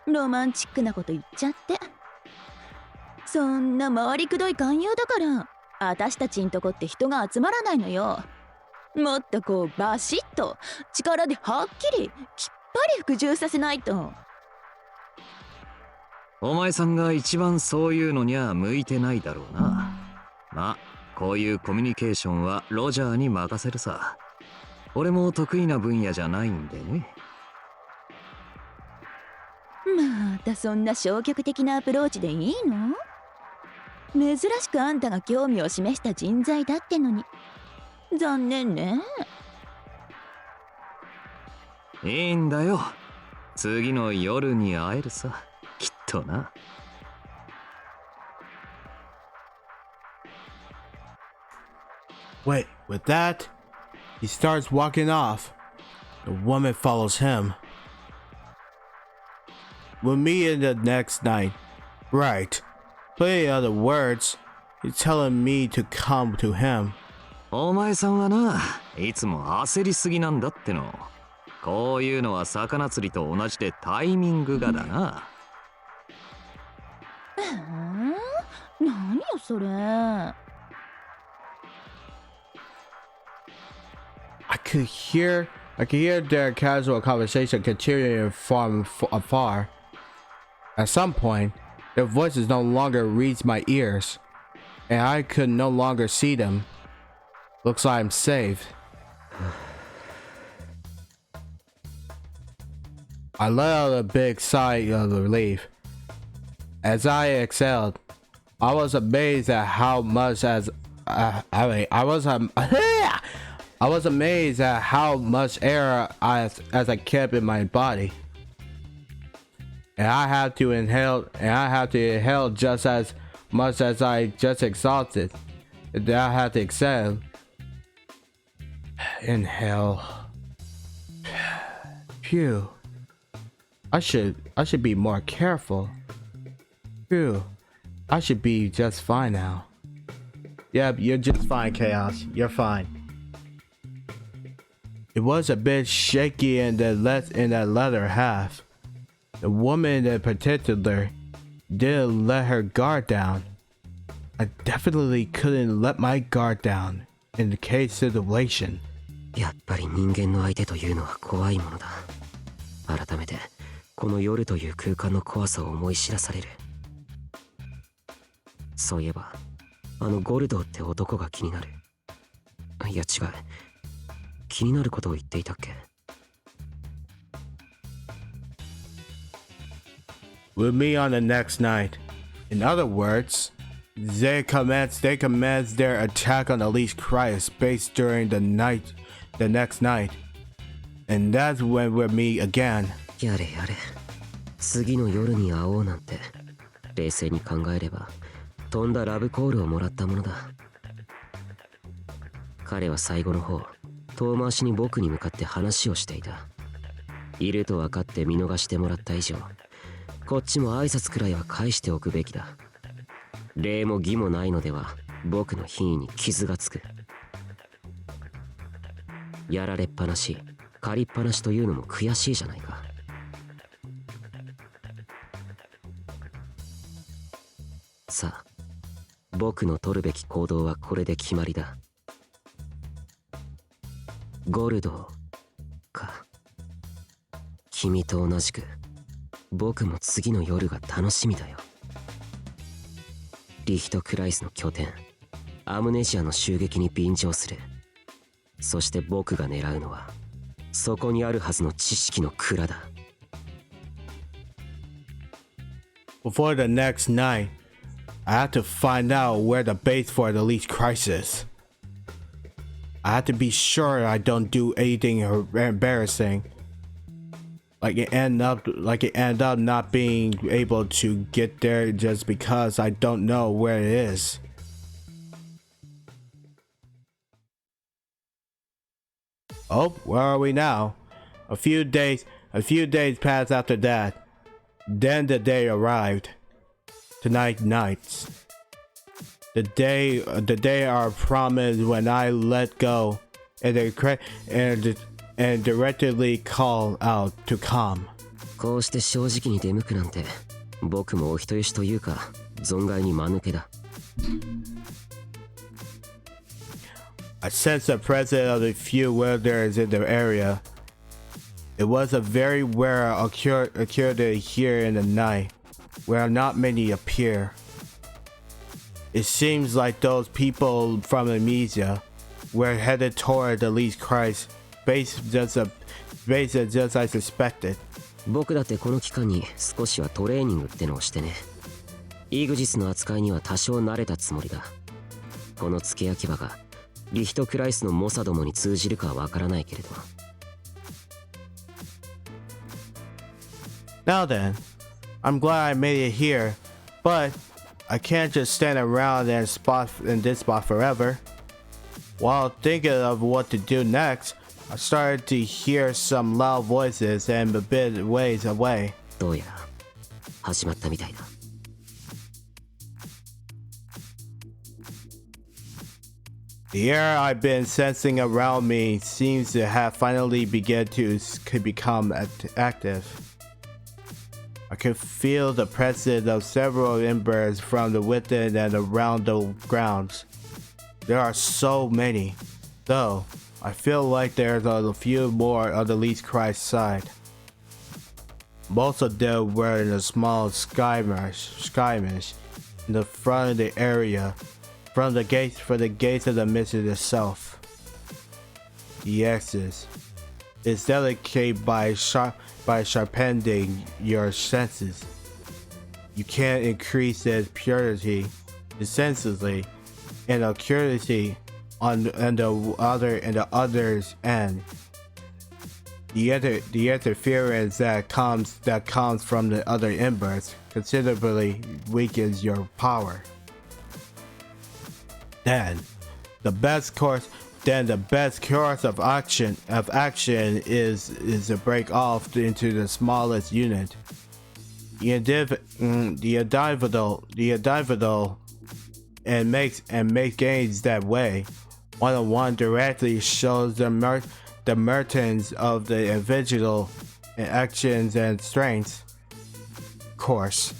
ロマンチックなこと言っちゃって。そんな回りくどい勧誘だから、私たちんとこって人が集まらないのよ。もっとこうバシッと力ではっきりきっぱり服従させないと。お前さんが一番そういうのには向いてないだろうな。まあ、こういうコミュニケーションはロジャーに任せるさ。俺も得意な分野じゃないんでね。またそんな消極的なアプローチでいいの？珍しくあんたが興味を示した人材だってのに。残念ね。いいんだよ。次の夜に会えるさ。きっとな。Wait, with that, he starts walking off. The woman follows him. We'll meet in the next night. Right. But in other words, he's telling me to come to him. お前さんはな、いつも焦りすぎなんだっての。こういうのは魚釣りと同じでタイミングがだな。何よそれ。I could hear their casual conversation continuing from afar. At some point, their voices no longer reached my ears, and I could no longer see them. Looks like I'm saved. I let out a big sigh of relief. As I exhaled, I was amazed at how much I was amazed at how much air as I kept in my body. And I had to inhale just as much as I just exhausted. And then I had to exhale. Inhale. Phew. I should be more careful. Phew. I should be just fine now. Yep, you're just fine, Chaos. You're fine. It was a bit shaky in that latter half. The woman in particular didn't let her guard down. I definitely couldn't let my guard down in the case situation. やっぱり人間の相手というのは怖いものだ。改めてこの夜という空間の怖さを思い知らされる。そういえばあのゴルドーって男が気になる。いや違う、気になることを言っていたっけ。We'll meet on the next night. In other words, they commence their attack on the least Christ based during the next night. And that's when we'll meet again. やれやれ。次の夜に会おうなんて、冷静に考えれば、とんだラブコールをもらったものだ。彼は最後の方、遠回しに僕に向かって話をしていた。いると分かって見逃してもらった以上、こっちも挨拶くらいは返しておくべきだ。礼も義もないのでは、僕の品位に傷がつく。やられっぱなし、借りっぱなしというのも悔しいじゃないか。さあ、僕の取るべき行動はこれで決まりだ。ゴルドーか。君と同じく僕も次の夜が楽しみだよ。リヒトクライスの拠点アムネジアの襲撃に便乗する。そして僕が狙うのはそこにあるはずの知識の蔵だ。 Before the next night, I have to find out where the base for the least crisis. I have to be sure I don't do anything embarrassing. Like it end up not being able to get there just because I don't know where it is. Oh, where are we now? A few days passed after that. Then the day arrived. Tonight nights. The day are promised when I let go and directly call out to come. こうして正直に出向くなんて、僕もお人よしというか、存外に間抜けだ。I sensed the presence of a few wilders in the area. It was a very rare occurrence here in the night, where not many appear. It seems like those people from Amnesia were headed toward the least Christ, based just as I suspected. 僕だってこの期間に少しはトレーニングってのをしてね。イグジスの扱いには多少慣れたつもりだ。この付け焼き場がリヒトクライスの猛者どもに通じるかはわからないけれど。Now then, I'm glad I made it here, but I can't just stand around in this spot forever. While thinking of what to do next, I started to hear some loud voices and a bit ways away. どうやら始まったみたいだ。The air I've been sensing around me seems to have finally begun to become active. I can feel the presence of several embers from the within and around the grounds. There are so many, though I feel like there's a few more on the least Christ side. Most of them were in a small skirmish in the front of the area, from the gates of the mission itself. The axis is delicate by sharpening your senses. You can't increase its purity insensibly, and accuracy on the other's end. The interference that comes from the other embers considerably weakens your power. Then the best course of action is to break off into the smallest unit. The individual and make gains that way. One-on-one directly shows the mertens of the individual in actions and strengths. Of course,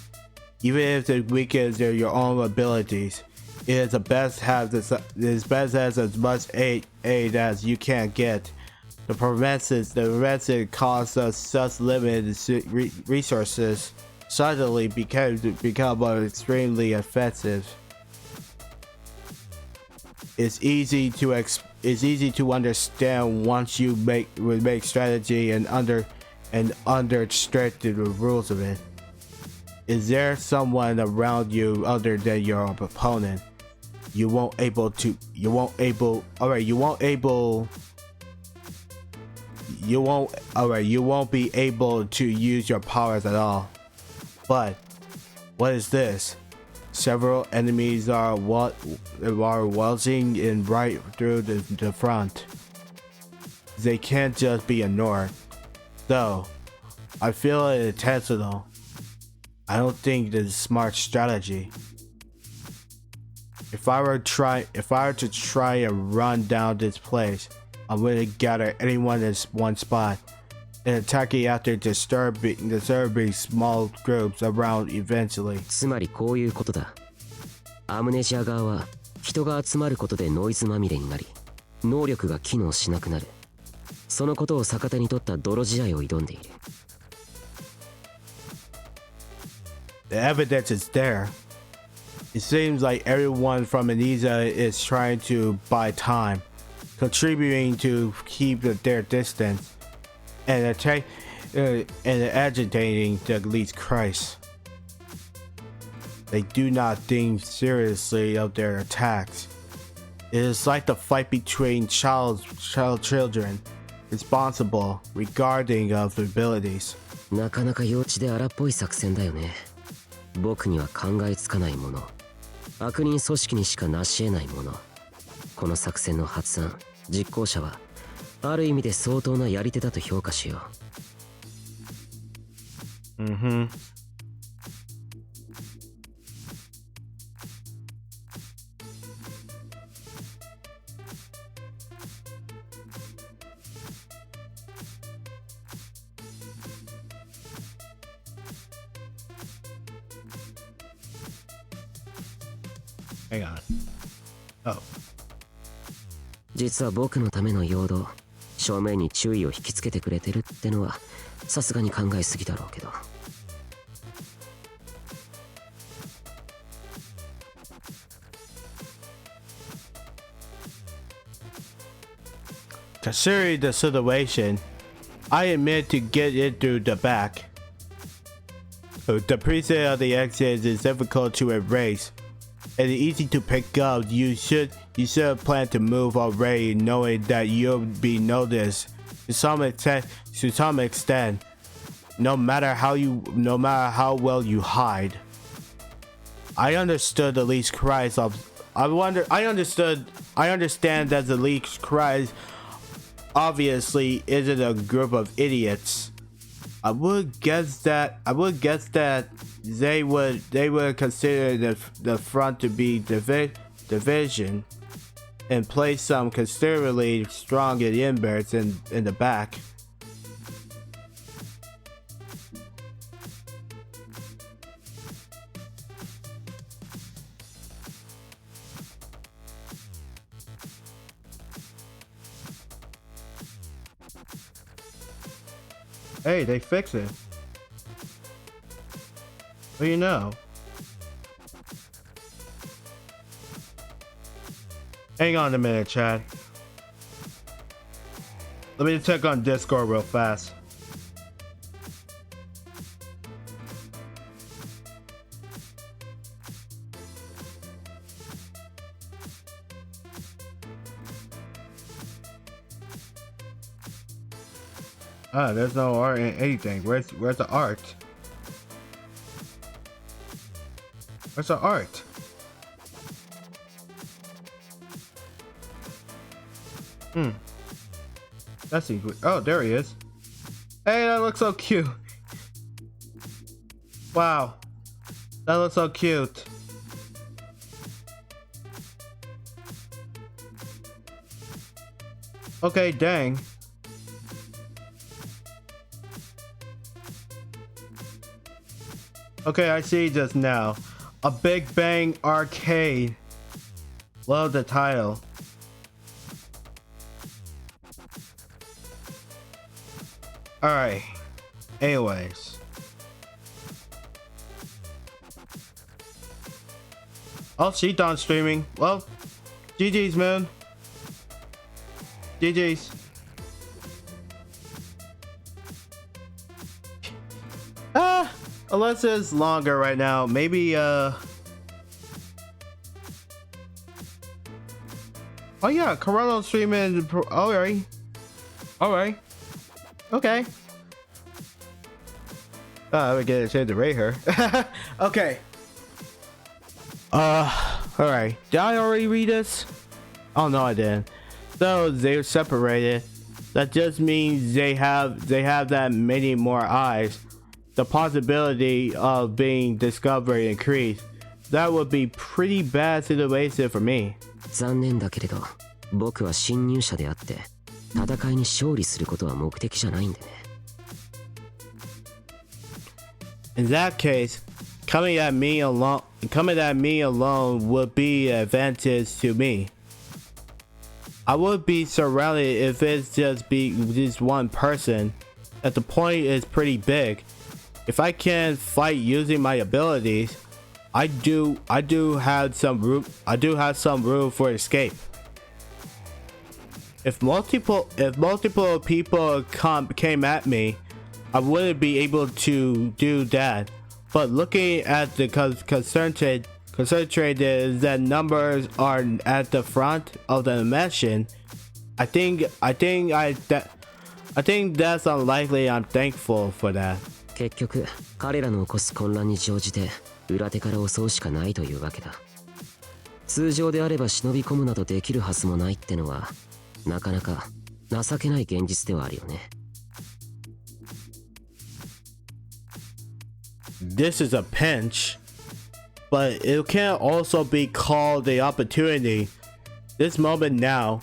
even if it weakens your own abilities, it is best has as much aid as you can get. The prevention costs us such limited resources suddenly become extremely offensive. It's easy to understand once you make strategy and understand the rules of it. is there someone around you other than your opponent, you won't be able to use your powers at all. But what is this? Several enemies are waltzing in right through the front. They can't just be ignored. Though, I feel it intentional. I don't think this is smart strategy. If I were to try and run down this place, I'm going to gather anyone in one spot and attack it after disturbing small groups around eventually. つまりこういうことだ。アムネジア側は人が集まることでノイズまみれになり、能力が機能しなくなる。そのことを逆手に取った泥試合を挑んでいる。The evidence is there. It seems like everyone from Amnesia is trying to buy time, contributing to keep their distance, and agitating the elite Christ. They do not think seriously of their attacks. It is like the fight between children, responsible regarding of abilities. なかなか幼稚で荒っぽい作戦だよね。僕には考えつかないもの。悪人組織にしか成し得ないもの。この作戦の発案、実行者はある意味で相当なやり手だと評価しよう。Hang on. Oh. 実は僕のための陽動、正面に注意を引きつけてくれてるってのはさすがに考えすぎだろうけど。Considering the situation, I admit to get it through the back. The preset of the exit is difficult to erase and easy to pick up. You should plan to move already, knowing that you'll be noticed to some extent. No matter how well you hide. I understood the least cries of. I understand that the least cries obviously isn't a group of idiots. I would guess that they would consider the front to be division and place some considerably stronger embers in the back. Hey, they fix it. What do you know? Hang on a minute, Chad. Let me check on Discord real fast. Ah, there's no art in anything. Where's the art? Where's the art? That's good. Oh, there he is. Hey, that looks so cute. Wow, that looks so cute. Okay, dang. Okay, I see just now. A Big Bang Arcade. Love the title. Alright. Anyways. Oh, she's done streaming. Well, GG's, man. GG's. unless it's longer right now. Maybe oh yeah, Chronicle streaming. Alright. Okay. We get a chance to rate her. Okay. Alright. Did I already read this? Oh no, I didn't. So they're separated. That just means they have that many more eyes. The possibility of being discovered increased. That would be pretty bad situation for me. 残念だけれど、僕は侵入者であって、戦いに勝利することは目的じゃないんでね。In that case, coming at me alone would be an advantage to me. I would be surrounded if it's just one person. That the point is pretty big. If I can fight using my abilities, I do have some room for escape. If multiple people came at me, I wouldn't be able to do that. But looking at the concentrated that numbers are at the front of the dimension, I think that's unlikely. I'm thankful for that. 結局、彼らの起こす混乱に乗じて裏手から襲うしかないというわけだ。通常であれば忍び込むなどできるはずもないってのは、なかなか情けない現実ではあるよね。This is a pinch, but it can also be called the opportunity. This moment now,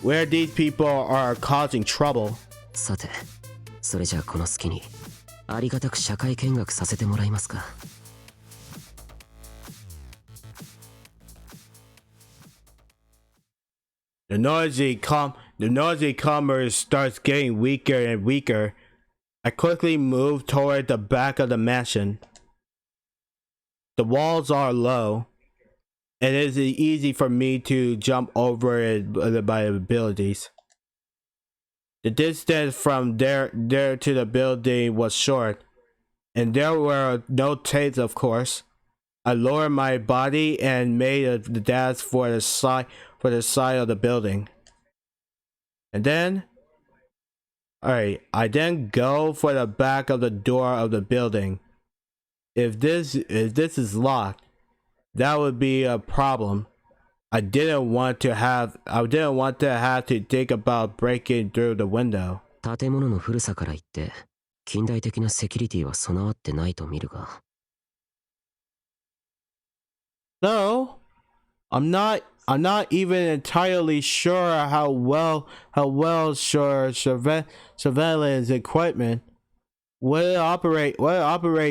where these people are causing trouble. さて、それじゃあこの隙にありがたく社会見学させてもらいますか。The noisy commerce starts getting weaker and weaker. I quickly move toward the back of the mansion. The walls are low, and it is easy for me to jump over it by abilities. The distance from there to the building was short, and there were no tapes, of course. I lowered my body and made a dash for the side of the building. And then, alright, I then go for the back of the door of the building. If this is locked, that would be a problem. I didn't want to have to think about breaking through the window. 建物の古さから言って近代的なセキュリティは備わってないと見るが。No, I'm not even entirely sure how well surveillance equipment will operate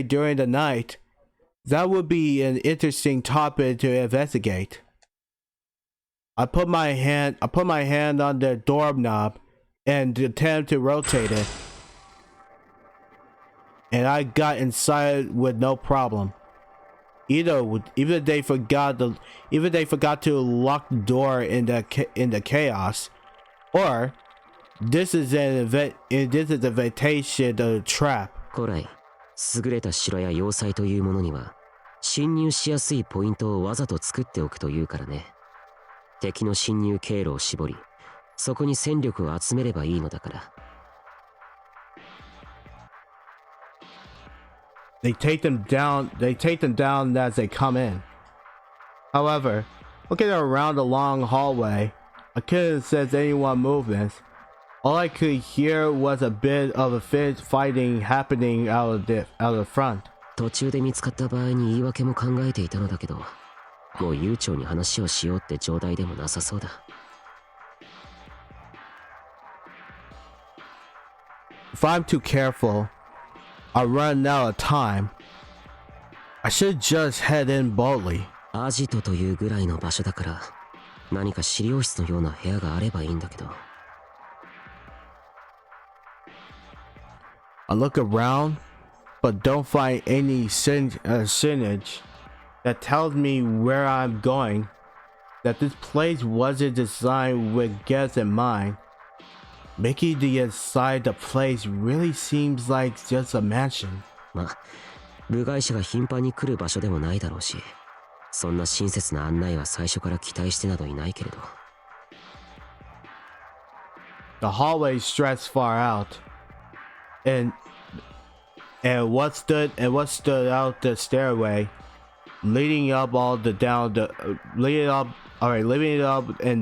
during the night. That would be an interesting topic to investigate. I put my hand on the doorknob and attempt to rotate it, and I got inside with no problem. Either they forgot to lock the door in the chaos, or this is an invitation to the trap. 古来、優れた城や要塞というものには侵入しやすいポイントをわざと作っておくというからね。敵の侵入経路を絞り、そこに戦力を集めればいいのだから。They take them down as they come in. However, looking around the long hallway, I couldn't sense anyone movements. All I could hear was a bit of a fist fighting happening out of the front. 途中で見つかった場合に言い訳も考えていたのだけど、もう悠長に話をしようって状態でもなさそうだ。If I'm too careful, I'll run out of time. I should just head in boldly. アジトというぐらいの場所だから、何か資料室のような部屋があればいいんだけど。I look around, but don't find any signage that tells me where I'm going. That this place wasn't designed with guests in mind. Making the inside the place really seems like just a mansion. ま、部外者が頻繁に来る場所でもないだろうし、そんな親切な案内は最初から期待してなどいないけれど。The hallway stretched far out, and what stood out the stairway, leading up and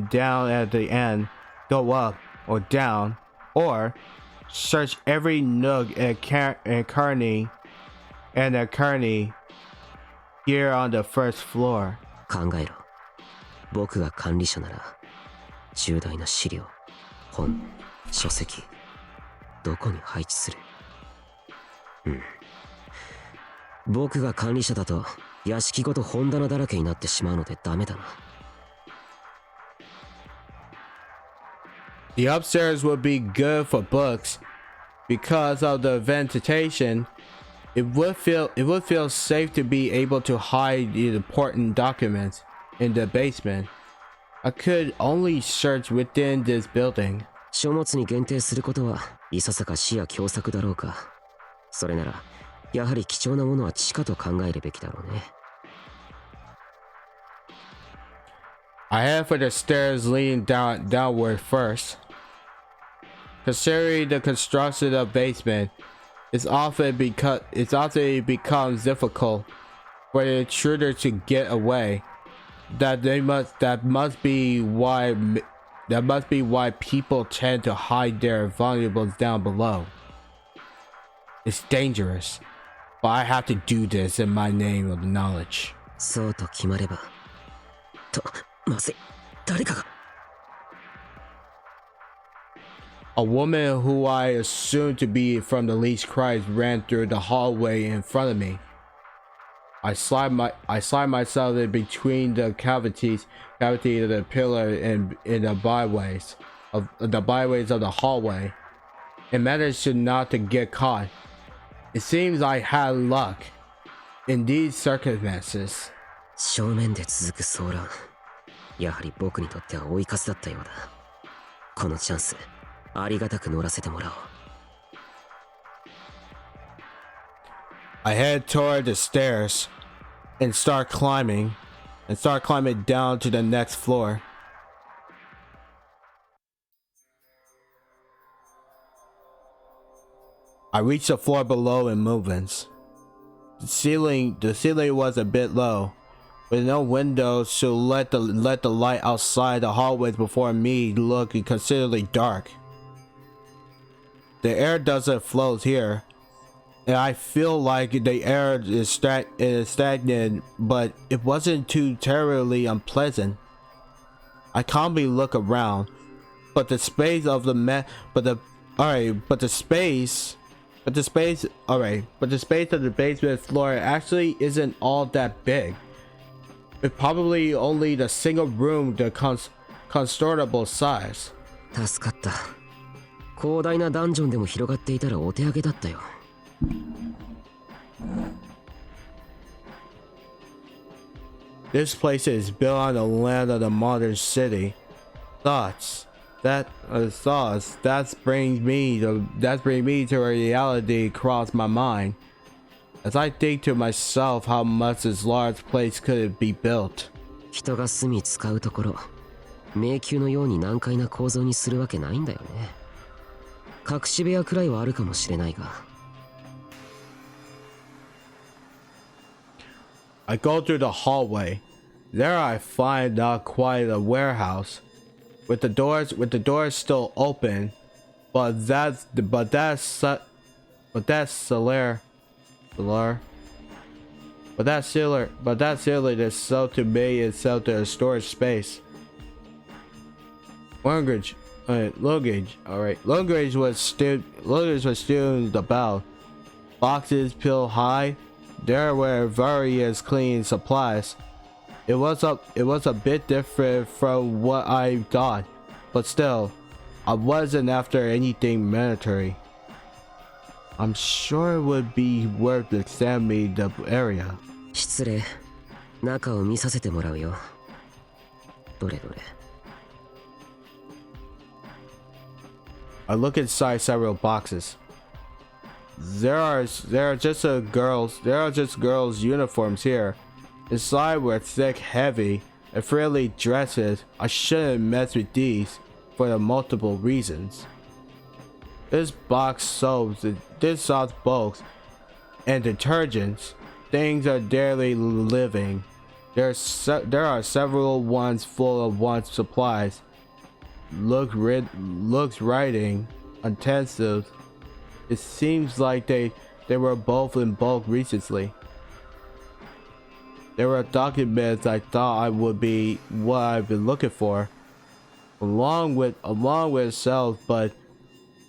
down at the end. Go up or down, or search every nook and cranny here on the first floor. 考えろ。僕が管理者なら、重大な資料、本、書籍、どこに配置する？僕が管理者だと、屋敷ごと本棚だらけになってしまうのでダメだな。The upstairs would be good for books because of the ventilation. It would feel safe to be able to hide the important documents in the basement. I could only search within this building. 書物に限定することはいささか死や凶作だろうか。それならやはり貴重なものは地下と考えるべきだろうね。I head for the stairs leading downward first. Considering the construction of basement, it often becomes difficult for the intruder to get away. That must be why people tend to hide their valuables down below. It's dangerous, but I have to do this in my name of knowledge. そうと決まれば。と、まずい。誰かが。A woman who I assumed to be from the least Christ ran through the hallway in front of me. I slide myself in between the cavity of the pillar and in the byways of the hallway, and managed not to get caught. It seems I had luck in these circumstances. 正面で続く騒乱。やはり僕にとっては追い風だったようだ。このチャンス。ありがたく乗らせてもらおう。I head toward the stairs and start climbing down to the next floor. I reach the floor below in movements. The ceiling was a bit low, with no windows to let the light outside the hallways before me look considerably dark. The air doesn't flow here, and I feel like the air is stagnant, but it wasn't too terribly unpleasant. I calmly look around, but the space of the basement floor actually isn't all that big. It's probably only the single room, the constructible size. 助かった。広大なダンジョンでも広がっていたらお手上げだったよ。This place is built on the land of the modern city. Thoughts that bring me to a reality cross my mind as I think to myself how much this large place could be built. 人が住み使うところ、迷宮のように難解な構造にするわけないんだよね。隠し部屋くらいはあるかもしれないが。I go through the hallway. There I find not quite a warehouse, with the doors still open, but that ceiling is so to make itself to a storage space. Luggage. Luggage was still about. Boxes piled high. There were various cleaning supplies. It was a bit different from what I thought, but still, I wasn't after anything mandatory. I'm sure it would be worth examining the area. 失礼。中を見させてもらうよ。どれどれ。I look inside several boxes. There are just girls uniforms here. Inside were thick, heavy, and frilly dresses. I shouldn't mess with these for the multiple reasons. This box soaps, this soft bulks, and detergents. Things are daily living. There are several ones full of want supplies. Looks writing intensive. It seems like they were both in bulk recently. There were documents I thought I would be what I've been looking for, along with sales, but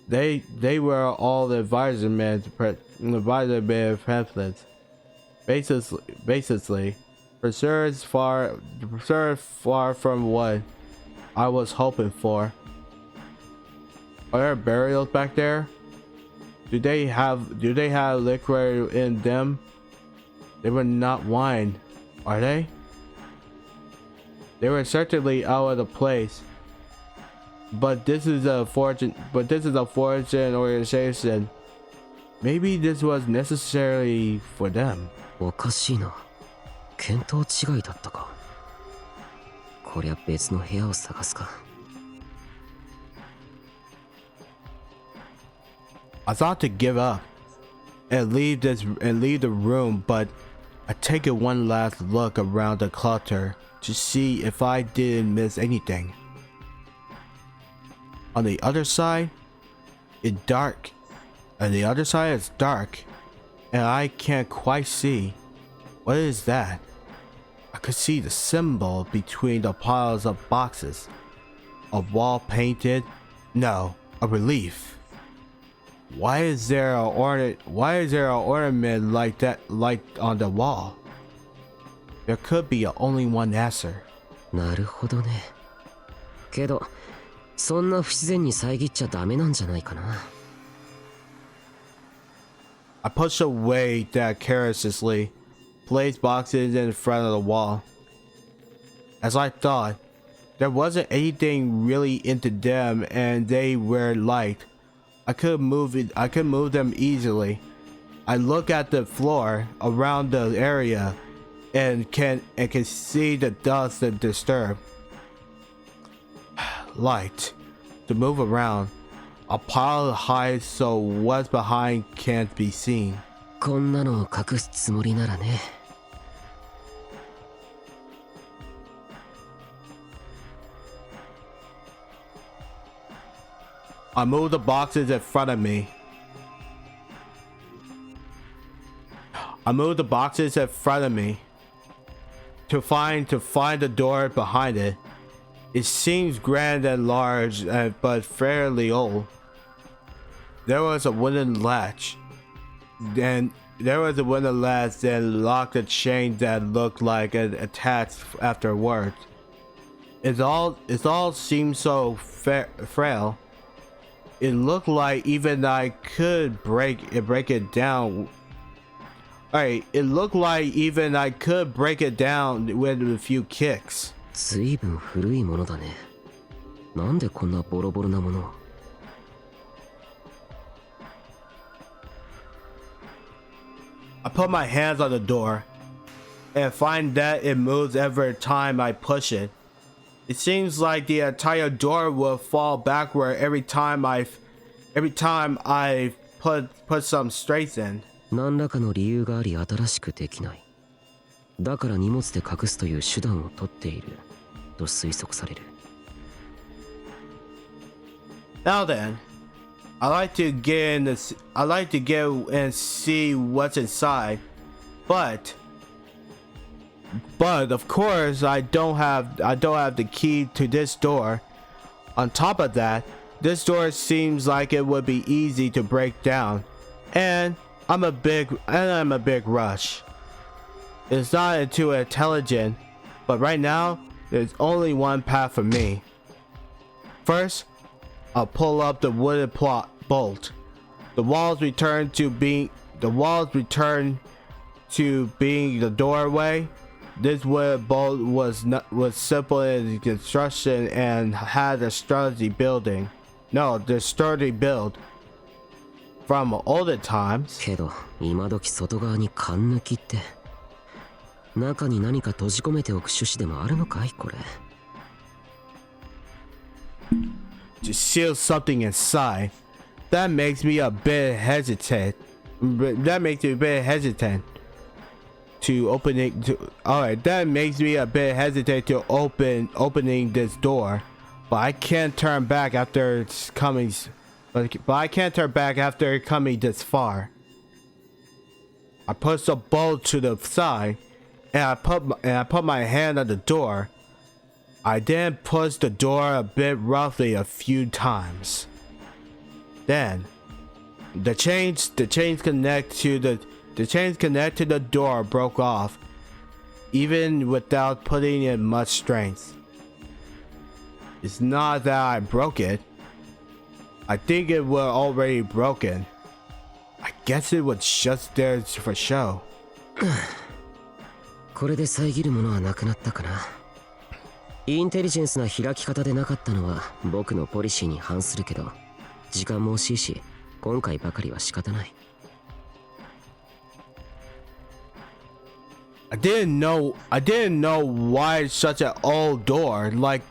they were all the advisement pamphlets. Basically, research far from what I was hoping for. Are there burials back there? Do they have liquor in them? They were not wine, are they? They were certainly out of the place. But this is a fortune organization. Maybe this was necessary for them. おかしいな。見当違いだったか。こりゃ別の部屋を探すか。I thought to give up and leave the room, but I take it one last look around the clutter to see if I didn't miss anything. On the other side, it's dark. And the other side is dark, and I can't quite see. What is that? I could see the symbol between the piles of boxes. A wall painted? No, a relief. Why is there an ornament like that on the wall? There could be only one answer. なるほどね。けど、そんな不自然に遮っちゃダメなんじゃないかな。I pushed away that carelessly, placed boxes in front of the wall. As I thought, there wasn't anything really into them, and they were light. I could move them easily. I look at the floor around the area and can see the dust and disturb. Light to move around. A pile high so what's behind can't be seen. こんなのを隠すつもりならね。I move the boxes in front of me. To find the door behind it. It seems grand and large, but fairly old. There was a wooden latch. Then locked a chain that looked like it attached afterwards. It all seemed so frail. It looked like even I could break it down. Alright, it looked like even I could break it down with a few kicks. ずいぶん古いものだね。なんでこんなボロボロなものを。I put my hands on the door and find that it moves every time I push it. It seems like the entire door will fall backward every time I put some straights in. 何らかの理由があり新しくできない。だから荷物で隠すという手段を取っていると推測される。Now then, I like to get and see what's inside, but of course I don't have the key to this door. On top of that, this door seems like it would be easy to break down, and I'm a big rush. It's not too intelligent, but right now there's only one path for me. First, I'll pull up the wooden bolt. The walls return to being the doorway. This wooden bolt was simple in construction and had a sturdy build. from older times. けど今時外側に勘抜きって中に何か閉じ込めておく趣旨でもあるのかいこれ。 To seal something inside. That makes me a bit hesitant. That makes me a bit hesitant to opening to. Alright, that makes me a bit hesitant to opening this door. But I can't turn back after it's coming. But I can't turn back after coming this far. I push the bolt to the side, and I put my hand on the door. I then push the door a bit roughly a few times. Then the chains connect to the door broke off, even without putting in much strength. It's not that I broke it. I think it was already broken. I guess it was just there for show. これで遮るものはなくなったかな。インテリジェンスな開き方でなかったのは僕のポリシーに反するけど、時間も惜しいし今回ばかりは仕方ない。 I didn't know why it's such an old door. Like,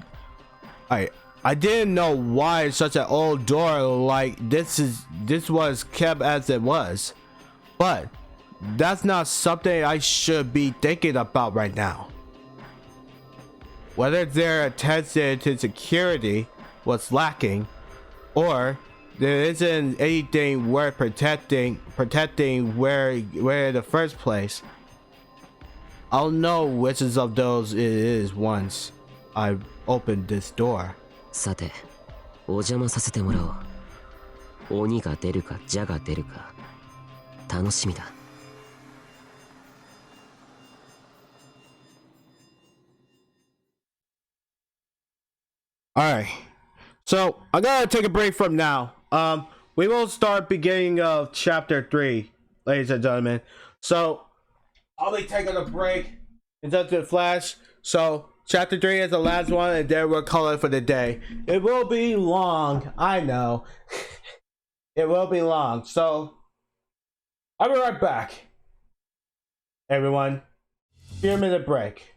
I didn't know why it's such an old door. Like this was kept as it was, but that's not something I should be thinking about right now. Whether their attention to security was lacking, or there isn't anything worth protecting where in the first place. I'll know which of those it is once I open this door. さて、お邪魔させてもらおう。鬼が出るか蛇が出るか楽しみだ。Alright, so I gotta take a break from now. We will start beginning of chapter 3, ladies and gentlemen. So I'll be taking a break into the flash. So chapter 3 is the last one, and then we'll call it for the day. It will be long, I know. It will be long. So I'll be right back. Everyone, 3-minute break.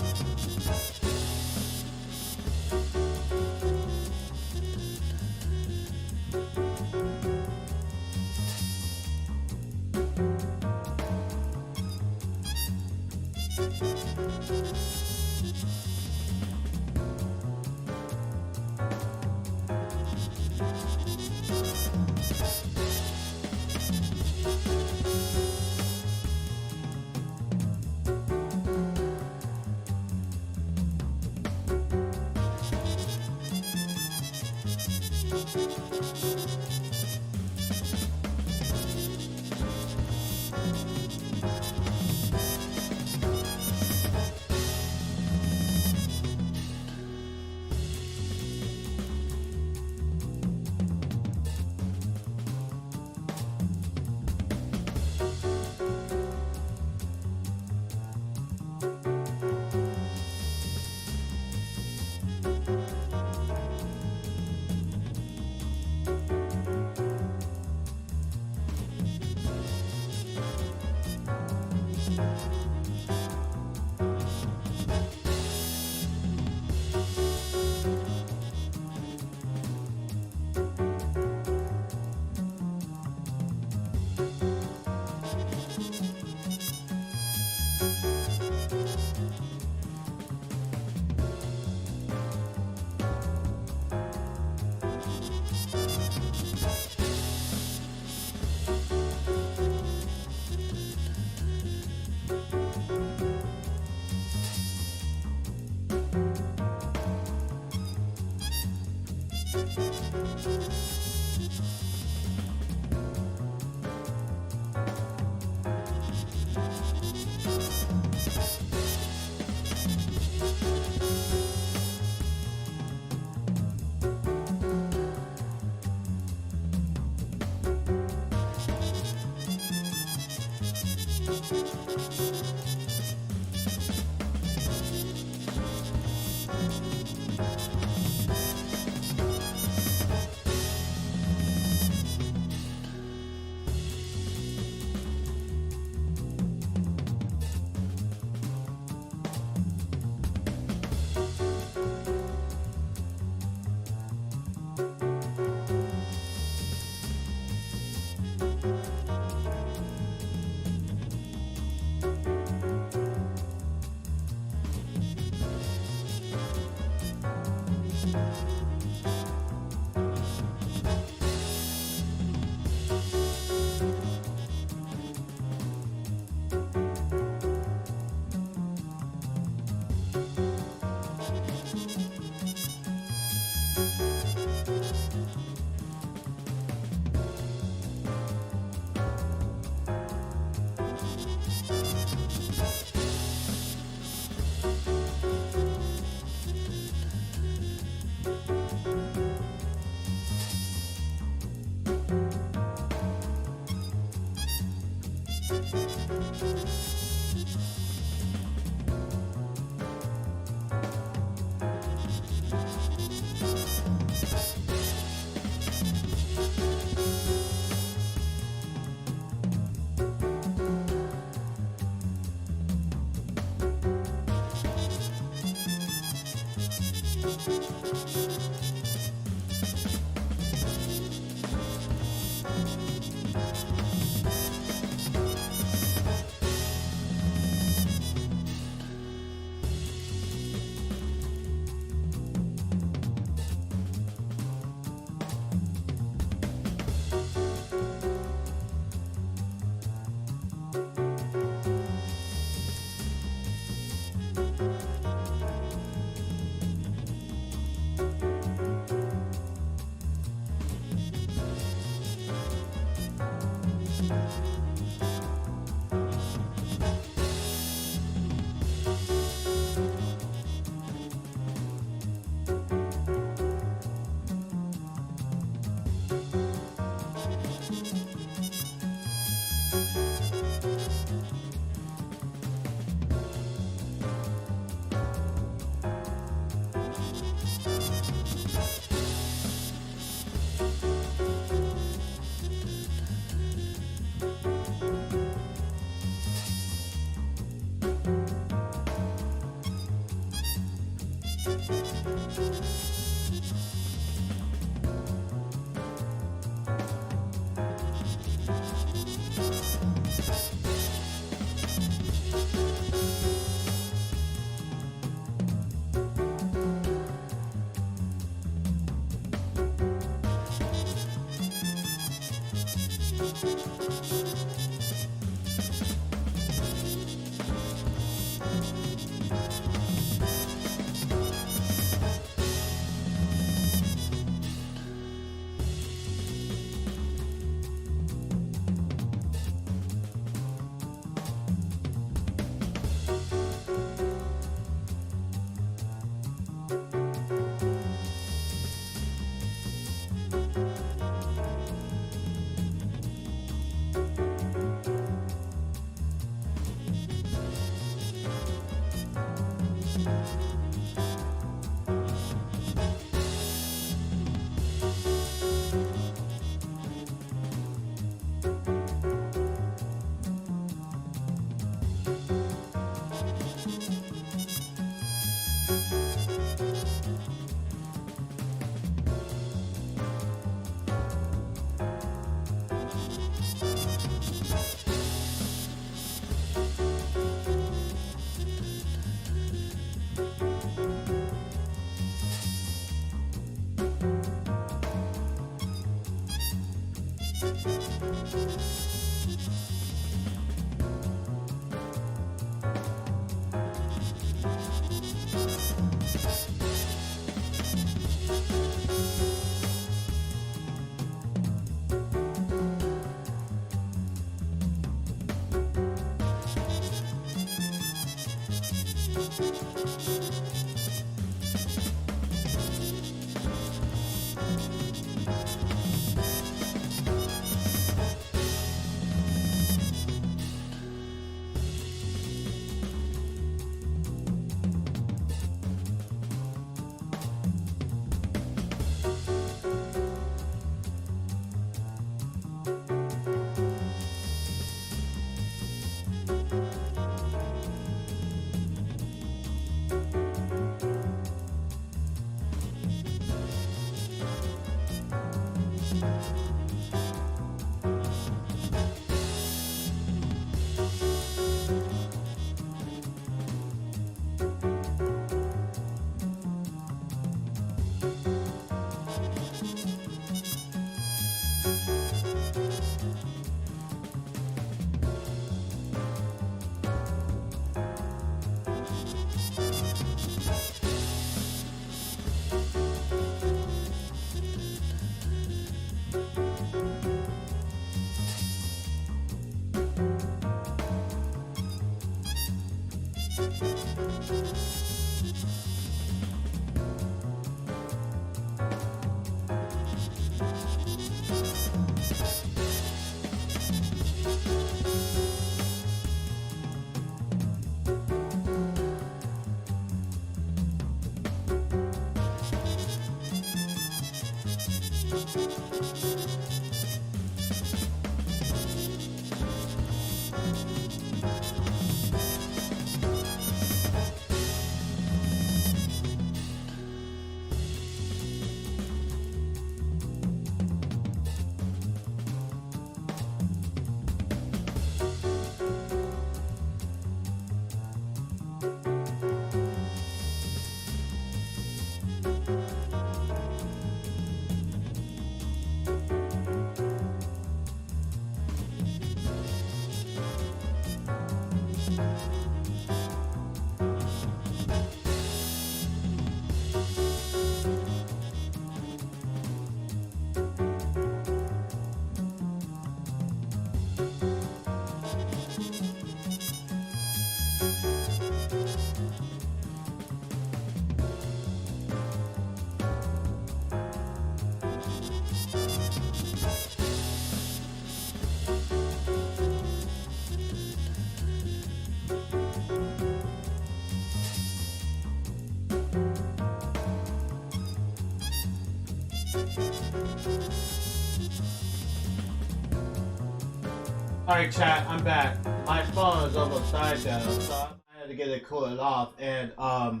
Alright, chat, I'm back. My phone is almost died down, so I had to get it cooled off, and I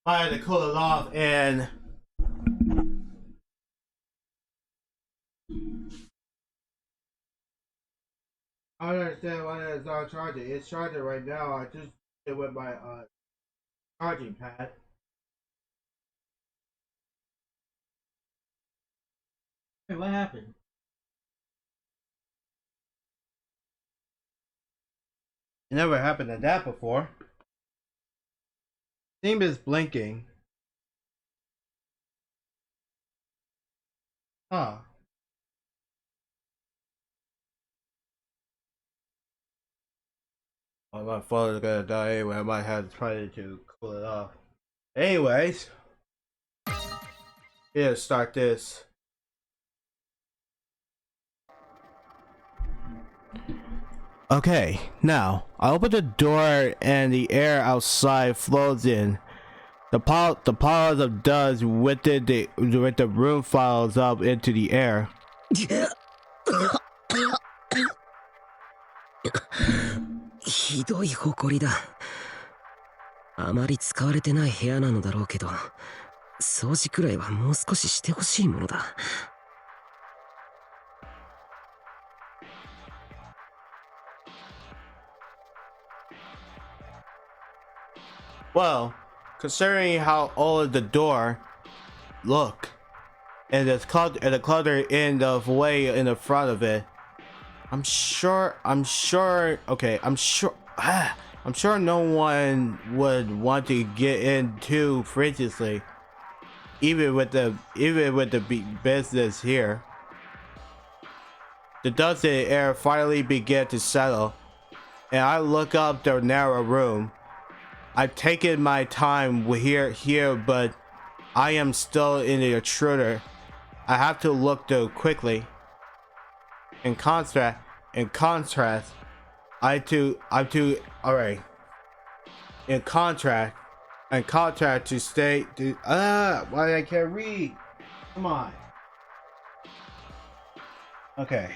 had to cool it off, and I don't understand why it's not charging. It's charging right now. I just did it with my charging pad. Hey, what happened? It never happened to that before. Steam is blinking. Huh. Well, my phone is gonna die anyway. I might have to try to cool it off. Anyways, here, start this. Okay, now I open the door and the air outside flows in. The piles of dust with the room files up into the air. ひどい埃だ。あまり使われてない部屋なのだろうけど、掃除くらいはもう少ししてほしいものだ。Well, considering how old the door look, and the clutter in the way in the front of it, I'm sure no one would want to get into previously, even with the business here. The dust in the air finally began to settle, and I look up the narrow room. I've taken my time here, but I am still in the intruder. I have to look though quickly. In contrast, alright. In contrast to stay to why I can't read. Come on. Okay.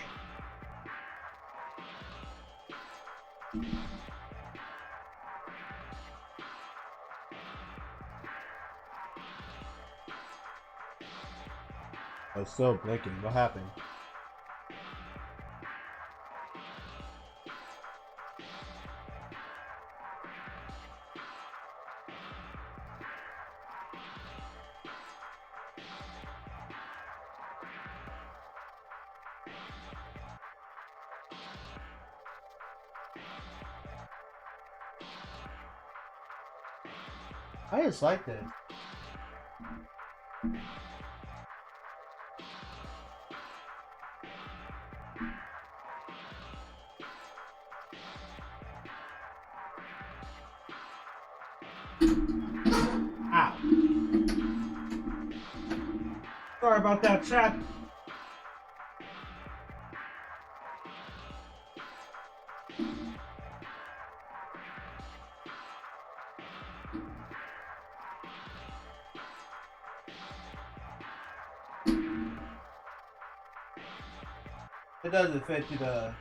I was still blinking. What happened? I just like this. Ow. Sorry about that, chat. It doesn't fit to the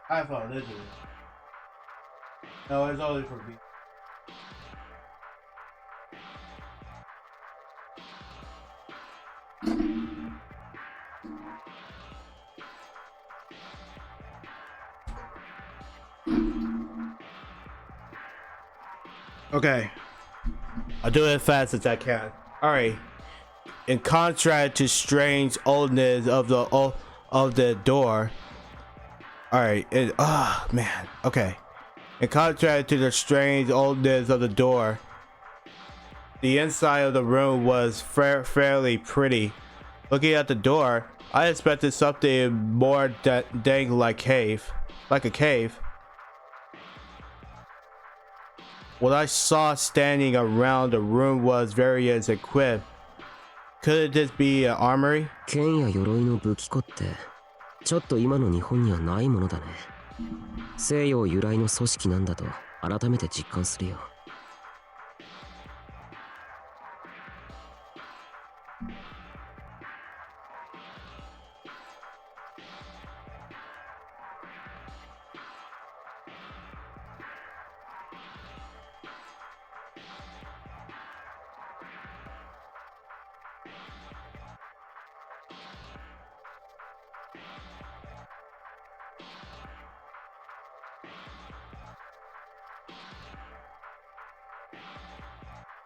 iPhone, is it? No, it's only for me. Okay, I'll do it as fast as I can. All right. In contrast to strange oldness of the door. All right. Man. Okay. In contrast to the strange oldness of the door, the inside of the room was fairly pretty. Looking at the door, I expected something more dang like a cave. What I saw standing around the room was various equipped. Could this be an armory? 剣や鎧の武器庫ってちょっと今の日本にはないものだね。西洋由来の組織なんだと改めて実感するよ。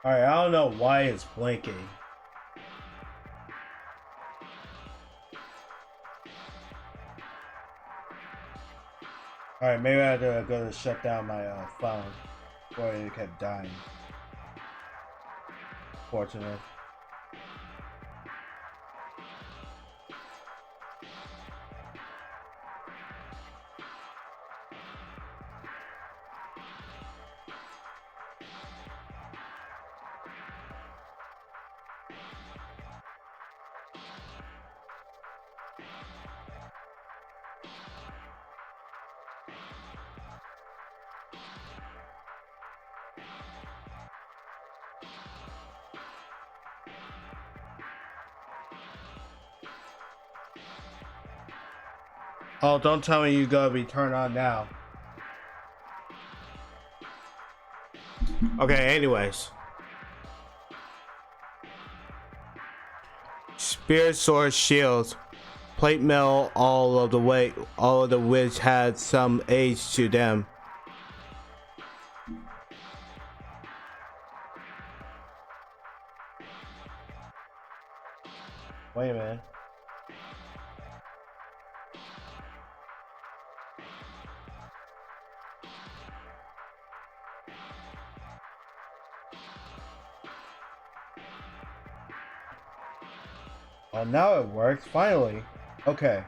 Alright, I don't know why it's blinking. Alright, maybe I had to go to shut down my phone before it kept dying. Fortunate. Oh, don't tell me you gotta be turned on now. Okay, anyways. Spear, sword, shields, plate mail, all of the which had some age to them. Wait a minute. Oh, now it works, finally. Okay.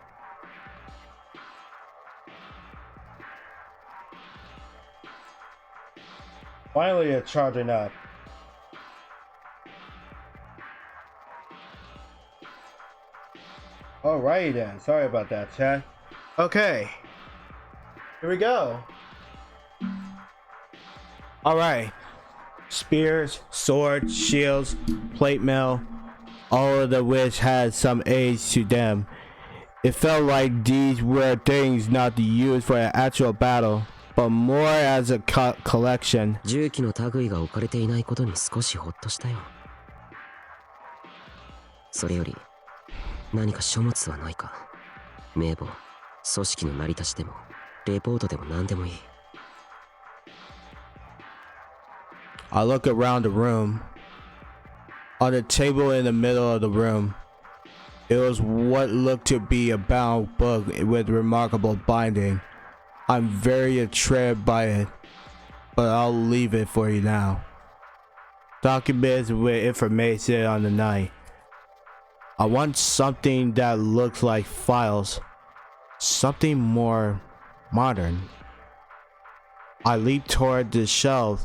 Finally it's charging up. Alrighty then, sorry about that, chat. Okay. Here we go. Alright. Spears, swords, shields, plate mail, all of the which had some age to them. It felt like these were things not to use for an actual battle, but more as a collection. 銃器の類が置かれていないことに少しほっとしたよ。それより何か書物はないか。名簿、組織の成り立ちでもレポートでも何でもいい。I look around the room. On the table in the middle of the room, it was what looked to be a bound book with remarkable binding. I'm very intrigued by it, but I'll leave it for you now. Documents with information on the night. I want something that looks like files, something more modern. I leap toward the shelf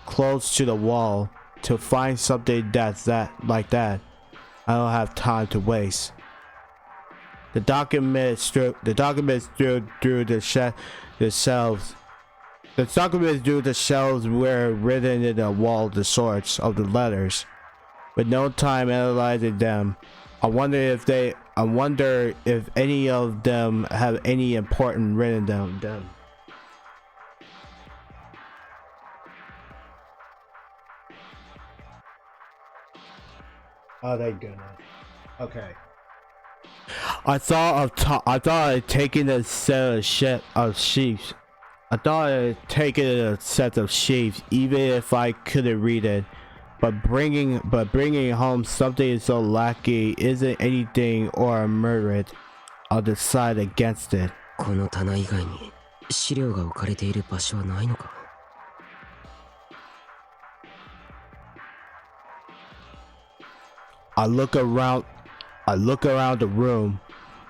close to the wall to find something like that. I don't have time to waste. The documents through the shelves. The documents through the shelves were written in the wall the sorts of the letters, with no time analyzing them. I wonder if any of them have any important written down them. Oh, thank goodness. Okay. I thought I'd taken a set of sheets. I thought I'd taken a set of sheets, even if I couldn't read it. But bringing home something so lucky isn't anything or a merit. I'll decide against it. この棚以外に資料が置かれている場所はないのか。I look around the room,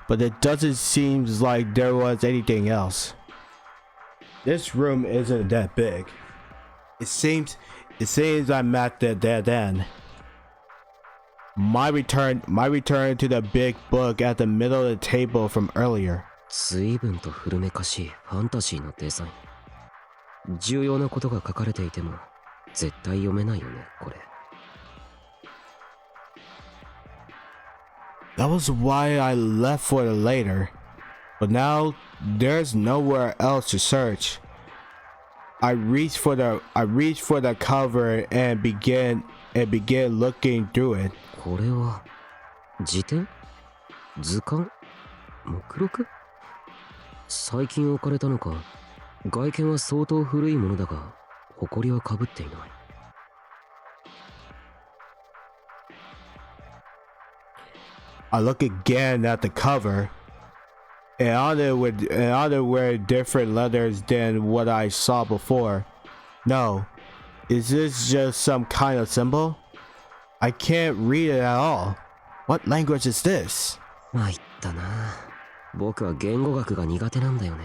but it doesn't seem like there was anything else. This room isn't that big. It seems I'm at the dead end. My return to the big book at the middle of the table from earlier. 随分と古めかしいファンタジーのデザイン。重要なことが書かれていても絶対読めないよね、これ。That was why I left for it later, but now there's nowhere else to search. I reached for the cover and began looking through it. これは辞典？図鑑？目録？最近置かれたのか。外見は相当古いものだが、埃はかぶっていない。I look again at the cover, and on it were different letters than what I saw before. No, is this just some kind of symbol? I can't read it at all. What language is this? まいったな。僕は言語学が苦手なんだよね。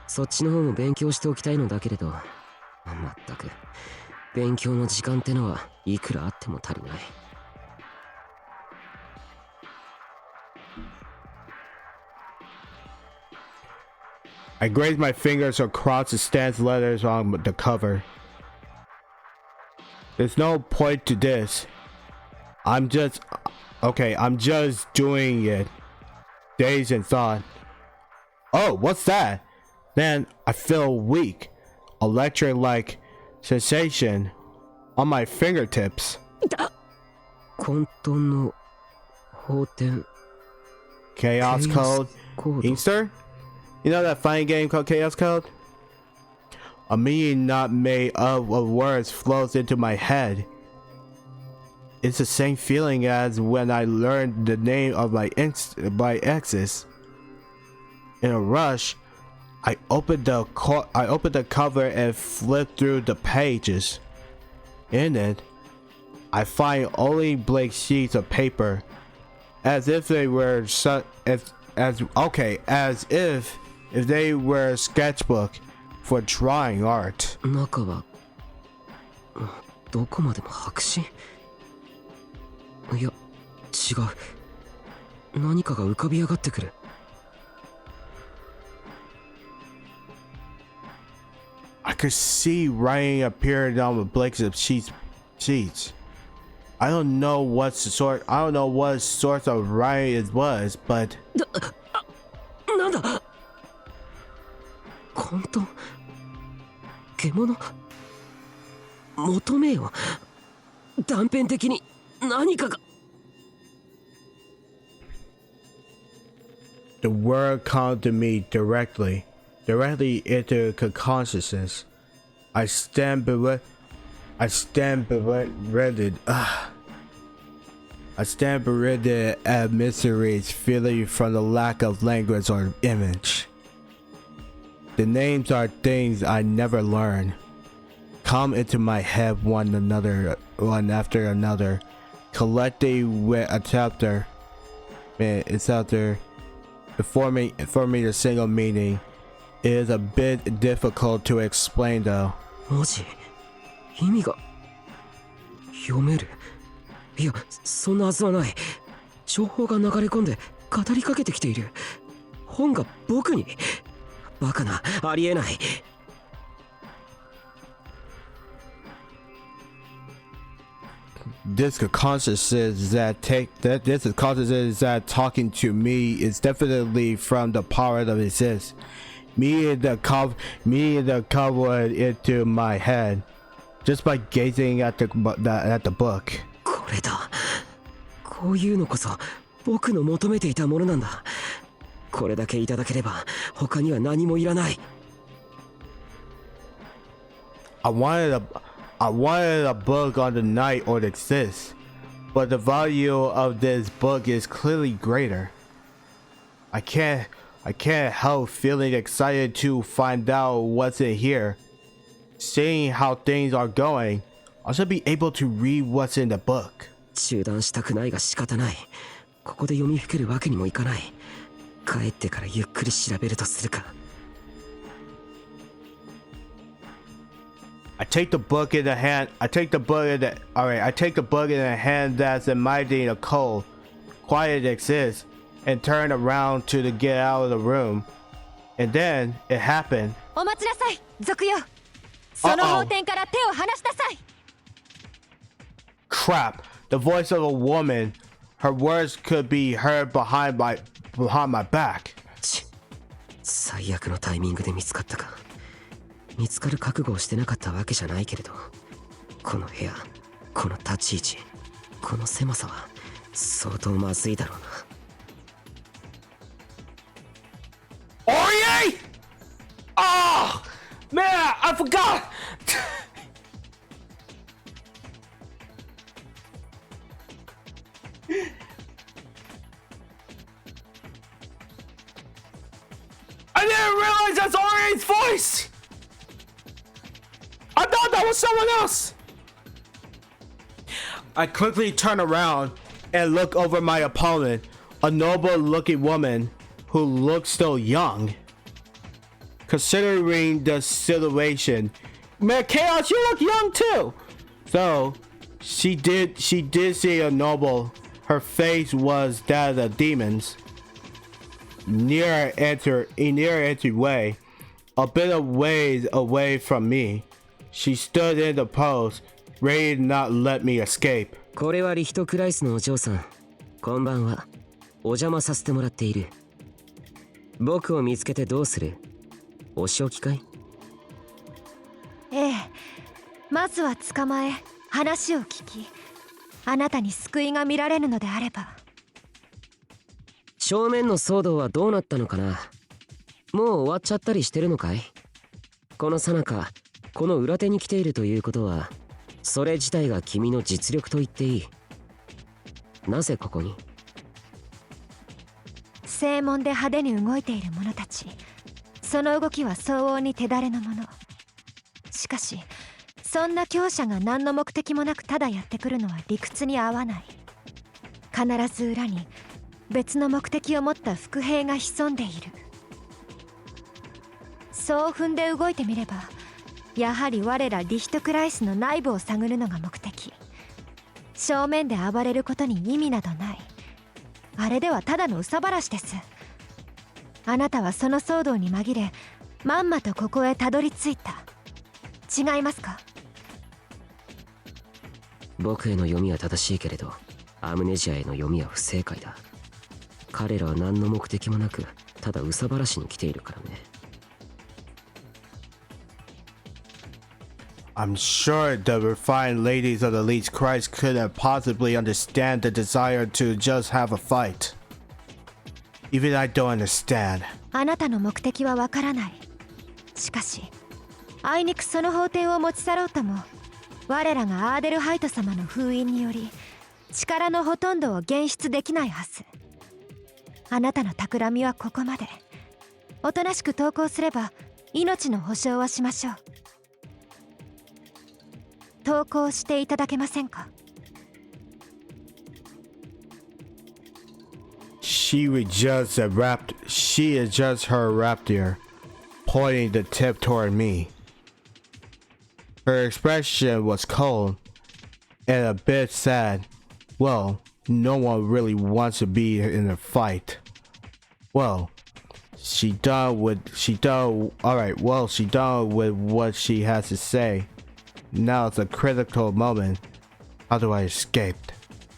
そっちの方も勉強しておきたいのだけれど、まったく勉強の時間ってのはいくらあっても足りない。I graze my fingers across the stance letters on the cover. There's no point to this. I'm just doing it. Dazed in thought. Oh, what's that? Then I feel weak. Electric-like sensation on my fingertips. 混沌の法典 Chaos Code. Inkster? You know that fighting game called Chaos Code? A meaning not made up of words flows into my head. It's the same feeling as when I learned the name of my exes. In a rush, I opened the cover and flipped through the pages. In it, I find only blank sheets of paper, as if they were if they were a sketchbook for drawing art. 中はどこまでも白紙？いや、違う。何かが浮かび上がってくる。I could see writing appearing on the blanks of sheets. I don't know what sort of writing it was, but なんだ？混沌？獣？求めよ。断片的に何かが。The word came to me directly into consciousness. I stand bewildered at miseries feeling from the lack of language or image. The names are things I never learned. Come into my head one after another, collecting with a chapter. It's out there. Forming a single meaning is a bit difficult to explain though. 文字？意味が読める？いや、そんなはずはない。情報が流れ込んで語りかけてきている。本が僕に？バカな、ありえない。This consciousness that talking to me is definitely from the power that exists. Me and the cover into my head just by gazing at the book. これだ。こういうのこそ僕の求めていたものなんだ。これだけいただければ他には何もいらない。I wanted a book on the night or to exist, but the value of this book is clearly greater. I can't help feeling excited to find out what's in here. Seeing how things are going, I should be able to read what's in the book. 中断したくないが仕方ない。ここで読みふけるわけにもいかない。帰ってからゆっくり調べるとするか。I take the book in the hand that's imagining a cold, quiet exists, and turn around to get out of the room. And then it happened. お待ちなさい、賊よ。その法典から手を離しなさい。Crap! The voice of a woman. Her words could be heard behind my back. 最悪のタイミングで見つかったか。見つかる覚悟をしてなかったわけじゃないけれど、この部屋、この立ち位置、この狭さは相当まずいだろうな。Orie! Ah! Man, I forgot! I didn't realize that's Ori's voice! I thought that was someone else! I quickly turn around and look over my opponent, a noble looking woman who looks still young. Considering the situation, man, Chaos, you look young too. So she did see a noble. Her face was that of the demons. Near entryway, a bit of ways away from me, she stood in the pose, ready to not let me escape. これはリヒトクライスのお嬢さん。こんばんは。お邪魔させてもらっている。僕を見つけてどうする？お仕置きかい？ええ。まずは捕まえ、話を聞き、あなたに救いが見られるのであれば。正面の騒動はどうなったのかな？もう終わっちゃったりしてるのかい？この最中、この裏手に来ているということは、それ自体が君の実力と言っていい。なぜここに？正門で派手に動いている者たち、その動きは相応に手だれのもの。しかしそんな強者が何の目的もなくただやってくるのは理屈に合わない。必ず裏に別の目的を持った伏兵が潜んでいる。そう踏んで動いてみれば、やはり我らリヒトクライスの内部を探るのが目的。正面で暴れることに意味などない。あれではただの憂さ晴らしです。あなたはその騒動に紛れ、まんまとここへたどり着いた。違いますか？僕への読みは正しいけれど、アムネジアへの読みは不正解だ。彼らは何の目的もなく、ただ憂さ晴らしに来ているからね。I'm sure the refined ladies of the Leech Christ couldn't possibly understand the desire to just have a fight. Even I don't understand. あなたの目的はわからない。しかしあいにくその法廷を持ち去ろうとも、我らがアーデルハイト様の封印により力のほとんどを現出できないはず。あなたの企みはここまで。おとなしく投降すれば命の保証はしましょう。投降していただけませんか？ She adjusts her rapier, pointing the tip toward me. Her expression was cold and a bit sad. Well, no one really wants to be in a fight. Well, she done with what she has to say. Now it's a critical moment. How do I escape?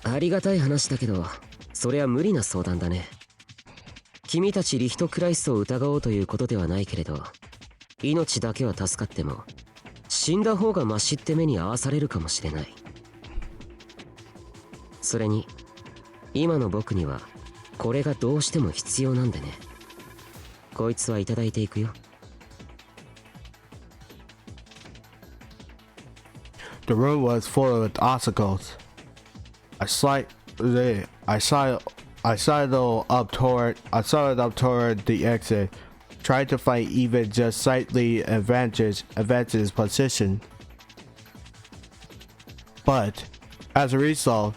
ありがたい話だけど、それは無理な相談だね。君たちリヒトクライスを疑おうということではないけれど、命だけは助かっても死んだ方がマシって目に遭わされるかもしれない。それに今の僕にはこれがどうしても必要なんでね。こいつはいただいていくよ。The room was full of obstacles. I sidled up toward the exit, trying to find even just slightly advantageous position. But as a result,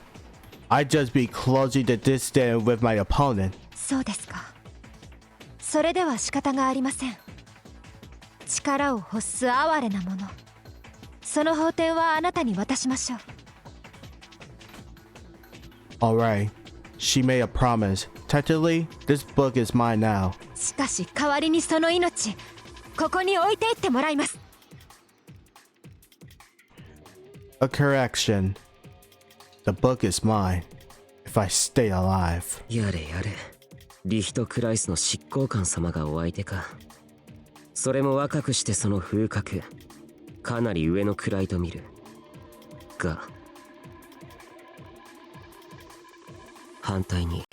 I'd just be closing the distance with my opponent. そうですか。それでは仕方がありません。力を欲す哀れなもの。その法廷はあなたに渡しましょう。Alright, she made a promise. Technically, this book is mine now. しかし代わりにその命、ここに置いていってもらいます。A correction. The book is mine. If I stay alive. やれやれ。リヒトクライスの執行官様がお相手か。それも若くしてその風格。かなり上の位と見るが、反対に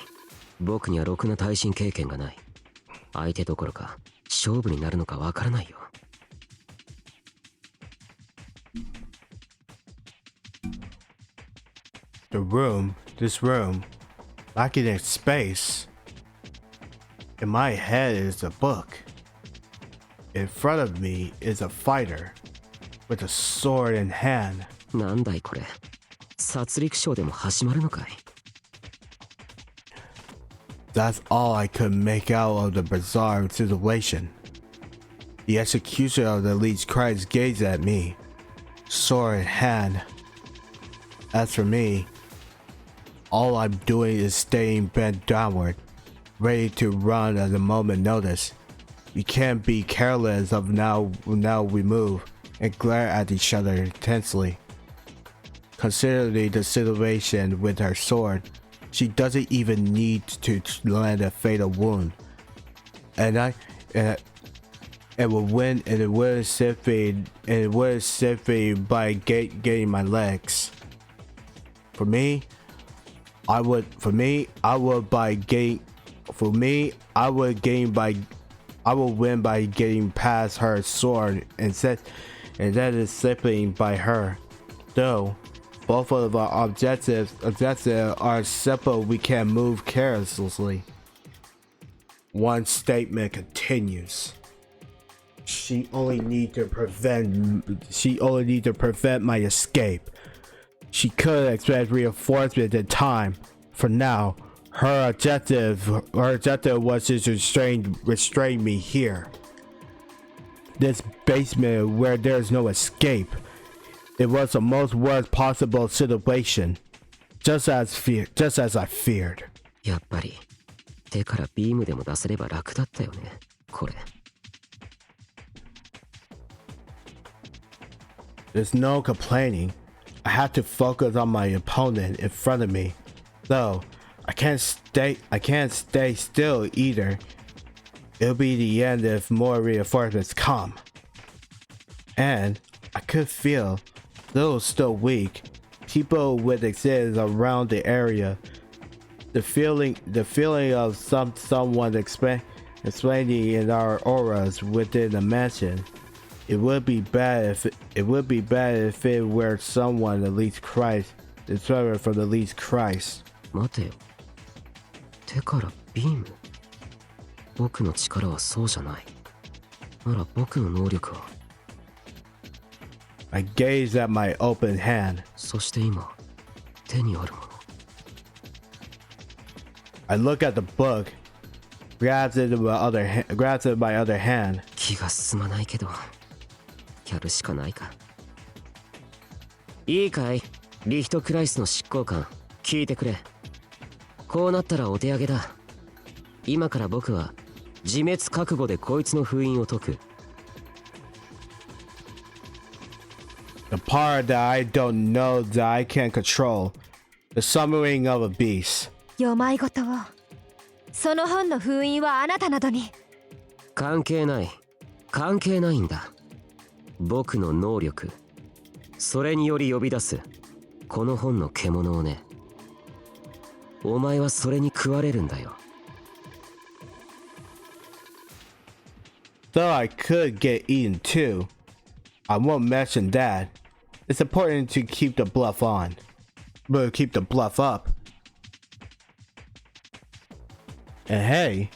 僕にはろくな耐震経験がない。相手どころか勝負になるのかわからないよ。this room, lacking in space. In my head is a book. In front of me is a fighter with a sword in hand. なんだいこれ。殺戮ショーでも始まるのかい。That's all I could make out of the bizarre situation. The executioner of the leech Christ gazed at me, sword in hand. As for me, all I'm doing is staying bent downward, ready to run at a moment's notice. We can't be careless of now we move and glare at each other intensely. Considering the situation with her sword, she doesn't even need to land a fatal wound. And it would simply by getting my legs. For me, I would win by getting past her sword and that is slipping by her. Though both of our objectives are simple, we can move carelessly. One statement continues. She only need to prevent my escape. She could expect reinforcement in time. For now, her objective was to restrain me here. This basement where there's no escape. It was the most worst possible situation. Just as I feared. やっぱり手からビームでも出せれば楽だったよね。これ。There's no complaining. I have to focus on my opponent in front of me. Though I can't stay still either. It'll be the end if more reinforcements come. And I could feel, though still weak, people would exist around the area. The feeling of someone explaining in our auras within the mansion. It would be bad if it were someone the least Christ, the servant from the least Christ. 待てよ。手からビーム。僕の力はそうじゃない。なら僕の能力は。I gazed at my open hand. そして今手にあるもの。I look at the book, grabs it in my other hand. 気が進まないけど。やるしかないか。いいかい、リヒトクライスの執行官、聞いてくれ。こうなったらお手上げだ。今から僕は自滅覚悟でこいつの封印を解く。The part that I don't know that I can't control, the summoning of a beast. よまいごとを。その本の封印はあなたなどに。関係ないんだ。僕の能力、それにより呼び出すこの本の獣をね。お前はそれに食われるんだよ。Though I could get eaten too, I won't mention that. It's important to keep the bluff on, but keep the bluff up. And hey,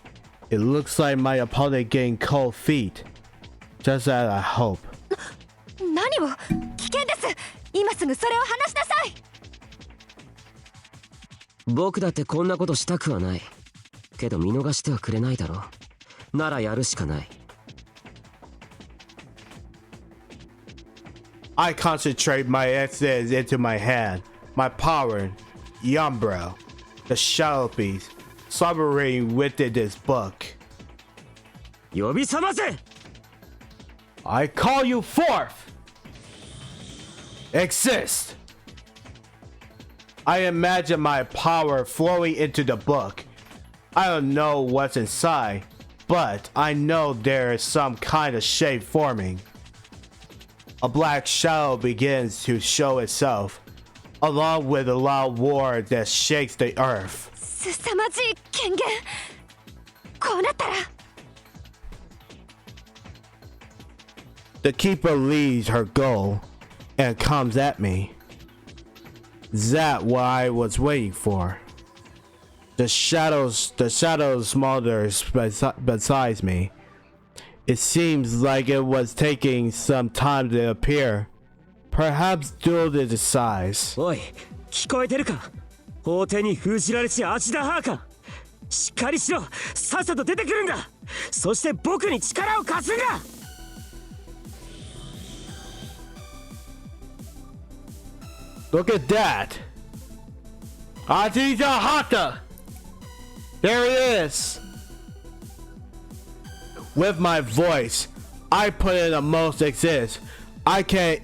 it looks like my opponent getting cold feet, just as I hope. 何を？危険です。今すぐそれを話しなさい。僕だってこんなことしたくはない。けど見逃してはくれないだろう。ならやるしかない。I concentrate my essence into my hand, my power, Umbro, the shadow piece, slumbering within this book. 呼び覚ませ！ I call you forth! Exist! I imagine my power flowing into the book. I don't know what's inside, but I know there is some kind of shape forming. A black shadow begins to show itself, along with a loud roar that shakes the earth. 凄まじい権限。こうなったら。The keeper leaves her goal and comes at me. That what I was waiting for. The shadows smolders besides me. It seems like it was taking some time to appear. Perhaps due to the size. おい、聞こえてるか？法廷に封じられし芦田ハーカ。しっかりしろ、さっさと出てくるんだ。そして僕に力を貸すんだ。Look at that! Ajita Hata! There it is! With my voice, I put in the most exists. I can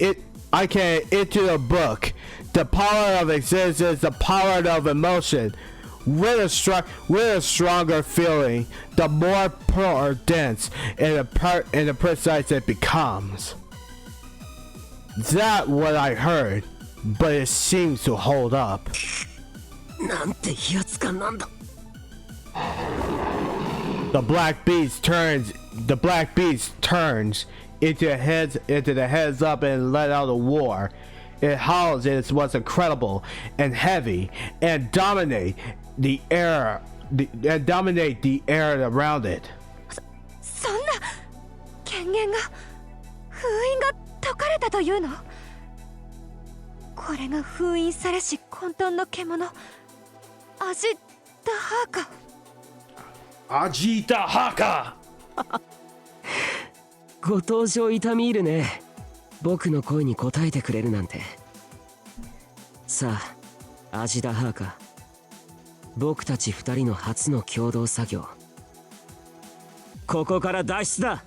into the book. The power of existence is the power of emotion. With a stronger feeling, the more pure, dense, and the precise it becomes. That's what I heard, but it seems to hold up. なんてやつかなんだ。The black beast turns into the heads up and let out a war. It howls and it was incredible and heavy and dominate the air around it. そんな権限が封印が解かれたというの？これが封印されし混沌の獣アジダハーカ。Ajita Haka! ご登場痛み入るね。僕の声に応えてくれるなんて。さあ、アジダハーカ。僕たち二人の初の共同作業。ここから脱出だ。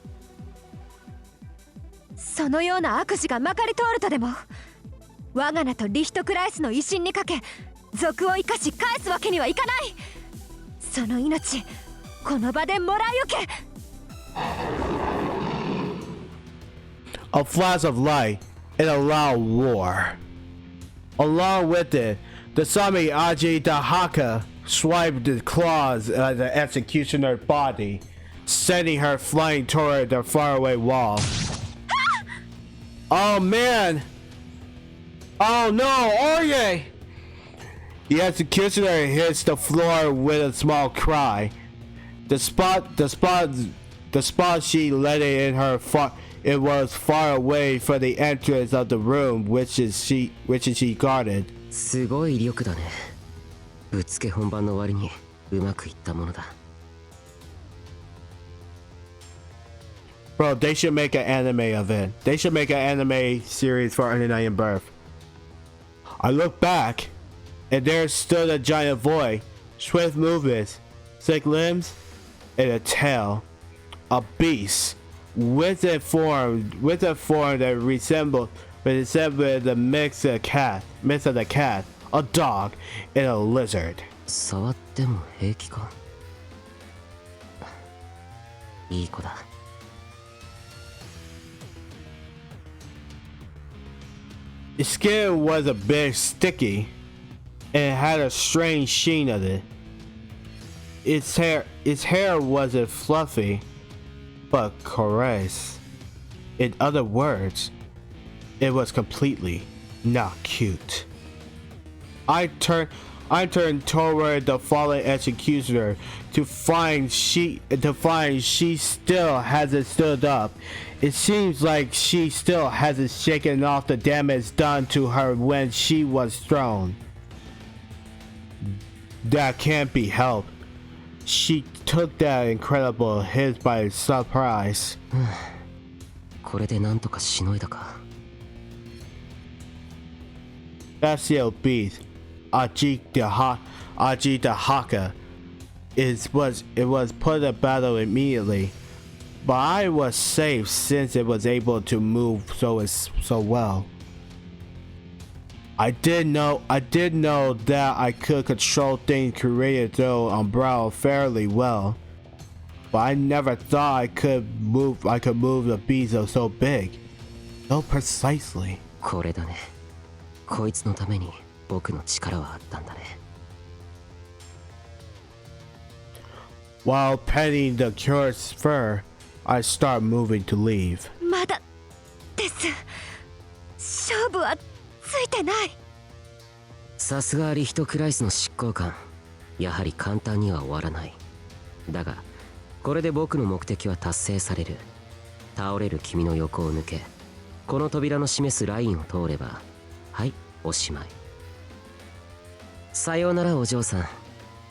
そのような悪事がまかり通るとでも、我が名とリヒトクライスの威信にかけ賊を生かし返すわけにはいかない。その命この場でもらい受け。A flash of light and a loud roar. Along with it, the Sami Ajita Haka swiped the claws at the executioner's body, sending her flying toward the faraway wall. Oh man! Oh no, Orye! The executioner hits the floor with a small cry. The spot she let it in her it was far away from the entrance of the room which she guarded. すごい威力だね。ぶっつけ本番の割にうまくいったものだ。Bro, they should make an anime of it. They should make an anime series for Undying Birth. I looked back, and there stood a giant void, swift movements, thick limbs, and a tail. A beast with a form that resembled the mix of the cat, a dog, and a lizard. 触っても平気か？いい子だ。Its skin was a bit sticky and had a strange sheen of it. Its hair wasn't fluffy, but coarse. In other words, it was completely not cute. I turned toward the fallen executioner to find she still hasn't stood up. It seems like she still hasn't shaken off the damage done to her when she was thrown. That can't be helped. She took that incredible hit by surprise. これでなんとかしのいだか。That sealed beast, Ajita Haka, it was put to battle immediately, but I was safe since it was able to move so well. I did know that I could control things created through Umbrella fairly well, but I never thought I could move the beast so big, so precisely. これだね。こいつのために僕の力はあったんだね。While petting the cursed fur, I start moving to leave. まだです。勝負はついてない。さすがリヒトクライスの執行官。やはり簡単には終わらない。だがこれで僕の目的は達成される。倒れる君の横を抜け、この扉の示すラインを通れば、はい、おしまい。さようならお嬢さん。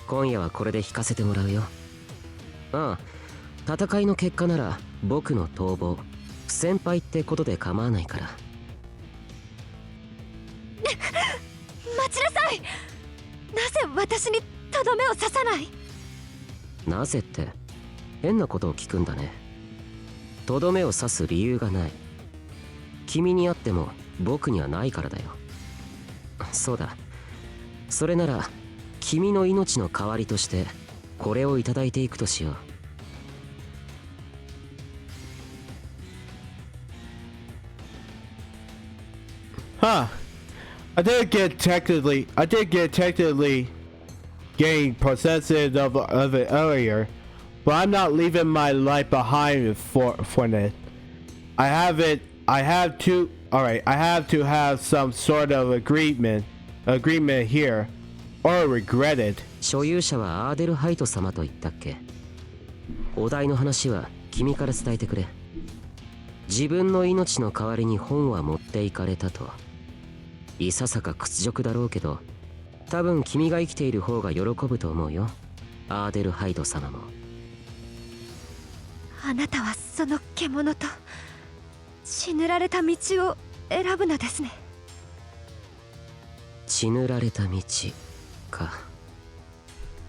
今夜はこれで引かせてもらうよ。ああ、戦いの結果なら僕の逃亡、不先輩ってことで構わないから。待ちなさい。なぜ私にとどめを刺さない？なぜって変なことを聞くんだね。とどめを刺す理由がない。君にあっても僕にはないからだよ。そうだ、それなら君の命の代わりとしてこれをいただいていくとしよう。Huh. I did get technically getting possessive of it earlier, but I'm not leaving my life behind for it. I have to have some sort of agreement here, or regret it. 所有者はアーデルハイト様と言ったっけ？お題の話は君から伝えてくれ。自分の命の代わりに本は持っていかれたと。いささか屈辱だろうけど、多分君が生きている方が喜ぶと思うよ、アーデルハイド様も。あなたはその獣と血塗られた道を選ぶのですね。血塗られた道か。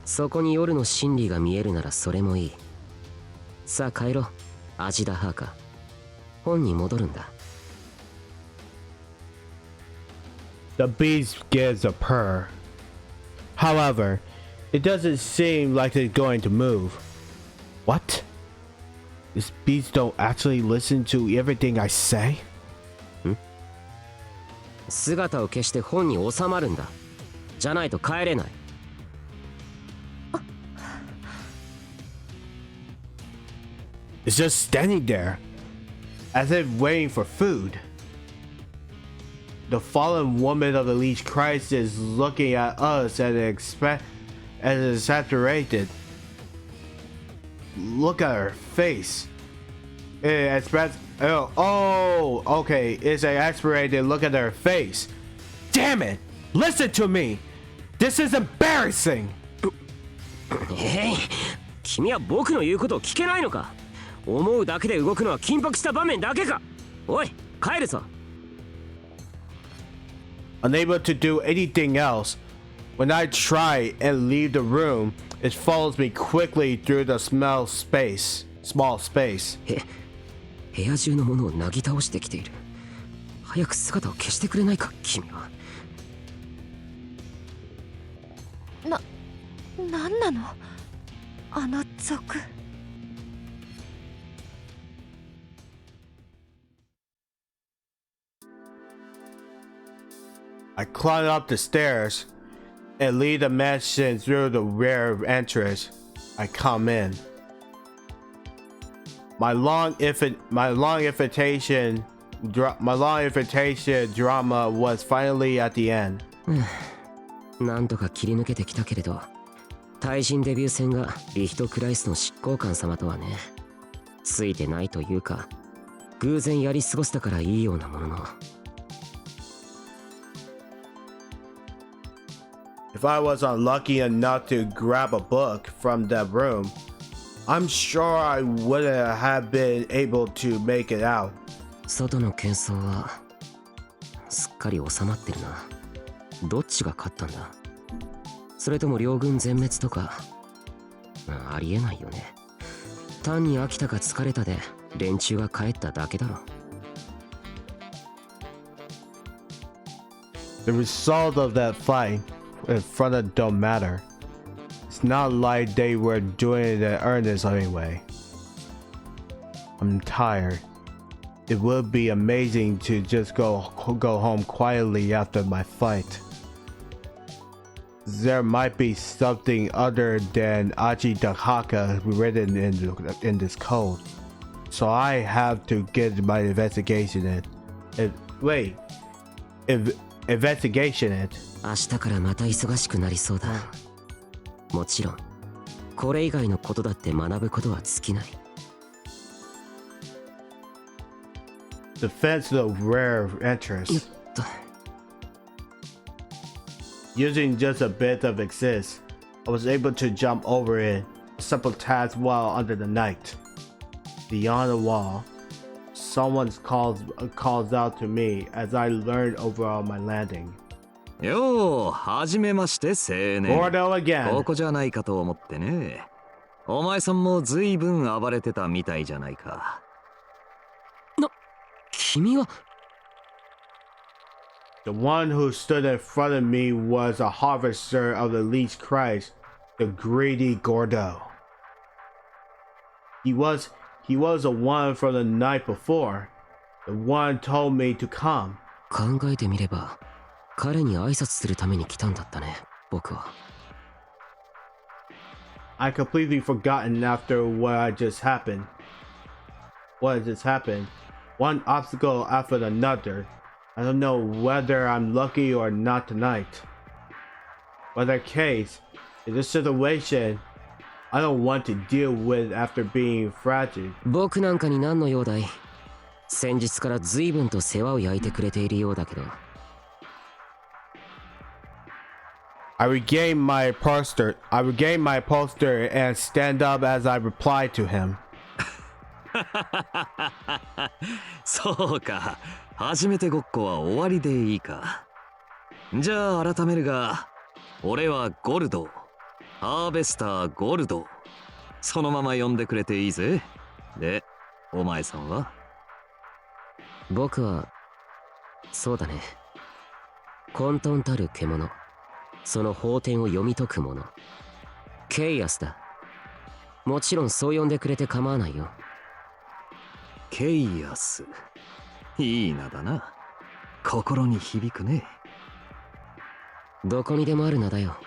そこに夜の真理が見えるならそれもいい。さあ帰ろう、アジダハーカ。本に戻るんだ。The beast gives a purr. However, it doesn't seem like it's going to move. What? This beast don't actually listen to everything I say? 姿を消して本に収まるんだ。じゃないと帰れない。It's just standing there, as if waiting for food. The fallen woman of the Leech Christ is looking at us and exasperated. Look at her face. Okay, it's an exasperated look at her face. Damn it! Listen to me! This is embarrassing! 君は僕の言うことを聞けないのか？思うだけで動くのは緊迫した場面だけか？おい、帰るぞ。Unable to do anything else, when I try and leave the room, it follows me quickly through the small space. 部屋中のものをなぎ倒してきている。早く姿を消してくれないか、君は。なんなの？あの族。I climb up the stairs and lead the mansion through the rear entrance. I come in. My long invitation drama was finally at the end. なんとか切り抜けてきたけれど、対人デビュー戦がリヒトクライスの執行官様とはね、ついてないというか、偶然やり過ごしたからいいようなものの。If I was unlucky enough to grab a book from that room, I'm sure I wouldn't have been able to make it out. 外の喧騒はすっかり収まってるな。どっちが勝ったんだ？それとも両軍全滅とか、ありえないよね。単に飽きたか疲れたで連中が帰っただけだろ。The result of that fight in front of don't matter. It's not like they were doing it in earnest anyway. I'm tired. It would be amazing to just go home quietly after my fight. There might be something other than Aji Dahaka written in this code. So I have to get my investigation in. investigation it. 明日からまた忙しくなりそうだ。もちろんこれ以外のことだって学ぶことは尽きない。 Defense of rare interest. Using just a bit of exist, I was able to jump over it. A simple task while under the night. Beyond the wall, someone calls out to me as I learned over my landing. よう、はじめまして青年。 Gordo again. ここじゃないかと思ってね。お前さんもずいぶん暴れてたみたいじゃないか。君は The one who stood in front of me was a harvester of the least Christ, the greedy Gordo. He was the one from the night before. The one told me to come. 考えてみれば彼に挨拶するために来たんだったね、僕は。 I completely forgotten after what just happened. One obstacle after another. I don't know whether I'm lucky or not tonight. Whether case, in this situation, I don't want to deal with after being fragile. 僕なんかに何の用だい。先日から随分と世話を焼いてくれているようだけど。 I regain my poster and stand up as I reply to him. そうか、初めてごっこは終わりでいいか。じゃあ改めるが、俺はゴルド、ハーベスターゴルド。そのまま呼んでくれていいぜ。で、お前さんは？僕はそうだね、混沌たる獣、その法典を読み解く者、ケイアスだ。もちろんそう呼んでくれて構わないよ。ケイアス、いい名だな。心に響くね。どこにでもある名だよ。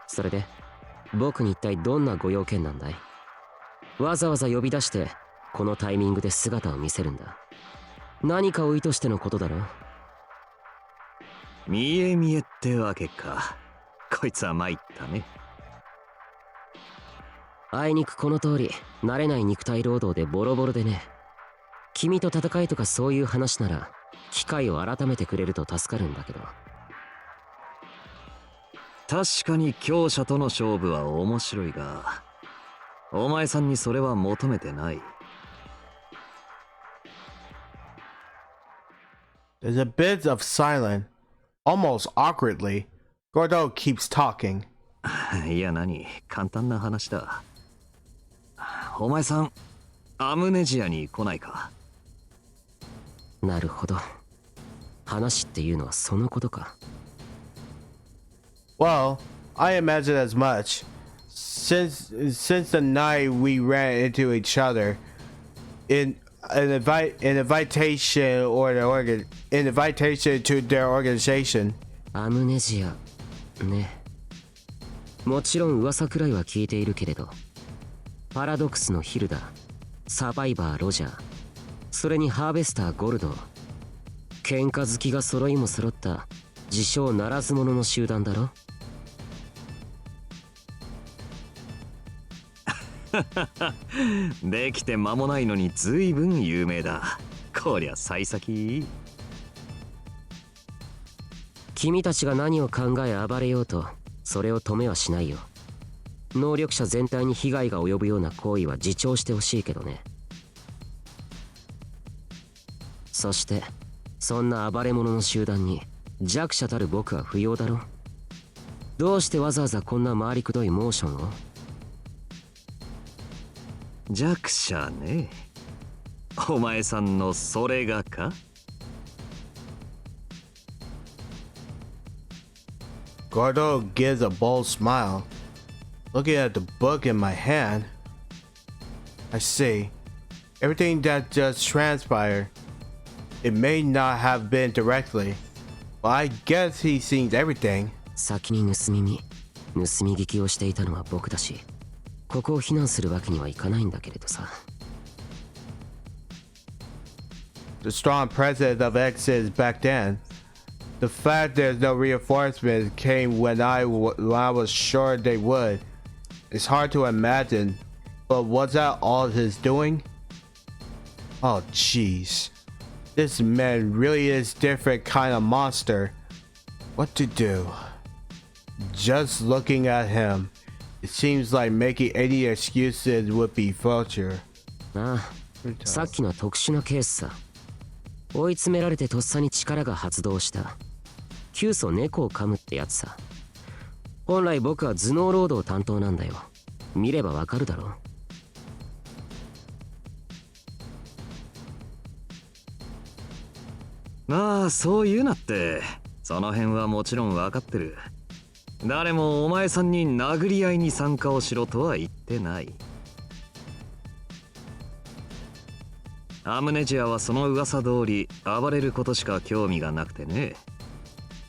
それで僕に一体どんなご用件なんだい？わざわざ呼び出してこのタイミングで姿を見せるんだ。何かを意図してのことだろ。見え見えってわけか。こいつは参ったね。あいにくこの通り慣れない肉体労働でボロボロでね。君と戦いとかそういう話なら機会を改めてくれると助かるんだけど。確かに強者との勝負は面白いが、お前さんにそれは求めてない。 There's a bit of silence, almost awkwardly. Gordo keeps talking. いや何、簡単な話だ。お前さん、アムネジアに来ないか？なるほど。話っていうのはそのことか。Well, I imagine as much. Since the night we ran into each other, in an invitation to their organization. アムネジアね。もちろん噂くらいは聞いているけれど、パラドックスのヒルダ、サバイバーロジャー、それにハーベスターゴルド、喧嘩好きが揃いも揃った自称ならず者の集団だろ。できて間もないのに随分有名だ。こりゃ幸先。君たちが何を考え暴れようとそれを止めはしないよ。能力者全体に被害が及ぶような行為は自重してほしいけどね。そしてそんな暴れ者の集団に弱者たる僕は不要だろ。どうしてわざわざこんな回りくどいモーションを？弱者ね。お前さんのそれがかGordo gives a bold smile, looking at the book in my hand. I see. Everything that just transpired. It may not have been directly, but I guess he sees everything. 先に盗み聞きをしていたのは僕だし、ここを非難するわけにはいかないんだけれどさ。The strong president of X is back then. The fact there's no reinforcements came when I was sure they would. It's hard to imagine, but was that all his doing? Oh jeez, this man really is different kind of monster. What to do? Just looking at him, it seems like making any excuses would be vulture. ああ、さっきの特殊なケースさ。追い詰められてとっさに力が発動した。急須猫を噛むってやつさ。本来僕は頭脳労働担当なんだよ。見ればわかるだろう。まあそう言うなって。その辺はもちろん分かってる。誰もお前さんに殴り合いに参加をしろとは言ってない。アムネジアはその噂通り暴れることしか興味がなくてね。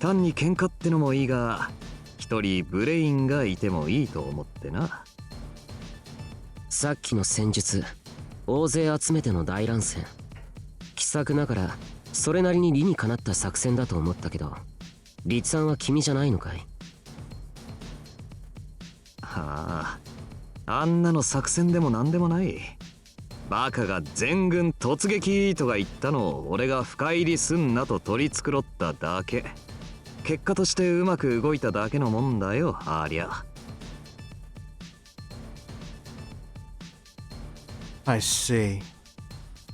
単に喧嘩ってのもいいが、一人ブレインがいてもいいと思ってな。さっきの戦術、大勢集めての大乱戦。奇策ながらそれなりに理にかなった作戦だと思ったけど、立案は君じゃないのかい？はあ、あんなの作戦でもなんでもない。バカが全軍突撃とか言ったのを俺が深入りすんなと取り繕っただけ。結果としてうまく動いただけのもんだよ、ありゃ。I see.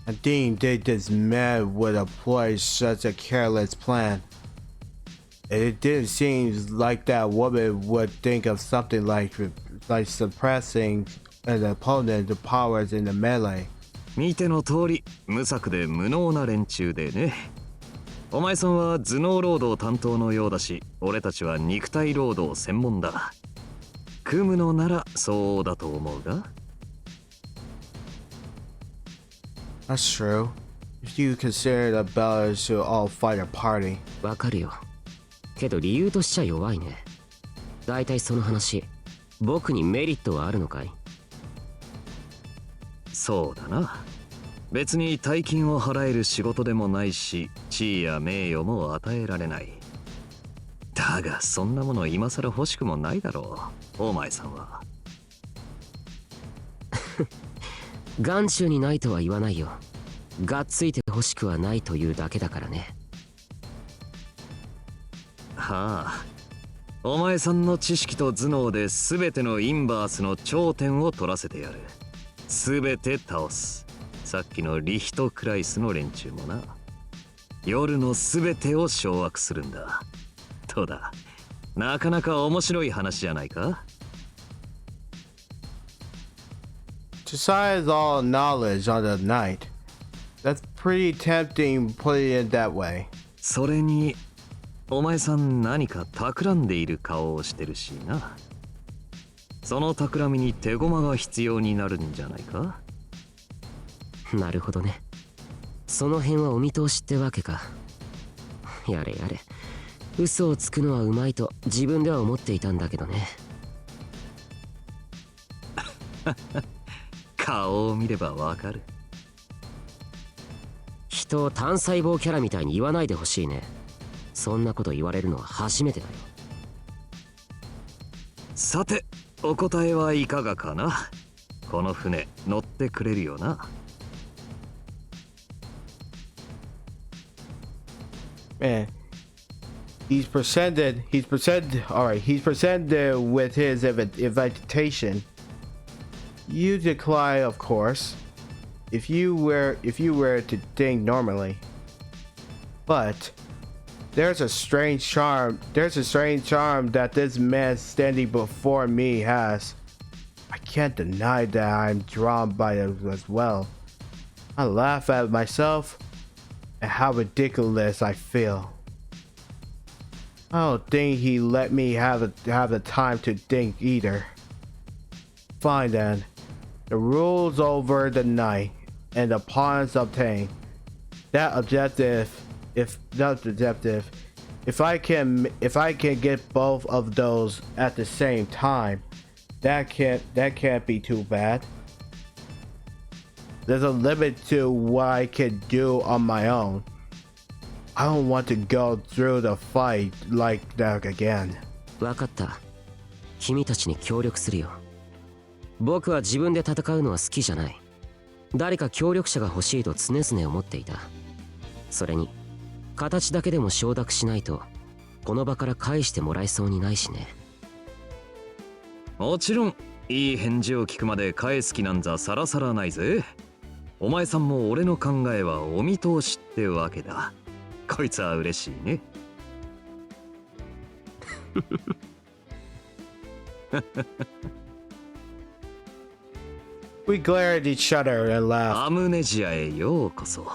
I didn't think this man would employ such a careless plan. And it didn't seem like that woman would think of something like suppressing an opponent's powers in the melee. 見ての通り、無策で無能な連中でね。お前さんは頭脳労働担当のようだし、俺たちは肉体労働専門だ。組むのならそうだと思うが。That's true. If you consider the Bellas to all fight a party. わかるよ。けど理由としちゃ弱いね。だいたいその話、僕にメリットはあるのかい？そうだな。別に大金を払える仕事でもないし、地位や名誉も与えられない。だがそんなもの今更欲しくもないだろう、お前さんは。眼中にないとは言わないよ。がっついて欲しくはないというだけだからね。はあ、お前さんの知識と頭脳で全てのインバースの頂点を取らせてやる。全て倒す。さっきのリヒトクライスの連中もな。夜の全てを掌握するんだ。どうだ、なかなか面白い話じゃないか。To size all knowledge on the night. That's pretty tempting putting it that way. それにお前さん何か企んでいる顔をしてるしな。その企みに手駒が必要になるんじゃないか。なるほどね。その辺はお見通しってわけか。やれやれ、嘘をつくのはうまいと自分では思っていたんだけどね。顔を見ればわかる。人を単細胞キャラみたいに言わないでほしいね。そんなこと言われるのは初めてだよ。さて、お答えはいかがかな。この船乗ってくれるよな。Man, he's presented with his invitation. You decline, of course, if you were to think normally. But there's a strange charm that this man standing before me has. I can't deny that I'm drawn by it as well. I laugh at myself and how ridiculous I feel. I don't think he let me have the time to think either. Fine then. The rules over the night and the pawns obtained. If I can get both of those at the same time, that can't be too bad. There's a limit to what I can do on my own. I don't want to go through the fight like that again. わかった。君たちに協力するよ。僕は自分で戦うのは好きじゃない。誰か協力者が欲しいと常々思っていた。それに、形だけでも承諾しないと、この場から返してもらえそうにないしね。もちろん、いい返事を聞くまで返す気なんざさらさらないぜ。お前さんも俺の考えはお見通しってわけだ。こいつは嬉しいね。We glared at each other and laughed. アムネジアへようこそ。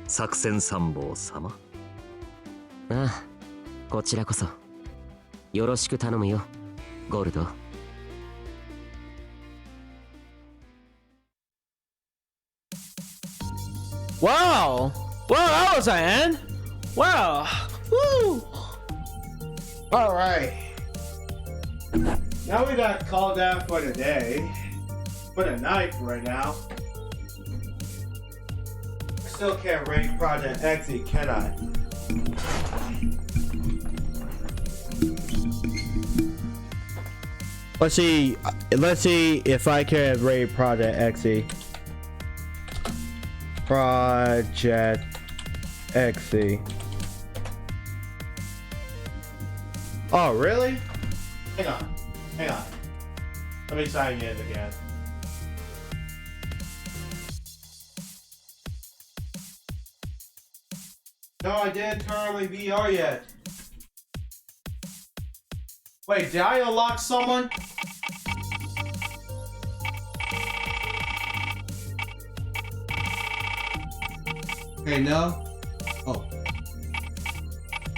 作戦参謀様。ああ、こちらこそ。よろしく頼むよ、ゴールド。Wow! Well, that was an end. Wow! Woo! All right. Now we got called out for the day. For the night right now. I still can't rate Project Xe, can I? Let's see if I can rate Project Xe. Project Xe. Oh, really? Hang on. Let me sign in again. No, I didn't turn on my VR yet. Wait, did I unlock someone? Okay, no. Oh.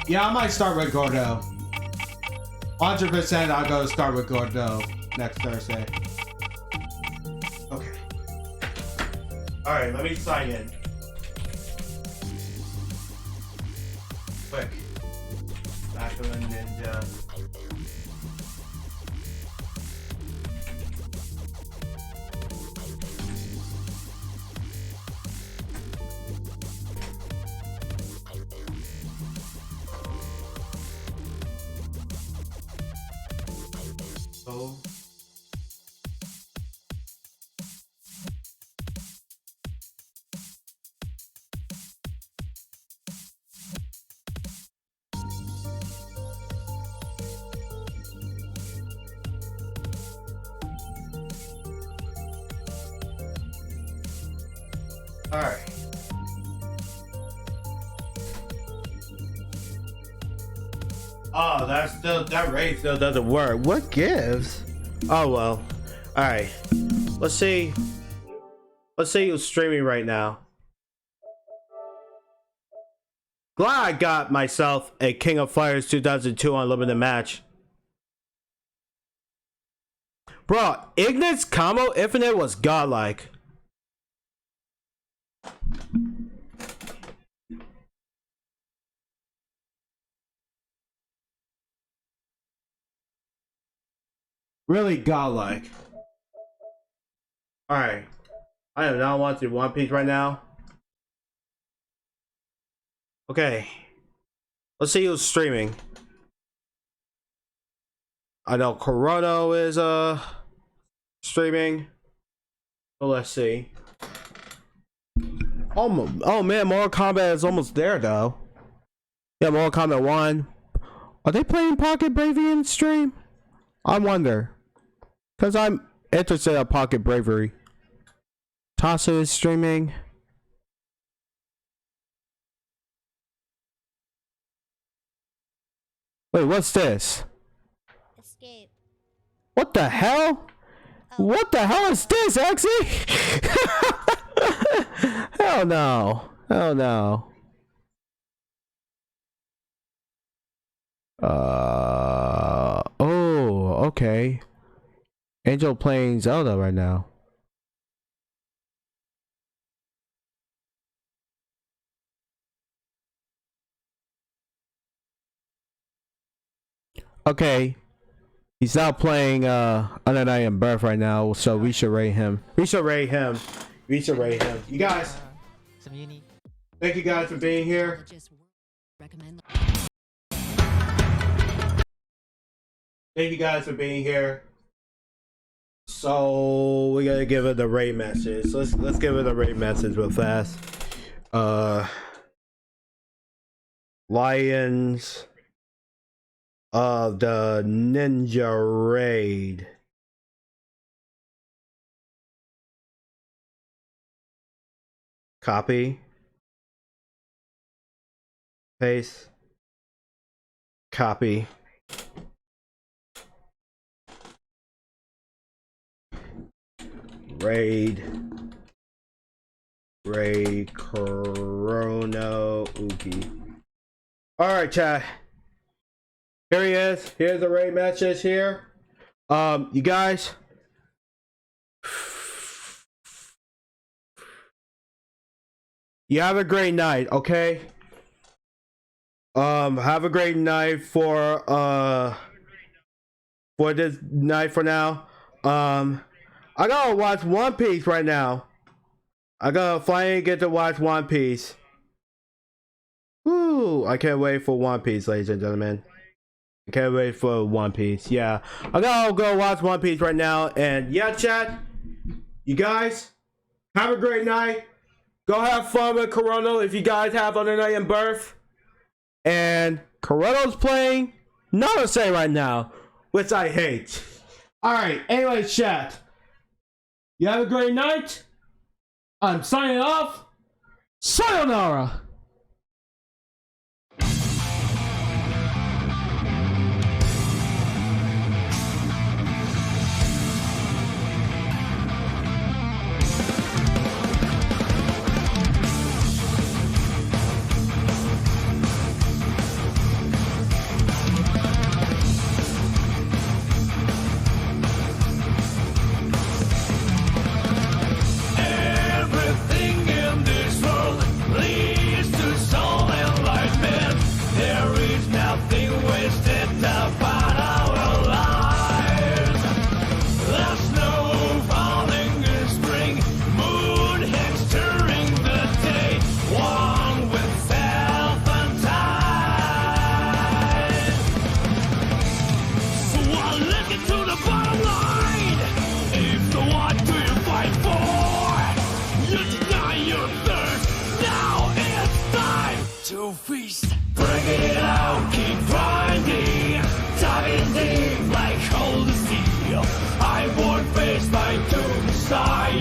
Yeah, I might start with Gordo. 100% I'll go start with Gordo next Thursday. Okay. Alright, let me sign in. Quick. Back to the ninja. Oh. All right. Oh, that rate still doesn't work. What gives? Oh well. All right. Let's see who's streaming right now. Glad I got myself a King of Fighters 2002 Unlimited match. Bro, Ignat's combo infinite was godlike. Really godlike. Alright. I am not watching One Piece right now. Okay. Let's see who's streaming. I know Chronicle is streaming. So let's see. Oh man, Mortal Kombat is almost there though. Yeah, Mortal Kombat 1. Are they playing Pocket Bravery in stream? I wonder. Because I'm interested in Pocket Bravery. Tasa is streaming. Wait, what's this? Escape. What the hell? Oh. What the hell is this, Xe? Hell no. Hell no. Oh, okay. Angel playing Zelda right now. Okay. He's not playing Undying Birth right now, so we should rate him. We should rate him. You guys, thank you guys for being here. Thank you guys for being here. So we gotta give it the raid message. Let's give it a raid message real fast. Lions of the Ninja Raid. Copy. Paste. Copy. Raid Chrono Uki. Alright, chat. Here he is. Here's the raid message here. You guys. You have a great night, okay? Have a great night for this night for now. I gotta watch One Piece right now. I gotta finally get to watch One Piece. Woo! I can't wait for One Piece, ladies and gentlemen. I can't wait for One Piece. Yeah, I gotta go watch One Piece right now. And yeah, chat. You guys have a great night. Go have fun with Chronicle if you guys have other night in birth. And Chronicle's playing Naruto right now, which I hate. Alright, anyway, chat. You have a great night. I'm signing off. Sayonara. Bring it out, keep grinding, diving deep like cold steel. I won't face my doom side.